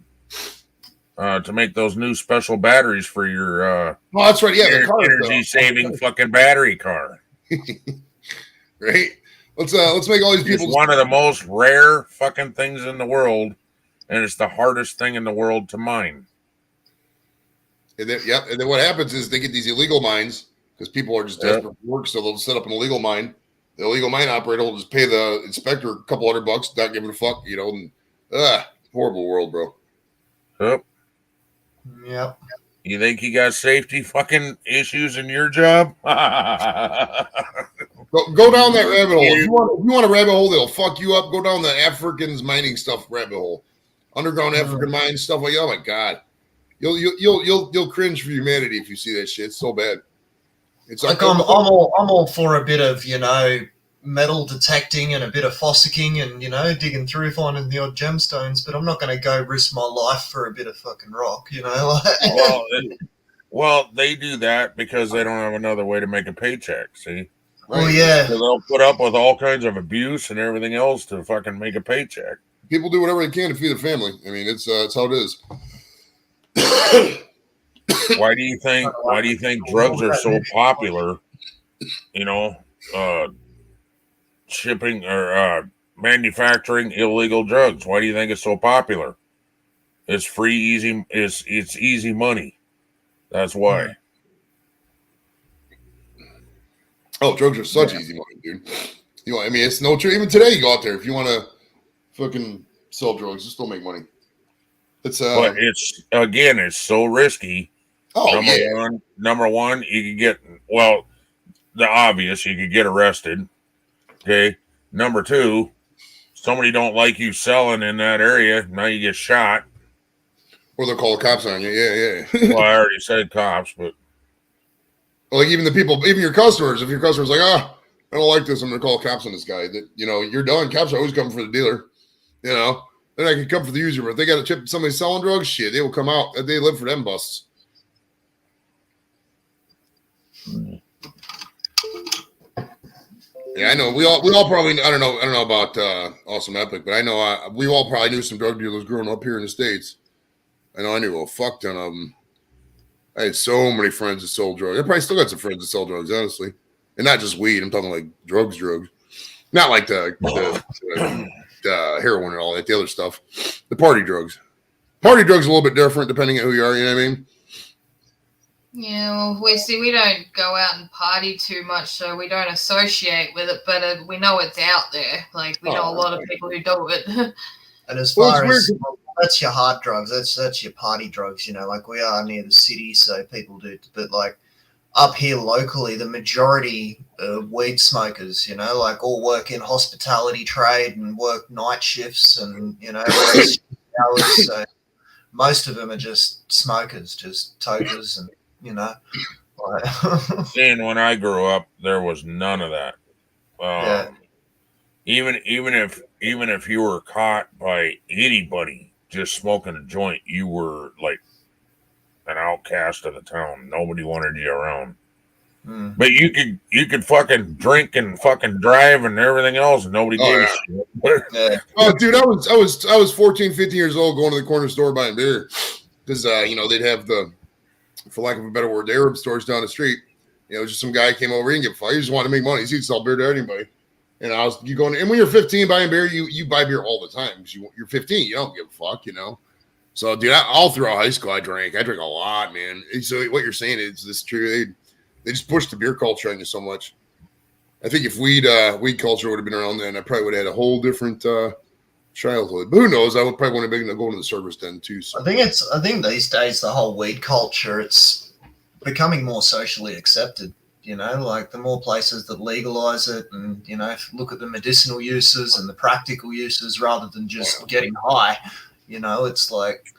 to make those new special batteries for your oh, that's right. Yeah, the energy saving fucking battery car. Right. Let's make all these people. It's one of the most rare fucking things in the world, and it's the hardest thing in the world to mine. And then what happens is they get these illegal mines because people are just desperate for work, so they'll set up an illegal mine. The illegal mine operator will just pay the inspector a couple $100, not giving a fuck, you know. And, horrible world, bro. Yep. Yep. You think you got safety fucking issues in your job? Go down that rabbit hole. If you want a rabbit hole that'll fuck you up, go down the Africans mining stuff rabbit hole. Underground African mine stuff like, oh my god. You'll cringe for humanity if you see that shit. It's so bad. It's like I'm all for a bit of, you know, metal detecting and a bit of fossicking and, you know, digging through, finding the odd gemstones, but I'm not going to go risk my life for a bit of fucking rock, you know. Well, they do that because they don't have another way to make a paycheck. See. Right. Well, yeah. So they'll put up with all kinds of abuse and everything else to fucking make a paycheck. People do whatever they can to feed a family. I mean, it's how it is. Why do you think drugs are so popular? You know, shipping or manufacturing illegal drugs. Why do you think it's so popular? It's free, easy. It's easy money. That's why. Oh, drugs are such easy money, dude. You know, I mean, it's no true. Even today, you go out there if you want to fucking sell drugs, just don't make money. It's but it's so risky. Oh, Number one, you could get the obvious. You could get arrested. Okay. Number two, somebody don't like you selling in that area. Now you get shot. Or they'll call the cops on you. Yeah. Well, I already said cops, but like even your customers. If your customer's like, I don't like this, I'm gonna call cops on this guy. That you're done. Cops are always coming for the dealer. You know, then I can come for the user. But if they got a chip somebody selling drugs, shit, they will come out. They live for them busts. Yeah, I know. We all probably. I don't know about AwesomeEpic, but I know we all probably knew some drug dealers growing up here in the States. I know I knew a fuck ton of them. I had so many friends that sold drugs. I probably still got some friends that sell drugs, honestly, and not just weed. I'm talking like drugs, not like the heroin and all that, the other stuff. The party drugs. Party drugs are a little bit different depending on who you are. You know what I mean? Yeah, well, we don't go out and party too much, so we don't associate with it, but we know it's out there. Like, we know a lot of people who do it. And as far as that's your hard drugs, that's your party drugs, you know, like we are near the city, so people do, but like up here locally, the majority are weed smokers, you know, like all work in hospitality trade and work night shifts and, you know, hours, so most of them are just smokers, just tokers and, you know. Seeing when I grew up, there was none of that. Even if you were caught by anybody just smoking a joint, you were like an outcast of the town. Nobody wanted you around. But you could fucking drink and fucking drive and everything else, and nobody gave a shit. Oh, dude, I was 14, 15 years old going to the corner store buying beer because they'd have the, for lack of a better word, the Arab stores down the street. You know, just some guy came over, he didn't give a fuck. He just wanted to make money. He'd sell beer to anybody. And and when you're 15 buying beer, you buy beer all the time because you're 15. You don't give a fuck, you know. So, dude, all throughout high school, I drank a lot, man. And so what you're saying is this true? They just push the beer culture on you so much. I think if weed culture would have been around then, I probably would have had a whole different childhood. But who knows? I would probably want to go to the service then too. So. I think these days the whole weed culture, it's becoming more socially accepted. Like the more places that legalize it, and look at the medicinal uses and the practical uses rather than just getting high. It's like,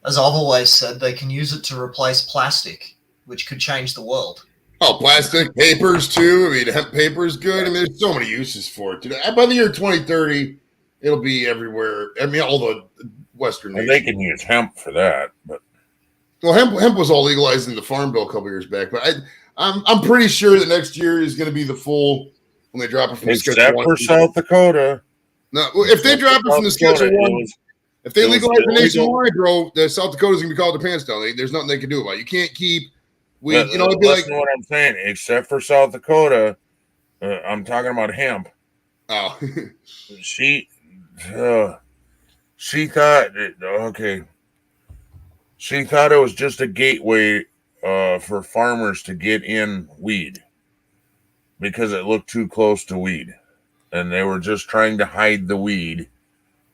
as I've always said, they can use it to replace plastic, which could change the world. Oh, plastic, papers too. I mean, hemp paper is good. I mean, there's so many uses for it. By the year 2030, it'll be everywhere. I mean, all the Western nations. They can use hemp for that, but hemp was all legalized in the Farm Bill a couple years back. But I'm pretty sure that next year is going to be the full when they drop it from Except for South Dakota. No, if they drop it from the Schedule 1, if they legalize it nationwide, bro, the South Dakota's gonna be called their pants down. There's nothing they can do about it. You can't keep weed. It'd be like what I'm saying. Except for South Dakota, I'm talking about hemp. Oh, she thought okay. She thought it was just a gateway for farmers to get in weed because it looked too close to weed, and they were just trying to hide the weed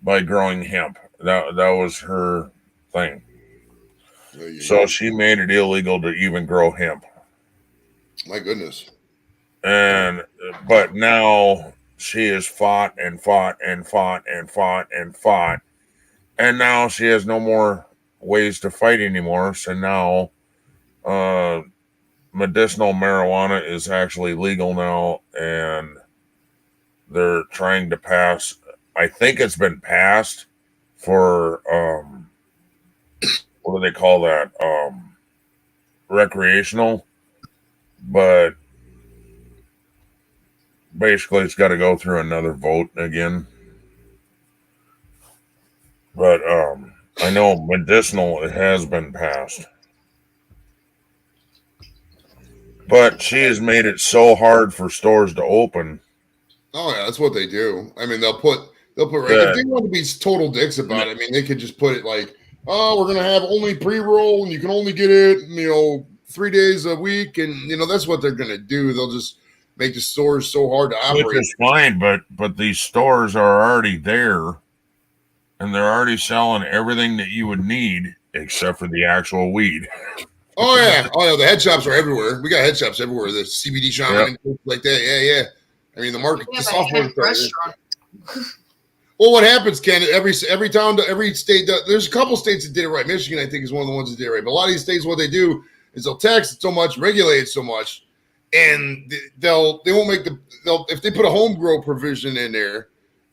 by growing hemp. That was her thing. So she made it illegal to even grow hemp. My goodness. But now she has fought and fought and fought and fought and fought. And now she has no more ways to fight anymore. So now medicinal marijuana is actually legal now, and they're trying to pass. I think it's been passed for what do they call that? Recreational, but basically it's got to go through another vote again. But I know medicinal, it has been passed. But she has made it so hard for stores to open. Oh yeah, that's what they do. I mean, they'll put if they want to be total dicks about it, I mean, they could just put it like, oh, we're gonna have only pre-roll and you can only get it, 3 days a week, and that's what they're gonna do. They'll just make the stores so hard to operate. Which is fine, but these stores are already there, and they're already selling everything that you would need except for the actual weed. Oh yeah, the head shops are everywhere. We got head shops everywhere. The CBD shaman and like that. Yeah. I mean, the market, the software restaurant. Well, what happens, Ken? Every town, every state. There's a couple states that did it right. Michigan, I think, is one of the ones that did it right. But a lot of these states, what they do is they'll tax it so much, regulate it so much, and they won't make if they put a home grow provision in there,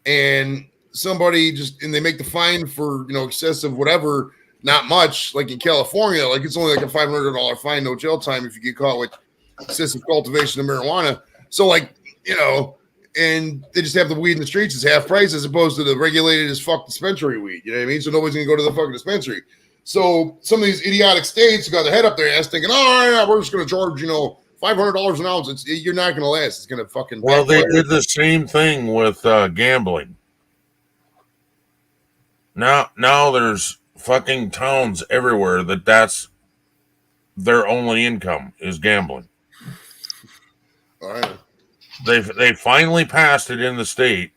and somebody they make the fine for excessive whatever, not much, like in California, like it's only like a $500 fine, no jail time if you get caught with excessive cultivation of marijuana. So and they just have the weed in the streets as half price as opposed to the regulated as fuck dispensary weed. You know what I mean? So nobody's gonna go to the fucking dispensary. So some of these idiotic states got their head up their ass thinking, oh yeah, we're just gonna charge $500 an ounce. You're not gonna last. It's gonna fucking. Well, they did the same thing with gambling. Now there's fucking towns everywhere that's their only income is gambling. All right. They finally passed it in the state,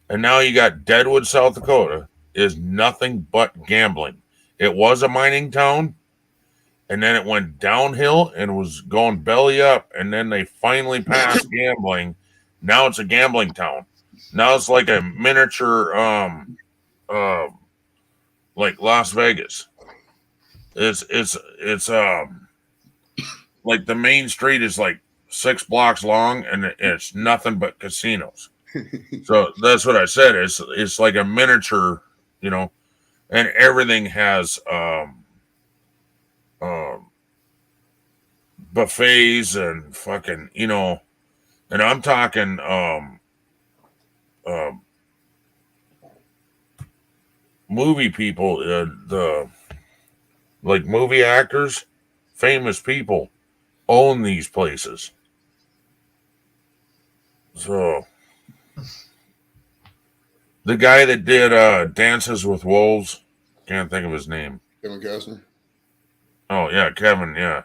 and now you got Deadwood, South Dakota, is nothing but gambling. It was a mining town, and then it went downhill and was going belly up, and then they finally passed gambling. Now it's a gambling town. Now it's like a miniature, like Las Vegas. It's like the main street is like 6 blocks long, and it's nothing but casinos. So that's what I said. It's like a miniature, and everything has buffets and fucking, and I'm talking movie people, the like movie actors, famous people own these places. So the guy that did Dances with Wolves, can't think of his name. Kevin Costner. Oh yeah, Kevin. Yeah,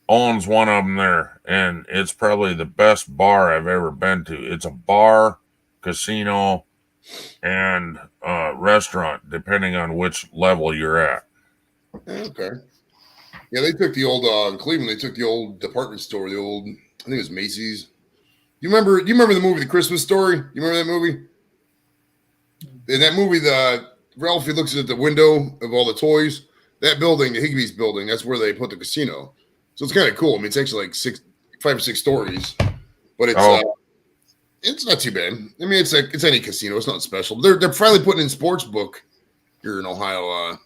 owns one of them there, and it's probably the best bar I've ever been to. It's a bar, casino, and restaurant, depending on which level you're at. Okay. Yeah, they took the old in Cleveland. They took the old department store, the old, I think it was Macy's. You remember? Do you remember the movie The Christmas Story? You remember that movie? In that movie, Ralphie looks at the window of all the toys. That building, the Higbee's building, that's where they put the casino. So it's kind of cool. I mean, it's actually like 5 or 6 stories, but it's not too bad. I mean, it's any casino. It's not special. They're finally putting in sports book here in Ohio.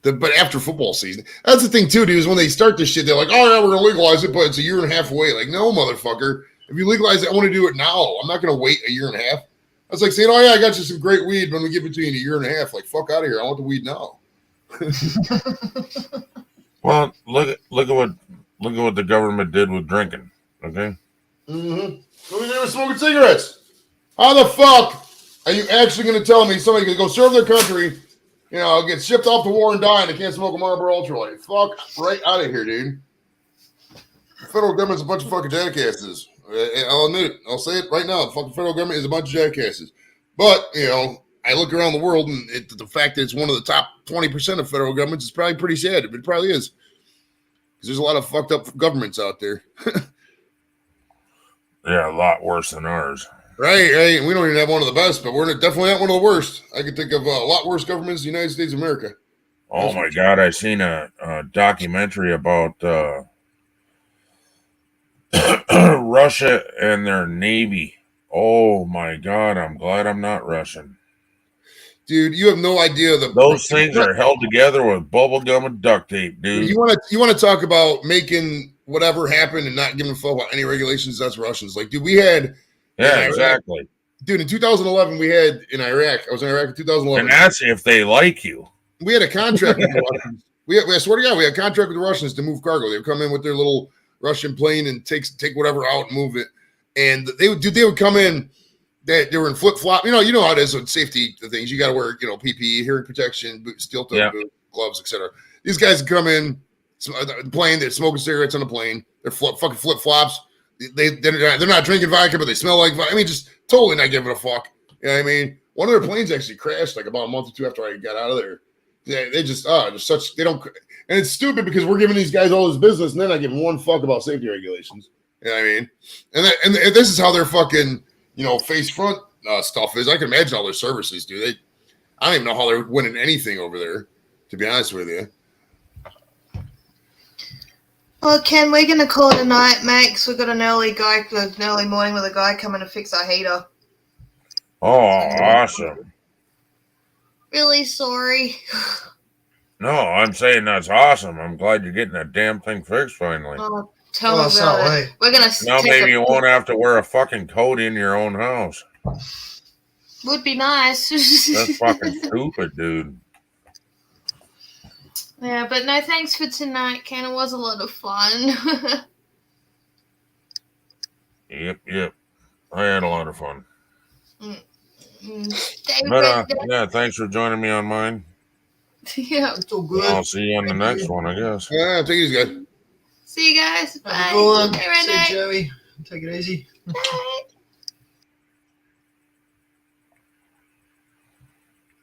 But after football season, that's the thing too, dude. Is when they start this shit, they're like, "Oh yeah, we're gonna legalize it," but it's a year and a half away. Like, no, motherfucker. If you legalize it, I want to do it now. I'm not gonna wait a year and a half. That's like saying, "Oh yeah, I got you some great weed," when we give it to you in a year and a half. Like, fuck out of here. I want the weed now. Well, look at what the government did with drinking. Okay. Mm-hmm. They were smoking cigarettes. How the fuck are you actually going to tell me somebody can go serve their country, get shipped off to war and die, and they can't smoke a Marlboro Ultralight? Fuck right out of here, dude. The federal government's a bunch of fucking jackasses. I'll admit it. I'll say it right now. The fucking federal government is a bunch of jackasses. But, I look around the world, and the fact that it's one of the top 20% of federal governments is probably pretty sad. It probably is. Because there's a lot of fucked up governments out there. Yeah, a lot worse than ours. Right. We don't even have one of the best, but we're definitely not one of the worst. I could think of a lot worse governments in the United States of America. Oh my God, I seen a documentary about Russia and their Navy. Oh my God, I'm glad I'm not Russian. Dude, you have no idea. Those things are held together with bubble gum and duct tape, dude. You want to talk about making whatever happen and not giving a fuck about any regulations? That's Russians. Like, dude, we had... Yeah, exactly. Dude, in 2011, we had in Iraq. I was in Iraq in 2011. And that's if they like you. We had a contract with the Russians. I swear to God, we had a contract with the Russians to move cargo. They would come in with their little Russian plane and take whatever out and move it. And they would come in. They were in flip flop. You know how it is with safety things. You got to wear PPE, hearing protection, steel toe boot, gloves, etc. These guys would come in the plane. They're smoking cigarettes on the plane. They're fucking flip flops. They're not drinking vodka, but they smell like vodka. I mean, just totally not giving a fuck. You know what I mean? One of their planes actually crashed like about a month or two after I got out of there. They just they don't, and it's stupid because we're giving these guys all this business and they're not giving one fuck about safety regulations. You know what I mean? And this is how their fucking face front stuff is. I can imagine all their services, dude. I don't even know how they're winning anything over there, to be honest with you. Well, Ken, we're going to call it a night, Max. We've got an early morning with a guy coming to fix our heater. Oh, awesome. Really sorry. No, I'm saying that's awesome. I'm glad you're getting that damn thing fixed finally. Oh, tell me about it. We're going to now maybe you won't have to wear a fucking coat in your own house. Would be nice. That's fucking stupid, dude. Yeah, but no, thanks for tonight, Ken. It was a lot of fun. Yep. I had a lot of fun. David, But thanks for joining me on mine. Yeah, it's all good. I'll see you on the next one, I guess. Yeah, take it easy, guys. See you guys. Bye. Go on. Hey, Renee. See you, Joey. Take it easy. Bye.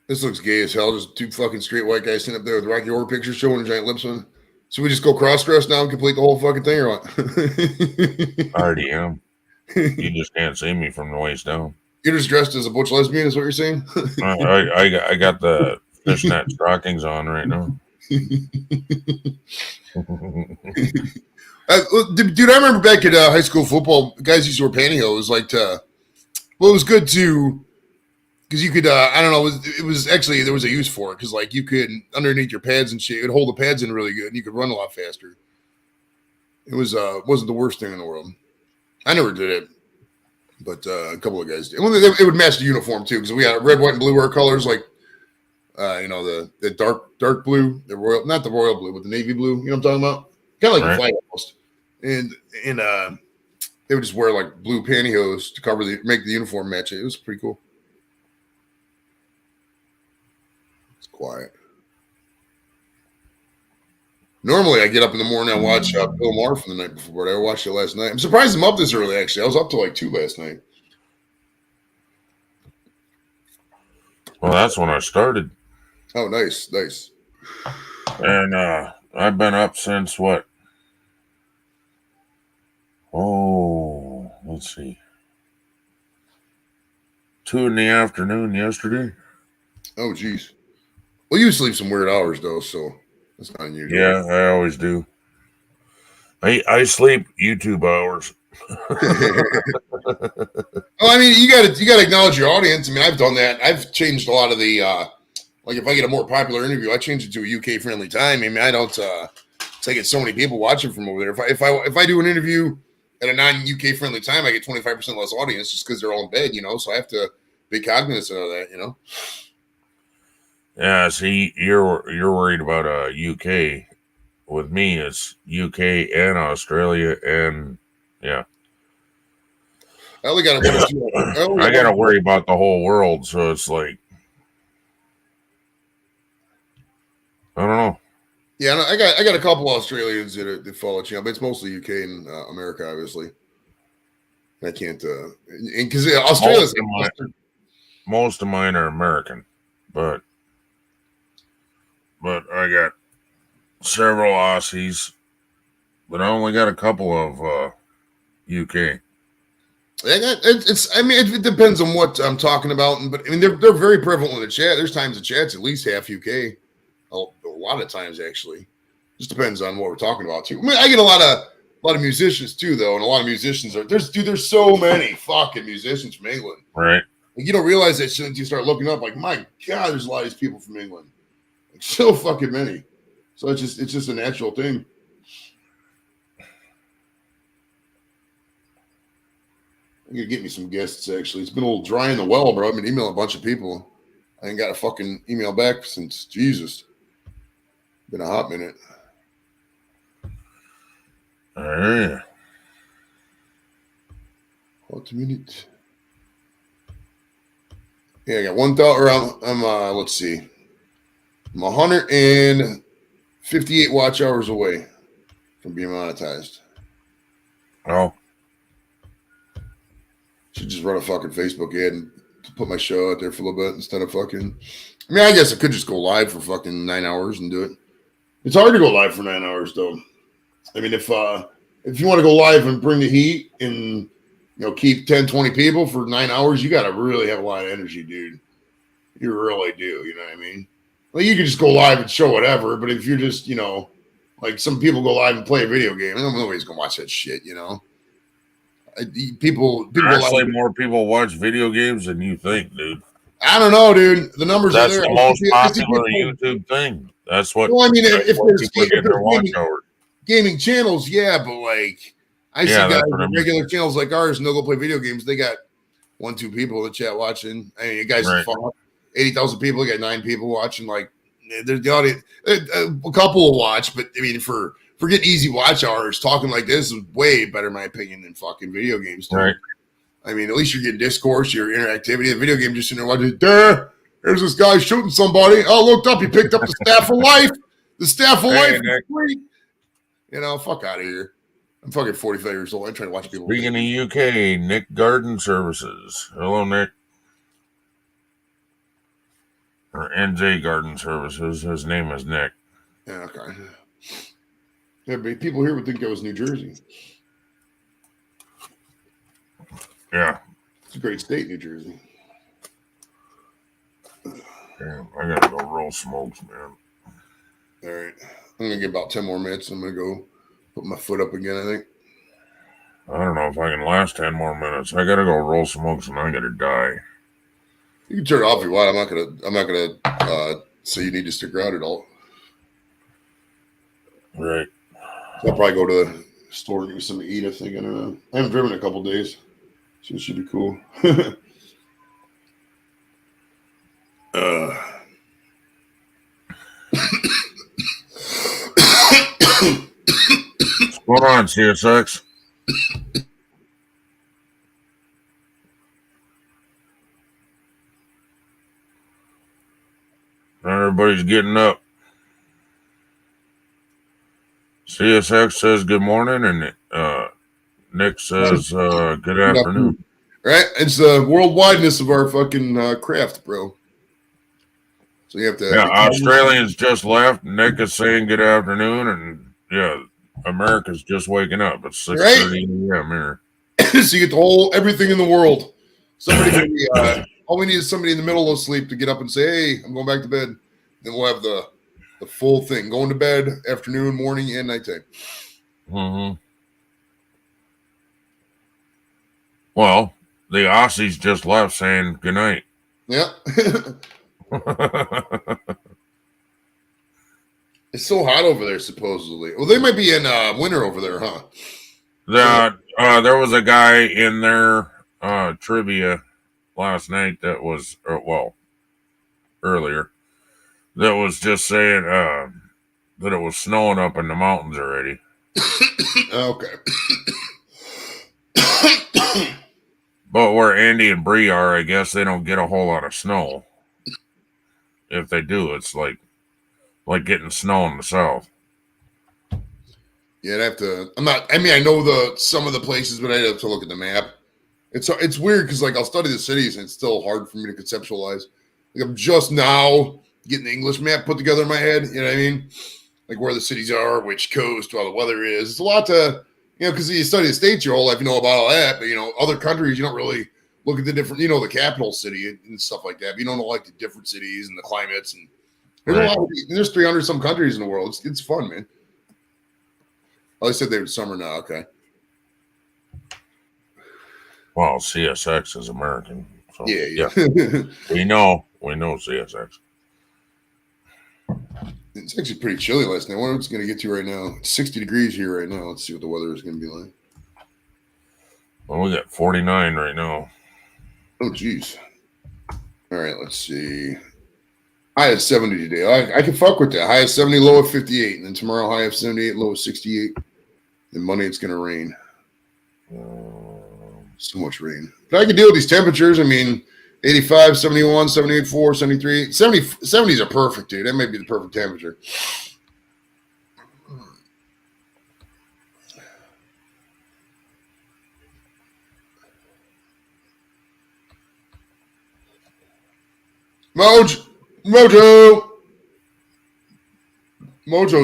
This looks gay as hell. Just 2 fucking straight white guys sitting up there with Rocky Horror Picture Show and giant lips on. So we just go cross-dress now and complete the whole fucking thing, or what? I already am. You just can't see me from the waist down. You're just dressed as a butch lesbian, is what you're saying? I got the fishnet stockings on right now. Dude, I remember back at high school football, guys used to wear pantyhose. It was good to, because you could, I don't know, it was actually, there was a use for it, because you could, underneath your pads and shit, it would hold the pads in really good, and you could run a lot faster. It wasn't the worst thing in the world. I never did it, but a couple of guys did. Well, it would match the uniform too, because we had red, white, and blue our colors, the dark blue, not the royal blue, but the navy blue. You know what I'm talking about? Kind of like the flag almost. And they would just wear blue pantyhose to make the uniform match it. It was pretty cool. It's quiet. Normally, I get up in the morning and watch Bill Maher from the night before, but I watched it last night. I'm surprised I'm up this early, actually. I was up till like 2 last night. Well, that's when I started. Oh, nice. And I've been up since what? Oh, let's see. 2 in the afternoon yesterday. Oh, geez. Well, you sleep some weird hours, though, so that's not unusual. Yeah, I always do. I sleep YouTube hours. Well, I mean, you got to acknowledge your audience. I mean, I've done that. I've changed a lot of the like if I get a more popular interview, I change it to a UK friendly time. I mean, I don't I get so many people watching from over there. If I do an interview at a non UK friendly time, I get 25% less audience just because they're all in bed, you know. So I have to be cognizant of that, you know. Yeah, see, you're worried about UK. With me, it's UK and Australia, and yeah. I only got I got to worry about the whole world, so it's like I don't know. Yeah, I got a couple Australians that follow the channel, but it's mostly UK and America, obviously. I can't, because Australia's most of mine are American, but I got several Aussies, but I only got a couple of UK. I mean, it depends on what I'm talking about, but I mean, they're very prevalent in the chat. There's times the chat's at least half UK, a lot of times actually. Just depends on what we're talking about too. I mean, I get a lot of musicians too, though, and a lot of musicians there's so many fucking musicians from England, right? And you don't realize that until you start looking up. Like, my God, there's a lot of these people from England, like, so fucking many. So it's just a natural thing. I'm gonna get me some guests. Actually, it's been a little dry in the well, bro. I've been emailing a bunch of people. I ain't got a fucking email back since Jesus. Been a hot minute. Hot minute. Yeah, I got 1,000. I'm let's see. I'm 158 watch hours away from being monetized. Oh. Should just run a fucking Facebook ad and put my show out there for a little bit instead of fucking. I mean, I guess I could just go live for fucking 9 hours and do it. It's hard to go live for 9 hours, though. I mean, if you want to go live and bring the heat and keep 10, 20 people for 9 hours, you got to really have a lot of energy, dude. You really do. You know what I mean? Well, you could just go live and show whatever, but if you're just, like some people go live and play a video game, nobody's gonna watch that shit, People Actually, more people watch video games than you think, dude. I don't know, dude. The numbers That's are there. the most popular YouTube thing. That's what. Well, I mean, if there's gaming channels, yeah, but like I see guys with regular channels like ours, and they'll go play video games. They got 1, 2 people in the chat watching. I mean, you guys, 80,000 people, you got 9 people watching. Like, there's the audience. A couple will watch, but I mean, for getting easy watch hours, talking like this is way better, in my opinion, than fucking video games. Too. Right. I mean, at least you're getting discourse, your interactivity. The video game just sitting there watching. There's this guy shooting somebody. Oh, looked up. He picked up the staff for life. The staff for life. Fuck out of here. I'm fucking 45 years old. I'm trying to watch people. Speaking of UK, Nick Garden Services. Hello, Nick. Or NJ Garden Services. His name is Nick. Yeah, okay. Yeah, but people here would think that was New Jersey. Yeah. It's a great state, New Jersey. Damn, I gotta go roll smokes, man. All right. I'm gonna get about 10 more minutes. I'm gonna go put my foot up again, I think. I don't know if I can last 10 more minutes. I gotta go roll smokes and I gotta die. You can turn it off if you want. I'm not gonna say you need to stick around at all. Right. So I'll probably go to the store and get me something to eat, I think. I don't know. I haven't driven in a couple days, so it should be cool. What's going on, CSX? Everybody's getting up. CSX says good morning, and Nick says good afternoon. Right? It's the worldwideness of our fucking craft, bro. So you have to. Yeah, Australians just left. Nick is saying good afternoon, and yeah, America's just waking up. It's 6:30 a.m. here. So you get everything in the world. Somebody, all we need is somebody in the middle of sleep to get up and say, "Hey, I'm going back to bed." Then we'll have the full thing: going to bed, afternoon, morning, and nighttime. Mm-hmm. Well, the Aussies just left saying good night. Yeah. It's so hot over there, supposedly. Well, they might be in winter over there, huh? There was a guy in their trivia last night that was, earlier, that was just saying that it was snowing up in the mountains already. Okay. But where Andy and Bree are, I guess they don't get a whole lot of snow. If they do, it's like getting snow in the south. Yeah, I'd have to. I know some of the places, but I'd have to look at the map. It's weird because I'll study the cities and it's still hard for me to conceptualize. I'm just now getting the English map put together in my head. You know what I mean? Like where the cities are, which coast, how the weather is. It's a lot to, because you study the states your whole life, you know about all that. But other countries, you don't really look at the different, the capital city and stuff like that. But you don't know the different cities and the climates and there's a lot. There's 300 some countries in the world. It's fun, man. Oh, they said they were summer now. Okay. Well, CSX is American. So, yeah. we know CSX. It's actually pretty chilly last night. I wonder what it's going to get to right now. It's 60 degrees here right now. Let's see what the weather is going to be like. Well, we got 49 right now. Oh, geez. All right, let's see. High of 70 today. I can fuck with that. High of 70, low of 58. And then tomorrow, high of 78, low of 68. And Monday, it's going to rain. So much rain. But I can deal with these temperatures. 85, 71, 78, 4, 73. 70 are perfect, dude. That might be the perfect temperature. Mojo's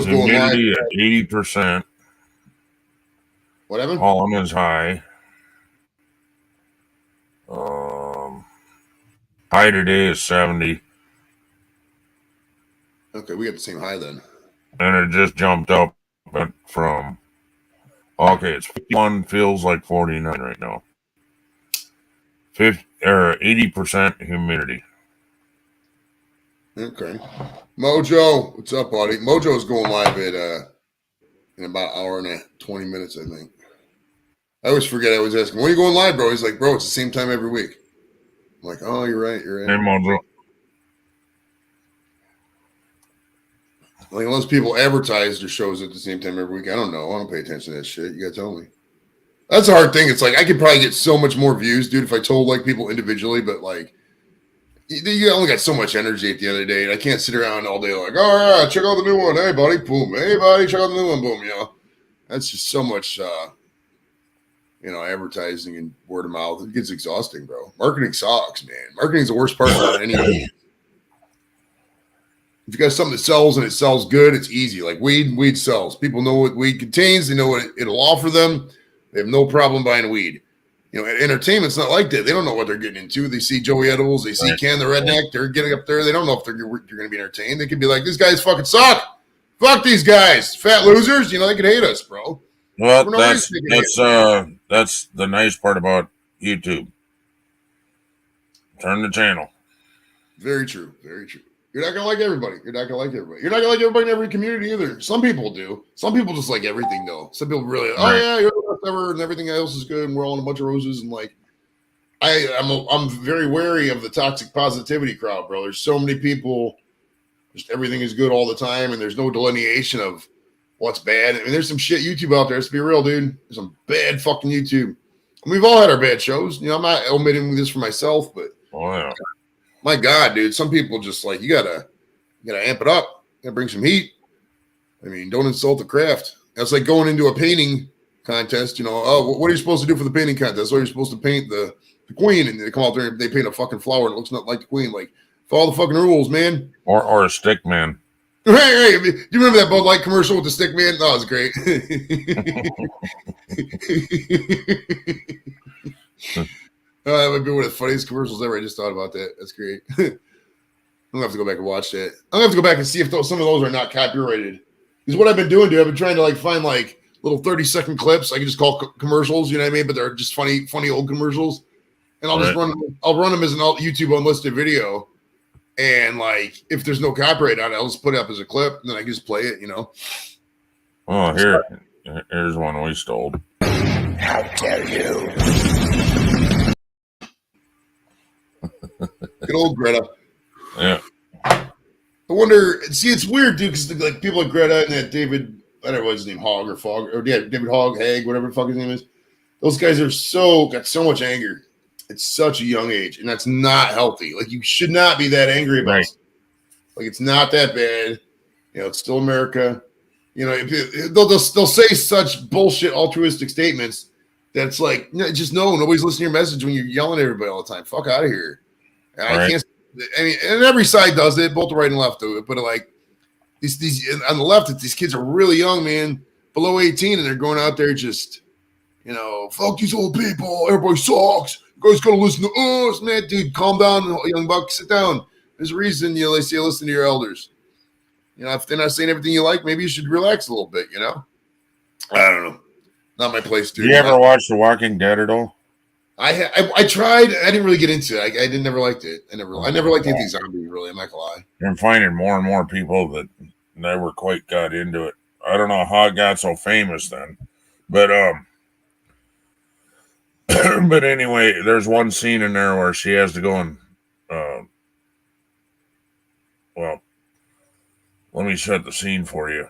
going live. Humidity at 80%. Whatever. Pollen is high. High today is 70. Okay, we got the same high then. And it just jumped up from. Okay, it's 51. Feels like 49 right now. 80% humidity. Okay. Mojo, what's up, buddy? Mojo's going live at in about an hour and 20 minutes, I think. I always forget. I always ask him, when are you going live, bro? He's like, bro, it's the same time every week. I'm like, oh, you're right. Hey, Mojo. Unless people advertise their shows at the same time every week. I don't know. I don't pay attention to that shit. You gotta tell me. That's a hard thing. It's I could probably get so much more views, dude, if I told people individually, but you only got so much energy at the end of the day. And I can't sit around all day oh yeah, check out the new one. Hey buddy, boom. Hey buddy, check out the new one, boom. That's just so much advertising and word of mouth. It gets exhausting, bro. Marketing sucks, man. Marketing's the worst part about anything. If you got something that sells and it sells good, it's easy. Like weed sells. People know what weed contains. They know what it'll offer them. They have no problem buying weed. Entertainment's not like that. They don't know what they're getting into. They see Joey Edibles. They see Ken the Redneck. They're getting up there. They don't know if you're going to be entertained. They could be like, these guys fucking suck. Fuck these guys. Fat losers. They could hate us, bro. Well, that's the nice part about YouTube. Turn the channel. Very true. Very true. You're not gonna like everybody. You're not gonna like everybody in every community either. Some people do. Some people just like everything though. Some people really, oh yeah, you're the best ever, and everything else is good, and we're all in a bunch of roses. And I'm very wary of the toxic positivity crowd, bro. There's so many people. Just everything is good all the time, and there's no delineation of what's bad. There's some shit YouTube out there. Let's be real, dude. There's some bad fucking YouTube. And we've all had our bad shows. I'm not omitting this for myself, but my God, dude, some people just you gotta amp it up. You gotta bring some heat. Don't insult the craft. It's like going into a painting contest. You know, oh, what are you supposed to do for the painting contest? Oh, you're supposed to paint the queen, and they come out there and they paint a fucking flower and it looks not like the queen. Like, follow the fucking rules, man. Or a stick man. Hey, do you remember that Bud Light commercial with the stick man? That was great. That would be one of the funniest commercials ever. I just thought about that. That's great. I'm gonna have to go back and watch that. I'm gonna have to go back and see if some of those are not copyrighted. Because what I've been doing, dude, I've been trying to like find like little 30-second clips. I can just call commercials, you know what I mean? But they're just funny old commercials. And I'll just run them as an YouTube unlisted video. And like, if there's no copyright on it, I'll just put it up as a clip, and then I can just play it, you know. Oh, here's one we stole. How dare you? Good old Greta. Yeah. I wonder. See, it's weird, dude, because like people like Greta and that David, I don't know what his name, Hogg or Fogg, or yeah, David Hogg, Haig, whatever the fuck his name is. Those guys are got so much anger at such a young age, and that's not healthy. Like, you should not be that angry about it. Like, it's not that bad. You know, it's still America. You know, they'll say such bullshit altruistic statements that's like, just nobody's listening to your message when you're yelling at everybody all the time. Fuck out of here. And I can't. I mean, and every side does it, both the right and left do it. But like these on the left, these kids are really young, man, below 18, and they're going out there just, you know, fuck these old people. Everybody sucks. You guys gotta listen to us, man. Dude, calm down, young buck. Sit down. There's a reason they say listen to your elders. You know, if they're not saying everything you like, maybe you should relax a little bit. You know, I don't know. Not my place, dude. You ever watch The Walking Dead at all? I tried. I didn't really get into it. I never liked it. I never liked anything zombie. Really, I'm not gonna lie. I'm finding more and more people that never quite got into it. I don't know how it got so famous then, but but anyway, there's one scene in there where she has to go and well, let me set the scene for you.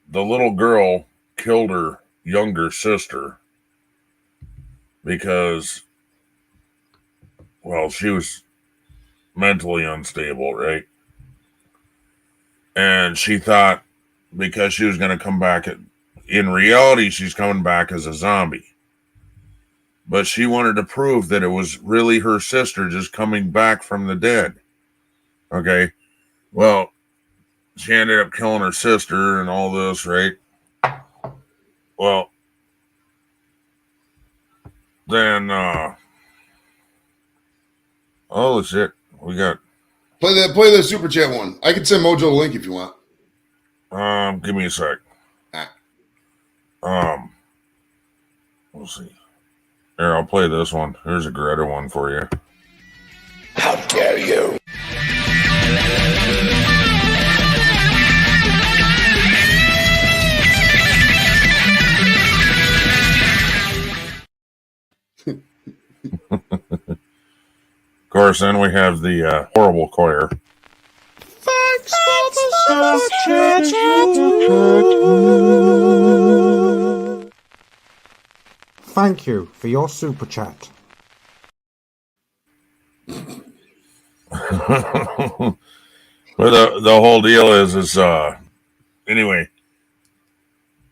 The little girl killed her younger sister because, well, she was mentally unstable, right? And she thought because she was going to come back, in reality, she's coming back as a zombie. But she wanted to prove that it was really her sister just coming back from the dead. Okay. Well, she ended up killing her sister and all this, right? Well, then, oh shit, we got. Play the super chat one. I can send Mojo a link if you want. Give me a sec. We'll see. Here, I'll play this one. Here's a Greta one for you. How dare you? Of course, then we have the horrible choir. Thanks for the super chat. Thank you for your super chat. But the whole deal is anyway,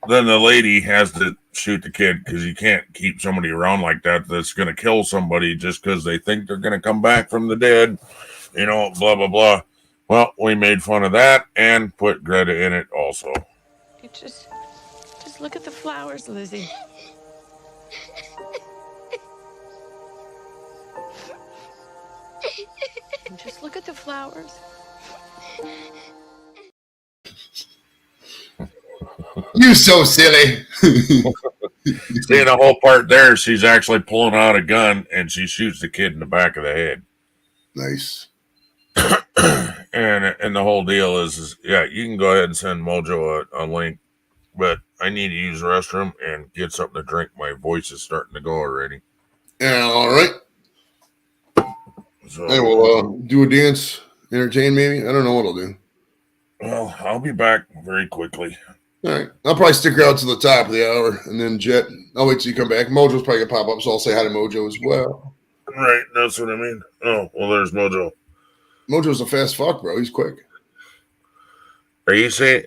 then the lady has to shoot the kid because you can't keep somebody around like that that's going to kill somebody just because they think they're going to come back from the dead, you know, blah, blah, blah. Well, we made fun of that and put Greta in it also. You just look at the flowers, Lizzie. Just look at the flowers. You so silly. See, in the whole part there, she's actually pulling out a gun and she shoots the kid in the back of the head. Nice. And the whole deal is yeah, you can go ahead and send Mojo a link, but I need to use the restroom and get something to drink. My voice is starting to go already. Yeah, all right. So, hey, we'll do a dance, entertain maybe. I don't know what I'll do. Well, I'll be back very quickly. All right. I'll probably stick around to the top of the hour and then Jet. I'll wait till you come back. Mojo's probably going to pop up, so I'll say hi to Mojo as well. Right, that's what I mean. Oh, well, there's Mojo. Mojo's a fast fuck, bro. He's quick. Are you saying?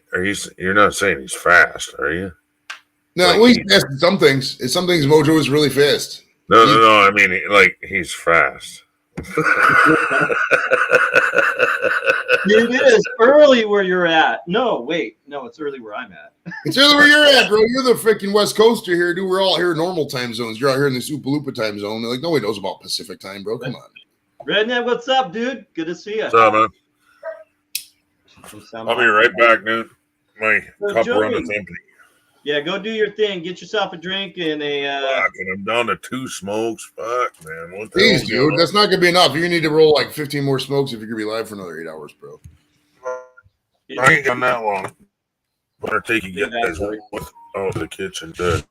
You're not saying he's fast, are you? No, Like well, he's fast in some things. In some things, Mojo is really fast. No. I mean, like he's fast. It is early where you're at. No, wait. No, it's early where I'm at. It's early where you're at, bro. You're the freaking West Coaster here, dude. We're all here in normal time zones. You're out here in the Super time zone. Like, nobody knows about Pacific time, bro. Come on. Redneck, what's up, dude? Good to see you. What's up, man? I'll be right back, dude. My cup run is empty. Yeah, go do your thing. Get yourself a drink and a. Fuck, and I'm down to 2 smokes. Fuck, man. What the Jeez, hell, dude. That's not gonna be enough. You need to roll like 15 more smokes if you're gonna be live for another 8 hours, bro. I ain't done that long. Better take you guys with out of the kitchen, dude.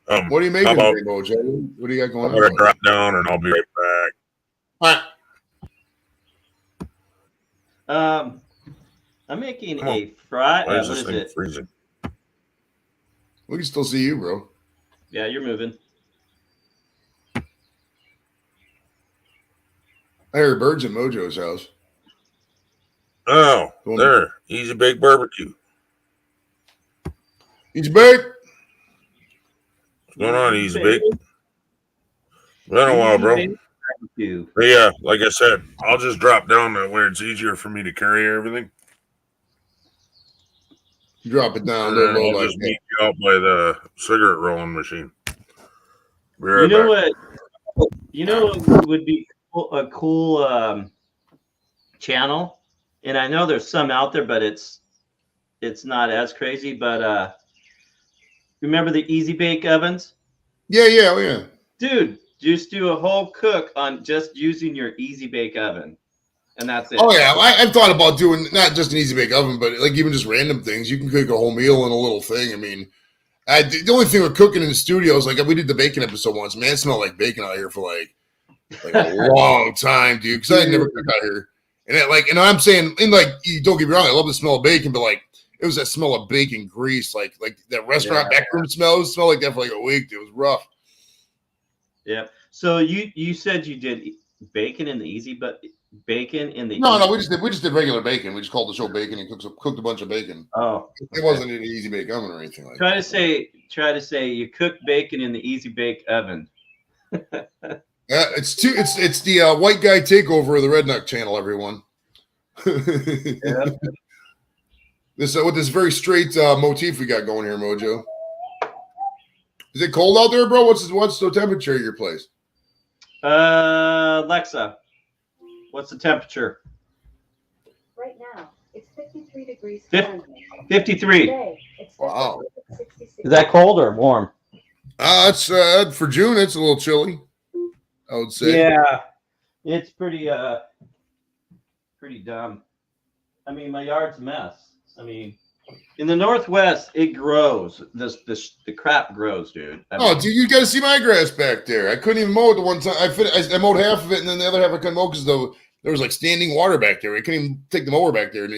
What are you making today, Mojo? What do you got going on? I'm gonna drop down and I'll be right back. All right. I'm making a fry. Why is What this is thing it? freezing? We can still see you, bro. Yeah, you're moving. I heard birds in Mojo's house. Oh, there. Easy Bake Barbecue. Easy Bake. What's going on, Easy Bake? Been a while, bro. But yeah, like I said, I'll just drop down to where it's easier for me to carry everything. Drop it down. And I'll just meet you out by the cigarette rolling machine. Be right You know back. what? You know what would be a cool channel, and I know there's some out there, but it's not as crazy. But remember the Easy Bake ovens? Yeah. Dude, just do a whole cook on just using your Easy Bake oven, and that's it. Oh yeah, I've thought about doing not just an Easy Bake oven, but like even just random things. You can cook a whole meal in a little thing. I mean, the only thing with cooking in the studio is like we did the bacon episode once. Man, it smelled like bacon out here for like a long time, dude. Because I had never cooked out here, and I'm saying, and like, don't get me wrong, I love the smell of bacon, but like it was that smell of bacon grease, like that restaurant backroom smell. It smelled like that for like a week. Dude. It was rough. Yeah. So you said you did bacon in the Easy, but bacon in the No, we just did regular bacon. We just called the show bacon and cooked a bunch of bacon. Oh, it wasn't an Easy Bake oven or anything like Try to say you cook bacon in the Easy Bake oven. It's the white guy takeover of the Redneck channel, everyone. This with this very straight motif we got going here, Mojo. Is it cold out there, bro? What's the temperature at your place? Alexa, what's the temperature? Right now, it's 53 degrees. 53. Today, it's wow. 66. Is that cold or warm? It's for June. It's a little chilly, I would say. Yeah, it's pretty dumb. I mean, my yard's a mess. I mean, in the Northwest, it grows. The crap grows, dude. Dude, you got to see my grass back there. I couldn't even mow it the one time. I mowed half of it, and then the other half I couldn't mow because there was like standing water back there. I couldn't even take the mower back there, and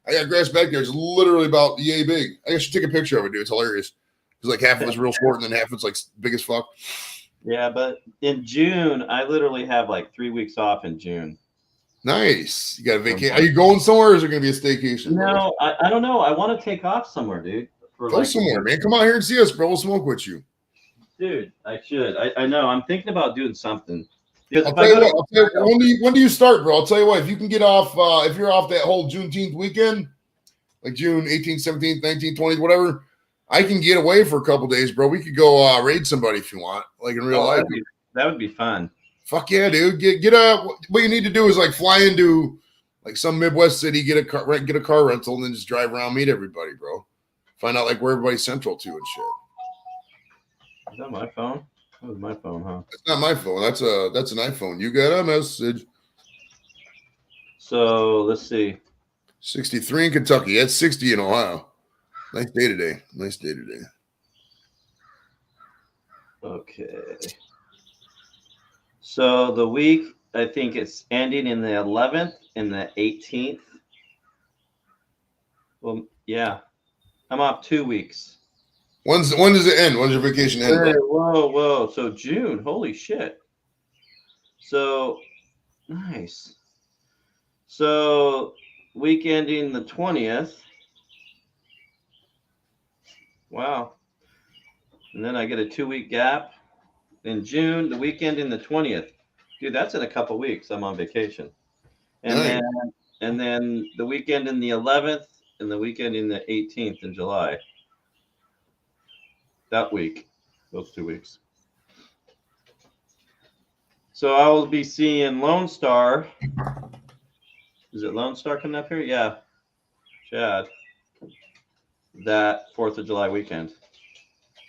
I got grass back there. It's literally about yay big. I should take a picture of it, dude. It's hilarious. It's like half of it's real short, and then half of it's like big as fuck. Yeah, but in June, I literally have like 3 weeks off in June. Nice. You got a vacation. Are you going somewhere, or is it going to be a staycation? No, I don't know. I want to take off somewhere, dude. Go somewhere, man. Come out here and see us, bro. We'll smoke with you. Dude, I should. I know. I'm thinking about doing something. I'll tell you what, when do you start, bro? I'll tell you what, if you can get off, if you're off that whole Juneteenth weekend, like June 18th, 17th, 19th, 20th, whatever, I can get away for a couple days, bro. We could go raid somebody if you want, like in real life. That would be fun. Fuck yeah, dude. What you need to do is like fly into like some Midwest city, get a car rental, and then just drive around, meet everybody, bro. Find out like where everybody's central to and shit. Is that my phone? That was my phone, huh? That's not my phone. That's an iPhone. You got a message. So let's see. 63 in Kentucky. That's 60 in Ohio. Nice day today. Okay. So the week, I think it's ending in the 11th and the 18th. Well, yeah. I'm off 2 weeks. When does it end? When's your vacation end? Hey, whoa. So June. Holy shit. So, nice. So week ending the 20th. Wow. And then I get a 2-week gap in June, the weekend in the 20th. Dude, that's in a couple weeks. I'm on vacation. And Nice. then the weekend in the 11th and the weekend in the 18th in July. That week, those 2 weeks. So I will be seeing Lone Star. Is it Lone Star coming up here? Yeah. Chad. That 4th of July weekend.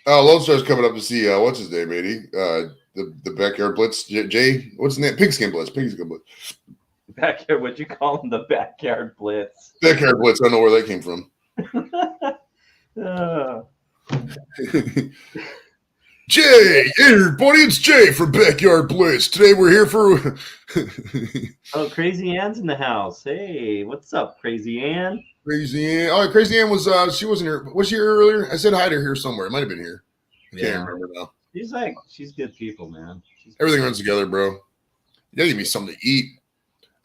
Oh, Lone Star's coming up to see what's his name, Eddie? The Backyard Blitz. Jay, what's his name? Pigskin Blitz. Backyard, what'd you call him? The Backyard Blitz. Backyard Blitz. I don't know where that came from. Jay, everybody, it's Jay from Backyard Blitz. Today we're here for. Oh, Crazy Ann's in the house. Hey, what's up, Crazy Ann? Crazy Ann. Oh, Crazy Ann was she wasn't here. Was she here earlier? I said hi to her somewhere. It might have been here. I can't remember now. She's good people, man. Everything runs together, bro. You gotta give me something to eat.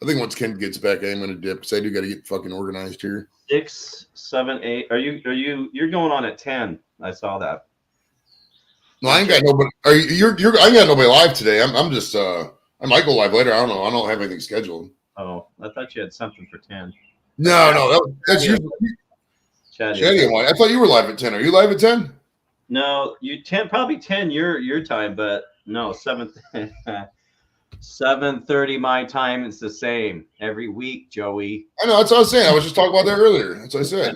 I think once Ken gets back, I am gonna dip because I do gotta get fucking organized here. 6, 7, 8. You're going on at 10. I saw that. No, I ain't got nobody. I ain't got nobody live today. I'm just I might go live later. I don't know. I don't have anything scheduled. Oh, I thought you had something for 10. No, that's usually Chatty and White. I thought you were live at 10. Are you live at 10? No, probably 10 your time, but no, 7:30 my time. It's the same every week, Joey. I know. That's what I was saying. I was just talking about that earlier. That's what I said.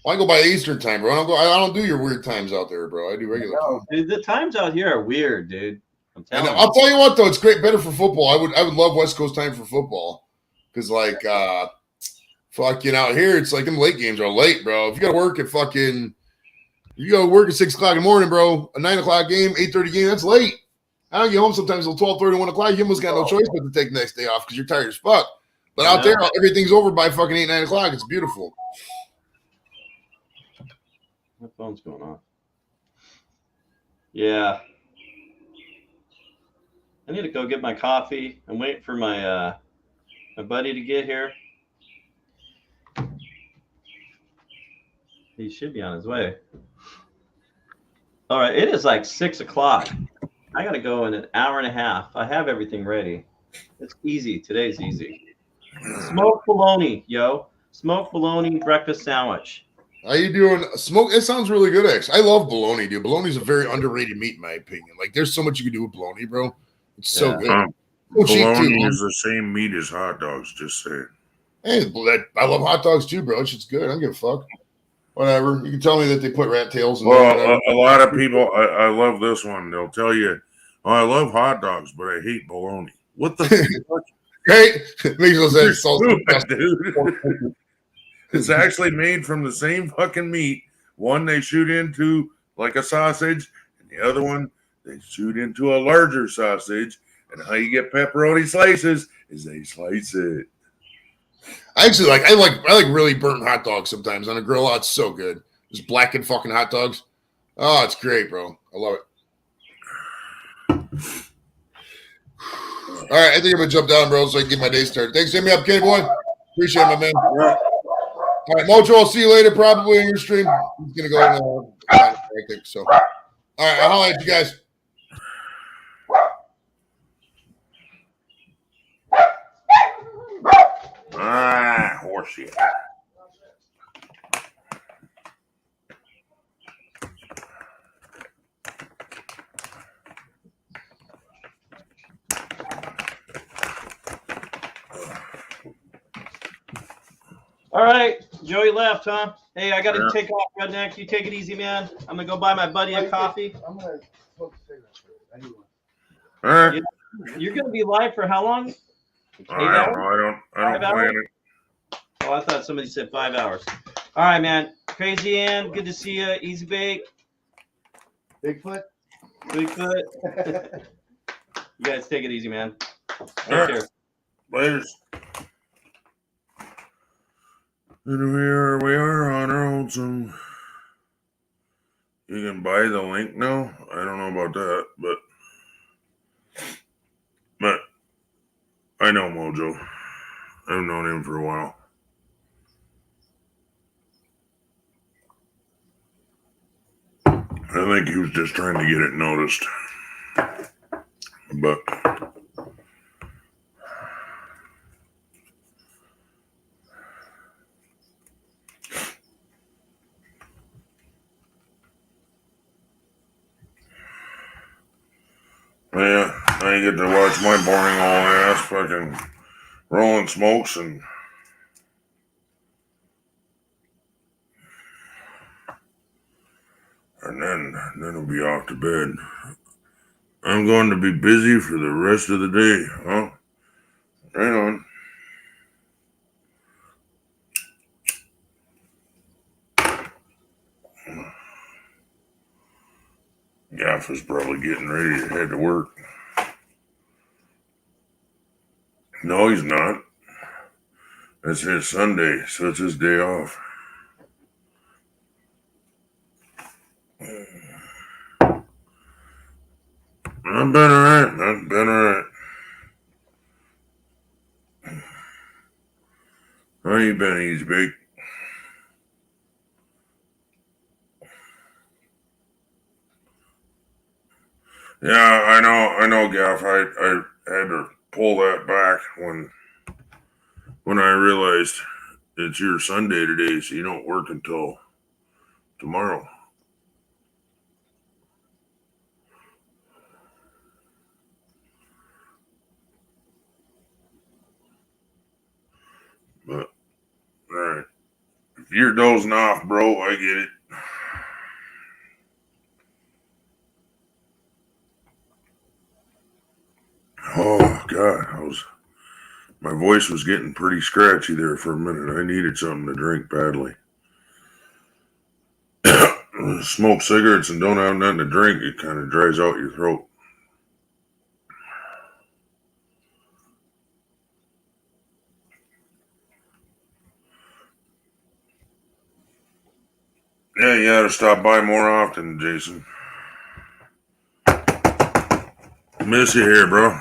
Well, I go by Eastern time, bro. I don't do your weird times out there, bro. I do regular time. Dude, the times out here are weird, dude. I'll tell you what, though, it's better for football. I would love West Coast time for football because, like, fucking out here, it's like them late games are late, bro. If you got to work at 6 o'clock in the morning, bro, a 9 o'clock game, 8:30 game, that's late. I don't get home sometimes till 12:30, 1 o'clock. You almost got no choice but to take the next day off because you're tired as fuck. But out there, everything's over by fucking 8, 9 o'clock. It's beautiful. My phone's going on. Yeah. I need to go get my coffee. I'm waiting for my buddy to get here. He should be on his way. All right, it is like 6 o'clock. I got to go in an hour and a half. I have everything ready. It's easy. Today's easy. Smoked bologna, yo. Smoked bologna breakfast sandwich. How you doing? It sounds really good, actually. I love bologna, dude. Bologna's a very underrated meat, in my opinion. Like, there's so much you can do with bologna, bro. It's so good. So cheap, bologna too, is the same meat as hot dogs, just saying. Hey, I love hot dogs, too, bro. It's just good. I don't give a fuck. Whatever. You can tell me that they put rat tails in there. Well, a lot of people, I love this one. They'll tell you, oh, I love hot dogs, but I hate bologna. What the fuck? Right? Makes no sense. Stupid, dude. It's actually made from the same fucking meat. One they shoot into like a sausage, and the other one they shoot into a larger sausage. And how you get pepperoni slices is they slice it. I like really burnt hot dogs sometimes on a grill. Oh, it's so good. Just blackened fucking hot dogs. Oh, it's great, bro. I love it. All right, I think I'm gonna jump down, bro, so I can get my day started. Thanks, hit me up, Kenny boy. Appreciate it, my man. All right, Mojo, I'll see you later, probably on your stream. He's gonna go I think so. All right, I'll holler at you guys. Horseshit. All right, Joey left, huh? Hey, I got to take off, Redneck. You take it easy, man. I'm going to go buy my buddy a coffee. I'm going to smoke a cigarette anyway. All right. You're going to be live for how long? 8 hours? I don't plan it. Oh, I thought somebody said 5 hours. All right, man. Crazy Ann, good to see you. Easy Bake. Bigfoot. You guys take it easy, man. Take care. Later. And we are on our own. So you can buy the link now. I don't know about that, but I know Mojo. I've known him for a while. I think he was just trying to get it noticed. But yeah, I get to watch my boring old ass fucking rolling smokes and then I'll be off to bed. I'm going to be busy for the rest of the day, huh? Right on. Gaff is probably getting ready to head to work. No, he's not. It's his Sunday, so it's his day off. I've been alright. How you been, Easy Bake? Yeah, I know, Gaff. I had to pull that back when I realized it's your Sunday today, so you don't work until tomorrow. But, alright. If you're dozing off, bro, I get it. Oh, God. My voice was getting pretty scratchy there for a minute. I needed something to drink badly. Smoke cigarettes and don't have nothing to drink, it kind of dries out your throat. Yeah, you gotta stop by more often, Jason. Miss you here, bro.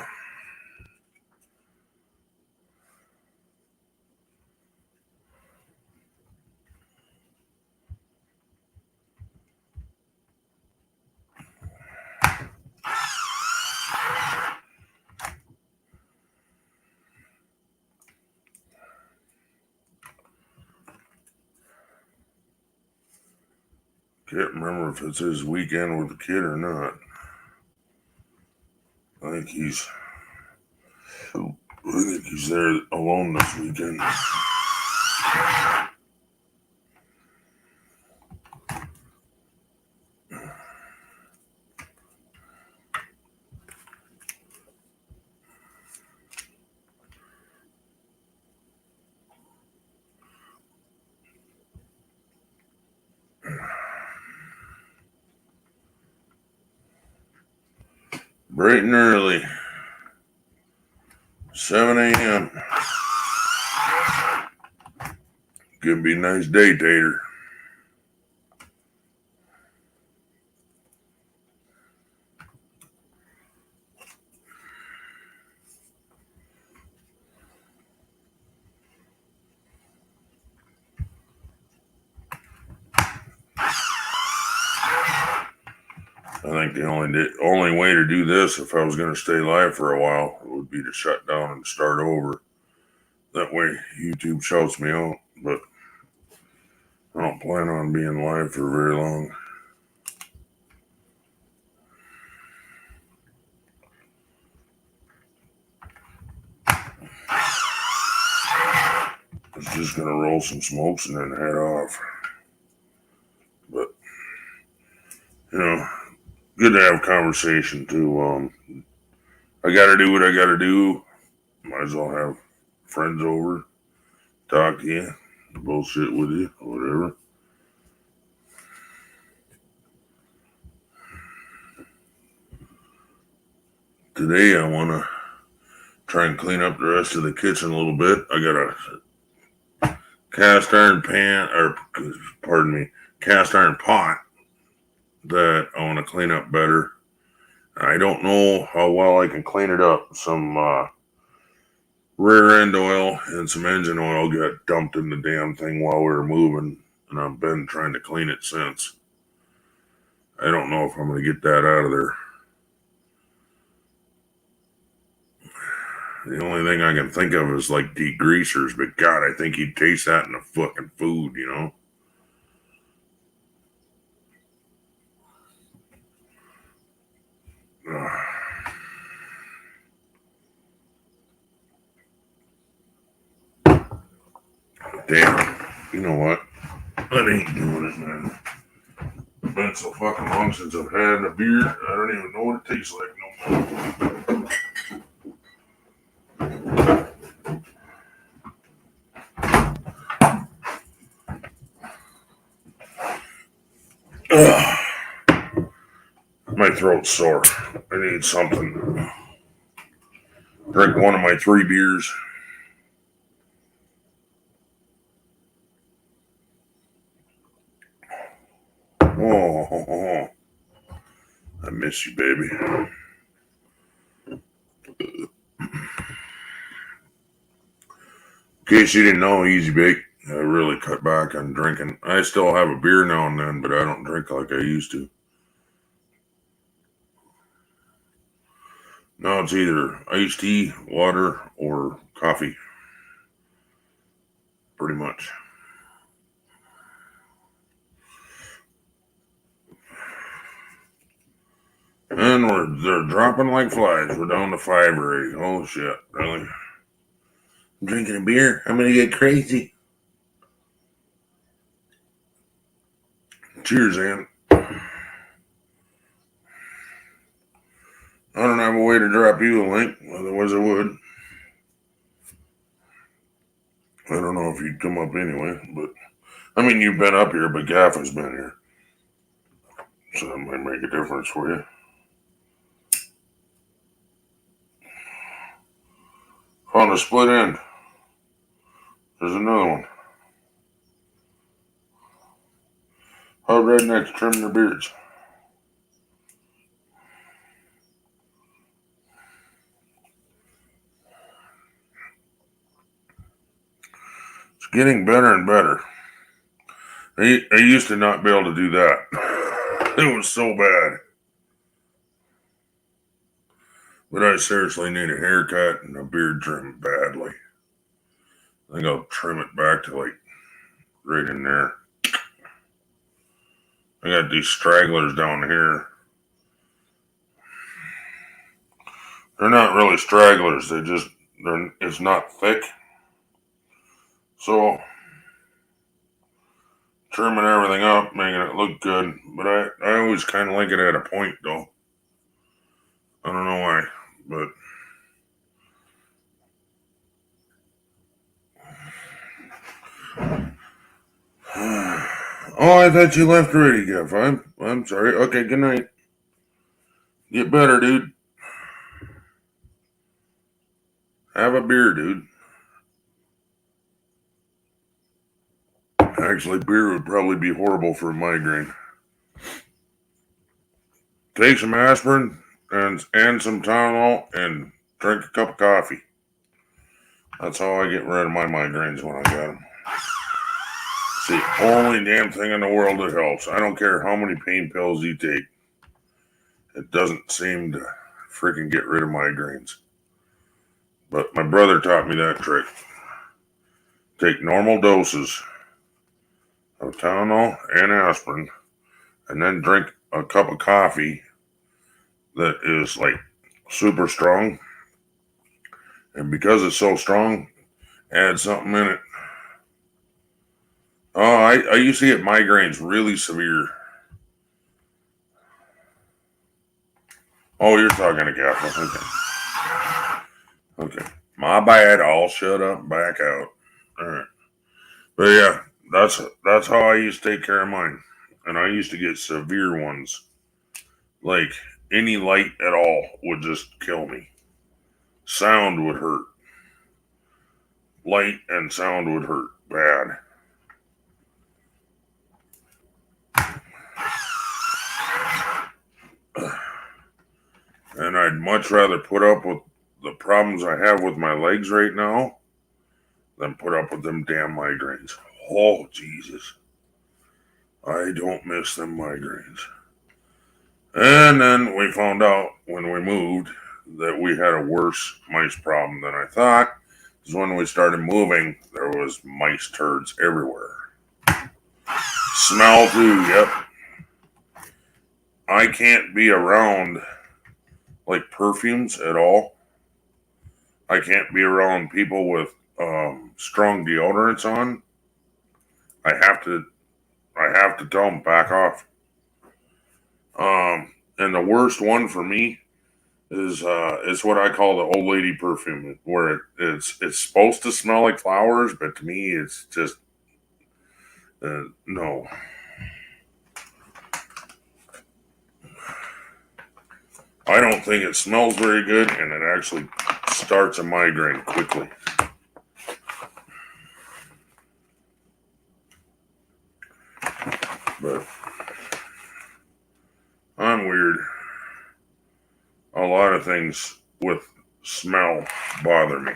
Can't remember if it's his weekend with the kid or not. I think he's there alone this weekend. Bright and early. 7 a.m. Could be a nice day, Tater. I think the only way to do this, if I was going to stay live for a while, would be to shut down and start over. That way YouTube shouts me out, but I don't plan on being live for very long. I was just going to roll some smokes and then head off. But, good to have conversation too. I got to do what I got to do. Might as well have friends over, talk to you, bullshit with you, whatever. Today I want to try and clean up the rest of the kitchen a little bit. I got a cast iron cast iron pot that I want to clean up better. I don't know how well I can clean it up. Some rear end oil and some engine oil got dumped in the damn thing while we were moving, and I've been trying to clean it since. I don't know if I'm going to get that out of there. The only thing I can think of is like degreasers, but God, I think you'd taste that in the fucking food, you know? Damn. You know what? That ain't doing it, man. It's been so fucking long since I've had a beer, I don't even know what it tastes like no more. My throat's sore. I need something. Drink one of my 3 beers. Oh, I miss you, baby. In case you didn't know, Easy Bake, I really cut back on drinking. I still have a beer now and then, but I don't drink like I used to. Now it's either iced tea, water, or coffee. Pretty much. And they're dropping like flies. We're down to 5 already. Oh shit, really? I'm drinking a beer. I'm gonna get crazy. Cheers, Ann. I don't have a way to drop you a link, otherwise I would. I don't know if you'd come up anyway, but I mean, you've been up here, but Gaffin's been here. So that might make a difference for you. Found a split end. There's another one. How rednecks trim their beards. It's getting better and better. I used to not be able to do that. It was so bad. But I seriously need a haircut and a beard trim badly. I think I'll trim it back to like right in there. I got these stragglers down here. They're not really stragglers. It's not thick. So trimming everything up, making it look good. But I always kind of like it at a point though. I don't know why, but oh, I thought you left already, Jeff. I'm sorry. Okay, good night. Get better, dude. Have a beer, dude. Actually, beer would probably be horrible for a migraine. Take some aspirin and some Tylenol and drink a cup of coffee. That's how I get rid of my migraines when I got them. It's the only damn thing in the world that helps. I don't care how many pain pills you take. It doesn't seem to freaking get rid of migraines. But my brother taught me that trick. Take normal doses of Tylenol and aspirin, and then drink a cup of coffee that is like super strong. And because it's so strong, add something in it. Oh, I used to get migraines really severe. Oh, you're talking to Gaffer. Okay. My bad. I'll shut up, back out. All right. But yeah, that's how I used to take care of mine. And I used to get severe ones. Like any light at all would just kill me. Sound would hurt. Light and sound would hurt bad. And I'd much rather put up with the problems I have with my legs right now than put up with them damn migraines. Oh, Jesus. I don't miss them migraines. And then we found out when we moved that we had a worse mice problem than I thought. Because when we started moving, there was mice turds everywhere. Smell too, yep. I can't be around like perfumes at all. I can't be around people with strong deodorants on. I have to tell them back off. And the worst one for me is what I call the old lady perfume, where it's supposed to smell like flowers, but to me it's just no. I don't think it smells very good, and it actually starts a migraine quickly. But I'm weird. A lot of things with smell bother me.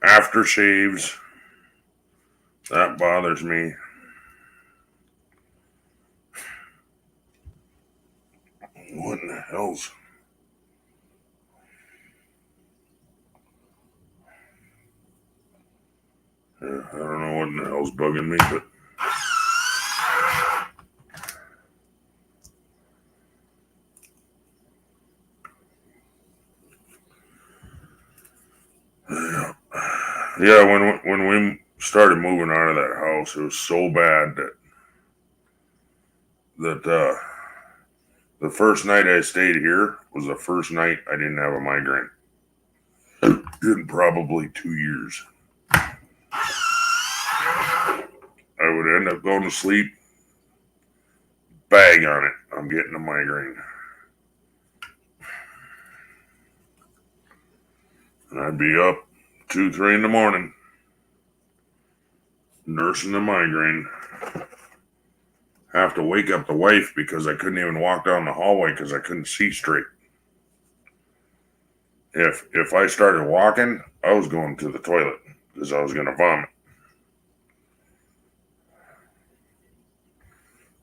Aftershaves, that bothers me. What in the hell's... I don't know what in the hell's bugging me, but... Yeah, when we started moving out of that house, it was so bad that the first night I stayed here was the first night I didn't have a migraine in probably 2 years. I would end up going to sleep, bag on it, I'm getting a migraine. And I'd be up 2, 3 in the morning, nursing the migraine. Have to wake up the wife because I couldn't even walk down the hallway because I couldn't see straight. If I started walking, I was going to the toilet because I was going to vomit.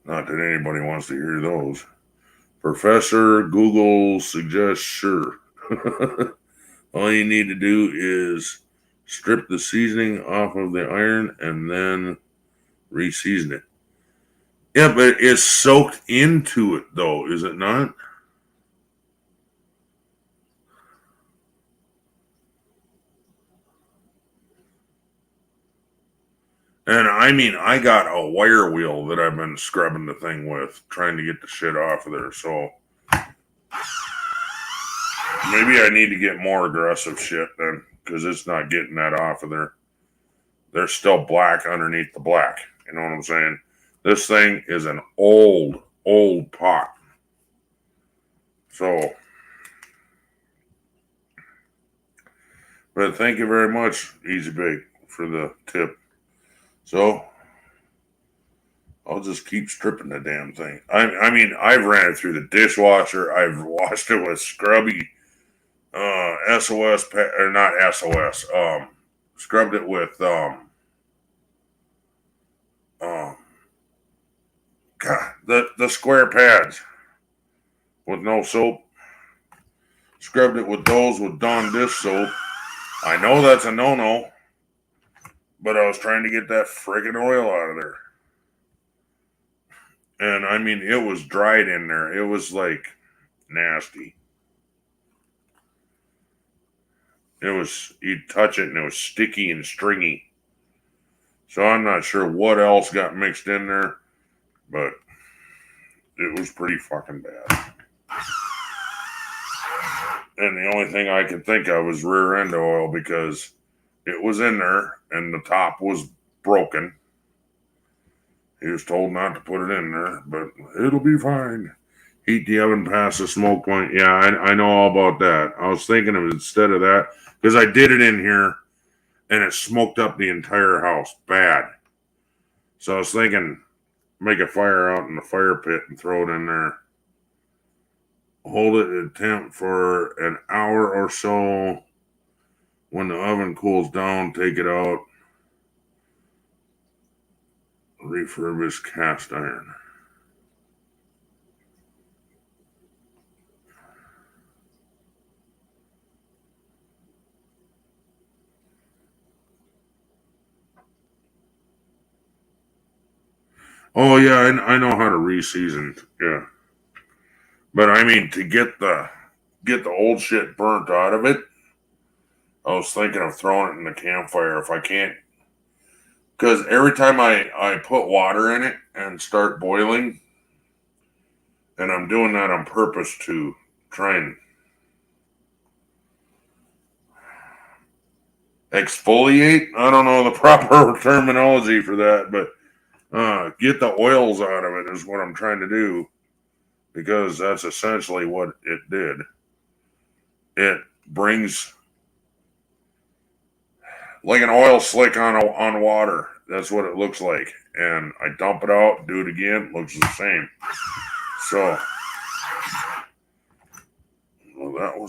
Not that anybody wants to hear those. Professor Google suggests sure. All you need to do is strip the seasoning off of the iron and then re-season it. Yeah, but it's soaked into it, though, is it not? And I mean, I got a wire wheel that I've been scrubbing the thing with, trying to get the shit off of there, so maybe I need to get more aggressive shit then, because it's not getting that off of there. There's still black underneath the black, you know what I'm saying? This thing is an old pot. So, but thank you very much, Easy Bake, for the tip. So, I'll just keep stripping the damn thing. I mean, I've ran it through the dishwasher. I've washed it with scrubby SOS, or not SOS. Scrubbed it with God, the square pads with no soap. Scrubbed it with those with Dawn dish soap. I know that's a no-no, but I was trying to get that friggin' oil out of there. And I mean, it was dried in there. It was like nasty. It was, you'd touch it and it was sticky and stringy. So I'm not sure what else got mixed in there, but it was pretty fucking bad. And the only thing I could think of was rear end oil because it was in there and the top was broken. He was told not to put it in there, but it'll be fine. Heat the oven past the smoke point. Yeah, I know all about that. I was thinking of instead of that, because I did it in here and it smoked up the entire house. Bad. So I was thinking, make a fire out in the fire pit and throw it in there. Hold it at temp for an hour or so. When the oven cools down, take it out. Refurbish cast iron. Oh yeah, I know how to reseason. Yeah, but I mean to get the old shit burnt out of it. I was thinking of throwing it in the campfire if I can't, because every time I put water in it and start boiling, and I'm doing that on purpose to try and exfoliate. I don't know the proper terminology for that, but get the oils out of it is what I'm trying to do, because that's essentially what it did. It brings like an oil slick on water. That's what it looks like. And I dump it out, do it again, looks the same. So, well,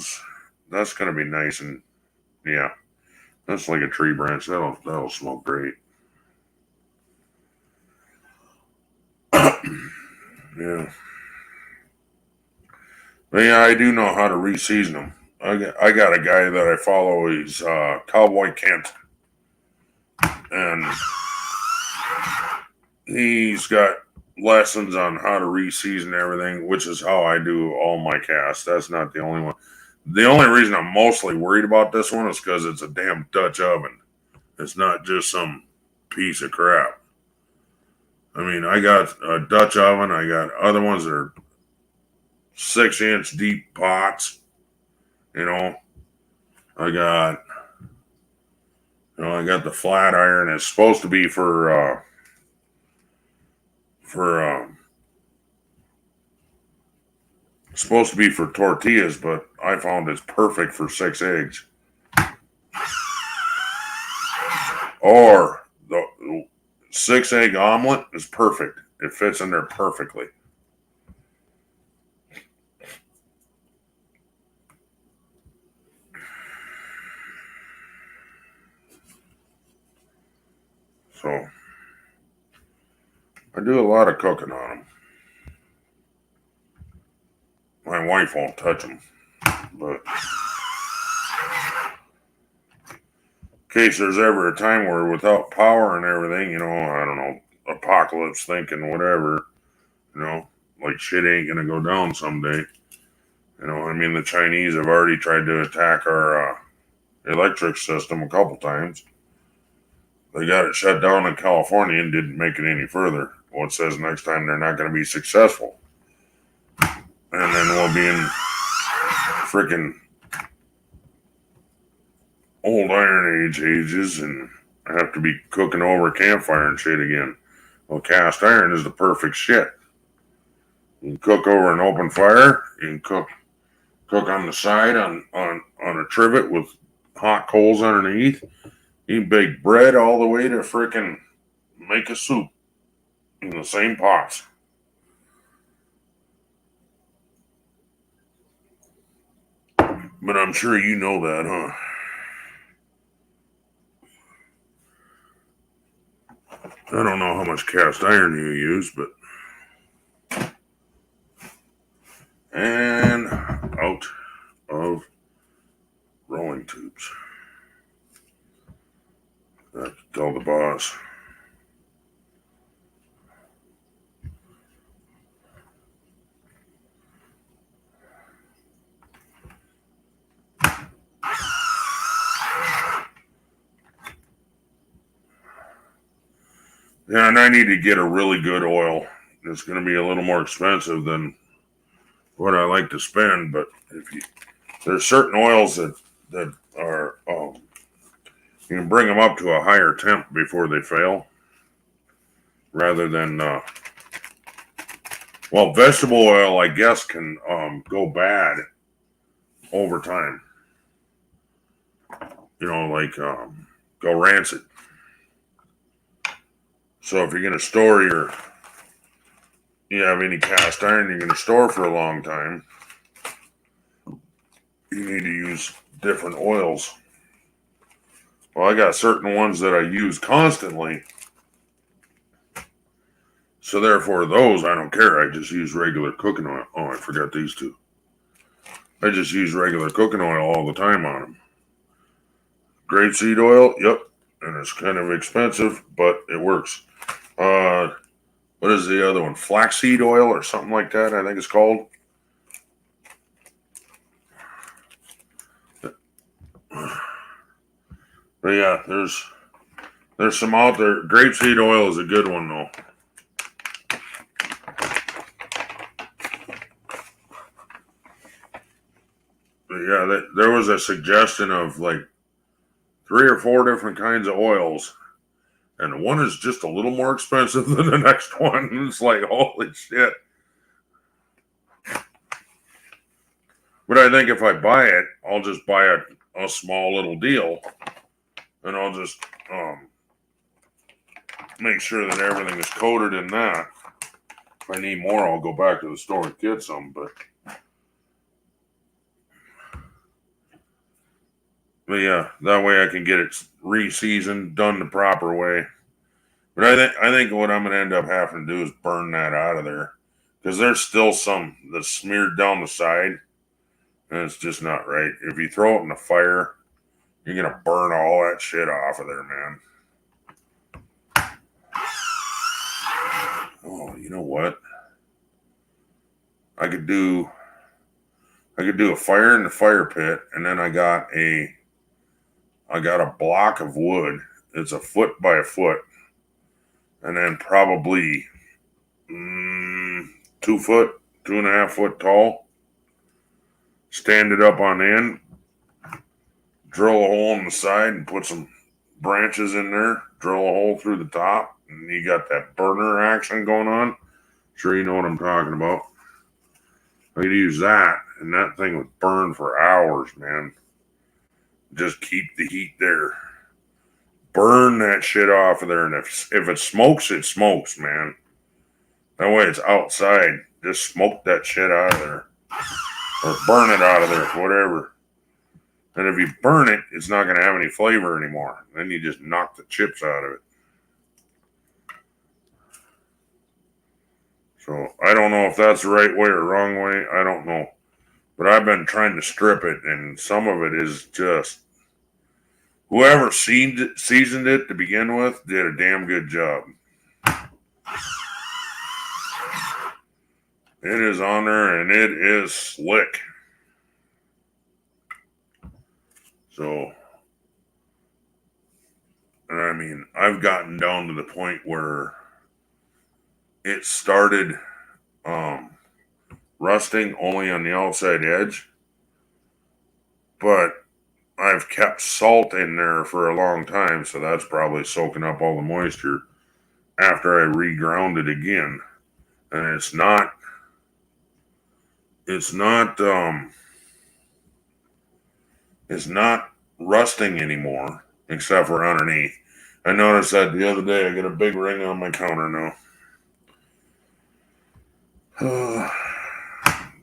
that's gonna be nice, and yeah, that's like a tree branch. That'll smoke great. Yeah. But yeah, I do know how to reseason them. I got a guy that I follow. He's Cowboy Kent, and he's got lessons on how to reseason everything, which is how I do all my casts. That's not the only one. The only reason I'm mostly worried about this one is because it's a damn Dutch oven. It's not just some piece of crap. I mean, I got a Dutch oven. I got other ones that are 6-inch deep pots. You know, I got the flat iron. It's supposed to be for supposed to be for tortillas, but I found it's perfect for 6 eggs. Or the 6-egg omelet is perfect. It fits in there perfectly. So I do a lot of cooking on them. My wife won't touch them, but in case there's ever a time where without power and everything, I don't know, apocalypse thinking, whatever, like shit ain't gonna go down someday. I mean, the Chinese have already tried to attack our electric system a couple times. They got it shut down in California and didn't make it any further. Well, it says next time they're not going to be successful. And then we'll be in freaking old Iron Age ages and have to be cooking over a campfire and shit again. Well, cast iron is the perfect shit. You can cook over an open fire. You can cook on the side on a trivet with hot coals underneath. You can bake bread all the way to freaking make a soup in the same pots. But I'm sure you know that, huh? I don't know how much cast iron you use, but... And out of rolling tubes. I tell the boss. Yeah, and I need to get a really good oil. It's going to be a little more expensive than what I like to spend, but there's certain oils that are you can bring them up to a higher temp before they fail, rather than vegetable oil, I guess, can go bad over time. Like go rancid. So if you're going to store you have any cast iron you're going to store for a long time, you need to use different oils. Well, I got certain ones that I use constantly. So therefore, those, I don't care. I just use regular cooking oil. Oh, I forgot these two. I just use regular cooking oil all the time on them. Grapeseed oil, yep. And it's kind of expensive, but it works. What is the other one? Flaxseed oil or something like that, I think it's called. But yeah, there's some out there. Grapeseed oil is a good one though. But yeah, there was a suggestion of like 3 or 4 different kinds of oils, and one is just a little more expensive than the next one. It's like, holy shit. But I think if I buy it, I'll just buy a small little deal, and I'll just make sure that everything is coated in that. If I need more, I'll go back to the store and get some. But yeah, that way I can get it re-seasoned, done the proper way. But I think what I'm going to end up having to do is burn that out of there, because there's still some that's smeared down the side, and it's just not right. If you throw it in the fire, you're going to burn all that shit off of there, man. Oh, you know what? I could do a fire in the fire pit, and then I got a block of wood. It's a foot by a foot, and then probably 2 foot, 2.5 foot tall. Stand it up on end, drill a hole in the side, and put some branches in there. Drill a hole through the top, and you got that burner action going on. Sure, you know what I'm talking about. I could use that, and that thing would burn for hours, man. Just keep the heat there. Burn that shit off of there, and if it smokes, it smokes, man. That way it's outside. Just smoke that shit out of there. Or burn it out of there, whatever. And if you burn it, it's not going to have any flavor anymore. Then you just knock the chips out of it. So I don't know if that's the right way or wrong way. I don't know. But I've been trying to strip it, and some of it is just... Whoever seasoned it to begin with did a damn good job. It is on there, and it is slick. So, and I mean, I've gotten down to the point where it started rusting only on the outside edge, but I've kept salt in there for a long time, so that's probably soaking up all the moisture after I reground it again. And it's not rusting anymore, except for underneath. I noticed that the other day. I got a big ring on my counter now.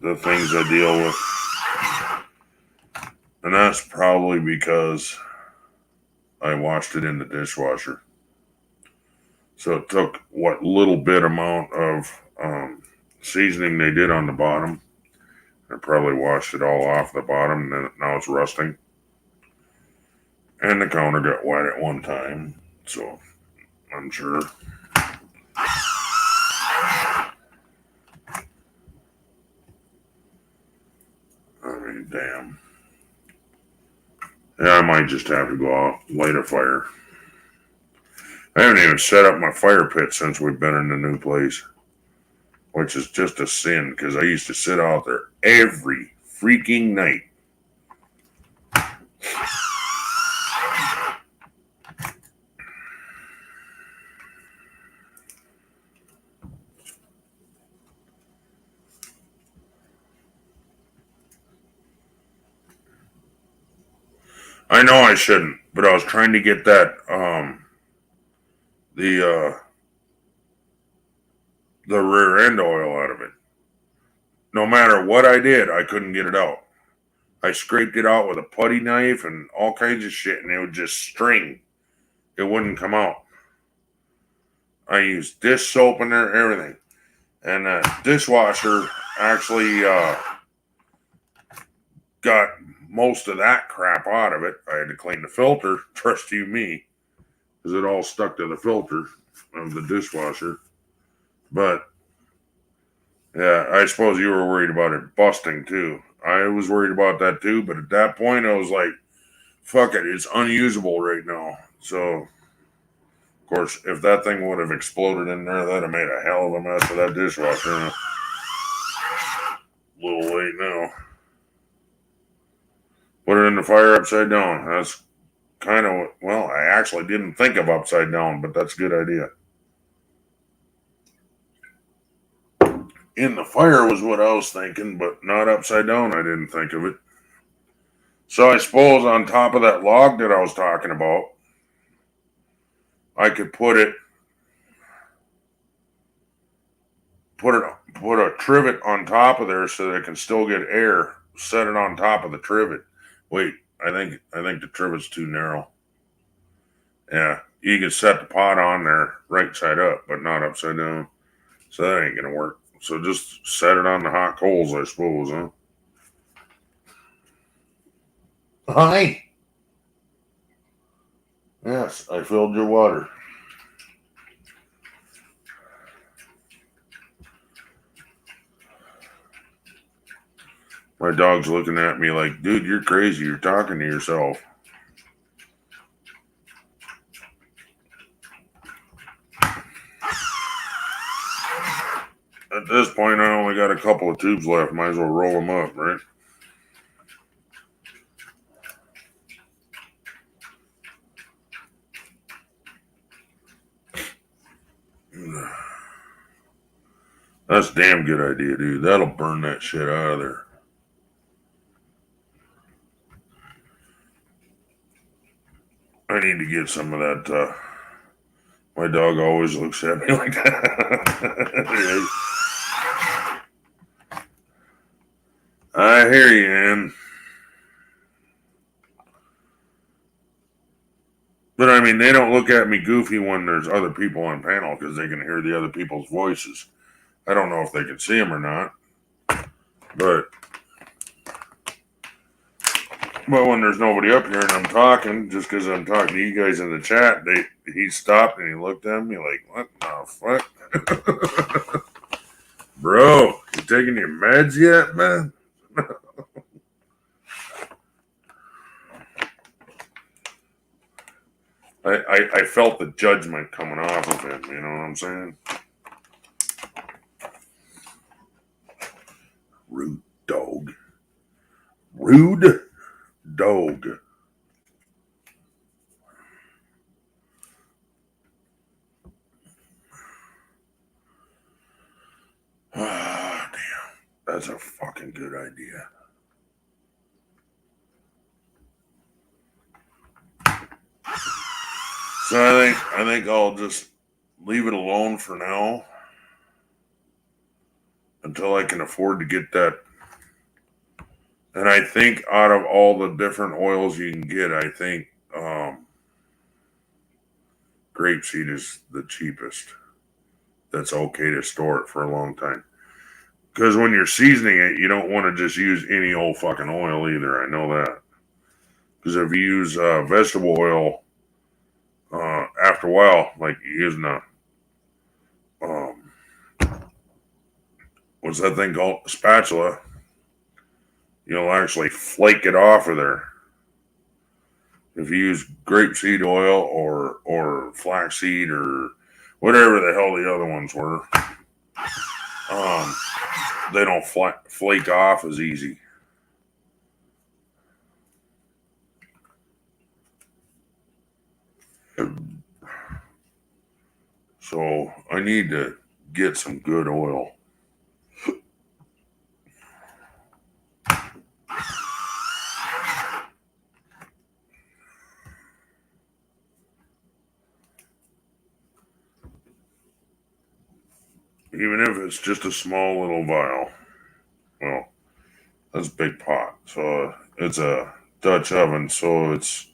The things I deal with. And that's probably because I washed it in the dishwasher. So it took what little bit amount of seasoning they did on the bottom. I probably washed it all off the bottom, and now it's rusting. And the counter got wet at one time, so I'm sure. I mean, damn. Yeah, I might just have to go out, light a fire. I haven't even set up my fire pit since we've been in the new place, which is just a sin, because I used to sit out there every freaking night. I know I shouldn't, but I was trying to get that the rear end oil out of it. No matter what I did, I couldn't get it out. I scraped it out with a putty knife and all kinds of shit, and it would just string. It wouldn't come out. I used dish soap in there, everything. And the dishwasher actually got most of that crap out of it. I had to clean the filter, trust you me, because it all stuck to the filter of the dishwasher. But yeah, I suppose you were worried about it busting too. I was worried about that too, but at that point I was like, fuck it, it's unusable right now. So, of course, if that thing would have exploded in there, that'd have made a hell of a mess of that dishwasher. A little late now. Put it in the fire upside down. That's kind of, well, I actually didn't think of upside down, but that's a good idea. In the fire was what I was thinking, but not upside down. I didn't think of it. So I suppose on top of that log that I was talking about, I could put a trivet on top of there so that it can still get air. Set it on top of the trivet. Wait, I think the trivet's too narrow. Yeah, you can set the pot on there right side up, but not upside down. So that ain't gonna work. So just set it on the hot coals, I suppose, huh? Hi. Yes, I filled your water. My dog's looking at me like, dude, you're crazy. You're talking to yourself. At this point, I only got a couple of tubes left. Might as well roll them up, right? That's a damn good idea, dude. That'll burn that shit out of there. I need to get some of that. My dog always looks at me like that. I hear you, Ann. But I mean, they don't look at me goofy when there's other people on panel because they can hear the other people's voices. I don't know if they can see them or not. But when there's nobody up here and I'm talking, just because I'm talking to you guys in the chat, he stopped and he looked at me like, what the fuck? Bro, you taking your meds yet, man? I felt the judgment coming off of him, you know what I'm saying? Rude dog. Rude dog. Ah, damn. That's a fucking good idea. So I think I'll just leave it alone for now until I can afford to get that. And I think out of all the different oils you can get, I think grapeseed is the cheapest. That's okay to store it for a long time. Because when you're seasoning it, you don't want to just use any old fucking oil either. I know that. Because if you use vegetable oil, after a while, like using a what's that thing called? Spatula. You'll actually flake it off of there. If you use grapeseed oil or flaxseed or whatever the hell the other ones were, they don't flake off as easy. So I need to get some good oil. even if it's just a small little vial. Well, that's a big pot. So it's a Dutch oven. So it's,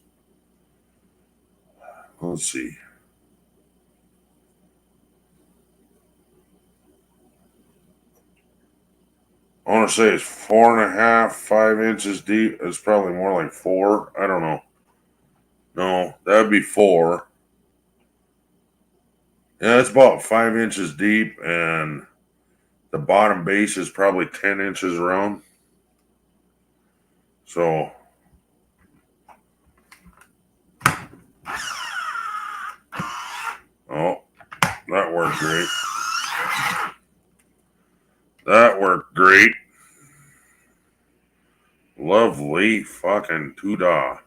let's see. I want to say it's 4.5, 5 inches deep. It's probably more like 4. I don't know. No, that'd be 4. Yeah, it's about 5 inches deep, and the bottom base is probably 10 inches around. So, oh, that worked great. That worked great. Lovely fucking Tuda.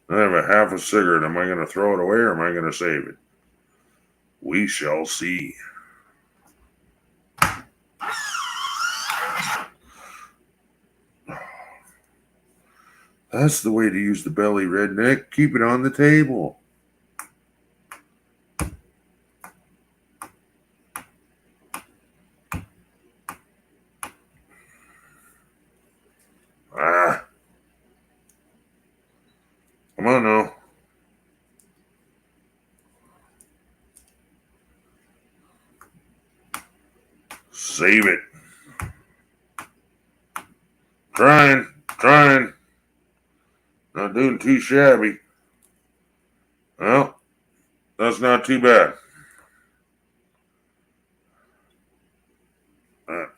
I have a half a cigarette. Am I going to throw it away or am I going to save it? We shall see. That's the way to use the belly, redneck. Keep it on the table. Ah. Come on now. Save it. Trying. Not doing too shabby. Well, that's not too bad. That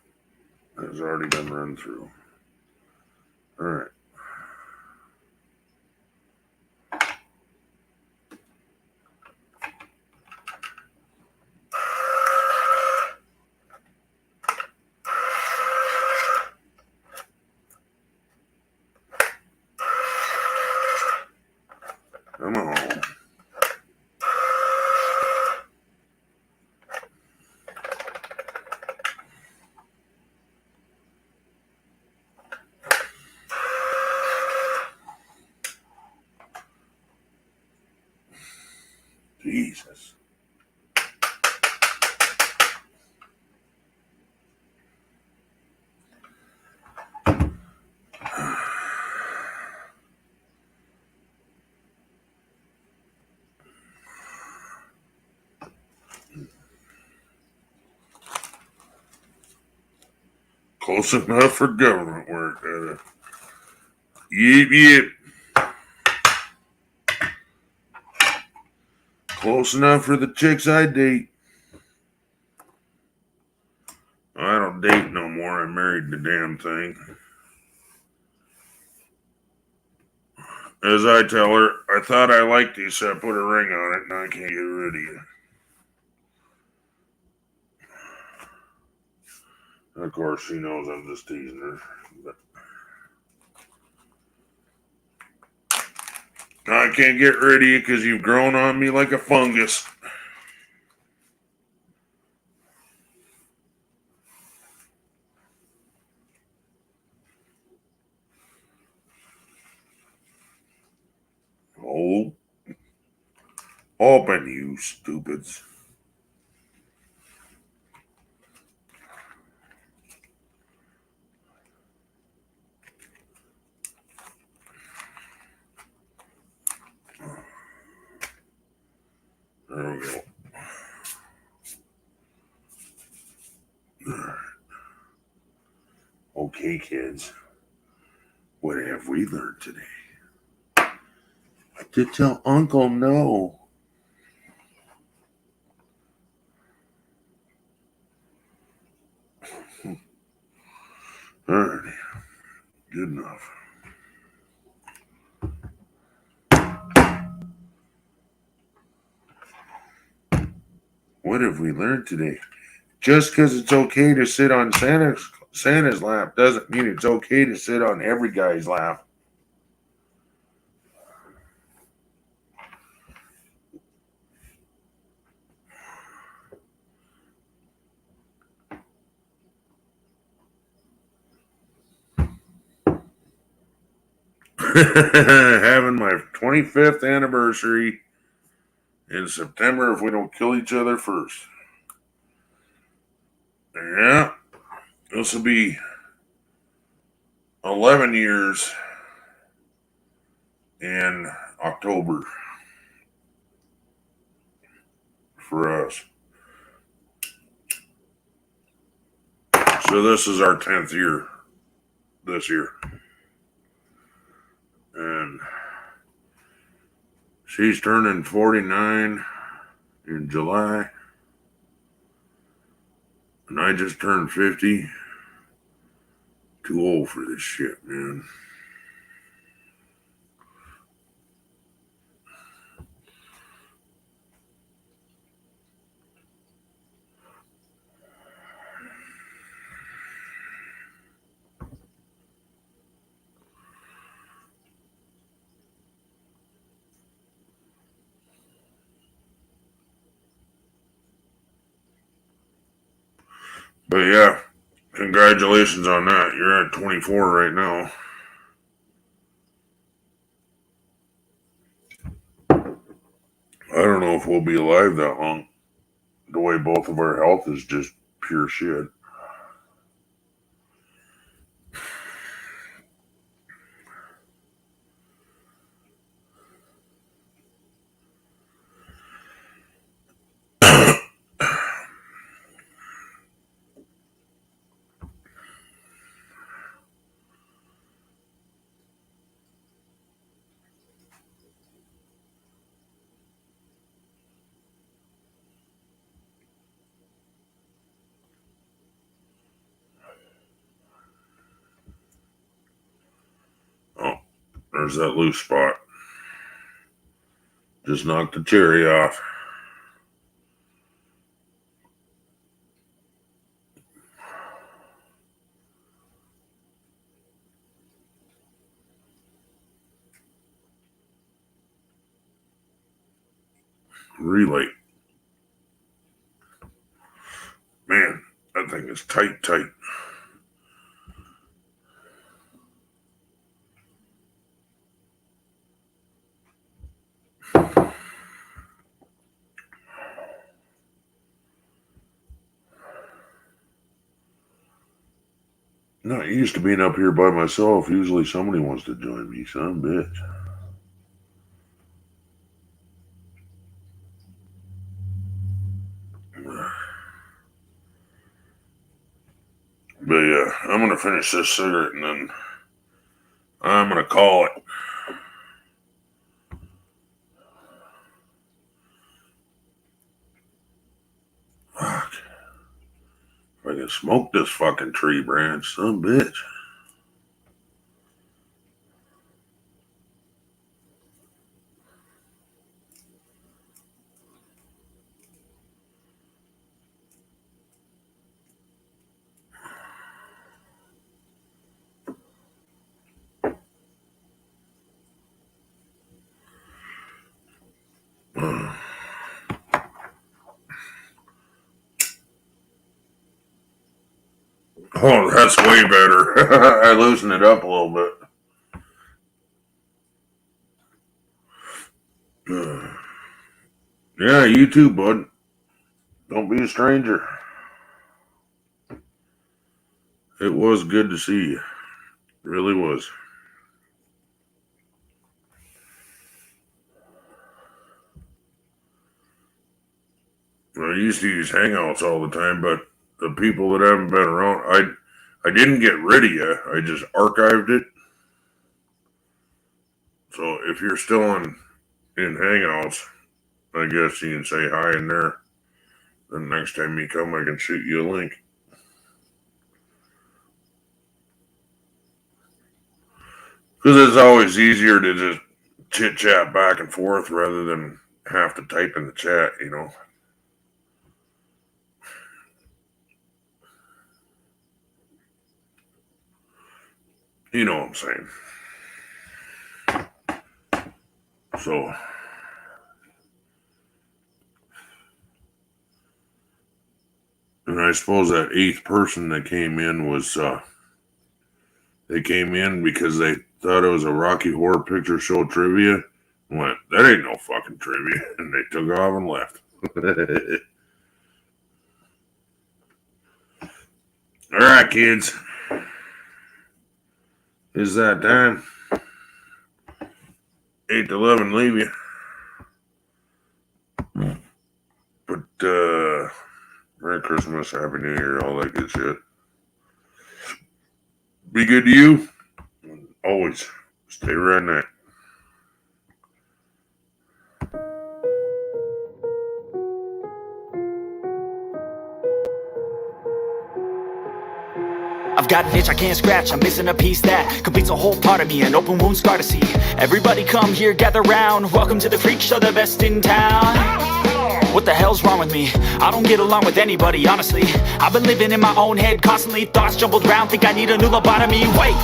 has already been run through. All right. Come on. Jesus. Close enough for government work. Yep. Close enough for the chicks I date. I don't date no more. I married the damn thing. As I tell her, I thought I liked you, so I put a ring on it, and I can't get rid of you. Of course, she knows I'm just teasing her. But I can't get rid of you because you've grown on me like a fungus. Oh. Open, you stupids. There we go. Okay, kids. What have we learned today? To tell Uncle no. Alright. Good enough. What have we learned today? Just because it's okay to sit on Santa's lap doesn't mean it's okay to sit on every guy's lap. Having my 25th anniversary in September if we don't kill each other first. Yeah, this will be 11 years in October for us. So this is our 10th year this year. And she's turning 49 in July. And I just turned 50. Too old for this shit, man. But yeah, congratulations on that. You're at 24 right now. I don't know if we'll be alive that long. The way both of our health is just pure shit. Oh, there's that loose spot. Just knocked the cherry off. Relay. Man, that thing is tight. Not used to being up here by myself. Usually somebody wants to join me, son of a bitch. But yeah, I'm going to finish this cigarette and then I'm going to call it. Fuck. If I can smoke this fucking tree branch, son of a bitch. Oh, that's way better. I loosened it up a little bit. Yeah, you too, bud. Don't be a stranger. It was good to see you. It really was. I used to use Hangouts all the time, but the people that haven't been around, I didn't get rid of you. I just archived it. So if you're still in Hangouts, I guess you can say hi in there. Then next time you come, I can shoot you a link. Because it's always easier to just chit-chat back and forth rather than have to type in the chat, you know. You know what I'm saying. So, and I suppose that 8th person that came in was, they came in because they thought it was a Rocky Horror Picture Show trivia, Went, that ain't no fucking trivia. And they took off and left. All right, kids. Is that time? 8 to 11, leave you. But, Merry Christmas, Happy New Year, all that good shit. Be good to you. Always stay redneck. I've got an itch I can't scratch, I'm missing a piece that completes a whole part of me, an open wound scar to see. Everybody come here, gather round, welcome to the freak show, the best in town. What the hell's wrong with me? I don't get along with anybody, honestly. I've been living in my own head constantly, thoughts jumbled round, think I need a new lobotomy. Wait,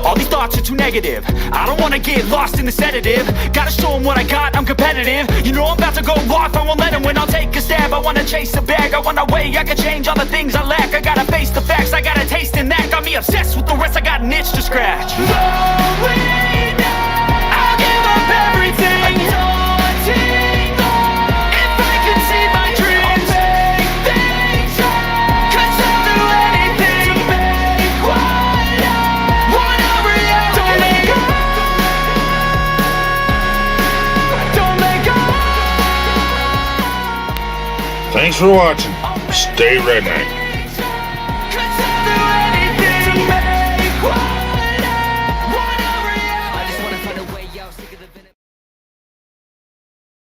all these thoughts are too negative. I don't wanna get lost in the sedative. Gotta show them what I got, I'm competitive. You know I'm about to go off, I won't let them win, I'll take a stab. I wanna chase a bag, I wanna weigh, I can change all the things I lack. I gotta face the facts, I got a taste in that. Got me obsessed with the rest, I got an itch to scratch. I'll give up everything. If I can see my dreams, I'll make things right. 'Cause I'll do anything to make what I want a reality. Don't make up. Thanks for watching. Stay redneck.